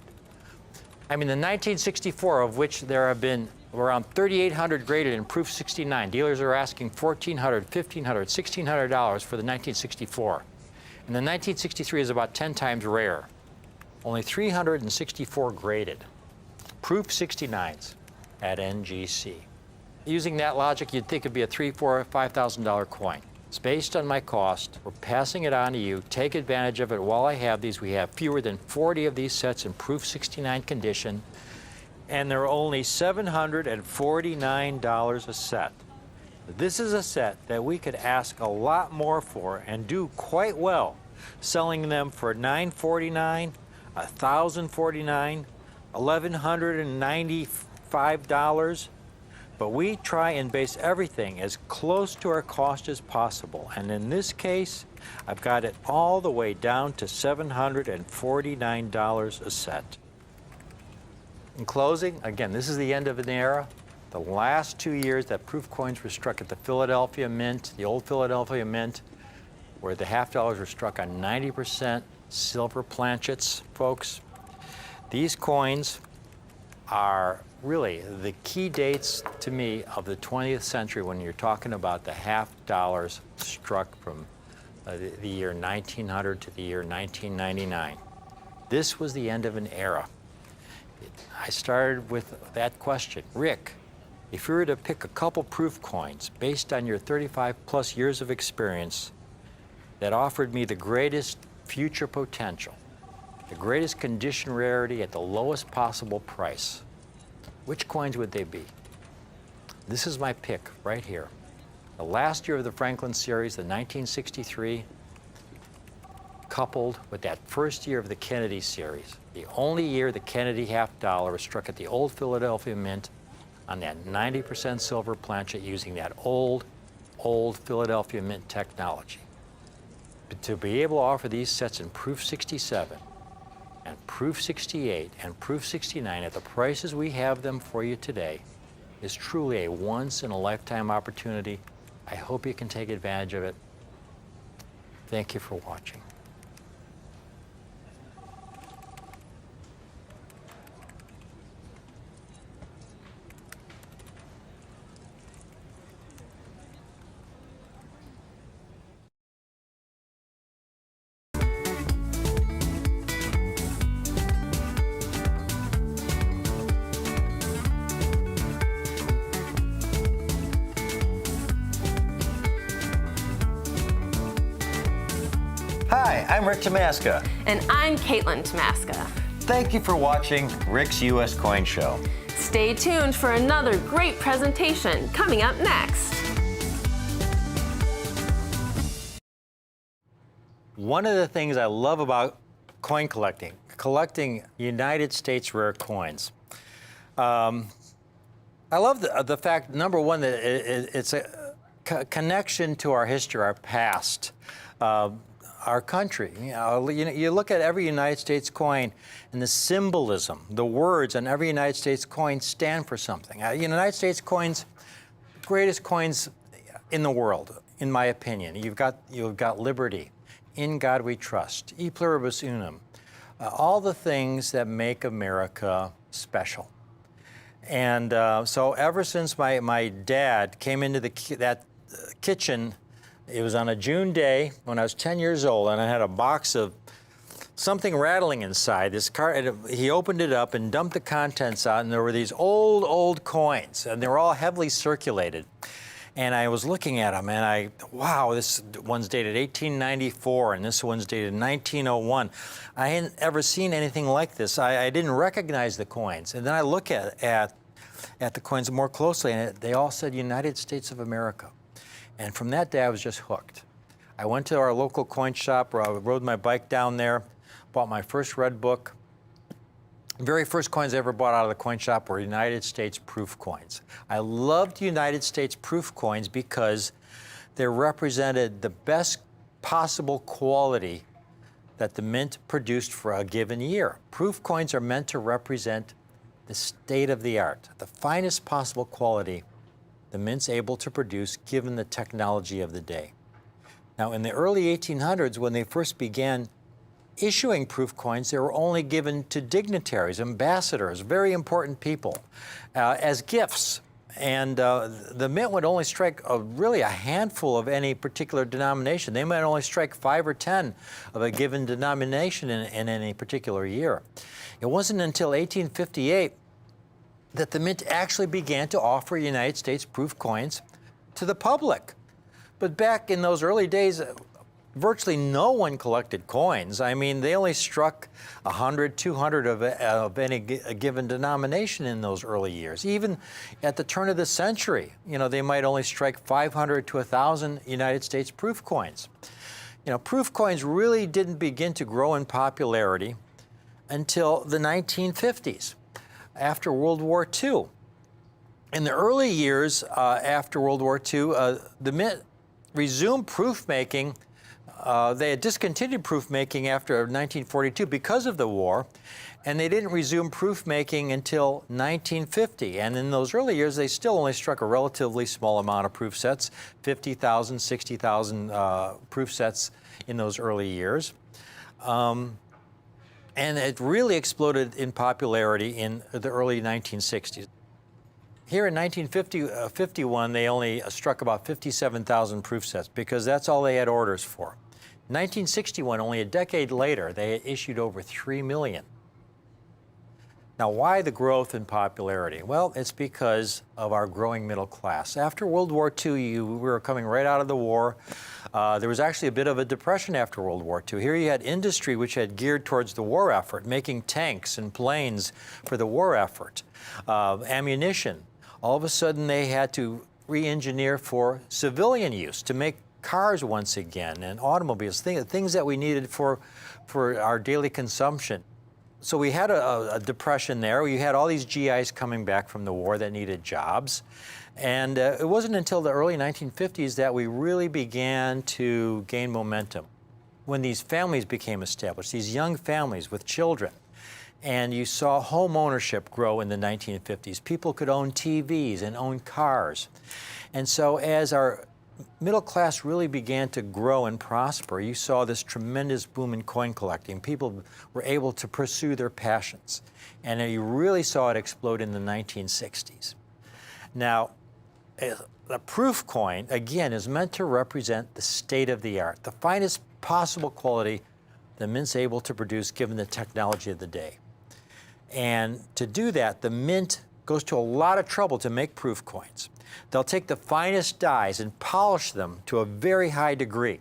I mean, the 1964, of which there have been around 3,800 graded in proof 69. Dealers are asking $1,400, $1,500, $1,600 for the 1964. And the 1963 is about 10 times rare. Only 364 graded. Proof 69s at NGC. Using that logic, you'd think it'd be a $3,000, $4,000, $5,000 coin. It's based on my cost. We're passing it on to you. Take advantage of it while I have these. We have fewer than 40 of these sets in proof 69 condition. And they're only $749 a set. This is a set that we could ask a lot more for and do quite well, selling them for $949, $1,049, $1,195. But we try and base everything as close to our cost as possible. And in this case, I've got it all the way down to $749 a set. In closing, again, this is the end of an era. The last 2 years that proof coins were struck at the Philadelphia Mint, the old Philadelphia Mint, where the half dollars were struck on 90% silver planchets, folks. These coins are really the key dates to me of the 20th century when you're talking about the half dollars struck from the year 1900 to the year 1999. This was the end of an era. I started with that question. Rick, if you were to pick a couple proof coins based on your 35 plus years of experience that offered me the greatest future potential, the greatest condition rarity at the lowest possible price, which coins would they be? This is my pick right here. The last year of the Franklin series, the 1963, coupled with that first year of the Kennedy series, the only year the Kennedy half dollar was struck at the old Philadelphia Mint on that 90% silver planchet using that old Philadelphia Mint technology. But to be able to offer these sets in proof 67 and proof 68 and proof 69 at the prices we have them for you today is truly a once-in-a-lifetime opportunity. I hope you can take advantage of it. Thank you for watching. Hi, I'm Rick Tamaska. And I'm Caitlin Tamaska. Thank you for watching Rick's U.S. Coin Show. Stay tuned for another great presentation coming up next. One of the things I love about coin collecting United States rare coins. I love the fact, number one, that it's a connection to our history, our past, our country. You look at every United States coin and the symbolism, the words on every United States coin stand for something. United States coins, greatest coins in the world, in my opinion. You've got liberty, in God we trust, e pluribus unum, all the things that make America special. And so ever since my dad came into that kitchen, it was on a June day when I was 10 years old, and I had a box of something rattling inside. He opened it up and dumped the contents out, and there were these old coins, and they were all heavily circulated. And I was looking at them, and wow, this one's dated 1894, and this one's dated 1901. I hadn't ever seen anything like this. I didn't recognize the coins. And then I look at the coins more closely, and they all said United States of America. And from that day, I was just hooked. I went to our local coin shop, where I rode my bike down there, bought my first red book. The very first coins I ever bought out of the coin shop were United States proof coins. I loved United States proof coins because they represented the best possible quality that the mint produced for a given year. Proof coins are meant to represent the state of the art, the finest possible quality the mint's able to produce given the technology of the day. Now, in the early 1800s, when they first began issuing proof coins, they were only given to dignitaries, ambassadors, very important people, as gifts. And the mint would only strike really a handful of any particular denomination. They might only strike 5 or 10 of a given denomination in any particular year. It wasn't until 1858 that the mint actually began to offer United States proof coins to the public. But back in those early days, virtually no one collected coins. I mean, they only struck 100, 200 of any given denomination in those early years. Even at the turn of the century, they might only strike 500 to 1,000 United States proof coins. Proof coins really didn't begin to grow in popularity until the 1950s, after World War II. In the early years after World War II, the mint resumed proof making. They had discontinued proof making after 1942 because of the war, and they didn't resume proof making until 1950. And in those early years, they still only struck a relatively small amount of proof sets, 50,000, 60,000 proof sets in those early years. And it really exploded in popularity in the early 1960s. Here in 1951, they only struck about 57,000 proof sets because that's all they had orders for. In 1961, only a decade later, they had issued over 3 million. Now, why the growth in popularity? Well, it's because of our growing middle class. After World War II, we were coming right out of the war. There was actually a bit of a depression after World War II. Here you had industry which had geared towards the war effort, making tanks and planes for the war effort, ammunition. All of a sudden, they had to re-engineer for civilian use to make cars once again and automobiles, things that we needed for our daily consumption. So we had a depression there. We had all these GIs coming back from the war that needed jobs. And it wasn't until the early 1950s that we really began to gain momentum. When these families became established, these young families with children, and you saw home ownership grow in the 1950s. People could own TVs and own cars. And so as our middle class really began to grow and prosper, you saw this tremendous boom in coin collecting. People were able to pursue their passions. And you really saw it explode in the 1960s. Now, the proof coin, again, is meant to represent the state of the art, the finest possible quality the mint's able to produce given the technology of the day. And to do that, the mint goes to a lot of trouble to make proof coins. They'll take the finest dies and polish them to a very high degree.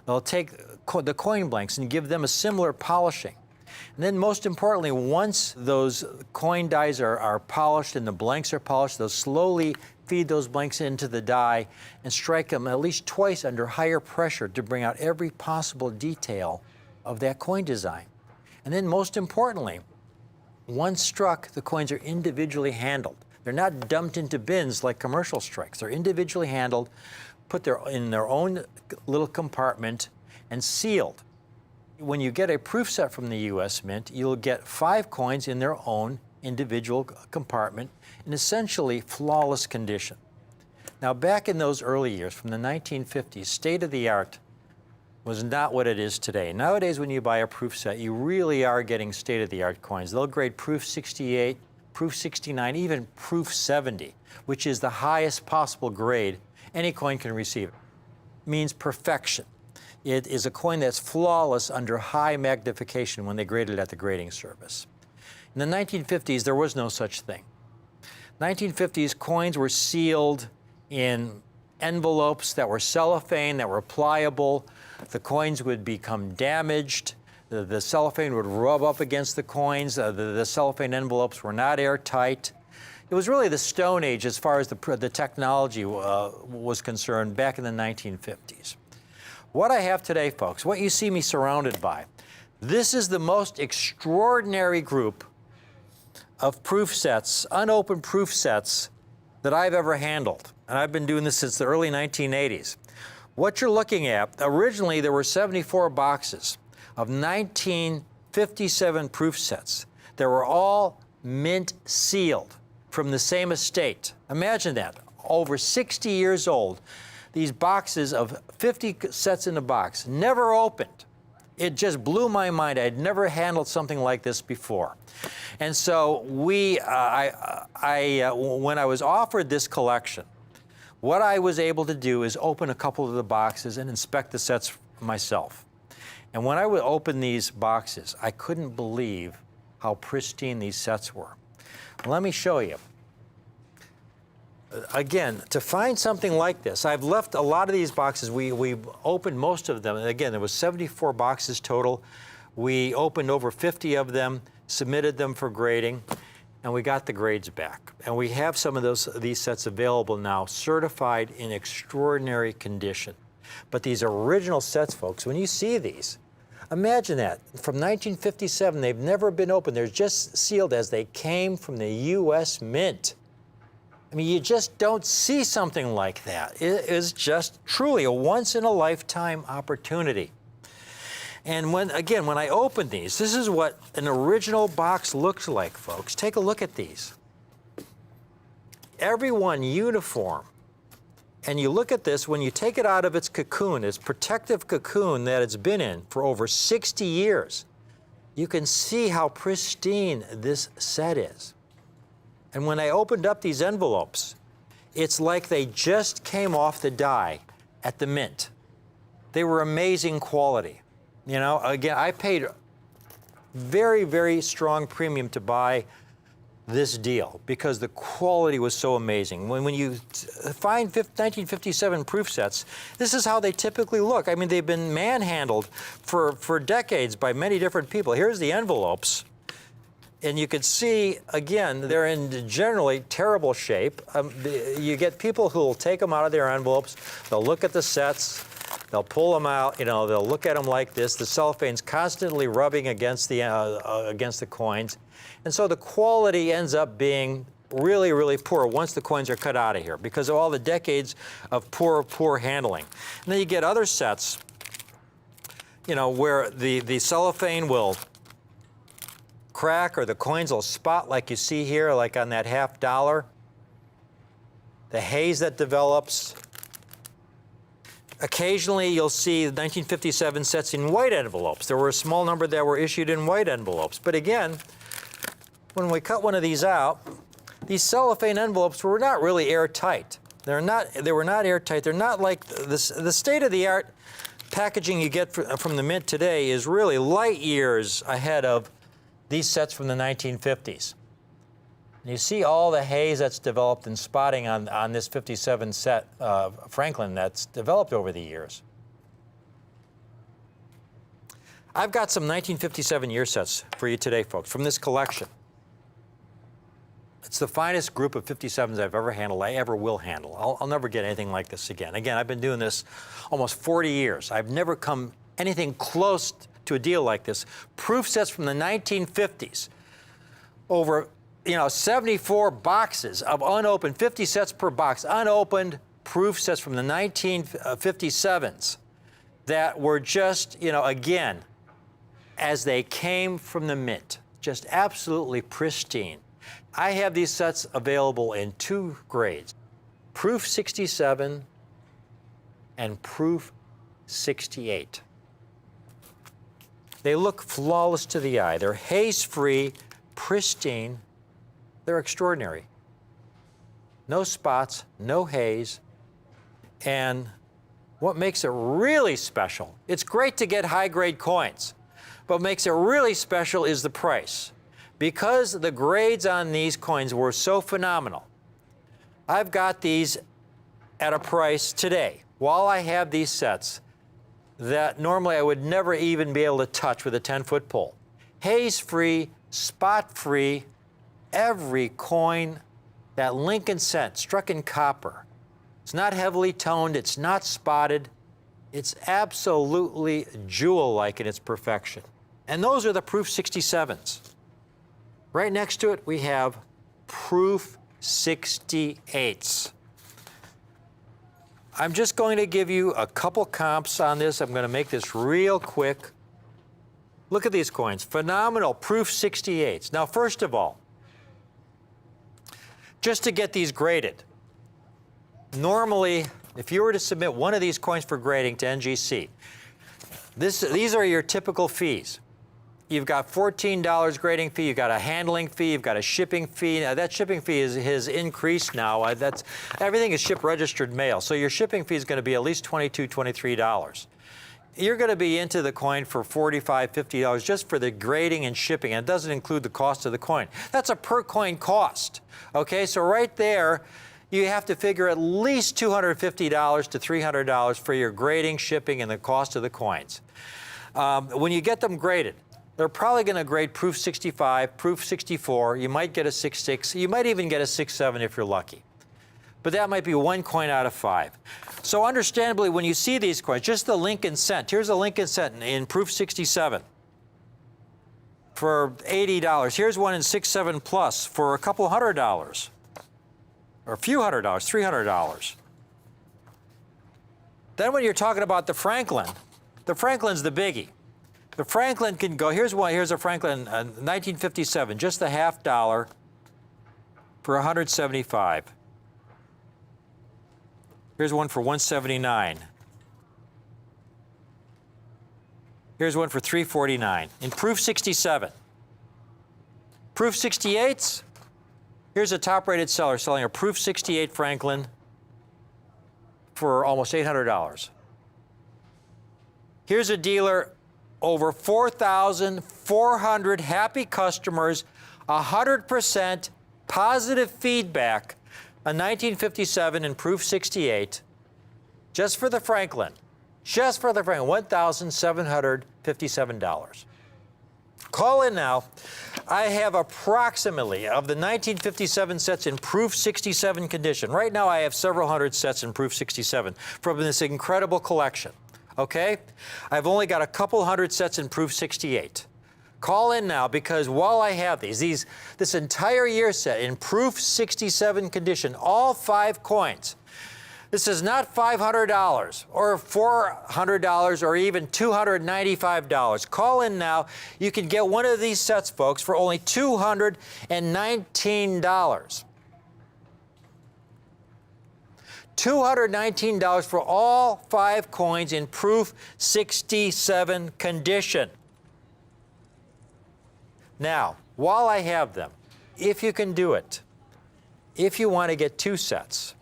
They'll take the coin blanks and give them a similar polishing. And then most importantly, once those coin dies are polished and the blanks are polished, they'll slowly feed those blanks into the die and strike them at least twice under higher pressure to bring out every possible detail of that coin design. And then most importantly, once struck, the coins are individually handled. They're not dumped into bins like commercial strikes. They're individually handled, put in their own little compartment, and sealed. When you get a proof set from the U.S. Mint, you'll get 5 coins in their own individual compartment in essentially flawless condition. Now, back in those early years, from the 1950s, state-of-the-art was not what it is today. Nowadays, when you buy a proof set, you really are getting state-of-the-art coins. They'll grade proof 68, proof 69, even proof 70, which is the highest possible grade any coin can receive. It means perfection. It is a coin that's flawless under high magnification when they grade it at the grading service. In the 1950s, there was no such thing. 1950s, coins were sealed in envelopes that were cellophane, that were pliable. The coins would become damaged. The cellophane would rub up against the coins. The cellophane envelopes were not airtight. It was really the Stone Age as far as the technology was concerned back in the 1950s. What I have today, folks, what you see me surrounded by, this is the most extraordinary group of proof sets, unopened proof sets, that I've ever handled. And I've been doing this since the early 1980s. What you're looking at, originally there were 74 boxes of 1957 proof sets. They were all mint sealed from the same estate. Imagine that, over 60 years old. These boxes of 50 sets in a box, never opened. It just blew my mind. I'd never handled something like this before. And so when I was offered this collection, what I was able to do is open a couple of the boxes and inspect the sets myself. And when I would open these boxes, I couldn't believe how pristine these sets were. Let me show you. Again, to find something like this, I've left a lot of these boxes. We opened most of them. Again, there was 74 boxes total. We opened over 50 of them, submitted them for grading, and we got the grades back. And we have some of these sets available now, certified in extraordinary condition. But these original sets, folks, when you see these, imagine that. From 1957, they've never been opened. They're just sealed as they came from the U.S. Mint. I mean, you just don't see something like that. It is just truly a once-in-a-lifetime opportunity. And when I open these, this is what an original box looks like, folks. Take a look at these. Every one uniform. And you look at this, when you take it out of its cocoon, its protective cocoon that it's been in for over 60 years, you can see how pristine this set is. And when I opened up these envelopes, it's like they just came off the die at the mint. They were amazing quality. You know, again, I paid very, very strong premium to buy this deal because the quality was so amazing. When you find 1957 proof sets, this is how they typically look. I mean, they've been manhandled for decades by many different people. Here's the envelopes. And you can see, again, they're in generally terrible shape. You get people who will take them out of their envelopes, they'll look at the sets, they'll pull them out, they'll look at them like this. The cellophane's constantly rubbing against the coins. And so the quality ends up being really, really poor once the coins are cut out of here because of all the decades of poor handling. And then you get other sets, where the cellophane will crack or the coins will spot like you see here, like on that $50. The haze that develops. Occasionally you'll see the 1957 sets in white envelopes. There were a small number that were issued in white envelopes. But again, when we cut one of these out, these cellophane envelopes were not really airtight. They were not airtight. They're not like the state-of-the-art packaging you get from the Mint today is really light years ahead of these sets from the 1950s. And you see all the haze that's developed and spotting on this 57 set Franklin that's developed over the years. I've got some 1957 year sets for you today, folks, from this collection. It's the finest group of 57s I've ever handled, I ever will handle. I'll never get anything like this again. Again, I've been doing this almost 40 years. I've never come anything close to a deal like this. Proof sets from the 1950s. Over 74 boxes of unopened, 50 sets per box, unopened proof sets from the 1957s that were just, again, as they came from the mint, just absolutely pristine. I have these sets available in 2 grades, Proof 67 and Proof 68. They look flawless to the eye. They're haze-free, pristine. They're extraordinary. No spots, no haze. And what makes it really special, it's great to get high-grade coins, but what makes it really special is the price. Because the grades on these coins were so phenomenal, I've got these at a price today, while I have these sets, that normally I would never even be able to touch with a 10-foot pole. Haze-free, spot-free, every coin, that Lincoln cent struck in copper. It's not heavily toned, it's not spotted. It's absolutely jewel-like in its perfection. And those are the Proof 67s. Right next to it, we have Proof 68s. I'm just going to give you a couple comps on this. I'm going to make this real quick. Look at these coins. Phenomenal Proof 68s. Now, first of all, just to get these graded, normally, if you were to submit one of these coins for grading to NGC, these are your typical fees. You've got $14 grading fee, you've got a handling fee, you've got a shipping fee. Now, that shipping fee has increased now. Everything is ship registered mail, so your shipping fee is going to be at least $22, $23. You're going to be into the coin for $45, $50 just for the grading and shipping, and it doesn't include the cost of the coin. That's a per coin cost, okay? So right there, you have to figure at least $250 to $300 for your grading, shipping, and the cost of the coins. When you get them graded, they're probably going to grade Proof 65, Proof 64. You might get a 6.6. You might even get a 6.7 if you're lucky. But that might be 1 coin out of 5. So understandably, when you see these coins, just the Lincoln cent, here's a Lincoln cent in Proof 67 for $80. Here's one in 6.7 plus for a couple $100, or a few $100, $300. Then when you're talking about the Franklin's the biggie. The Franklin can go, here's a Franklin 1957, just the $50 for $175. Here's one for $179. Here's one for $349 in Proof 67. Proof 68s, here's a top-rated seller selling a Proof 68 Franklin for almost $800. Here's a dealer, over 4,400 happy customers, 100% positive feedback, a 1957 in Proof 68, just for the Franklin, $1,757. Call in now. I have approximately, of the 1957 sets in Proof 67 condition, right now I have several hundred sets in Proof 67 from this incredible collection. Okay? I've only got a couple hundred sets in Proof 68. Call in now, because while I have this entire year set in Proof 67 condition, all 5 coins, this is not $500 or $400 or even $295. Call in now. You can get one of these sets, folks, for only $219. $219 for all 5 coins in Proof 67 condition. Now, while I have them, if you can do it, if you want to get 2 sets,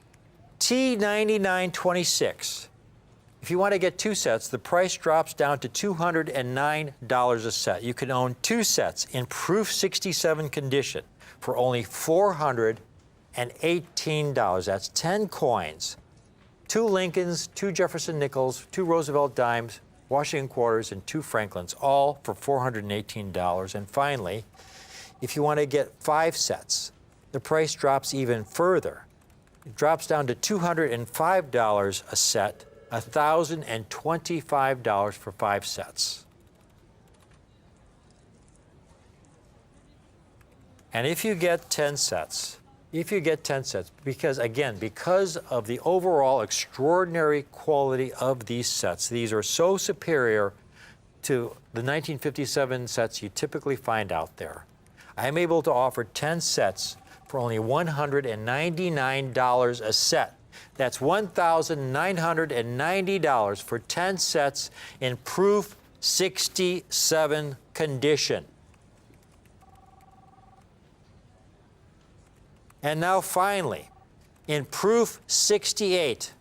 T9926, if you want to get 2 sets, the price drops down to $209 a set. You can own 2 sets in Proof 67 condition for only $418. That's 10 coins, 2 Lincolns, 2 Jefferson nickels, 2 Roosevelt dimes, Washington quarters, and 2 Franklins, all for $418. And finally, if you want to get 5 sets, the price drops even further. It drops down to $205 a set, $1,025 for 5 sets. And if you get 10 sets, because again, because of the overall extraordinary quality of these sets, these are so superior to the 1957 sets you typically find out there. I am able to offer 10 sets for only $199 a set. That's $1,990 for 10 sets in proof 67 condition. And now finally, in proof 68,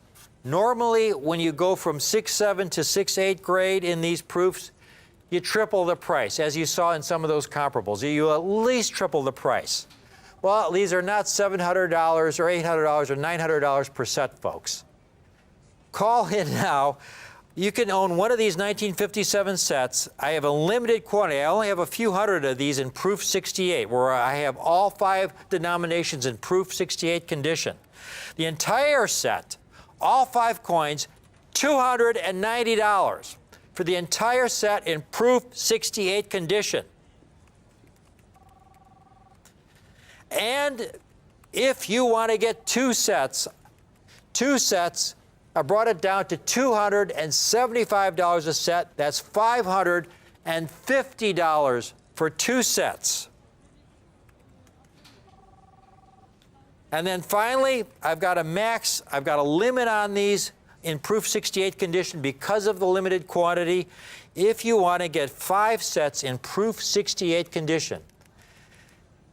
normally when you go from 6.7 to 6.8 grade in these proofs, you triple the price, as you saw in some of those comparables. You at least triple the price. Well, these are not $700 or $800 or $900 per set, folks. Call in now. You can own one of these 1957 sets. I have a limited quantity. I only have a few hundred of these in proof 68, where I have all 5 denominations in proof 68 condition. The entire set, all 5 coins, $290 for the entire set in proof 68 condition. And if you want to get 2 sets, I brought it down to $275 a set. That's $550 for 2 sets. And then finally, I've got a limit on these in proof 68 condition because of the limited quantity. If you want to get 5 sets in proof 68 condition,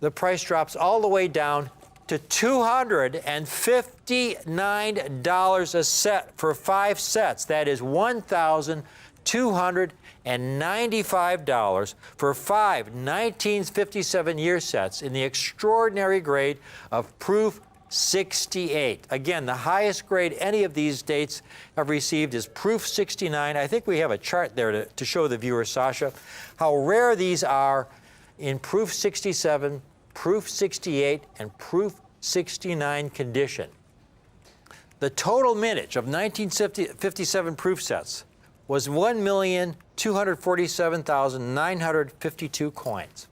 the price drops all the way down to $259 a set for 5 sets. That is $1,295 for 5 1957 year sets in the extraordinary grade of proof 68. Again, the highest grade any of these dates have received is proof 69. I think we have a chart there to show the viewer, Sasha, how rare these are in proof 67, proof 68, and proof 69 condition. The total mintage of 1957 proof sets was 1,247,952 coins.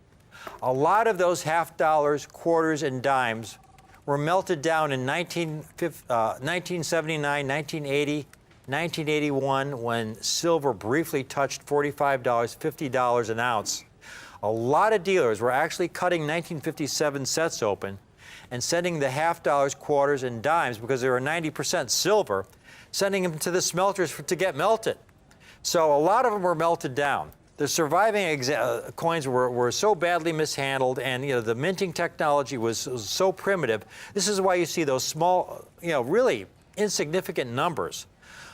A lot of those half dollars, quarters, and dimes were melted down in 1979, 1980, 1981, when silver briefly touched $45, $50 an ounce. A lot of dealers were actually cutting 1957 sets open and sending the half dollars, quarters, and dimes, because they were 90% silver, sending them to the smelters to get melted. So a lot of them were melted down. The surviving coins were so badly mishandled, and the minting technology was so primitive. This is why you see those small, really insignificant numbers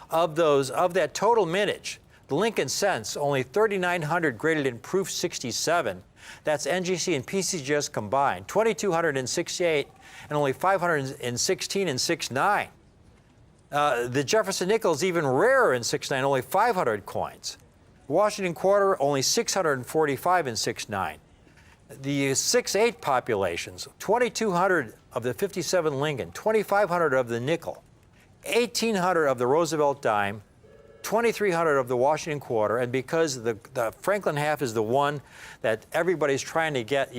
of that total mintage. The Lincoln Cents, only 3,900 graded in proof 67. That's NGC and PCGS combined. 2,268 and only 516 in 6.9. The Jefferson Nickel is even rarer in 6.9, only 500 coins. Washington Quarter, only 645 in 6.9. The 6.8 populations, 2,200 of the 57 Lincoln, 2,500 of the nickel, 1,800 of the Roosevelt dime, 2,300 of the Washington Quarter, and because the Franklin half is the one that everybody's trying to get,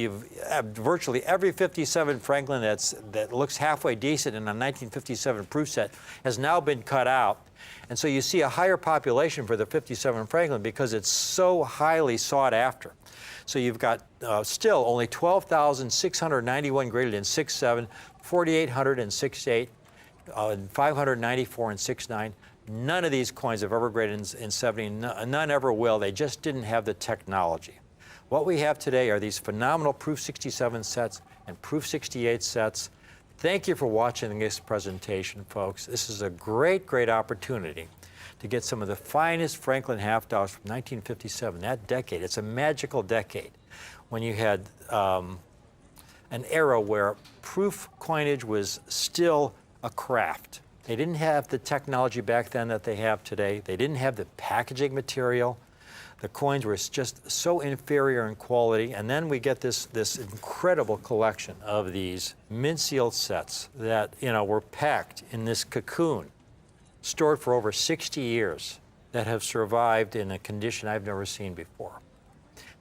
virtually every 57 Franklin that looks halfway decent in a 1957 proof set has now been cut out. And so you see a higher population for the 57 Franklin because it's so highly sought after. So you've got still only 12,691 graded in 6.7, 4,800 in 6.8, and 594 in 6.9. None of these coins have ever graded in 70. None ever will. They just didn't have the technology. What we have today are these phenomenal proof 67 sets and proof 68 sets. Thank you for watching this presentation, folks. This is a great, great opportunity to get some of the finest Franklin half dollars from 1957, that decade. It's a magical decade when you had an era where proof coinage was still a craft. They didn't have the technology back then that they have today. They didn't have the packaging material. The coins were just so inferior in quality. And then we get this incredible collection of these mint-sealed sets that, you know, were packed in this cocoon, stored for over 60 years, that have survived in a condition I've never seen before.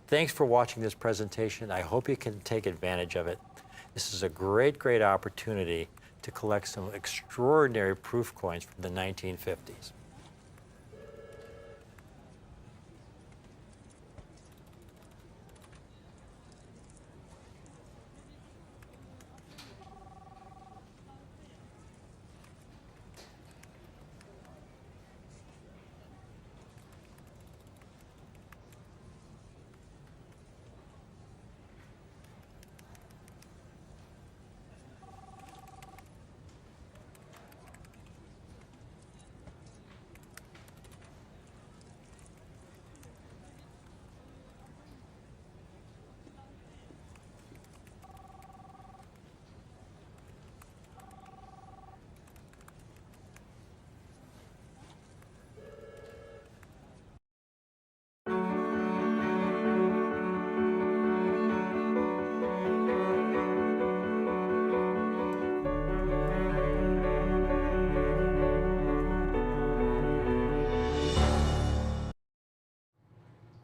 Thanks for watching this presentation. I hope you can take advantage of it. This is a great, great opportunity to collect some extraordinary proof coins from the 1950s.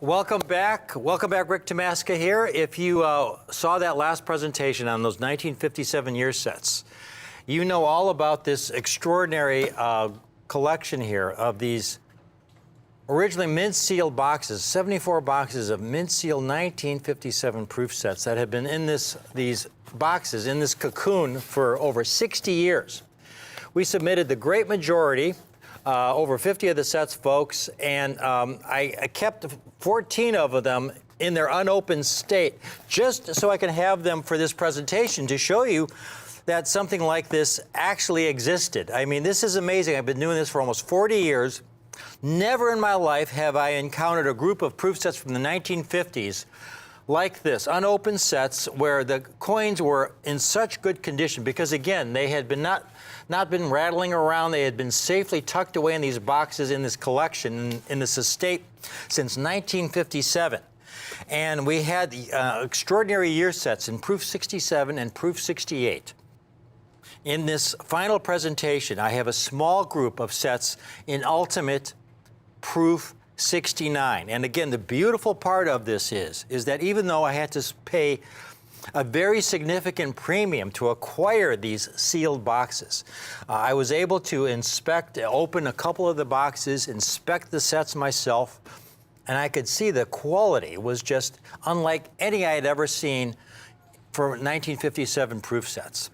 Welcome back. Welcome back, Rick Tamaska here. If you saw that last presentation on those 1957 year sets, you know all about this extraordinary collection here of these originally mint-sealed boxes, 74 boxes of mint-sealed 1957 proof sets that have been in these boxes, in this cocoon, for over 60 years. We submitted the great majority, over 50 of the sets, folks, and I kept 14 of them in their unopened state, just so I can have them for this presentation to show you that something like this actually existed. I mean, this is amazing. I've been doing this for almost 40 years. Never in my life have I encountered a group of proof sets from the 1950s like this, unopened sets where the coins were in such good condition because, again, they had been not been rattling around. They had been safely tucked away in these boxes in this collection, in this estate, since 1957. And we had the extraordinary year sets in Proof 67 and Proof 68. In this final presentation, I have a small group of sets in Ultimate Proof 69. And again, the beautiful part of this is that even though I had to pay a very significant premium to acquire these sealed boxes, I was able to open a couple of the boxes, inspect the sets myself, and I could see the quality was just unlike any I had ever seen for 1957 proof sets.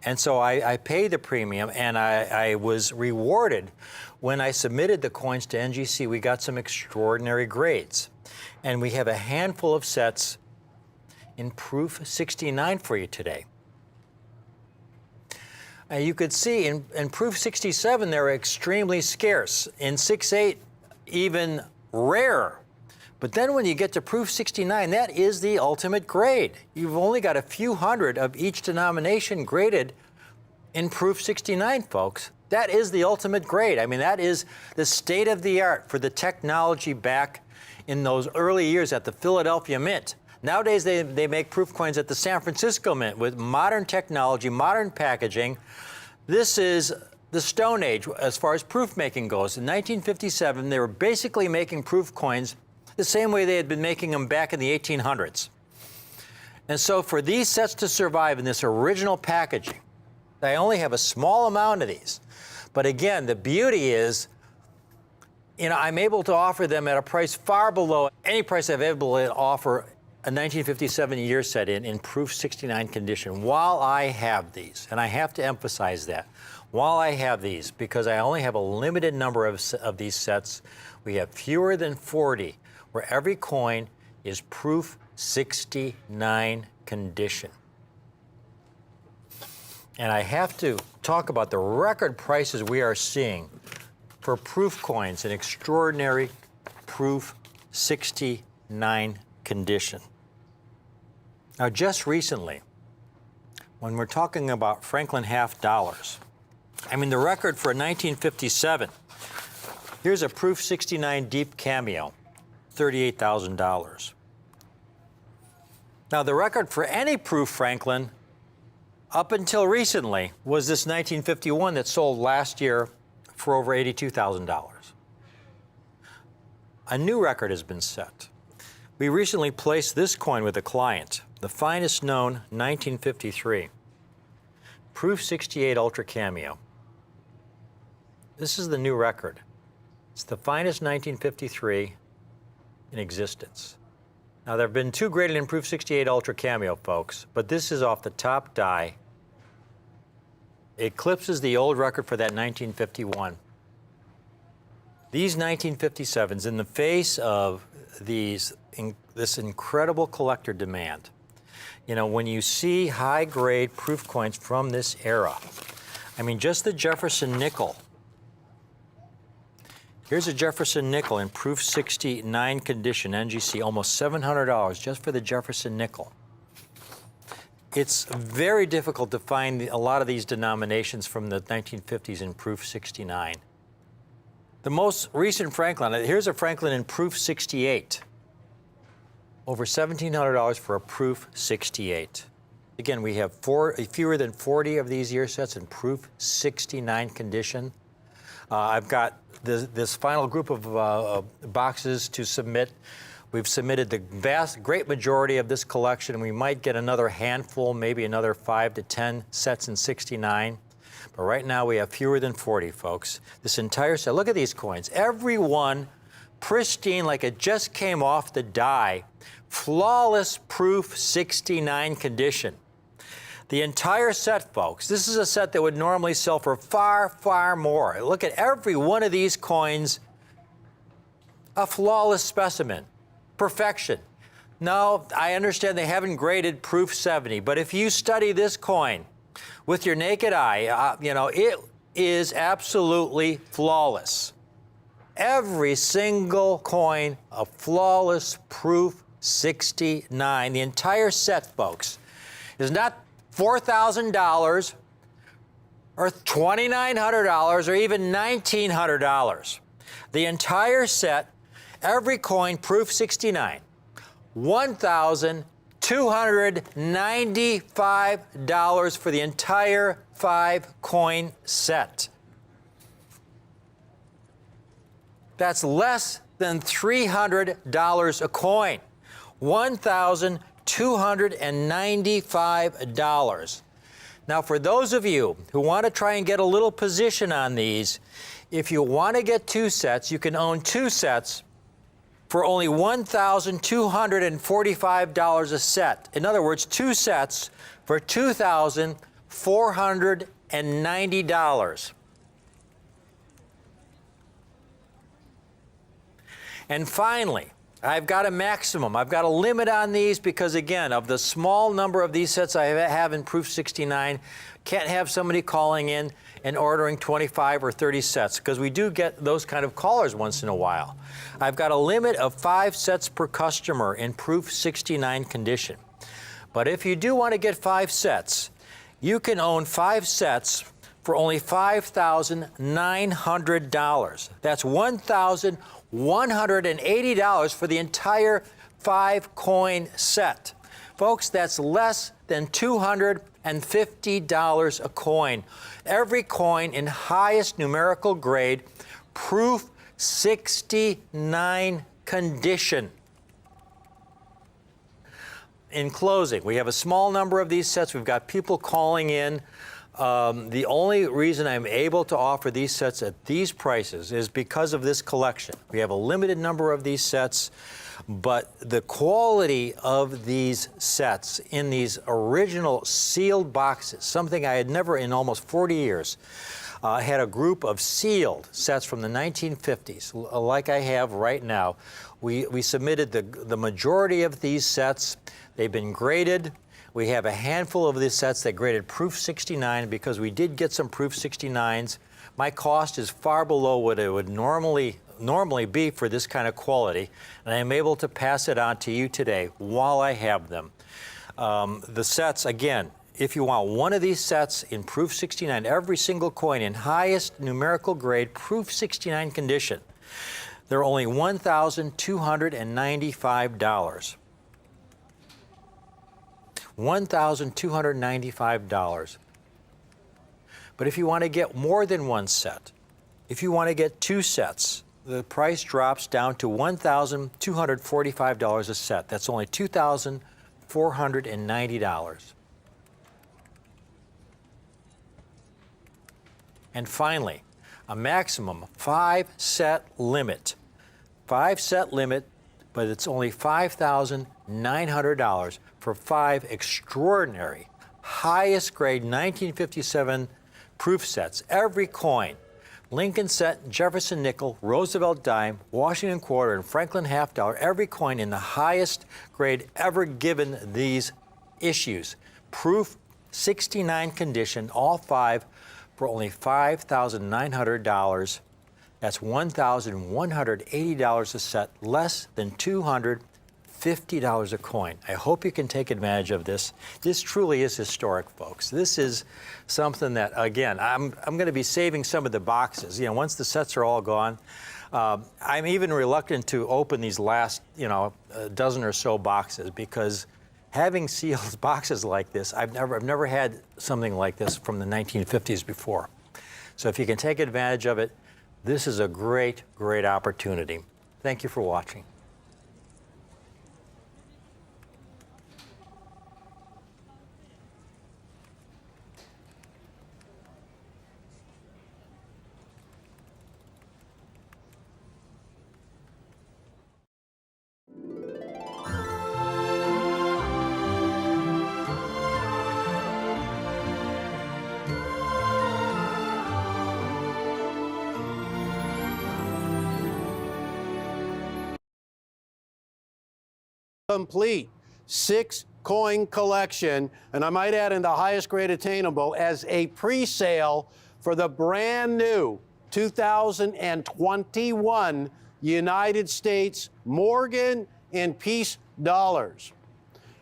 And so I paid the premium, and I was rewarded when I submitted the coins to NGC. We got some extraordinary grades. And we have a handful of sets in Proof 69 for you today. You could see in Proof 67, they're extremely scarce. In 68, even rarer. But then when you get to Proof 69, that is the ultimate grade. You've only got a few hundred of each denomination graded in Proof 69, folks. That is the ultimate grade. I mean, that is the state of the art for the technology back in those early years at the Philadelphia Mint. Nowadays, they make proof coins at the San Francisco Mint with modern technology, modern packaging. This is the Stone Age as far as proof making goes. In 1957, they were basically making proof coins the same way they had been making them back in the 1800s. And so for these sets to survive in this original packaging, I only have a small amount of these. But again, the beauty is, you know, I'm able to offer them at a price far below any price I've ever been able to offer a 1957 year set in Proof 69 condition while I have these. And I have to emphasize that. While I have these, because I only have a limited number of these sets, we have fewer than 40, where every coin is Proof 69 condition. And I have to talk about the record prices we are seeing for proof coins in extraordinary Proof 69 condition. Now, just recently, when we're talking about Franklin half dollars, I mean, the record for 1957. Here's a Proof 69 Deep Cameo, $38,000. Now, the record for any Proof Franklin up until recently was this 1951 that sold last year for over $82,000. A new record has been set. We recently placed this coin with a client, the finest known 1953, Proof 68 Ultra Cameo. This is the new record. It's the finest 1953 in existence. Now, there have been two graded in Proof 68 Ultra Cameo, folks, but this is off the top die. It eclipses the old record for that 1951. These 1957s, in the face of this incredible collector demand, you know, when you see high-grade proof coins from this era, I mean, just the Jefferson nickel. Here's a Jefferson nickel in Proof 69 condition, NGC, almost $700 just for the Jefferson nickel. It's very difficult to find a lot of these denominations from the 1950s in Proof 69. The most recent Franklin, here's a Franklin in Proof 68. Over $1,700 for a Proof 68. Again, we have fewer than 40 of these year sets in Proof 69 condition. I've got this final group of boxes to submit. We've submitted the great majority of this collection. We might get another handful, maybe another 5 to 10 sets in 69. But right now we have fewer than 40, folks. This entire set, look at these coins. Every one pristine like it just came off the die. Flawless Proof 69 condition. The entire set, folks. This is a set that would normally sell for far, far more. Look at every one of these coins. A flawless specimen. Perfection. Now, I understand they haven't graded Proof 70, but if you study this coin with your naked eye, you know, it is absolutely flawless. Every single coin, a flawless Proof 69. The entire set, folks, is not $4,000 or $2,900 or even $1,900. The entire set, every coin, Proof 69, $1,295 for the entire 5-coin set. That's less than $300 a coin. $1,295. Now, for those of you who want to try and get a little position on these, if you want to get 2 sets, you can own 2 sets for only $1,245 a set. In other words, 2 sets for $2,490. And finally, I've got a maximum. I've got a limit on these because, again, of the small number of these sets I have in Proof 69, can't have somebody calling in and ordering 25 or 30 sets because we do get those kind of callers once in a while. I've got a limit of 5 sets per customer in Proof 69 condition. But if you do want to get 5 sets, you can own 5 sets for only $5,900. That's $1,180 for the entire 5-coin set. Folks, that's less than $250 a coin. Every coin in highest numerical grade, Proof 69 condition. In closing, we have a small number of these sets. We've got people calling in. The only reason I'm able to offer these sets at these prices is because of this collection. We have a limited number of these sets, but the quality of these sets in these original sealed boxes, something I had never in almost 40 years, had a group of sealed sets from the 1950s, like I have right now. We submitted the majority of these sets. They've been graded. We have a handful of these sets that graded Proof 69 because we did get some Proof 69s. My cost is far below what it would normally be for this kind of quality, and I'm able to pass it on to you today while I have them. The sets, again, if you want one of these sets in Proof 69, every single coin in highest numerical grade Proof 69 condition, they're only $1,295. $1,295. But if you want to get more than one set, if you want to get two sets, the price drops down to $1,245 a set. That's only $2,490. And finally, a maximum 5-set limit. 5-set limit, but it's only $5,900 for 5 extraordinary, highest grade 1957 proof sets. Every coin, Lincoln set, Jefferson nickel, Roosevelt dime, Washington quarter, and Franklin half dollar, every coin in the highest grade ever given these issues. Proof 69 condition, all 5 for only $5,900. That's $1,180 a set, less than $250 a coin. I hope you can take advantage of this. This truly is historic, folks. This is something that, again, I'm going to be saving some of the boxes. You know, once the sets are all gone, I'm even reluctant to open these last, a dozen or so boxes, because having sealed boxes like this, I've never had something like this from the 1950s before. So if you can take advantage of it, this is a great, great opportunity. Thank you for watching. Complete 6-coin collection, and I might add in the highest grade attainable, as a pre-sale for the brand new 2021 United States Morgan and Peace dollars.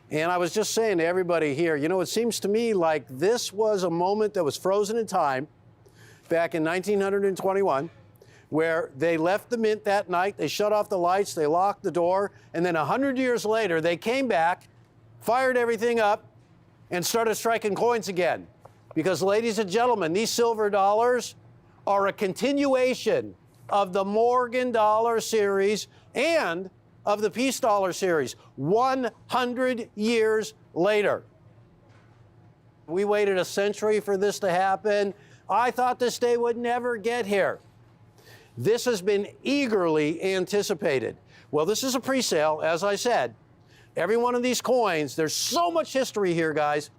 And I was just saying to everybody here, it seems to me like this was a moment that was frozen in time back in 1921. Where they left the mint that night, they shut off the lights, they locked the door, and then 100 years later, they came back, fired everything up, and started striking coins again. Because, ladies and gentlemen, these silver dollars are a continuation of the Morgan dollar series and of the Peace dollar series, 100 years later. We waited a century for this to happen. I thought this day would never get here. This has been eagerly anticipated. Well, this is a pre-sale, as I said. Every one of these coins, there's so much history here, guys.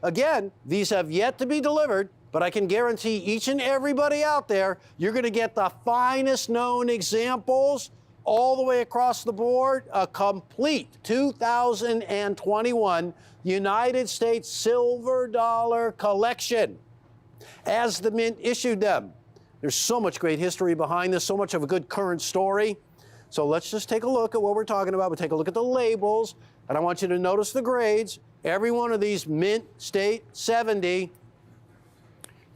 Again, these have yet to be delivered, but I can guarantee each and everybody out there, you're going to get the finest known examples all the way across the board, a complete 2021 United States silver dollar collection as the mint issued them. There's so much great history behind this, so much of a good current story. So let's just take a look at what we're talking about. We'll take a look at the labels, and I want you to notice the grades. Every one of these mint state 70.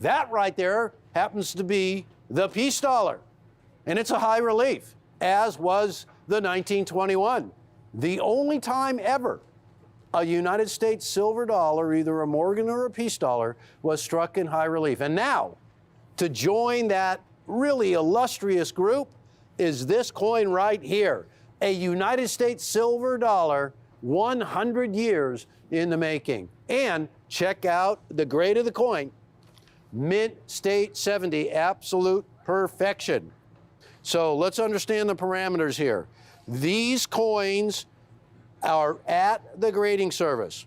That right there happens to be the Peace dollar, and it's a high relief, as was the 1921. The only time ever a United States silver dollar, either a Morgan or a Peace dollar, was struck in high relief. And now, to join that really illustrious group is this coin right here, a United States silver dollar, 100 years in the making. And check out the grade of the coin, mint state 70, absolute perfection. So let's understand the parameters here. These coins are at the grading service.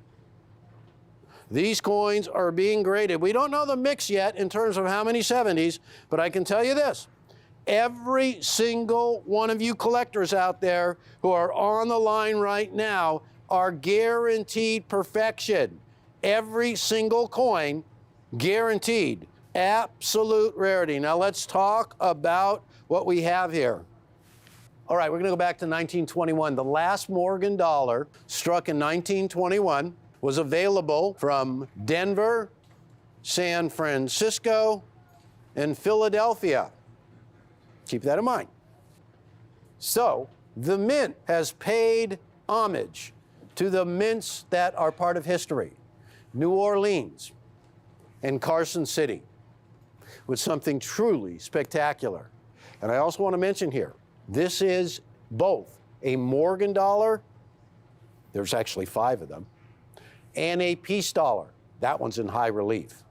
These coins are being graded. We don't know the mix yet in terms of how many 70s, but I can tell you this. Every single one of you collectors out there who are on the line right now are guaranteed perfection. Every single coin guaranteed. Absolute rarity. Now let's talk about what we have here. All right, we're going to go back to 1921. The last Morgan dollar struck in 1921. was available from Denver, San Francisco, and Philadelphia. Keep that in mind. So, the Mint has paid homage to the mints that are part of history, New Orleans and Carson City, with something truly spectacular. And I also want to mention here, this is both a Morgan dollar, there's actually 5 of them, and a peace dollar. That one's in high relief.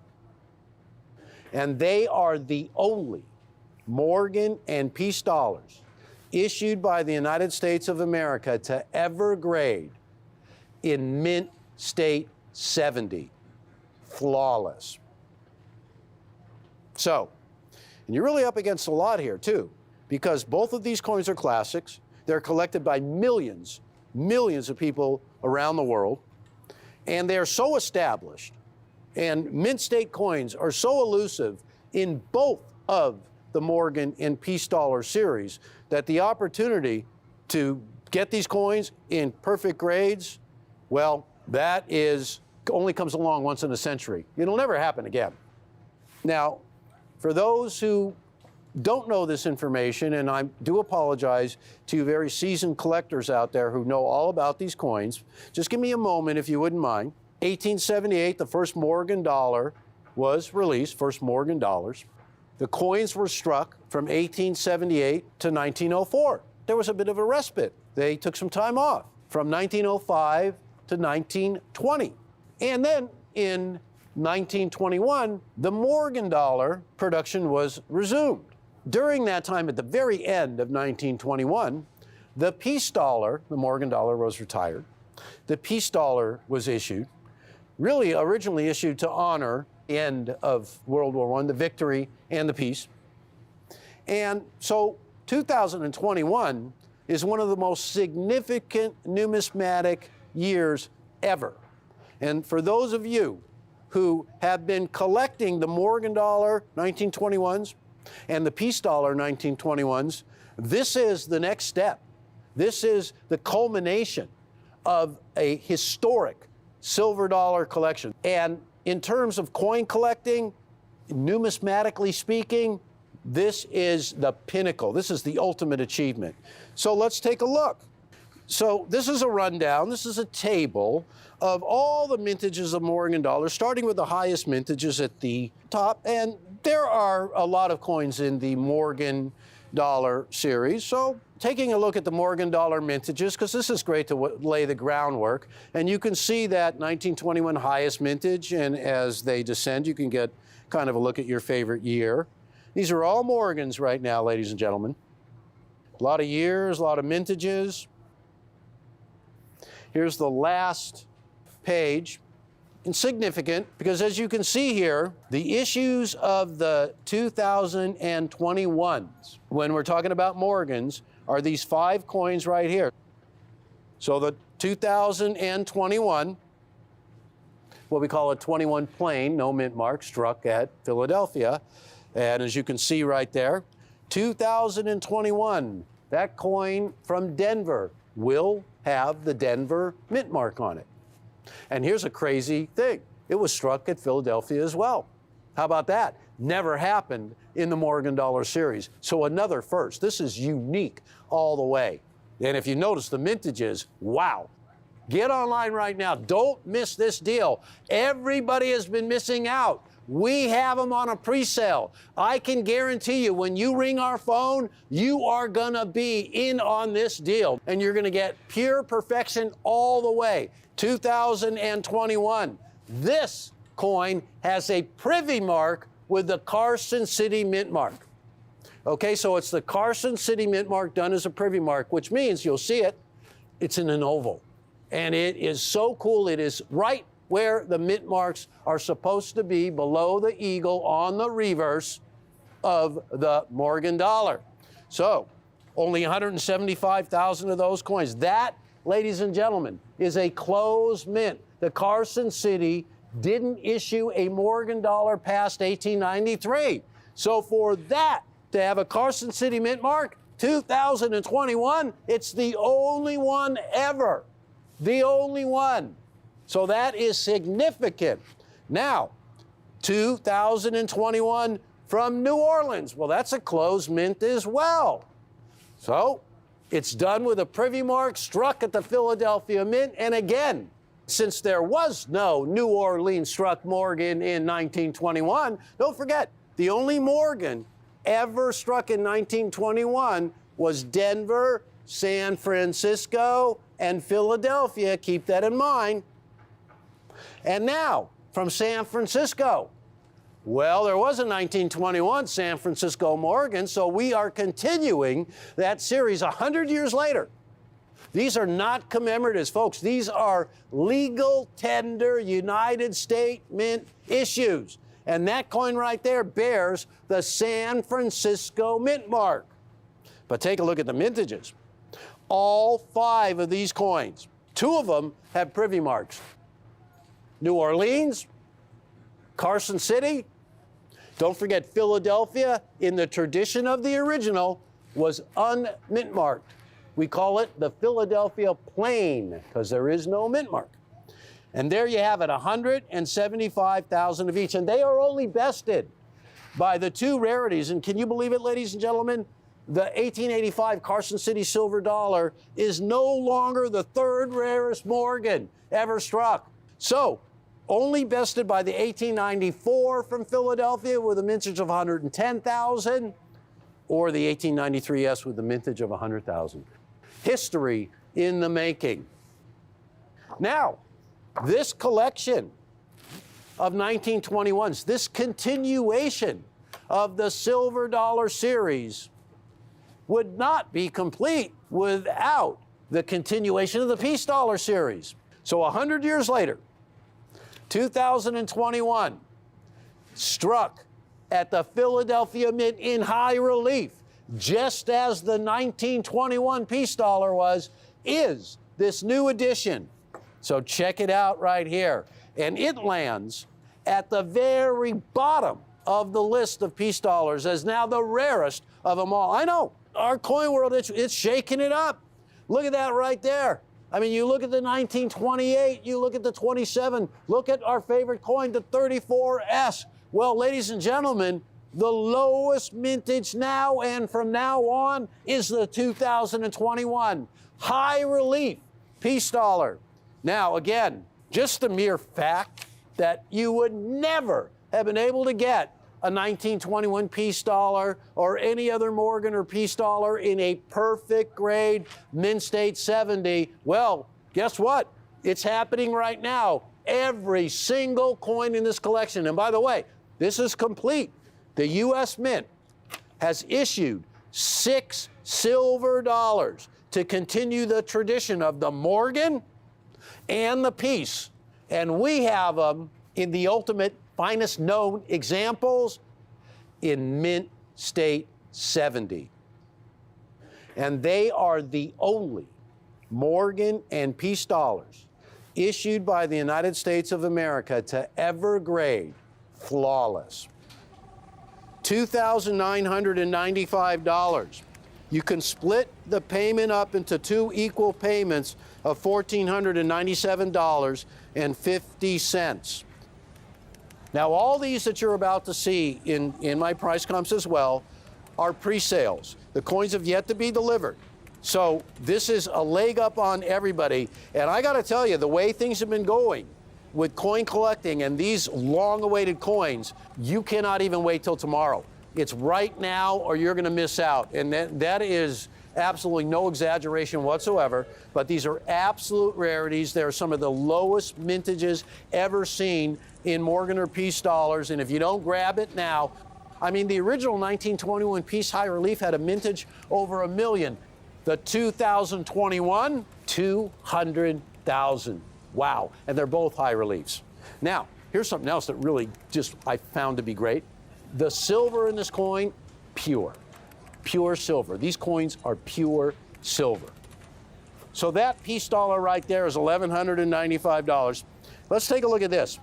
And they are the only Morgan and peace dollars issued by the United States of America to ever grade in Mint State 70. Flawless. So, and you're really up against a lot here too, because both of these coins are classics. They're collected by millions of people around the world, and they're so established, and Mint State coins are so elusive in both of the Morgan and Peace Dollar series that the opportunity to get these coins in perfect grades, well, that only comes along once in a century. It'll never happen again. Now, for those who don't know this information, and I do apologize to very seasoned collectors out there who know all about these coins, just give me a moment if you wouldn't mind. 1878, the first Morgan dollar was released, first Morgan dollars. The coins were struck from 1878 to 1904. There was a bit of a respite. They took some time off from 1905 to 1920. And then in 1921, the Morgan dollar production was resumed. During that time, at the very end of 1921, the peace dollar, the Morgan dollar was retired. The peace dollar was issued, really originally issued to honor the end of World War I, the victory and the peace. And so 2021 is one of the most significant numismatic years ever. And for those of you who have been collecting the Morgan dollar 1921s and the peace dollar 1921s, this is the next step. This is the culmination of a historic silver dollar collection. And in terms of coin collecting, numismatically speaking, this is the pinnacle. This is the ultimate achievement. So let's take a look. So this is a rundown. This is a table of all the mintages of Morgan dollars, starting with the highest mintages at the top. And there are a lot of coins in the Morgan dollar series. So taking a look at the Morgan dollar mintages, because this is great to lay the groundwork. And you can see that 1921 highest mintage, and as they descend, you can get kind of a look at your favorite year. These are all Morgans right now, ladies and gentlemen. A lot of years, a lot of mintages. Here's the last page. Insignificant, because as you can see here, the issues of the 2021s, when we're talking about Morgans, are these 5 coins right here. So the 2021, what we call a 21 plain, no mint mark, struck at Philadelphia. And as you can see right there, 2021, that coin from Denver will have the Denver mint mark on it. And here's a crazy thing. It was struck at Philadelphia as well. How about that? Never happened in the Morgan dollar series. So another first. This is unique all the way. And if you notice the mintages, wow. Get online right now. Don't miss this deal. Everybody has been missing out. We have them on a pre-sale. I can guarantee you when you ring our phone, you are gonna be in on this deal and you're gonna get pure perfection all the way. 2021. This coin has a privy mark with the Carson City mint mark. Okay, so it's the Carson City mint mark done as a privy mark, which means you'll see it, it's in an oval. And it is so cool. It is right where the mint marks are supposed to be, below the eagle on the reverse of the Morgan dollar. So only 175,000 of those coins. That, ladies and gentlemen, is a closed mint. The Carson City didn't issue a Morgan dollar past 1893. So for that to have a Carson City mint mark, 2021, it's the only one ever. The only one. So that is significant. Now, 2021 from New Orleans. Well, that's a closed mint as well. So it's done with a privy mark struck at the Philadelphia Mint. And again, since there was no New Orleans struck Morgan in 1921, don't forget, the only Morgan ever struck in 1921 was Denver, San Francisco, and Philadelphia. Keep that in mind. And now, from San Francisco. Well, there was a 1921 San Francisco Morgan, so we are continuing that series 100 years later. These are not commemoratives, folks. These are legal tender United States Mint issues. And that coin right there bears the San Francisco Mint mark. But take a look at the mintages. All 5 of these coins, 2 of them have privy marks. New Orleans, Carson City, don't forget Philadelphia, in the tradition of the original, was unmint marked. We call it the Philadelphia plain because there is no mint mark. And there you have it, 175,000 of each. And they are only bested by the 2 rarities. And can you believe it, ladies and gentlemen? The 1885 Carson City silver dollar is no longer the 3rd rarest Morgan ever struck. So, only bested by the 1894 from Philadelphia with a mintage of 110,000, or the 1893S with the mintage of 100,000. History in the making. Now, this collection of 1921s, this continuation of the silver dollar series would not be complete without the continuation of the peace dollar series. So 100 years later, 2021, struck at the Philadelphia Mint in high relief, just as the 1921 peace dollar was, is this new edition. So check it out right here. And it lands at the very bottom of the list of peace dollars as now the rarest of them all. I know, our coin world, it's shaking it up. Look at that right there. I mean, you look at the 1928, you look at the 27, look at our favorite coin, the 34S. Well, ladies and gentlemen, the lowest mintage now and from now on is the 2021 high relief peace dollar. Now, again, just the mere fact that you would never have been able to get a 1921 peace dollar or any other Morgan or peace dollar in a perfect grade Mint State 70, well, guess what? It's happening right now. Every single coin in this collection, and by the way, this is complete. The U.S. Mint has issued 6 silver dollars to continue the tradition of the Morgan and the peace. And we have them in the ultimate finest known examples in Mint State 70. And they are the only Morgan and peace dollars issued by the United States of America to ever grade flawless. $2,995. You can split the payment up into 2 equal payments of $1,497.50. Now, all these that you're about to see in my price comps as well are pre-sales. The coins have yet to be delivered. So this is a leg up on everybody. And I got to tell you, the way things have been going with coin collecting and these long-awaited coins, you cannot even wait till tomorrow. It's right now or you're going to miss out. And that is absolutely no exaggeration whatsoever. But these are absolute rarities. They're some of the lowest mintages ever seen in Morgan or peace dollars. And if you don't grab it now, I mean, the original 1921 peace high relief had a mintage over $1 million. The 2021, 200,000. Wow. And they're both high reliefs. Now, here's something else that really just I found to be great. The silver in this coin, pure silver. These coins are pure silver. So that peace dollar right there is $1,195. Let's take a look at this.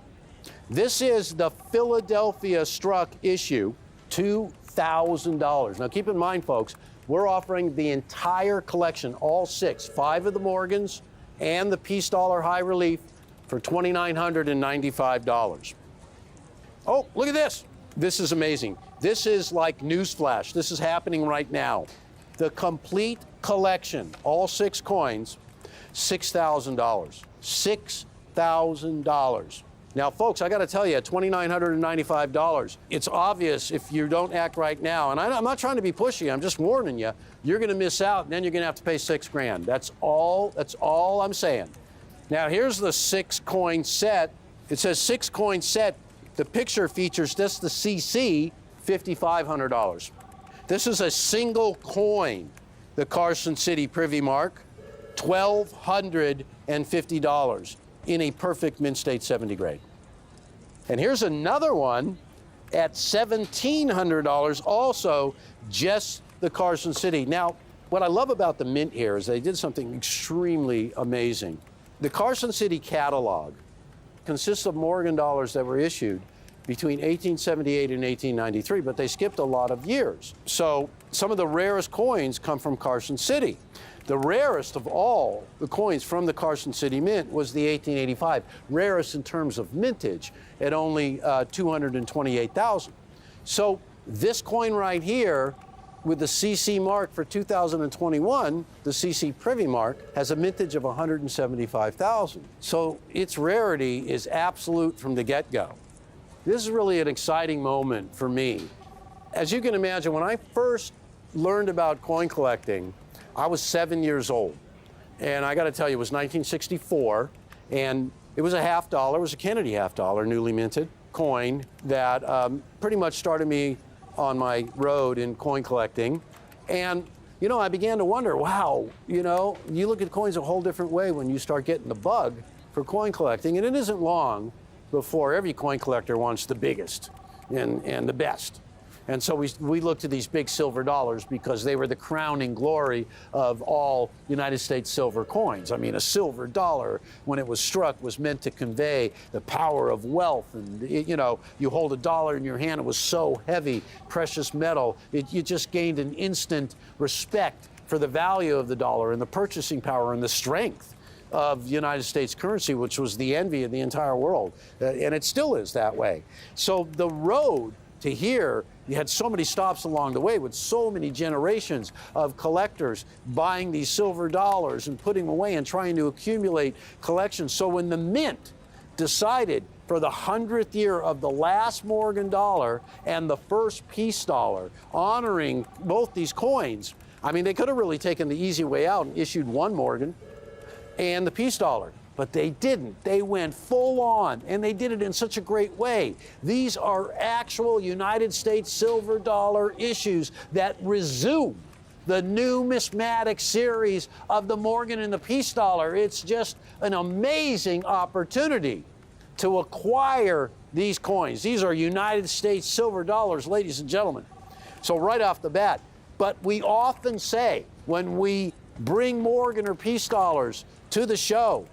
This is the Philadelphia struck issue, $2,000. Now keep in mind, folks, we're offering the entire collection, all 6, 5 of the Morgans and the peace dollar high relief for $2,995. Oh, look at this. This is amazing. This is like newsflash. This is happening right now. The complete collection, all 6 coins, $6,000. $6,000. Now, folks, I got to tell you, at $2,995, it's obvious if you don't act right now, and I'm not trying to be pushy, I'm just warning you, you're going to miss out, and then you're going to have to pay $6,000. That's all I'm saying. Now, here's the 6-coin set. It says 6-coin set. The picture features just the CC, $5,500. This is a single coin, the Carson City Privy Mark, $1,250 in a perfect Mint State 70 grade. And here's another one at $1,700, also just the Carson City. Now, what I love about the Mint here is they did something extremely amazing. The Carson City catalog consists of Morgan dollars that were issued between 1878 and 1893, but they skipped a lot of years. So some of the rarest coins come from Carson City. The rarest of all the coins from the Carson City Mint was the 1885, rarest in terms of mintage at only 228,000. So this coin right here with the CC mark for 2021, the CC Privy Mark, has a mintage of 175,000. So its rarity is absolute from the get-go. This is really an exciting moment for me. As you can imagine, when I first learned about coin collecting, I was 7 years old. And I got to tell you, it was 1964, and it was a $50, it was a Kennedy $50, newly minted coin that pretty much started me on my road in coin collecting. And, you know, I began to wonder, wow, you know, you look at coins a whole different way when you start getting the bug for coin collecting. And it isn't long before every coin collector wants the biggest and the best. And so we looked at these big silver dollars because they were the crowning glory of all United States silver coins. I mean, a silver dollar, when it was struck, was meant to convey the power of wealth. And, you know, you hold a dollar in your hand, it was so heavy, precious metal, you just gained an instant respect for the value of the dollar and the purchasing power and the strength of the United States currency, which was the envy of the entire world. And it still is that way. So the road to here, you had so many stops along the way with so many generations of collectors buying these silver dollars and putting them away and trying to accumulate collections. So when the Mint decided for the 100th year of the last Morgan dollar and the first peace dollar, honoring both these coins, I mean, they could have really taken the easy way out and issued one Morgan and the peace dollar. But they didn't. They went full on, and they did it in such a great way. These are actual United States silver dollar issues that resume the numismatic series of the Morgan and the peace dollar. It's just an amazing opportunity to acquire these coins. These are United States silver dollars, ladies and gentlemen. So right off the bat, but we often say when we bring Morgan or peace dollars to the show,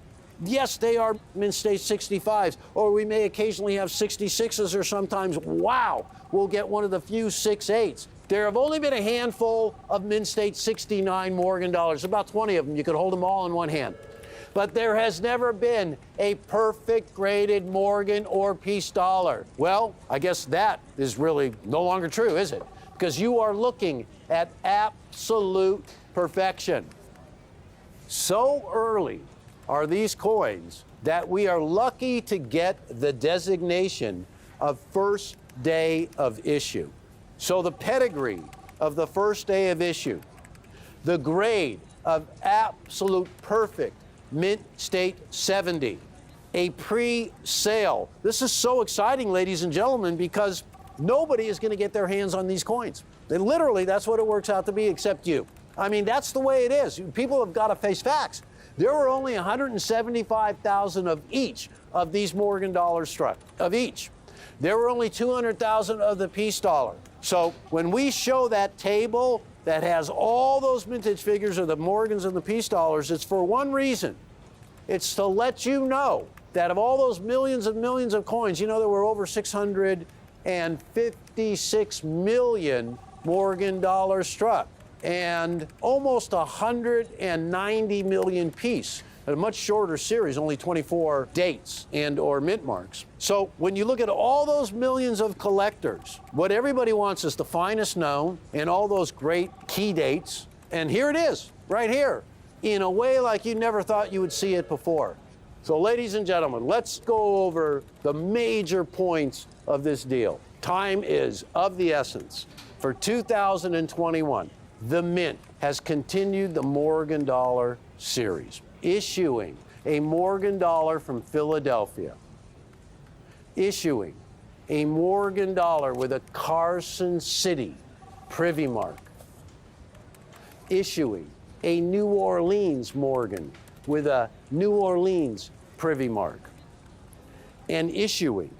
yes, they are Mint State 65s, or we may occasionally have 66s, or sometimes, wow, we'll get one of the few 68s. There have only been a handful of Mint State 69 Morgan dollars, about 20 of them. You could hold them all in one hand. But there has never been a perfect graded Morgan or peace dollar. Well, I guess that is really no longer true, is it? Because you are looking at absolute perfection. So early are these coins that we are lucky to get the designation of first day of issue. So the pedigree of the first day of issue, the grade of absolute perfect Mint State 70, a pre-sale. This is so exciting, ladies and gentlemen, because nobody is going to get their hands on these coins. And literally, that's what it works out to be, except you. I mean, that's the way it is. People have got to face facts. There were only 175,000 of each of these Morgan dollars struck, of each. There were only 200,000 of the peace dollar. So when we show that table that has all those mintage figures of the Morgans and the peace dollars, it's for one reason. It's to let you know that of all those millions and millions of coins, you know, there were over 656 million Morgan dollars struck, and almost 190 million peace. a much shorter series, only 24 dates and or mint marks. So when you look at all those millions of collectors, what everybody wants is the finest known and all those great key dates. And here it is, right here, in a way like you never thought you would see it before. So ladies and gentlemen, let's go over the major points of this deal. Time is of the essence. For 2021, the Mint has continued the Morgan Dollar series, issuing a Morgan Dollar from Philadelphia, issuing a Morgan Dollar with a Carson City privy mark, issuing a New Orleans Morgan with a New Orleans privy mark, and issuing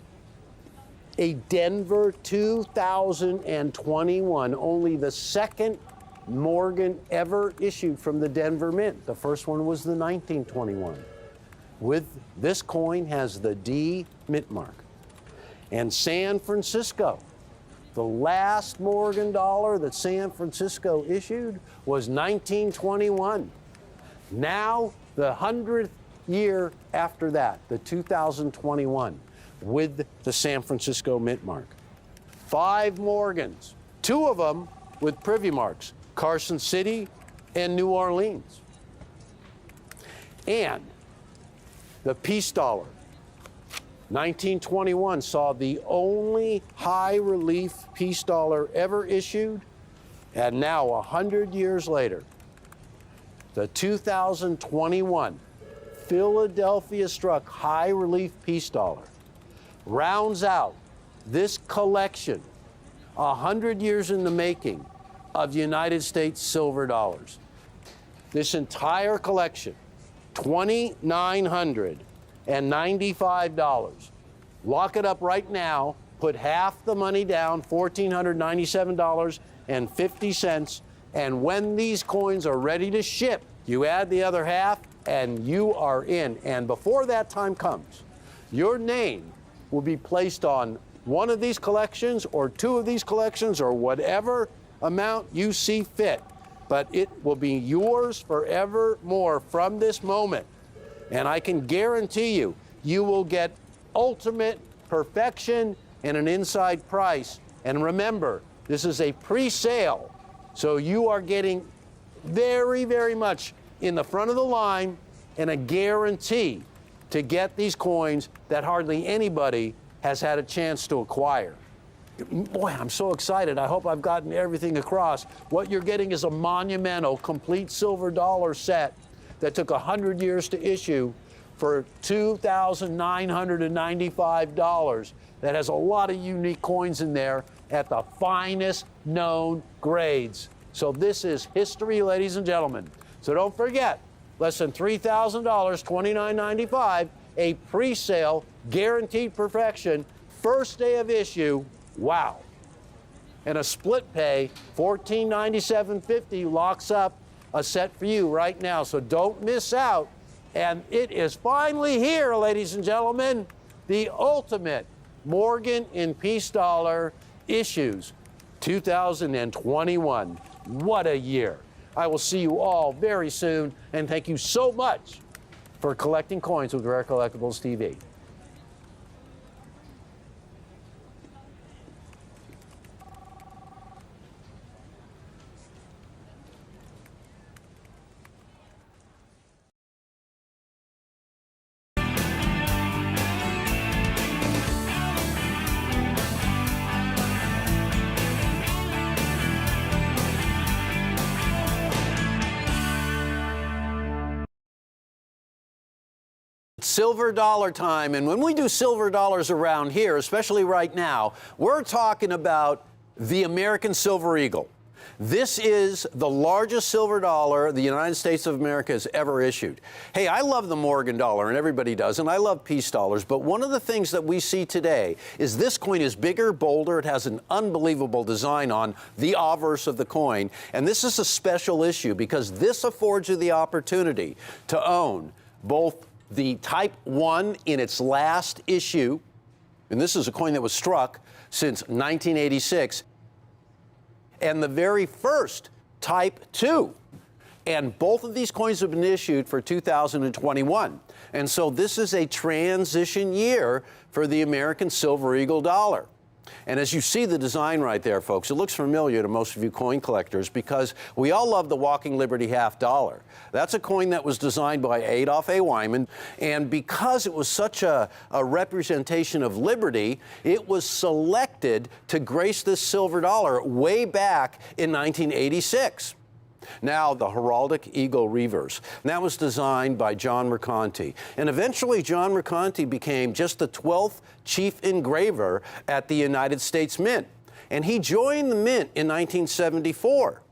a Denver 2021, only the second Morgan ever issued from the Denver Mint. The first one was the 1921. With this coin has the D mint mark. And San Francisco, the last Morgan Dollar that San Francisco issued was 1921. Now, the 100th year after that, the 2021, with the San Francisco mint mark. 5 Morgans, 2 of them with privy marks, Carson City and New Orleans. And the Peace Dollar, 1921, saw the only high relief Peace Dollar ever issued, and now 100 years later, the 2021 Philadelphia struck high relief Peace Dollar rounds out this collection, 100 years in the making, of United States silver dollars. This entire collection, $2,995. Lock it up right now, put half the money down, $1,497.50, and when these coins are ready to ship, you add the other half and you are in. And before that time comes, your name will be placed on one of these collections or 2 of these collections or whatever amount you see fit. But it will be yours forevermore from this moment. And I can guarantee you, you will get ultimate perfection and an inside price. And remember, this is a pre-sale, so you are getting very, very much in the front of the line and a guarantee to get these coins that hardly anybody has had a chance to acquire. Boy, I'm so excited. I hope I've gotten everything across. What you're getting is a monumental, complete silver dollar set that took 100 years to issue for $2,995 that has a lot of unique coins in there at the finest known grades. So this is history, ladies and gentlemen. So don't forget, less than $3,000, $29.95, a pre-sale, guaranteed perfection, first day of issue. Wow. And a split pay, $1497.50, locks up a set for you right now. So don't miss out. And it is finally here, ladies and gentlemen, the ultimate Morgan in Peace Dollar issues 2021. What a year. I will see you all very soon, and thank you so much for collecting coins with Rare Collectibles TV. Silver dollar time, and when we do silver dollars around here, especially right now, we're talking about the American Silver Eagle. This is the largest silver dollar the United States of America has ever issued. Hey, I love the Morgan dollar, and everybody does, and I love peace dollars, but one of the things that we see today is this coin is bigger, bolder, it has an unbelievable design on the obverse of the coin, and this is a special issue because this affords you the opportunity to own both the Type 1 in its last issue, and this is a coin that was struck since 1986, and the very first Type 2 And both of these coins have been issued for 2021. And so this is a transition year for the American Silver Eagle dollar. And as you see the design right there, folks, it looks familiar to most of you coin collectors because we all love the Walking Liberty half dollar. That's a coin that was designed by Adolph A. Wyman, and because it was such a representation of liberty, it was selected to grace this silver dollar way back in 1986. Now, the Heraldic Eagle Reverse. That was designed by John Mercanti. And eventually, John Mercanti became just the 12th chief engraver at the United States Mint. And he joined the Mint in 1974.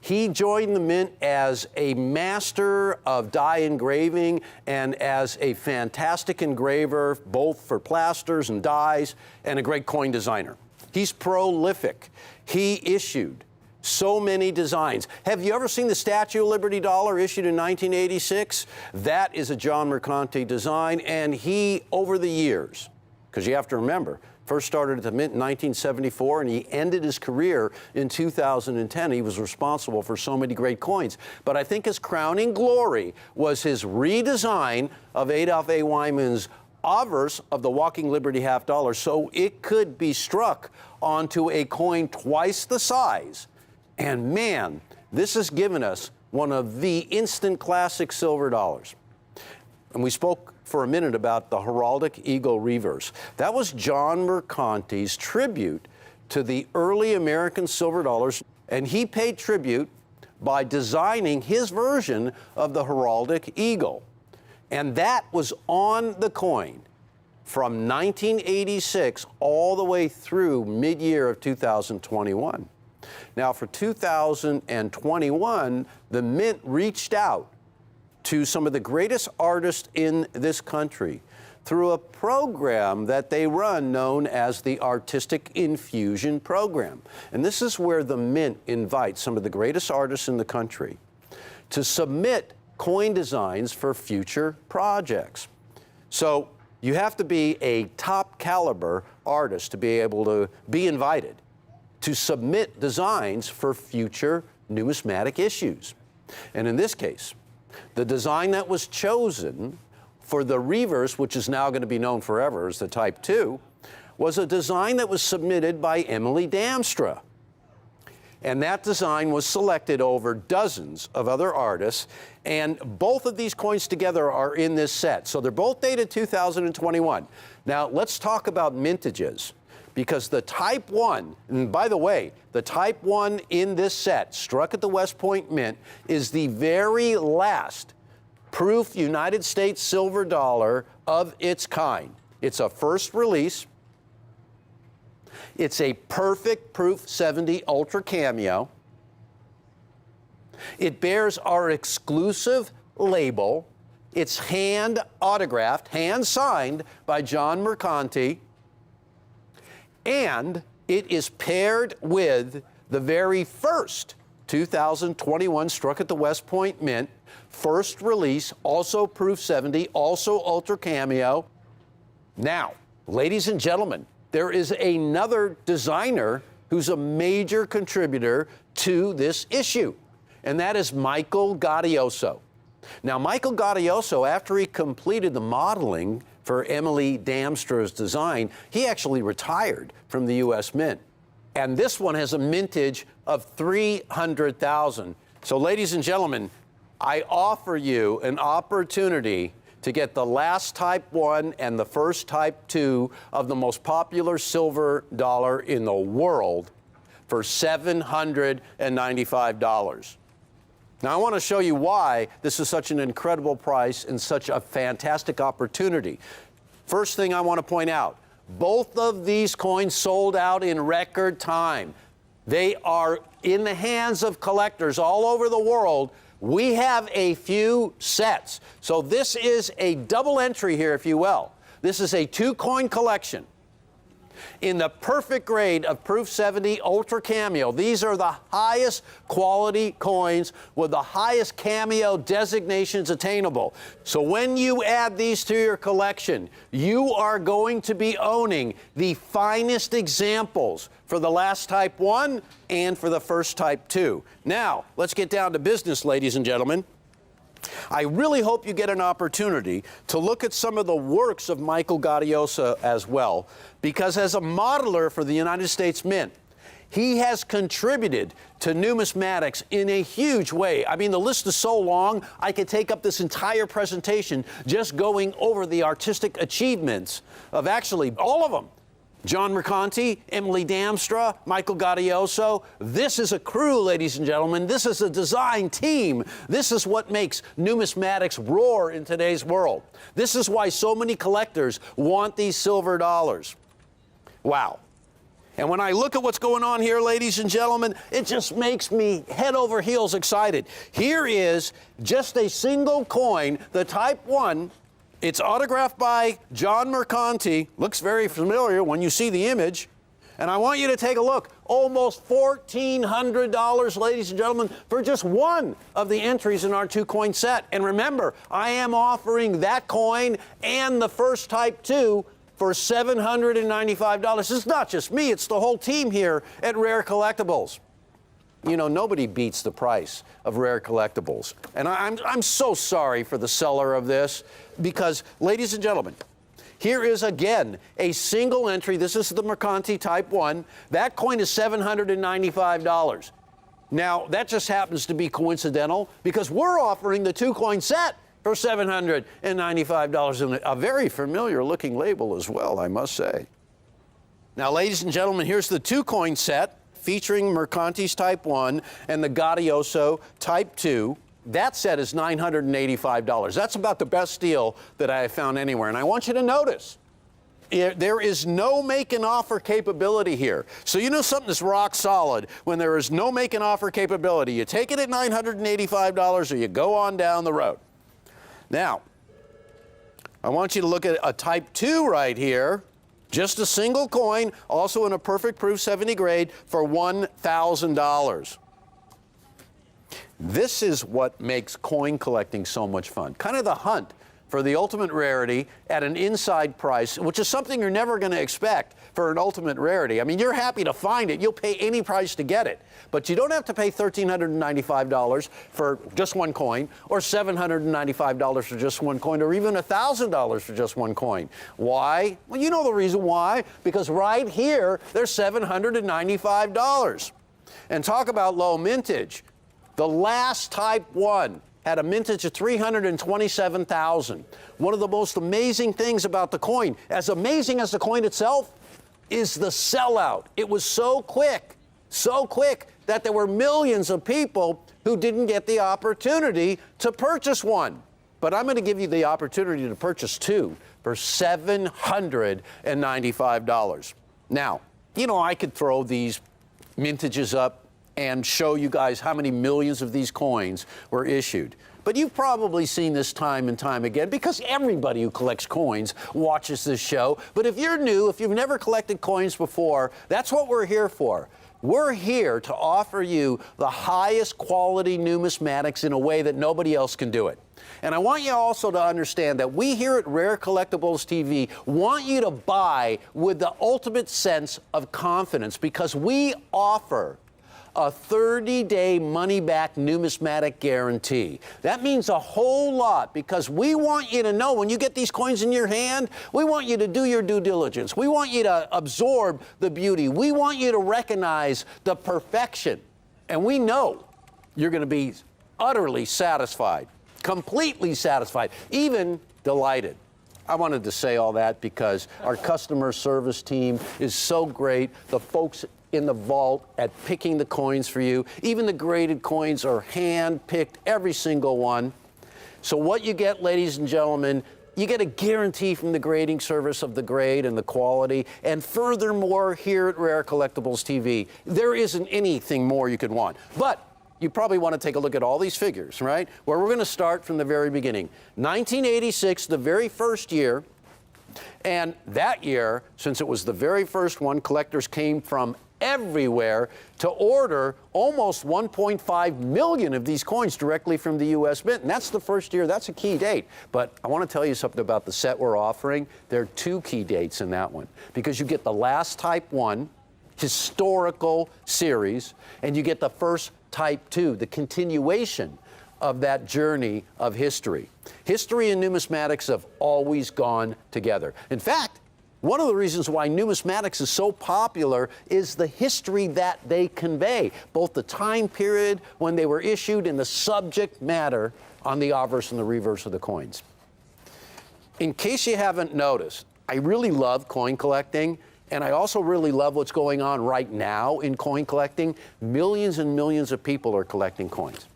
He joined the Mint as a master of die engraving and as a fantastic engraver, both for plasters and dies, and a great coin designer. He's prolific. He issued so many designs. Have you ever seen the Statue of Liberty dollar issued in 1986? That is a John Mercanti design, and he, over the years, because you have to remember, first started at the Mint in 1974, and he ended his career in 2010. He was responsible for so many great coins. But I think his crowning glory was his redesign of Adolph A. Wyman's obverse of the Walking Liberty half dollar so it could be struck onto a coin twice the size. And man, this has given us one of the instant classic silver dollars. And we spoke for a minute about the Heraldic Eagle Reverse. That was John Mercanti's tribute to the early American silver dollars, and he paid tribute by designing his version of the Heraldic Eagle. And that was on the coin from 1986 all the way through mid-year of 2021. Now, for 2021, the Mint reached out to some of the greatest artists in this country through a program that they run known as the Artistic Infusion Program. And this is where the Mint invites some of the greatest artists in the country to submit coin designs for future projects. So you have to be a top caliber artist to be able to be invited to submit designs for future numismatic issues. And in this case, the design that was chosen for the reverse, which is now going to be known forever as the Type 2, was a design that was submitted by Emily Damstra. And that design was selected over dozens of other artists, and both of these coins together are in this set. So they're both dated 2021. Now, let's talk about mintages. Because the Type 1, and by the way, the Type 1 in this set, struck at the West Point Mint, is the very last proof United States silver dollar of its kind. It's a first release. It's a perfect Proof 70 Ultra Cameo. It bears our exclusive label. It's hand autographed, hand signed by John Mercanti. And it is paired with the very first 2021 struck at the West Point Mint, first release, also Proof 70, also Ultra Cameo. Now, ladies and gentlemen, there is another designer who's a major contributor to this issue, and that is Michael Gaudioso. Now, Michael Gaudioso, after he completed the modeling for Emily Damstra's design, he actually retired from the U.S. Mint. And this one has a mintage of 300,000. So, ladies and gentlemen, I offer you an opportunity to get the last Type 1 and the first Type 2 of the most popular silver dollar in the world for $795. Now, I want to show you why this is such an incredible price and such a fantastic opportunity. First thing I want to point out, both of these coins sold out in record time. They are in the hands of collectors all over the world. We have a few sets. So this is a double entry here, if you will. This is a two-coin collection. in the perfect grade of Proof 70 Ultra Cameo. These are the highest quality coins with the highest cameo designations attainable. So when you add these to your collection, you are going to be owning the finest examples for the last Type 1 and for the first Type 2. Now, let's get down to business, ladies and gentlemen. I really hope you get an opportunity to look at some of the works of Michael Gaudioso as well, because as a modeler for the United States Mint, he has contributed to numismatics in a huge way. I mean, the list is so long, I could take up this entire presentation just going over the artistic achievements of actually all of them. John Mercanti, Emily Damstra, Michael Gaudioso. This is a crew, ladies and gentlemen. This is a design team. This is what makes numismatics roar in today's world. This is why so many collectors want these silver dollars. Wow. And when I look at what's going on here, ladies and gentlemen, it just makes me head over heels excited. Here is just a single coin, the Type 1. It's autographed by John Mercanti. Looks very familiar when you see the image. And I want you to take a look. Almost $1,400, ladies and gentlemen, for just one of the entries in our two-coin set. And remember, I am offering that coin and the first Type 2 for $795. It's not just me, it's the whole team here at Rare Collectibles. You know, nobody beats the price of Rare Collectibles. And I'm so sorry for the seller of this because, ladies and gentlemen, here is, again, a single entry. This is the Mercanti Type 1. That coin is $795. Now, that just happens to be coincidental because we're offering the two-coin set for $795, and a very familiar-looking label as well, I must say. Now, ladies and gentlemen, here's the two-coin set featuring Mercanti's Type 1 and the Gaudioso Type 2. That set is $985. That's about the best deal that I have found anywhere. And I want you to notice, there is no make and offer capability here. So you know something is rock solid when there is no make and offer capability. You take it at $985 or you go on down the road. Now, I want you to look at a Type 2 right here. Just a single coin, also in a perfect Proof 70 grade for $1,000. This is what makes coin collecting so much fun. Kind of the hunt for the ultimate rarity at an inside price, which is something you're never going to expect for an ultimate rarity. I mean, you're happy to find it. You'll pay any price to get it. But you don't have to pay $1,395 for just one coin, or $795 for just one coin, or even $1,000 for just one coin. Why? Well, you know the reason why. Because right here, they're $795. And talk about low mintage. The last Type 1 had a mintage of 327,000. One of the most amazing things about the coin, as amazing as the coin itself, is the sellout. It was so quick that there were millions of people who didn't get the opportunity to purchase one. But I'm going to give you the opportunity to purchase two for $795. Now, you know, I could throw these mintages up and show you guys how many millions of these coins were issued. But you've probably seen this time and time again because everybody who collects coins watches this show. But if you're new, if you've never collected coins before, that's what we're here for. We're here to offer you the highest quality numismatics in a way that nobody else can do it. And I want you also to understand that we here at Rare Collectibles TV want you to buy with the ultimate sense of confidence because we offer a 30-day money-back numismatic guarantee. That means a whole lot because we want you to know when you get these coins in your hand, we want you to do your due diligence. We want you to absorb the beauty. We want you to recognize the perfection. And we know you're going to be utterly satisfied, completely satisfied, even delighted. I wanted to say all that because our customer service team is so great. The folks in the vault at picking the coins for you. Even the graded coins are hand-picked, every single one. So what you get, ladies and gentlemen, you get a guarantee from the grading service of the grade and the quality. And furthermore, here at Rare Collectibles TV, there isn't anything more you could want. But you probably want to take a look at all these figures, right? Where we're going to start from the very beginning. 1986, the very first year, And that year, since it was the very first one, collectors came from everywhere to order almost 1.5 million of these coins directly from the U.S. Mint. And that's the first year. That's a key date. But I want to tell you something about the set we're offering. There are two key dates in that one, because you get the last Type 1 historical series, and you get the first Type 2, the continuation of that journey of history. History and numismatics have always gone together. In fact, one of the reasons why numismatics is so popular is the history that they convey, both the time period when they were issued and the subject matter on the obverse and the reverse of the coins. In case you haven't noticed, I really love coin collecting, and I also really love what's going on right now in coin collecting. Millions and millions of people are collecting coins.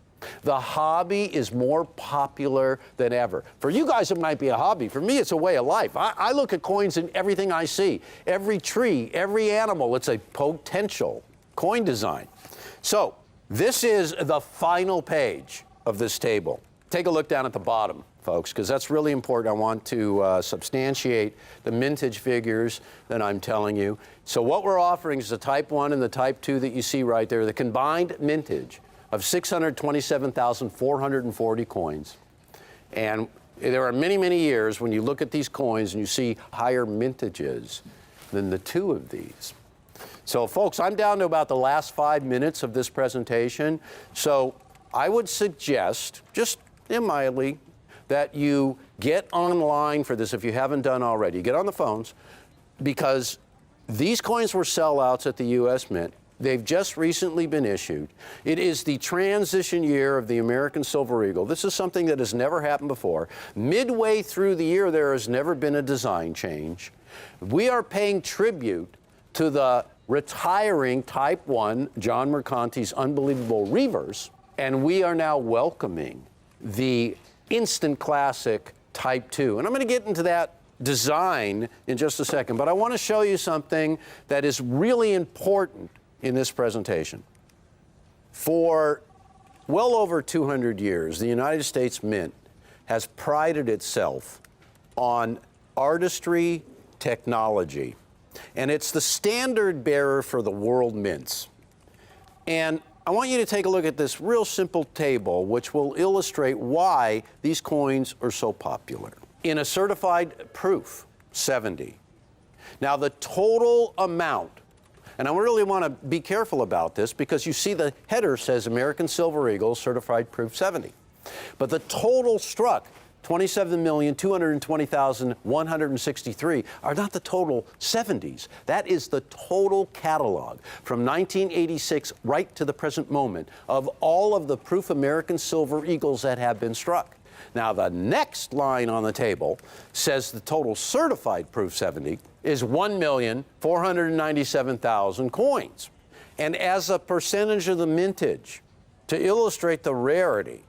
The hobby is more popular than ever. For you guys, it might be a hobby. For me, it's a way of life. I look at coins in everything I see. Every tree, every animal, it's a potential coin design. So this is the final page of this table. Take a look down at the bottom, folks, because that's really important. I want to substantiate the mintage figures that I'm telling you. So what we're offering is the Type 1 and the Type 2 that you see right there, the combined mintage of 627,440 coins. And there are many, many years when you look at these coins and you see higher mintages than the two of these. So folks, I'm down to about the last 5 minutes of this presentation. So I would suggest, just mildly, that you get online for this if you haven't done already. Get on the phones, because these coins were sellouts at the U.S. Mint. They've just recently been issued. It is the transition year of the American Silver Eagle. This is something that has never happened before. Midway through the year, there has never been a design change. We are paying tribute to the retiring Type 1, John Mercanti's unbelievable reverse, and we are now welcoming the instant classic Type 2. And I'm going to get into that design in just a second, but I want to show you something that is really important in this presentation. For well over 200 years, the United States Mint has prided itself on artistry, technology, and it's the standard bearer for the world mints. And I want you to take a look at this real simple table, which will illustrate why these coins are so popular. In a certified proof, 70. Now, the total amount, and I really want to be careful about this, because you see the header says American Silver Eagle Certified Proof 70. But the total struck, 27,220,163, are not the total 70s. That is the total catalog from 1986 right to the present moment of all of the Proof American Silver Eagles that have been struck. Now, the next line on the table says the total certified Proof 70 is 1,497,000 coins. And as a percentage of the mintage, to illustrate the rarity,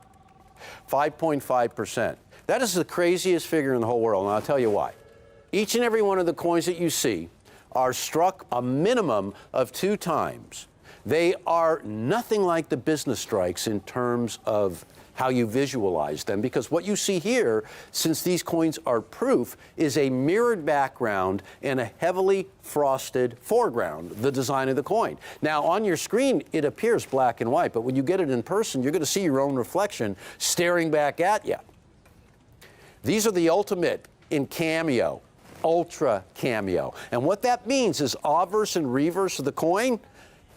5.5%. That is the craziest figure in the whole world, and I'll tell you why. Each and every one of the coins that you see are struck a minimum of 2 times. They are nothing like the business strikes in terms of how you visualize them, because what you see here, since these coins are proof, is a mirrored background and a heavily frosted foreground, the design of the coin. Now, on your screen, it appears black and white, but when you get it in person, you're going to see your own reflection staring back at you. These are the ultimate in cameo, ultra cameo. And what that means is obverse and reverse of the coin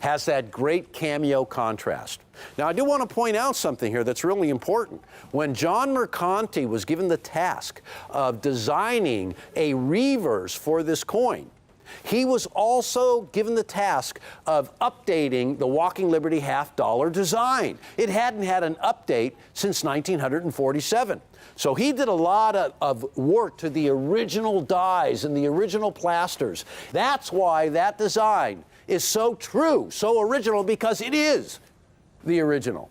has that great cameo contrast. Now, I do want to point out something here that's really important. When John Mercanti was given the task of designing a reverse for this coin, he was also given the task of updating the Walking Liberty $half design. It hadn't had an update since 1947. So he did a lot of work to the original dies and the original plasters. That's why that design is so true, so original, because it is the original.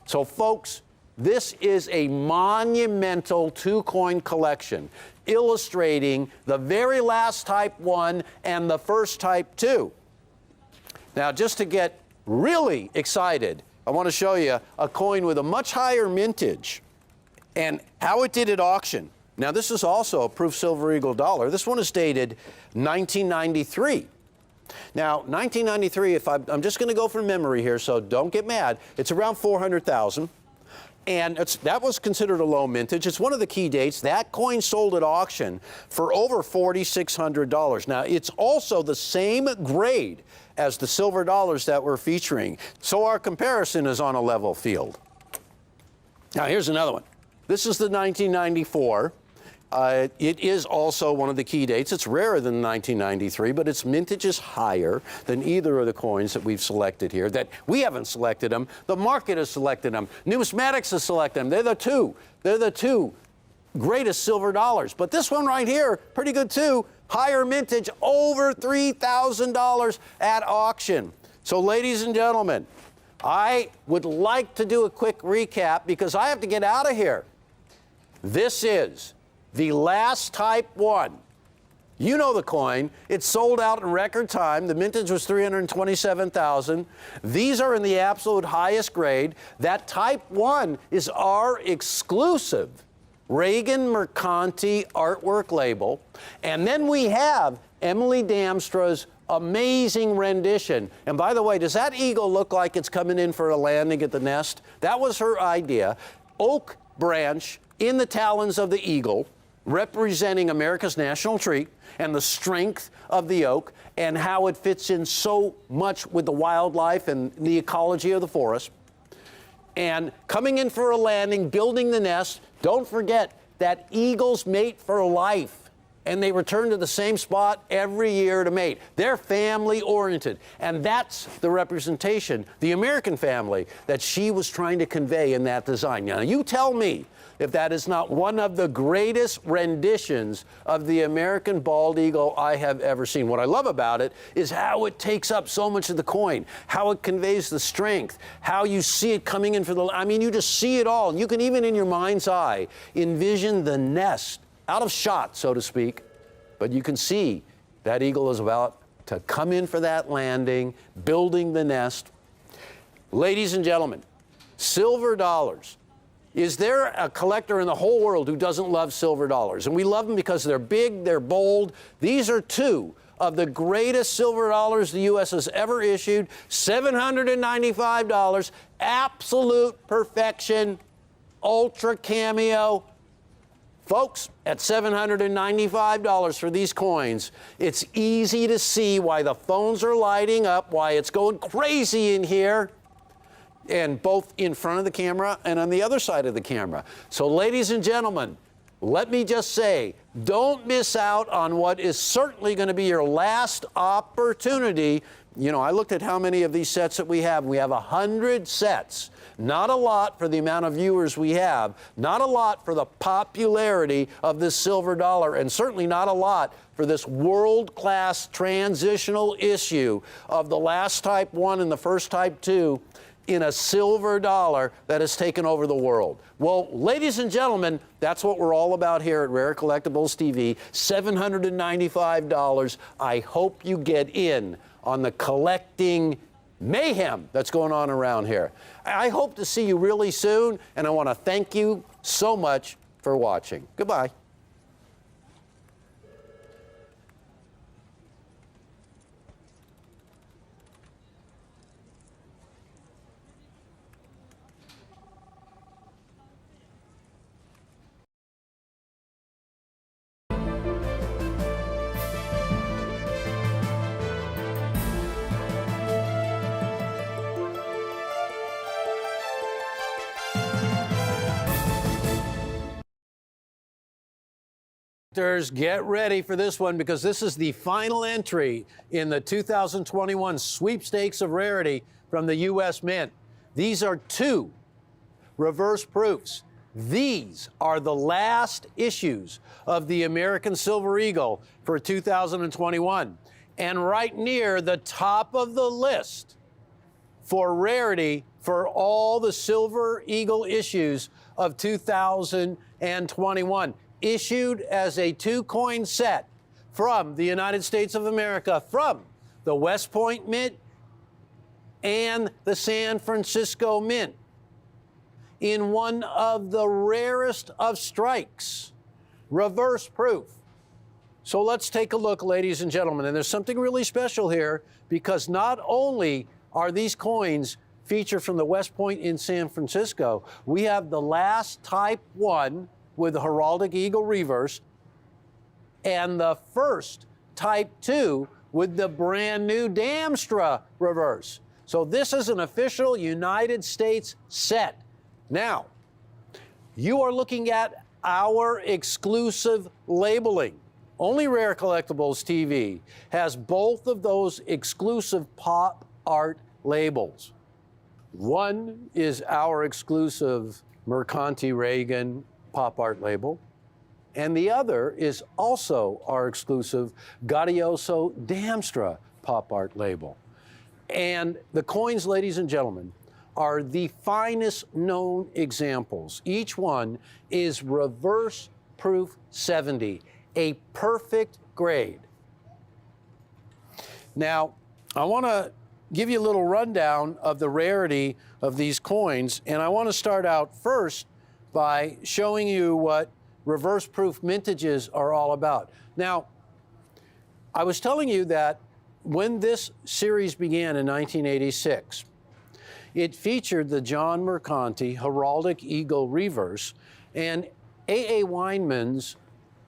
So folks, this is a monumental 2-coin collection illustrating the very last Type 1 and the first Type 2. Now, just to get really excited, I want to show you a coin with a much higher mintage and how it did at auction. Now, this is also a proof Silver Eagle dollar. This one is dated 1993. Now, 1993, if I'm just going to go from memory here, so don't get mad. It's around 400,000. And that was considered a low mintage. It's one of the key dates. That coin sold at auction for over $4,600. Now, it's also the same grade as the silver dollars that we're featuring. So our comparison is on a level field. Now, here's another one. This is the 1994. It is also one of the key dates. It's rarer than 1993, but its mintage is higher than either of the coins that we've selected here. That we haven't selected them. The market has selected them. Numismatics has selected them. They're the two greatest silver dollars. But this one right here, pretty good too. Higher mintage, over $3,000 at auction. So, ladies and gentlemen, I would like to do a quick recap because I have to get out of here. This is the last Type 1. You know the coin. It sold out in record time. The mintage was 327,000. These are in the absolute highest grade. That Type 1 is our exclusive Reagan Mercanti artwork label. And then we have Emily Damstra's amazing rendition. And by the way, does that eagle look like it's coming in for a landing at the nest? That was her idea. Oak branch in the talons of the eagle, representing America's national tree and the strength of the oak and how it fits in so much with the wildlife and the ecology of the forest. And coming in for a landing, building the nest. Don't forget that eagles mate for life, and they return to the same spot every year to mate. They're family-oriented, and that's the representation, the American family, that she was trying to convey in that design. Now, you tell me if that is not one of the greatest renditions of the American bald eagle I have ever seen. What I love about it is how it takes up so much of the coin, how it conveys the strength, how you see it coming in for the, I mean, you just see it all. And you can even in your mind's eye envision the nest out of shot, so to speak, but you can see that eagle is about to come in for that landing, building the nest. Ladies and gentlemen, silver dollars. Is there a collector in the whole world who doesn't love silver dollars? And we love them because they're big, they're bold. These are two of the greatest silver dollars the U.S. has ever issued. $795, absolute perfection, ultra cameo. Folks, at $795 for these coins, it's easy to see why the phones are lighting up, why it's going crazy in here. And both in front of the camera and on the other side of the camera. So, ladies and gentlemen, let me just say, don't miss out on what is certainly going to be your last opportunity. You know, I looked at how many of these sets that we have. We have 100 sets. Not a lot for the amount of viewers we have. Not a lot for the popularity of this silver dollar. And certainly not a lot for this world-class transitional issue of the last Type 1 and the first Type 2. In a silver dollar that has taken over the world. Well, ladies and gentlemen, that's what we're all about here at Rare Collectibles TV. $795. I hope you get in on the collecting mayhem that's going on around here. I hope to see you really soon, and I want to thank you so much for watching. Goodbye. Get ready for this one because this is the final entry in the 2021 sweepstakes of rarity from the U.S. Mint. These are two reverse proofs. These are the last issues of the American Silver Eagle for 2021. And right near the top of the list for rarity for all the Silver Eagle issues of 2021. Issued as a two-coin set from the United States of America, from the West Point Mint and the San Francisco Mint, in one of the rarest of strikes. reverse proof. So let's take a look, ladies and gentlemen. And there's something really special here because not only are these coins featured from the West Point in San Francisco, we have the last Type 1 with the heraldic eagle reverse and the first Type 2 with the brand new Damstra reverse. So this is an official United States set. Now, you are looking at our exclusive labeling. Only Rare Collectibles TV has both of those exclusive pop art labels. One is our exclusive Mercanti Reagan pop art label, and the other is also our exclusive Gaudioso Damstra pop art label. And the coins, ladies and gentlemen, are the finest known examples. Each one is reverse proof 70, a perfect grade. Now, I want to give you a little rundown of the rarity of these coins, and I want to start out first by showing you what reverse proof mintages are all about. Now, I was telling you that when this series began in 1986, it featured the John Mercanti Heraldic Eagle Reverse and A.A. Weinman's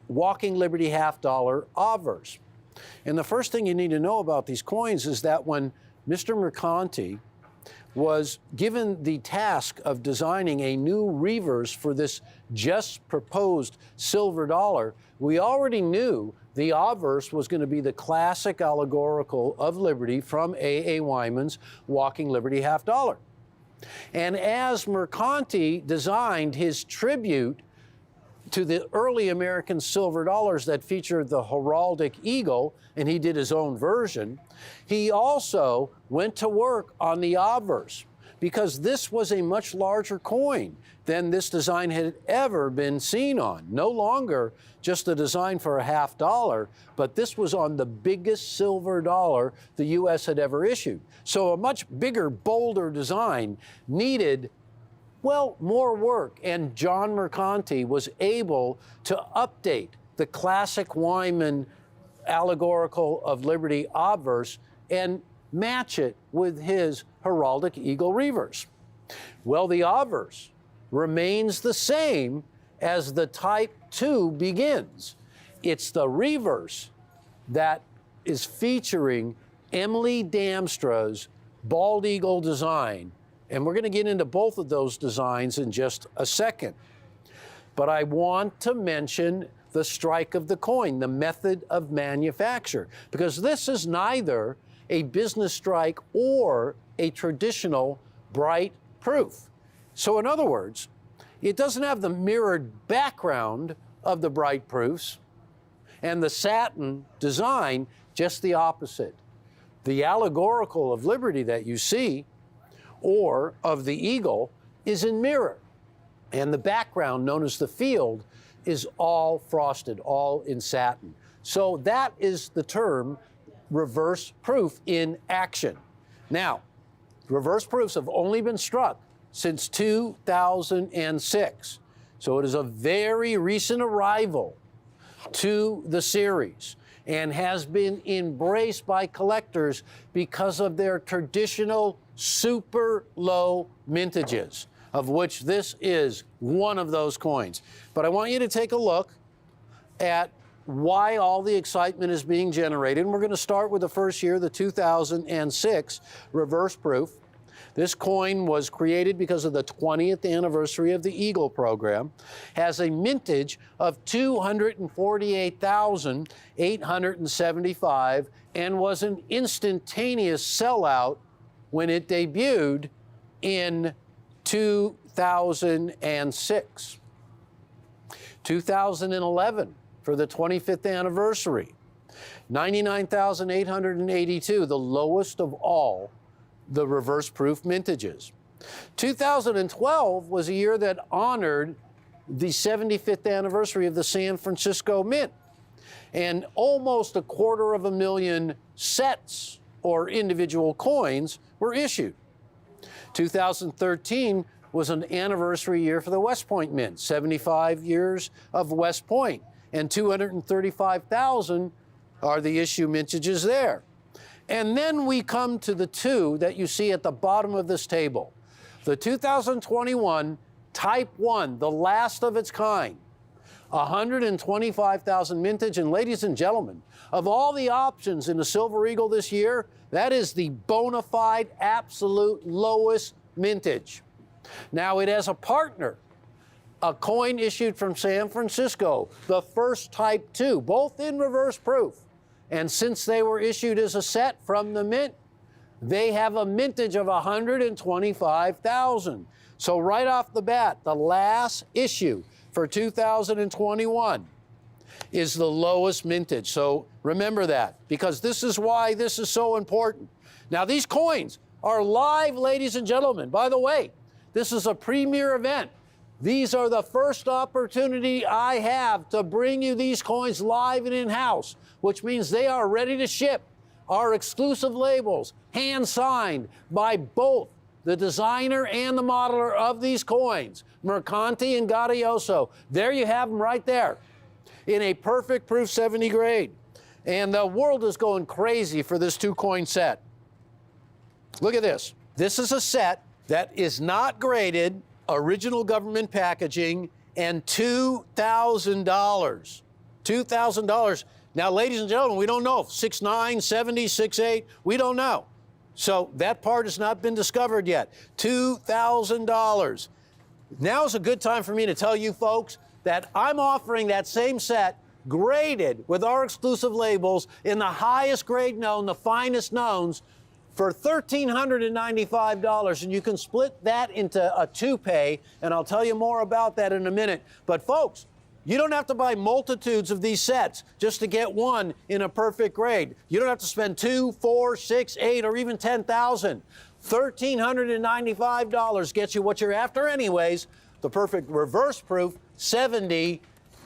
Walking Liberty Half Dollar Obverse. And the first thing you need to know about these coins is that when Mr. Mercanti was given the task of designing a new reverse for this just proposed silver dollar, we already knew the obverse was going to be the classic allegorical of liberty from A.A. Weinman's Walking Liberty Half Dollar. And as Mercanti designed his tribute to the early American silver dollars that featured the heraldic eagle, and he did his own version, he also went to work on the obverse because this was a much larger coin than this design had ever been seen on. No longer just a design for a half dollar, but this was on the biggest silver dollar the U.S. had ever issued. So a much bigger, bolder design needed, well, more work, and John Mercanti was able to update the classic Weinman allegorical of liberty obverse and match it with his heraldic eagle reverse. Well, the obverse remains the same as the Type 2 begins. It's the reverse that is featuring Emily Damstra's bald eagle design. And we're going to get into both of those designs in just a second. But I want to mention the strike of the coin, the method of manufacture, because this is neither a business strike or a traditional bright proof. So in other words, it doesn't have the mirrored background of the bright proofs and the satin design, just the opposite. The allegorical of liberty that you see, or of the eagle, is in mirror. And the background, known as the field, is all frosted, all in satin. So that is the term reverse proof in action. Now, reverse proofs have only been struck since 2006. So it is a very recent arrival to the series and has been embraced by collectors because of their traditional super low mintages, of which this is one of those coins. But I want you to take a look at why all the excitement is being generated. And we're going to start with the first year, the 2006 reverse proof. This coin was created because of the 20th anniversary of the Eagle program, has a mintage of 248,875, and was an instantaneous sellout when it debuted in 2006. 2011, for the 25th anniversary, 99,882, the lowest of all the reverse proof mintages. 2012 was a year that honored the 75th anniversary of the San Francisco Mint, and almost 250,000 sets or individual coins were issued. 2013 was an anniversary year for the West Point Mint, 75 years of West Point, and 235,000 are the issue mintages there. And then we come to the two that you see at the bottom of this table. The 2021 Type 1, the last of its kind, 125,000 mintage. And ladies and gentlemen, of all the options in the Silver Eagle this year, that is the bona fide, absolute lowest mintage. Now it has a partner, a coin issued from San Francisco, the first Type 2, both in reverse proof. And since they were issued as a set from the mint, they have a mintage of 125,000. So right off the bat, the last issue for 2021 is the lowest mintage. So remember that, because this is why this is so important. Now these coins are live, ladies and gentlemen. By the way, this is a premier event. These are the first opportunity I have to bring you these coins live and in-house, which means they are ready to ship. Our exclusive labels, hand-signed by both the designer and the modeler of these coins, Mercanti and Gaudioso. There you have them right there in a perfect proof 70 grade. And the world is going crazy for this two-coin set. Look at this. This is a set that is not graded, original government packaging, and $2,000. $2,000. Now, ladies and gentlemen, we don't know. 6'9", 70, 6'8", we don't know. So that part has not been discovered yet. $2,000. Now is a good time for me to tell you folks that I'm offering that same set graded with our exclusive labels in the highest grade known, the finest knowns, for $1,395, and you can split that into a two-pay, and I'll tell you more about that in a minute. But folks, you don't have to buy multitudes of these sets just to get one in a perfect grade. You don't have to spend $2,000, $4,000, $6,000, $8,000, or even $10,000. $1,395 gets you what you're after anyways, the perfect reverse proof 70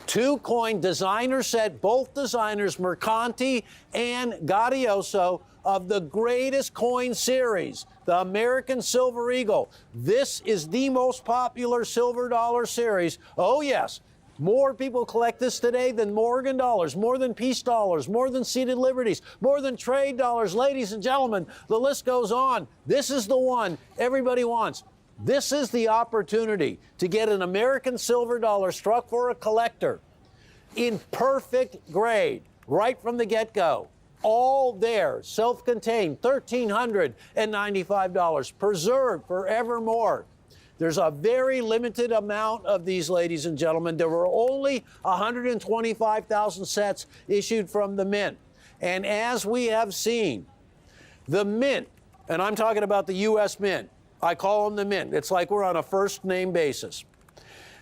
two-coin designer set, both designers, Mercanti and Gaudioso, of the greatest coin series, the American Silver Eagle. This is the most popular silver dollar series. Oh yes, more people collect this today than Morgan dollars, more than peace dollars, more than seated liberties, more than trade dollars. Ladies and gentlemen, the list goes on. This is the one everybody wants. This is the opportunity to get an American silver dollar struck for a collector in perfect grade right from the get-go. All there, self-contained, $1,395, preserved forevermore. There's a very limited amount of these, ladies and gentlemen. There were only 125,000 sets issued from the mint. And as we have seen, the mint, and I'm talking about the U.S. Mint, I call them the mint. It's like we're on a first name basis.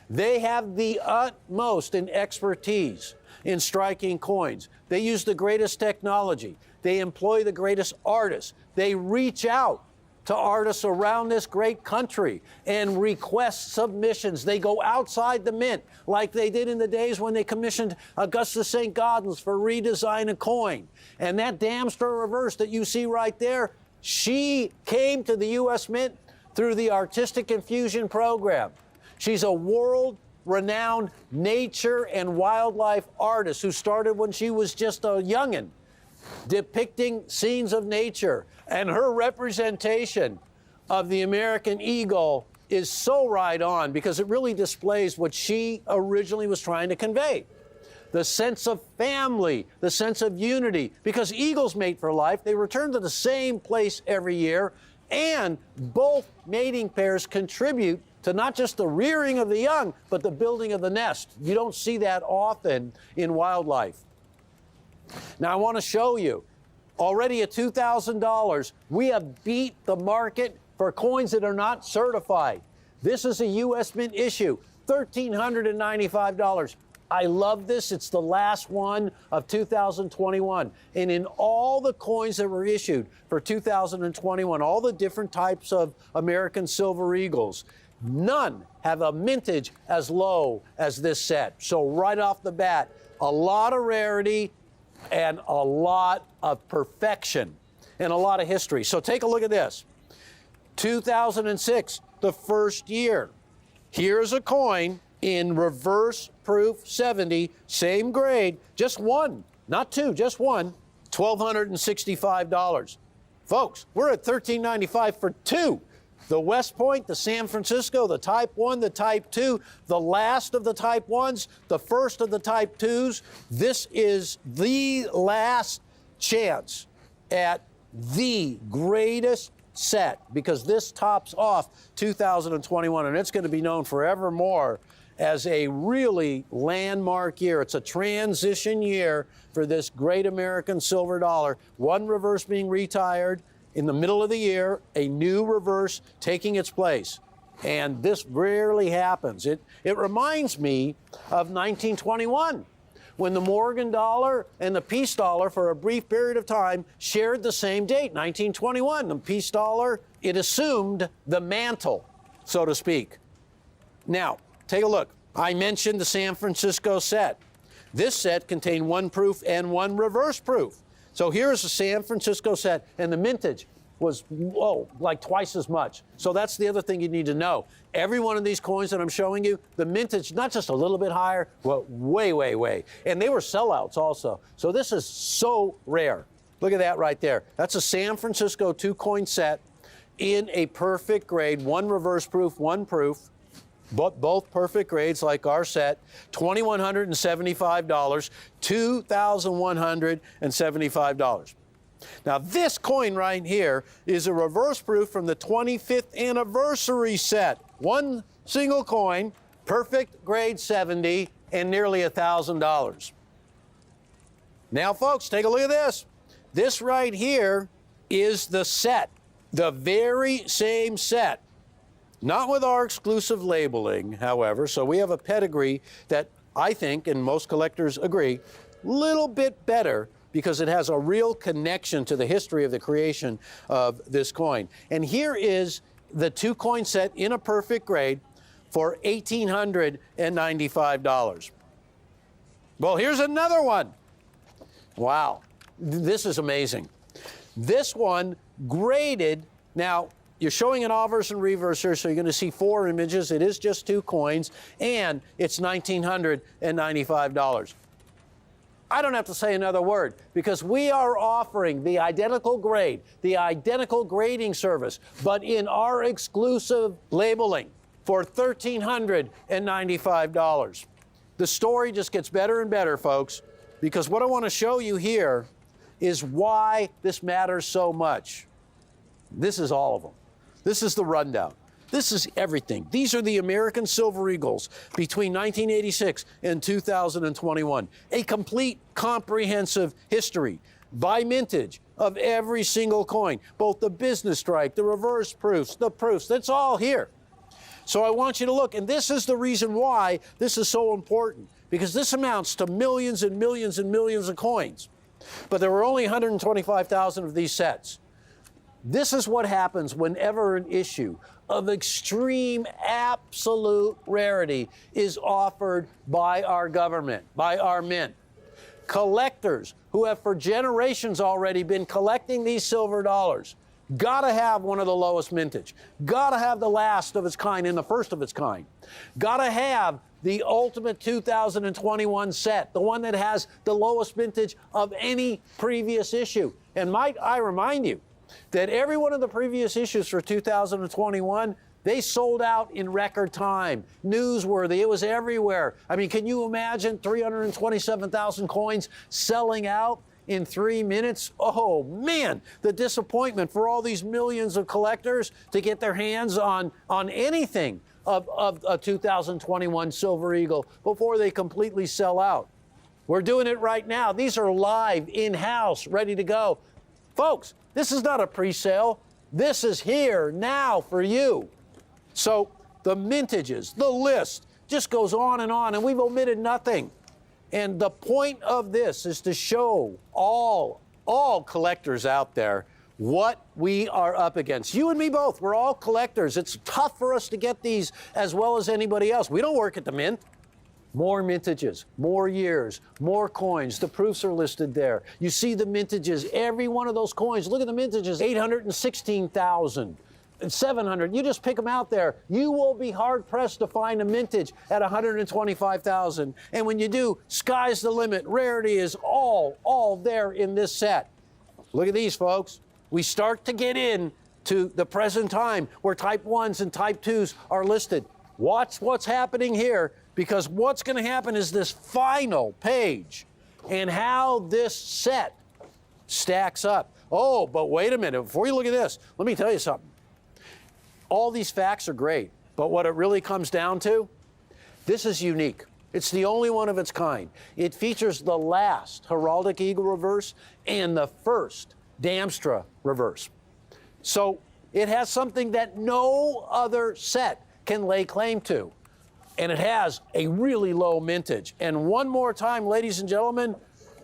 They have the utmost in expertise in striking coins. They use the greatest technology. They employ the greatest artists. They reach out to artists around this great country and request submissions. They go outside the mint like they did in the days when they commissioned Augustus St. Gaudens for redesign a coin. And that Damster reverse that you see right there, she came to the U.S. Mint through the Artistic Infusion program. She's a world-renowned nature and wildlife artist who started when she was just a youngin', depicting scenes of nature. And her representation of the American eagle is so right on because it really displays what she originally was trying to convey. The sense of family, the sense of unity, because eagles mate for life. They return to the same place every year, and both mating pairs contribute to not just the rearing of the young, but the building of the nest. You don't see that often in wildlife. Now I want to show you, already at $2,000, we have beat the market for coins that are not certified. This is a U.S. Mint issue, $1,395. I love this. It's the last one of 2021. And in all the coins that were issued for 2021, all the different types of American Silver Eagles, none have a mintage as low as this set. So right off the bat, a lot of rarity and a lot of perfection and a lot of history. So take a look at this. 2006, the first year. Here's a coin in reverse proof 70, same grade, just one, not two, just one, $1,265. Folks, we're at $1,395 for two. The West Point, the San Francisco, the Type 1, the Type 2, the last of the Type 1s, the first of the Type 2s. This is the last chance at the greatest set, because this tops off 2021, and it's going to be known forevermore as a really landmark year. It's a transition year for this great American silver dollar. One reverse being retired in the middle of the year, a new reverse taking its place. And this rarely happens. It reminds me of 1921, when the Morgan dollar and the peace dollar for a brief period of time shared the same date, 1921. The peace dollar, it assumed the mantle, so to speak. Now, take a look. I mentioned the San Francisco set. This set contained one proof and one reverse proof. So here's the San Francisco set, and the mintage was, like twice as much. So that's the other thing you need to know. Every one of these coins that I'm showing you, the mintage, not just a little bit higher, well, way, way, way. And they were sellouts also. So this is so rare. Look at that right there. That's a San Francisco 2-coin set in a perfect grade, one reverse proof, one proof. Both perfect grades like our set, $2,175, $2,175. Now this coin right here is a reverse proof from the 25th anniversary set. One single coin, perfect grade 70, and nearly $1,000. Now folks, take a look at this. This right here is the set, the very same set. Not with our exclusive labeling, however, so we have a pedigree that I think, and most collectors agree, a little bit better because it has a real connection to the history of the creation of this coin. And here is the 2-coin set in a perfect grade for $1,895. Well, here's another one. Wow, this is amazing. This one graded, now, you're showing an obverse and reverse here, so you're going to see 4 images. It is just 2 coins, and it's $1,995. I don't have to say another word, because we are offering the identical grade, the identical grading service, but in our exclusive labeling for $1,395. The story just gets better and better, folks, because what I want to show you here is why this matters so much. This is all of them. This is the rundown. This is everything. These are the American Silver Eagles between 1986 and 2021. A complete, comprehensive history by mintage of every single coin, both the business strike, the reverse proofs, the proofs. That's all here. So I want you to look, and this is the reason why this is so important, because this amounts to millions and millions and millions of coins. But there were only 125,000 of these sets. This is what happens whenever an issue of extreme, absolute rarity is offered by our government, by our mint. Collectors who have for generations already been collecting these silver dollars gotta have one of the lowest mintage, gotta have the last of its kind and the first of its kind, gotta have the ultimate 2021 set, the one that has the lowest mintage of any previous issue. And might I remind you, that every one of the previous issues for 2021, they sold out in record time. Newsworthy, it was everywhere. I mean, can you imagine 327,000 coins selling out in 3 minutes? Oh man, the disappointment for all these millions of collectors to get their hands on anything of a 2021 Silver Eagle before they completely sell out. We're doing it right now. These are live, in-house, ready to go. Folks, this is not a pre-sale. This is here now for you. So the mintages, the list just goes on, and we've omitted nothing. And the point of this is to show all collectors out there what we are up against. You and me both, we're all collectors. It's tough for us to get these as well as anybody else. We don't work at the mint. More mintages, more years, more coins. The proofs are listed there. You see the mintages, every one of those coins. Look at the mintages, 816,000, 700, you just pick them out there. You will be hard pressed to find a mintage at 125,000. And when you do, sky's the limit. Rarity is all there in this set. Look at these, folks. We start to get in to the present time where type 1s and type 2s are listed. Watch what's happening here, because what's going to happen is this final page and how this set stacks up. Oh, but wait a minute. Before you look at this, let me tell you something. All these facts are great, but what it really comes down to, this is unique. It's the only one of its kind. It features the last heraldic eagle reverse and the first Damstra reverse. So it has something that no other set can lay claim to. And it has a really low mintage. And one more time, ladies and gentlemen,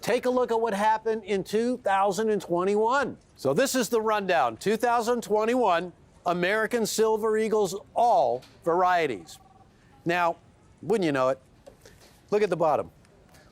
take a look at what happened in 2021. So this is the rundown. 2021 American Silver Eagles, all varieties. Now, wouldn't you know it? Look at the bottom.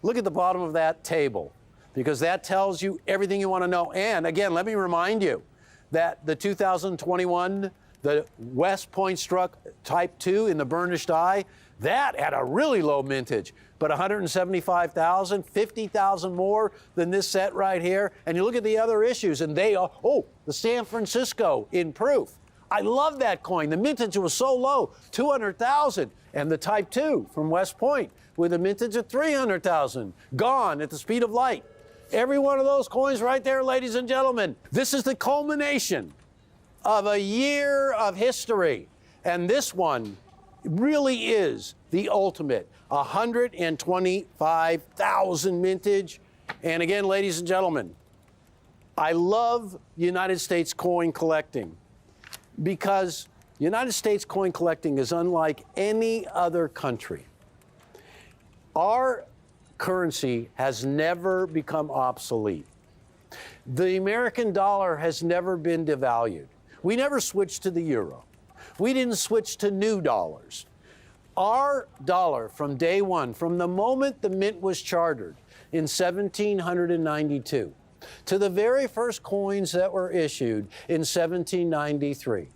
Look at the bottom of that table, because that tells you everything you want to know. And again, let me remind you that the 2021, the West Point Struck Type 2 in the burnished eye, that had a really low mintage, but 175,000, 50,000 more than this set right here. And you look at the other issues, and they are, the San Francisco in proof. I love that coin. The mintage was so low, 200,000. And the Type 2 from West Point with a mintage of 300,000, gone at the speed of light. Every one of those coins right there, ladies and gentlemen. This is the culmination of a year of history. And this one really is the ultimate, 125,000 mintage. And again, ladies and gentlemen, I love United States coin collecting, because United States coin collecting is unlike any other country. Our currency has never become obsolete. The American dollar has never been devalued. We never switched to the euro. We didn't switch to new dollars. Our dollar from day one, from the moment the mint was chartered in 1792, to the very first coins that were issued in 1793,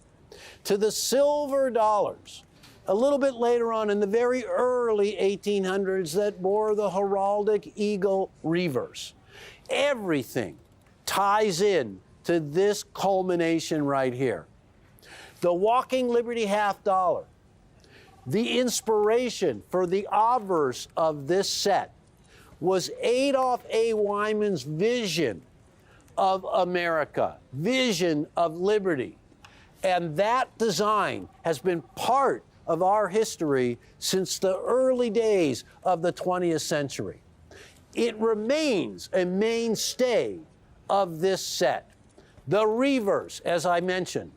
to the silver dollars a little bit later on in the very early 1800s that bore the heraldic eagle reverse. Everything ties in to this culmination right here. The Walking Liberty half dollar, the inspiration for the obverse of this set was Adolph A. Wyman's vision of America, vision of liberty. And that design has been part of our history since the early days of the 20th century. It remains a mainstay of this set. The reverse, as I mentioned,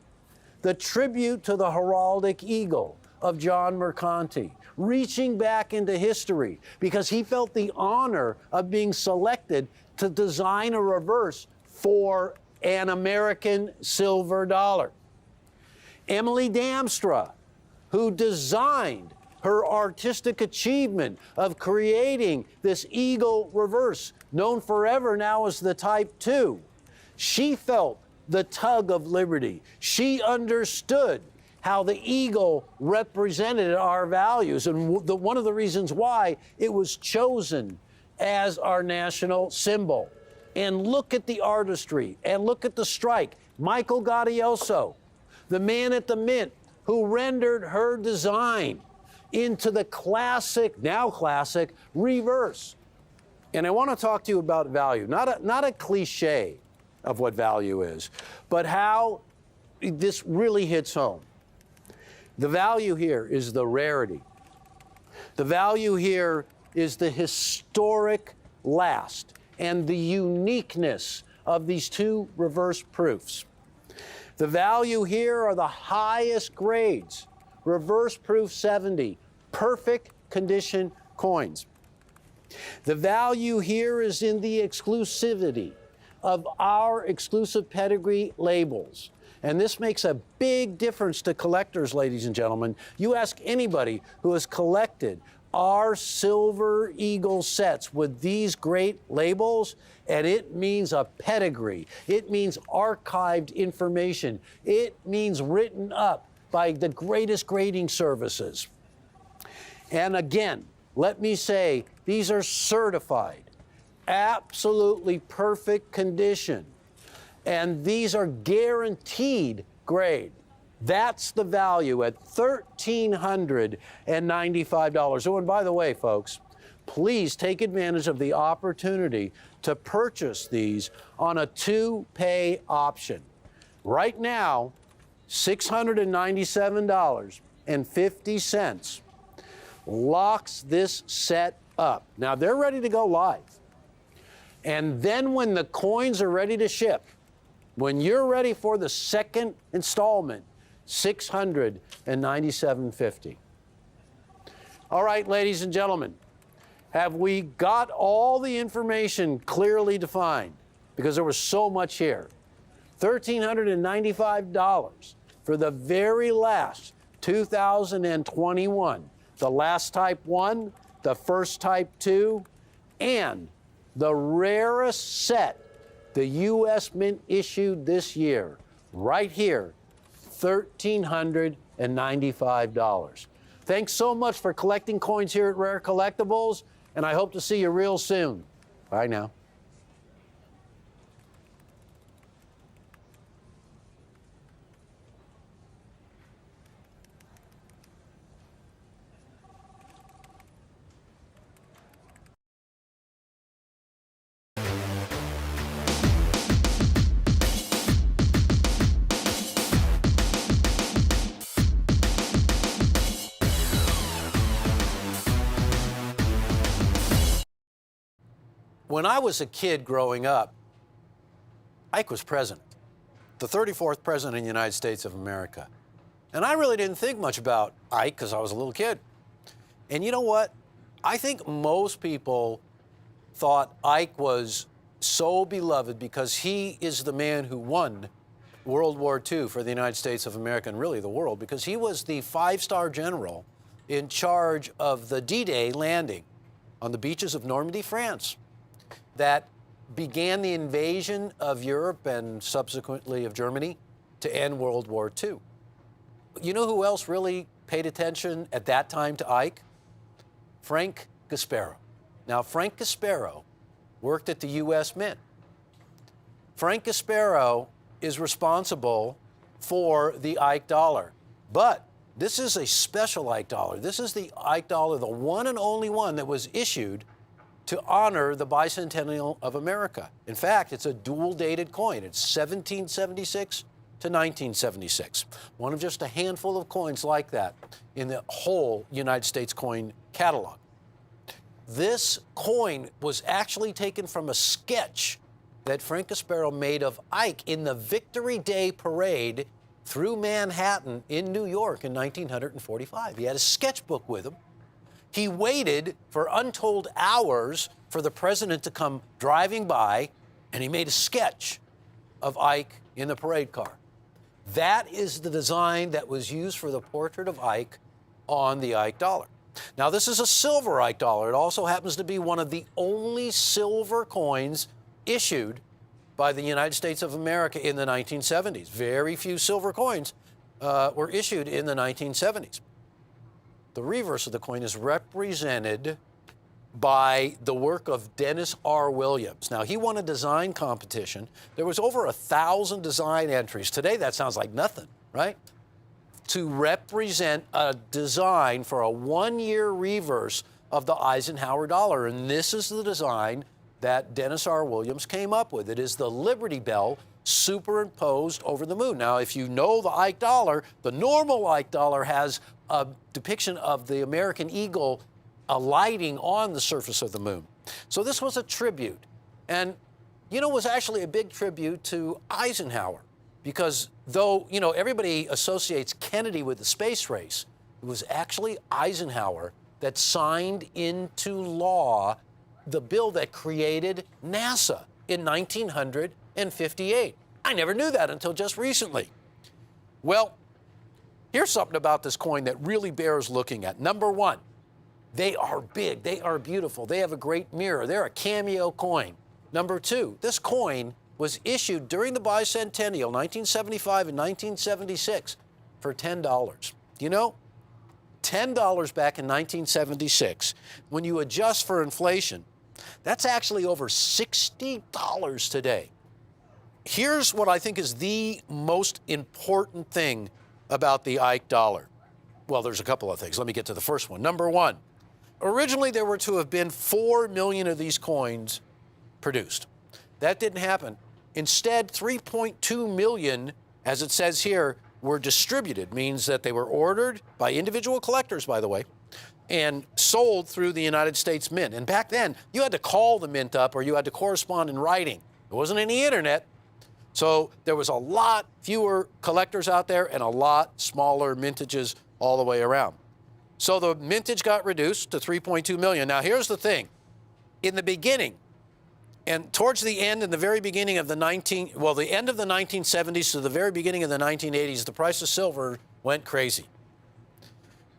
the tribute to the heraldic eagle of John Mercanti, reaching back into history because he felt the honor of being selected to design a reverse for an American silver dollar. Emily Damstra, who designed her artistic achievement of creating this eagle reverse, known forever now as the Type 2. She felt the tug of liberty. She understood how the eagle represented our values, and one of the reasons why it was chosen as our national symbol. And look at the artistry, and look at the strike. Michael Gaudioso, the man at the Mint, who rendered her design into the classic, now classic, reverse. And I want to talk to you about value, not a cliche of what value is, but how this really hits home. The value here is the rarity. The value here is the historic last and the uniqueness of these two reverse proofs. The value here are the highest grades, reverse proof 70, perfect condition coins. The value here is in the exclusivity of our exclusive pedigree labels. And this makes a big difference to collectors, ladies and gentlemen. You ask anybody who has collected are Silver Eagle sets with these great labels, and it means a pedigree. It means archived information. It means written up by the greatest grading services. And again, let me say, these are certified, absolutely perfect condition, and these are guaranteed grade. That's the value at $1,395. Oh, and by the way, folks, please take advantage of the opportunity to purchase these on a 2-pay option. Right now, $697.50 locks this set up. Now, they're ready to go live. And then when the coins are ready to ship, when you're ready for the second installment, $697.50. All right, ladies and gentlemen, have we got all the information clearly defined? Because there was so much here. $1,395 for the very last 2021. The last Type 1, the first Type 2, and the rarest set the U.S. Mint issued this year, right here, $1,395. Thanks so much for collecting coins here at Rare Collectibles, and I hope to see you real soon. Bye now. When I was a kid growing up, Ike was president, the 34th president of the United States of America. And I really didn't think much about Ike because I was a little kid. And you know what? I think most people thought Ike was so beloved because he is the man who won World War II for the United States of America and really the world, because he was the 5-star general in charge of the D-Day landing on the beaches of Normandy, France, that began the invasion of Europe and subsequently of Germany to end World War II. You know who else really paid attention at that time to Ike? Frank Gasparo. Now, Frank Gasparo worked at the U.S. Mint. Frank Gasparo is responsible for the Ike dollar. But this is a special Ike dollar. This is the Ike dollar, the one and only one that was issued to honor the bicentennial of America. In fact, it's a dual-dated coin. It's 1776 to 1976. One of just a handful of coins like that in the whole United States coin catalog. This coin was actually taken from a sketch that Frank Gasparo made of Ike in the Victory Day Parade through Manhattan in New York in 1945. He had a sketchbook with him. He waited for untold hours for the president to come driving by, and he made a sketch of Ike in the parade car. That is the design that was used for the portrait of Ike on the Ike dollar. Now, this is a silver Ike dollar. It also happens to be one of the only silver coins issued by the United States of America in the 1970s. Very few silver coins were issued in the 1970s. The reverse of the coin is represented by the work of Dennis R. Williams. Now, he won a design competition. There was over 1,000 design entries. Today, that sounds like nothing, right? To represent a design for a one-year reverse of the Eisenhower dollar. And this is the design that Dennis R. Williams came up with. It is the Liberty Bell superimposed over the moon. Now, if you know the Ike dollar, the normal Ike dollar has a depiction of the American eagle alighting on the surface of the moon. So this was a tribute. And, you know, it was actually a big tribute to Eisenhower, because though, you know, everybody associates Kennedy with the space race, it was actually Eisenhower that signed into law the bill that created NASA in 1958. I never knew that until just recently. Well, here's something about this coin that really bears looking at. Number one, They are big. They are beautiful. They have a great mirror. They're a cameo coin. Number two, this coin was issued during the bicentennial, 1975 and 1976, for $10. You know, $10 back in 1976, when you adjust for inflation, that's actually over $60 today. Here's what I think is the most important thing about the Ike dollar. Well, there's a couple of things. Let me get to the first one. Number one, originally there were to have been 4 million of these coins produced. That didn't happen. Instead, 3.2 million, as it says here, were distributed, means that they were ordered by individual collectors, by the way, and sold through the United States Mint. And back then, you had to call the mint up or you had to correspond in writing. There wasn't any internet. So there was a lot fewer collectors out there and a lot smaller mintages all the way around. So the mintage got reduced to 3.2 million. Now, here's the thing. In the beginning, and towards the end and the very beginning of the end of the 1970s to the very beginning of the 1980s, the price of silver went crazy.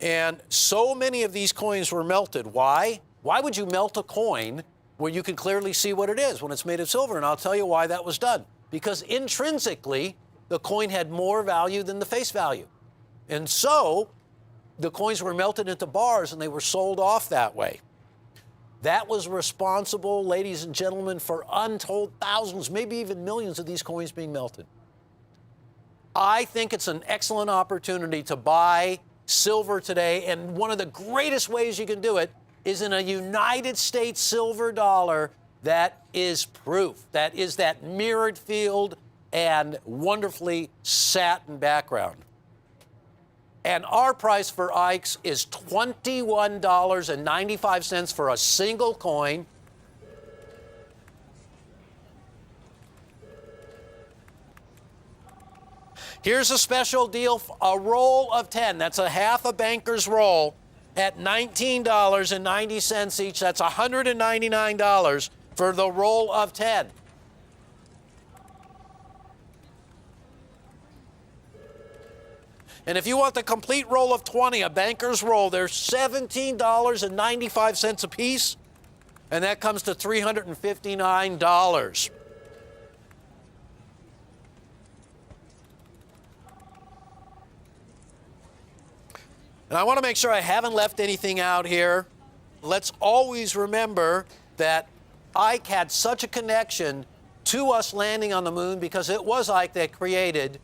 And so many of these coins were melted. Why? Why would you melt a coin where you can clearly see what it is when it's made of silver? And I'll tell you why that was done. Because intrinsically, the coin had more value than the face value. And so the coins were melted into bars and they were sold off that way. That was responsible, ladies and gentlemen, for untold thousands, maybe even millions of these coins being melted. I think it's an excellent opportunity to buy silver today, and one of the greatest ways you can do it is in a United States silver dollar that is proof. That is that mirrored field and wonderfully satin background. And our price for Ikes is $21.95 for a single coin. Here's a special deal, a roll of 10. That's a half a banker's roll at $19.90 each. That's $199 for the roll of 10. And if you want the complete roll of 20, a banker's roll, they're $17.95 a piece, and that comes to $359. And I want to make sure I haven't left anything out here. Let's always remember that Ike had such a connection to us landing on the moon because it was Ike that created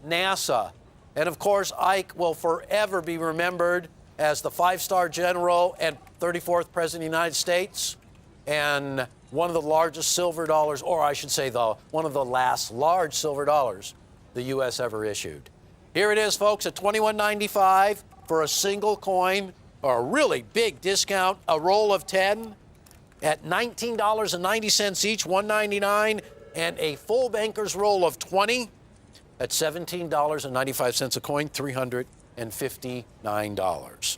NASA. And of course, Ike will forever be remembered as the 5-star general and 34th President of the United States and one of the largest silver dollars, or I should say one of the last large silver dollars the U.S. ever issued. Here it is, folks, at $21.95 for a single coin, or a really big discount, a roll of 10 at $19.90 each, $199, and a full banker's roll of 20 at $17.95 a coin, $359.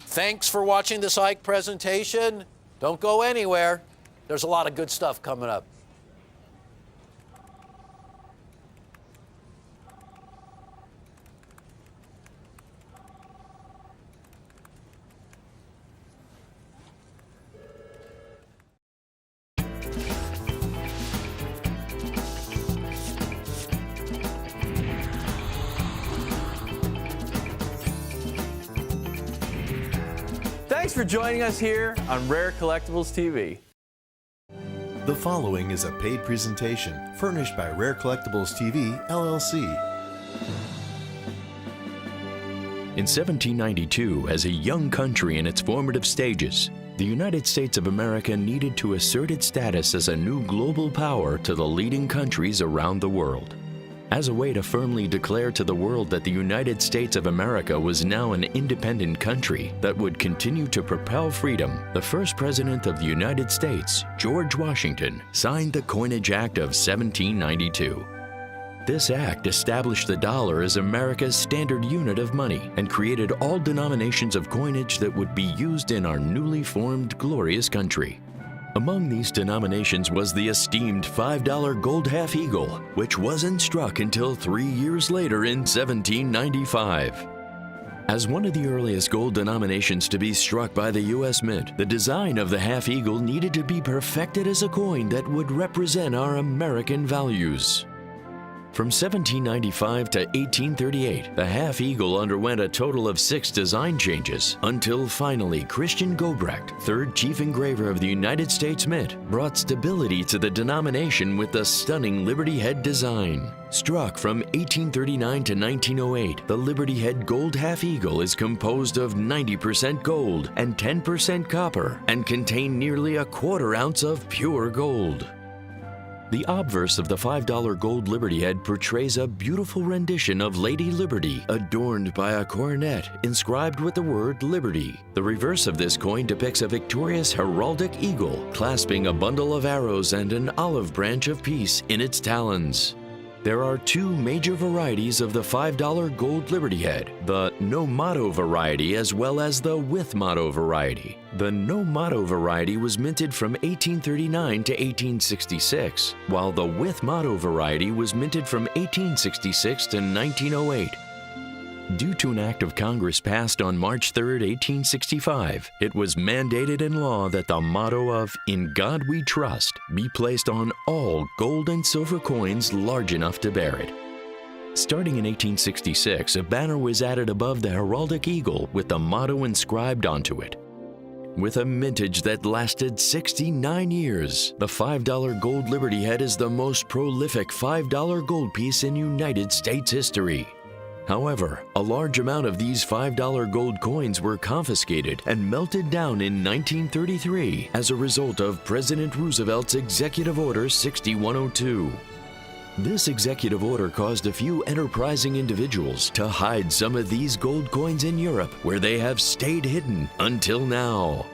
Thanks for watching this Ike presentation. Don't go anywhere. There's a lot of good stuff coming up. Thanks for joining us here on Rare Collectibles TV. The following is a paid presentation furnished by Rare Collectibles TV, LLC. In 1792, as a young country in its formative stages, the United States of America needed to assert its status as a new global power to the leading countries around the world. As a way to firmly declare to the world that the United States of America was now an independent country that would continue to propel freedom, the first president of the United States, George Washington, signed the Coinage Act of 1792. This act established the dollar as America's standard unit of money and created all denominations of coinage that would be used in our newly formed glorious country. Among these denominations was the esteemed $5 gold half eagle, which wasn't struck until 3 years later in 1795. As one of the earliest gold denominations to be struck by the U.S. Mint, the design of the half eagle needed to be perfected as a coin that would represent our American values. From 1795 to 1838, the half eagle underwent a total of 6 design changes until finally Christian Gobrecht, third chief engraver of the United States Mint, brought stability to the denomination with the stunning Liberty Head design. Struck from 1839 to 1908, the Liberty Head gold half eagle is composed of 90% gold and 10% copper and contain nearly a quarter ounce of pure gold. The obverse of the $5 gold Liberty Head portrays a beautiful rendition of Lady Liberty adorned by a coronet inscribed with the word Liberty. The reverse of this coin depicts a victorious heraldic eagle clasping a bundle of arrows and an olive branch of peace in its talons. There are 2 major varieties of the $5 gold Liberty Head, the no motto variety as well as the with motto variety. The no motto variety was minted from 1839 to 1866, while the with motto variety was minted from 1866 to 1908. Due to an act of Congress passed on March 3, 1865, it was mandated in law that the motto of "In God We Trust" be placed on all gold and silver coins large enough to bear it. Starting in 1866, a banner was added above the heraldic eagle with the motto inscribed onto it. With a mintage that lasted 69 years, the $5 gold Liberty Head is the most prolific $5 gold piece in United States history. However, a large amount of these $5 gold coins were confiscated and melted down in 1933 as a result of President Roosevelt's Executive Order 6102. This executive order caused a few enterprising individuals to hide some of these gold coins in Europe, where they have stayed hidden until now.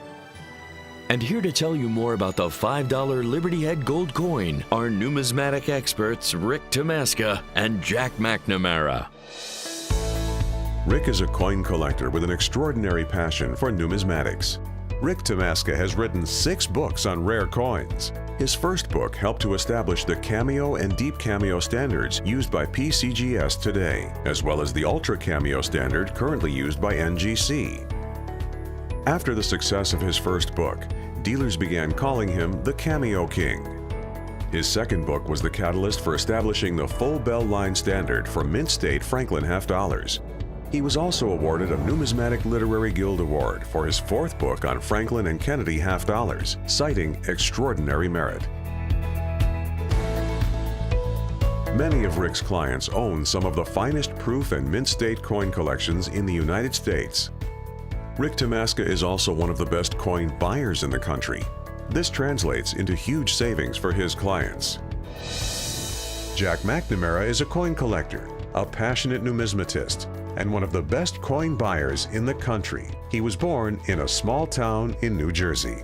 And here to tell you more about the $5 Liberty Head gold coin are numismatic experts Rick Tamaska and Jack McNamara. Rick is a coin collector with an extraordinary passion for numismatics. Rick Tamaska has written 6 books on rare coins. His first book helped to establish the Cameo and Deep Cameo standards used by PCGS today, as well as the Ultra Cameo standard currently used by NGC. After the success of his first book, dealers began calling him the Cameo King. His second book was the catalyst for establishing the full bell line standard for Mint State Franklin half dollars. He was also awarded a Numismatic Literary Guild Award for his 4th book on Franklin and Kennedy half dollars, citing extraordinary merit. Many of Rick's clients own some of the finest proof and Mint State coin collections in the United States. Rick Tamaska is also one of the best coin buyers in the country. This translates into huge savings for his clients. Jack McNamara is a coin collector, a passionate numismatist, and one of the best coin buyers in the country. He was born in a small town in New Jersey.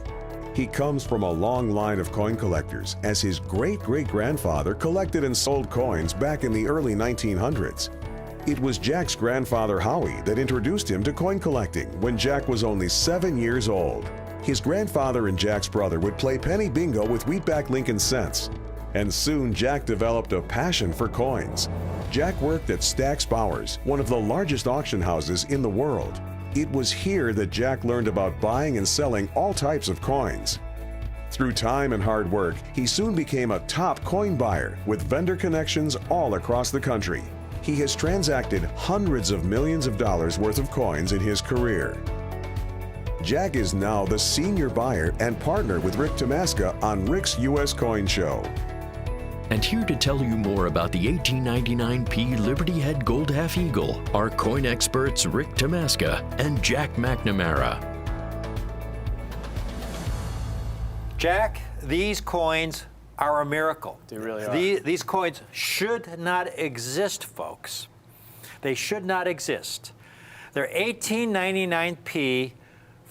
He comes from a long line of coin collectors, as his great-great-grandfather collected and sold coins back in the early 1900s. It was Jack's grandfather Howie that introduced him to coin collecting when Jack was only 7 years old. His grandfather and Jack's brother would play penny bingo with wheatback Lincoln cents, and soon Jack developed a passion for coins. Jack worked at Stack's Bowers, one of the largest auction houses in the world. It was here that Jack learned about buying and selling all types of coins. Through time and hard work, he soon became a top coin buyer with vendor connections all across the country. He has transacted hundreds of millions of dollars worth of coins in his career. Jack is now the senior buyer and partner with Rick Tamaska on Rick's U.S. Coin Show. And here to tell you more about the 1899P Liberty Head Gold Half Eagle are coin experts Rick Tamaska and Jack McNamara. Jack, these coins are a miracle. They really are. These coins should not exist, folks. They should not exist. They're 1899P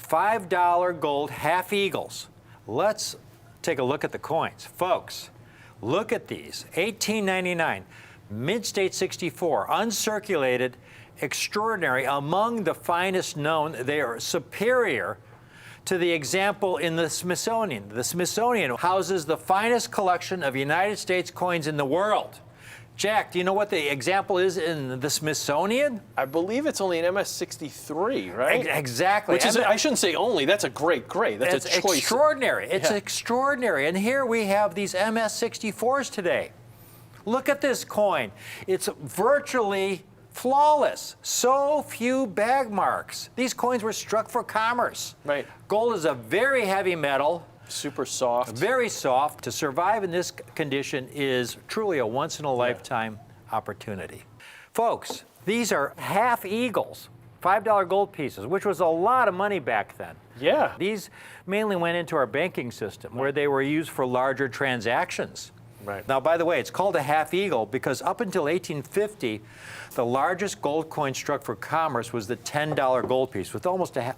$5 gold half eagles. Let's take a look at the coins. Folks, look at these. 1899, Mint State 64, uncirculated, extraordinary, among the finest known. They are superior to the example in the Smithsonian. The Smithsonian houses the finest collection of United States coins in the world. Jack, do you know what the example is in the Smithsonian? I believe it's only an MS-63, right? Exactly. Which is, I shouldn't say only, that's a great. That's it's a choice. extraordinary. It's Yeah. extraordinary. And here we have these MS-64s today. Look at this coin. It's virtually flawless. So few bag marks. These coins were struck for commerce. Right. Gold is a very heavy metal. Super soft. Very soft. To survive in this condition is truly a once-in-a-lifetime opportunity. Folks, these are half eagles, $5 gold pieces, which was a lot of money back then. Yeah. These mainly went into our banking system, where they were used for larger transactions. Right. Now, by the way, it's called a half eagle because up until 1850, the largest gold coin struck for commerce was the $10 gold piece with almost an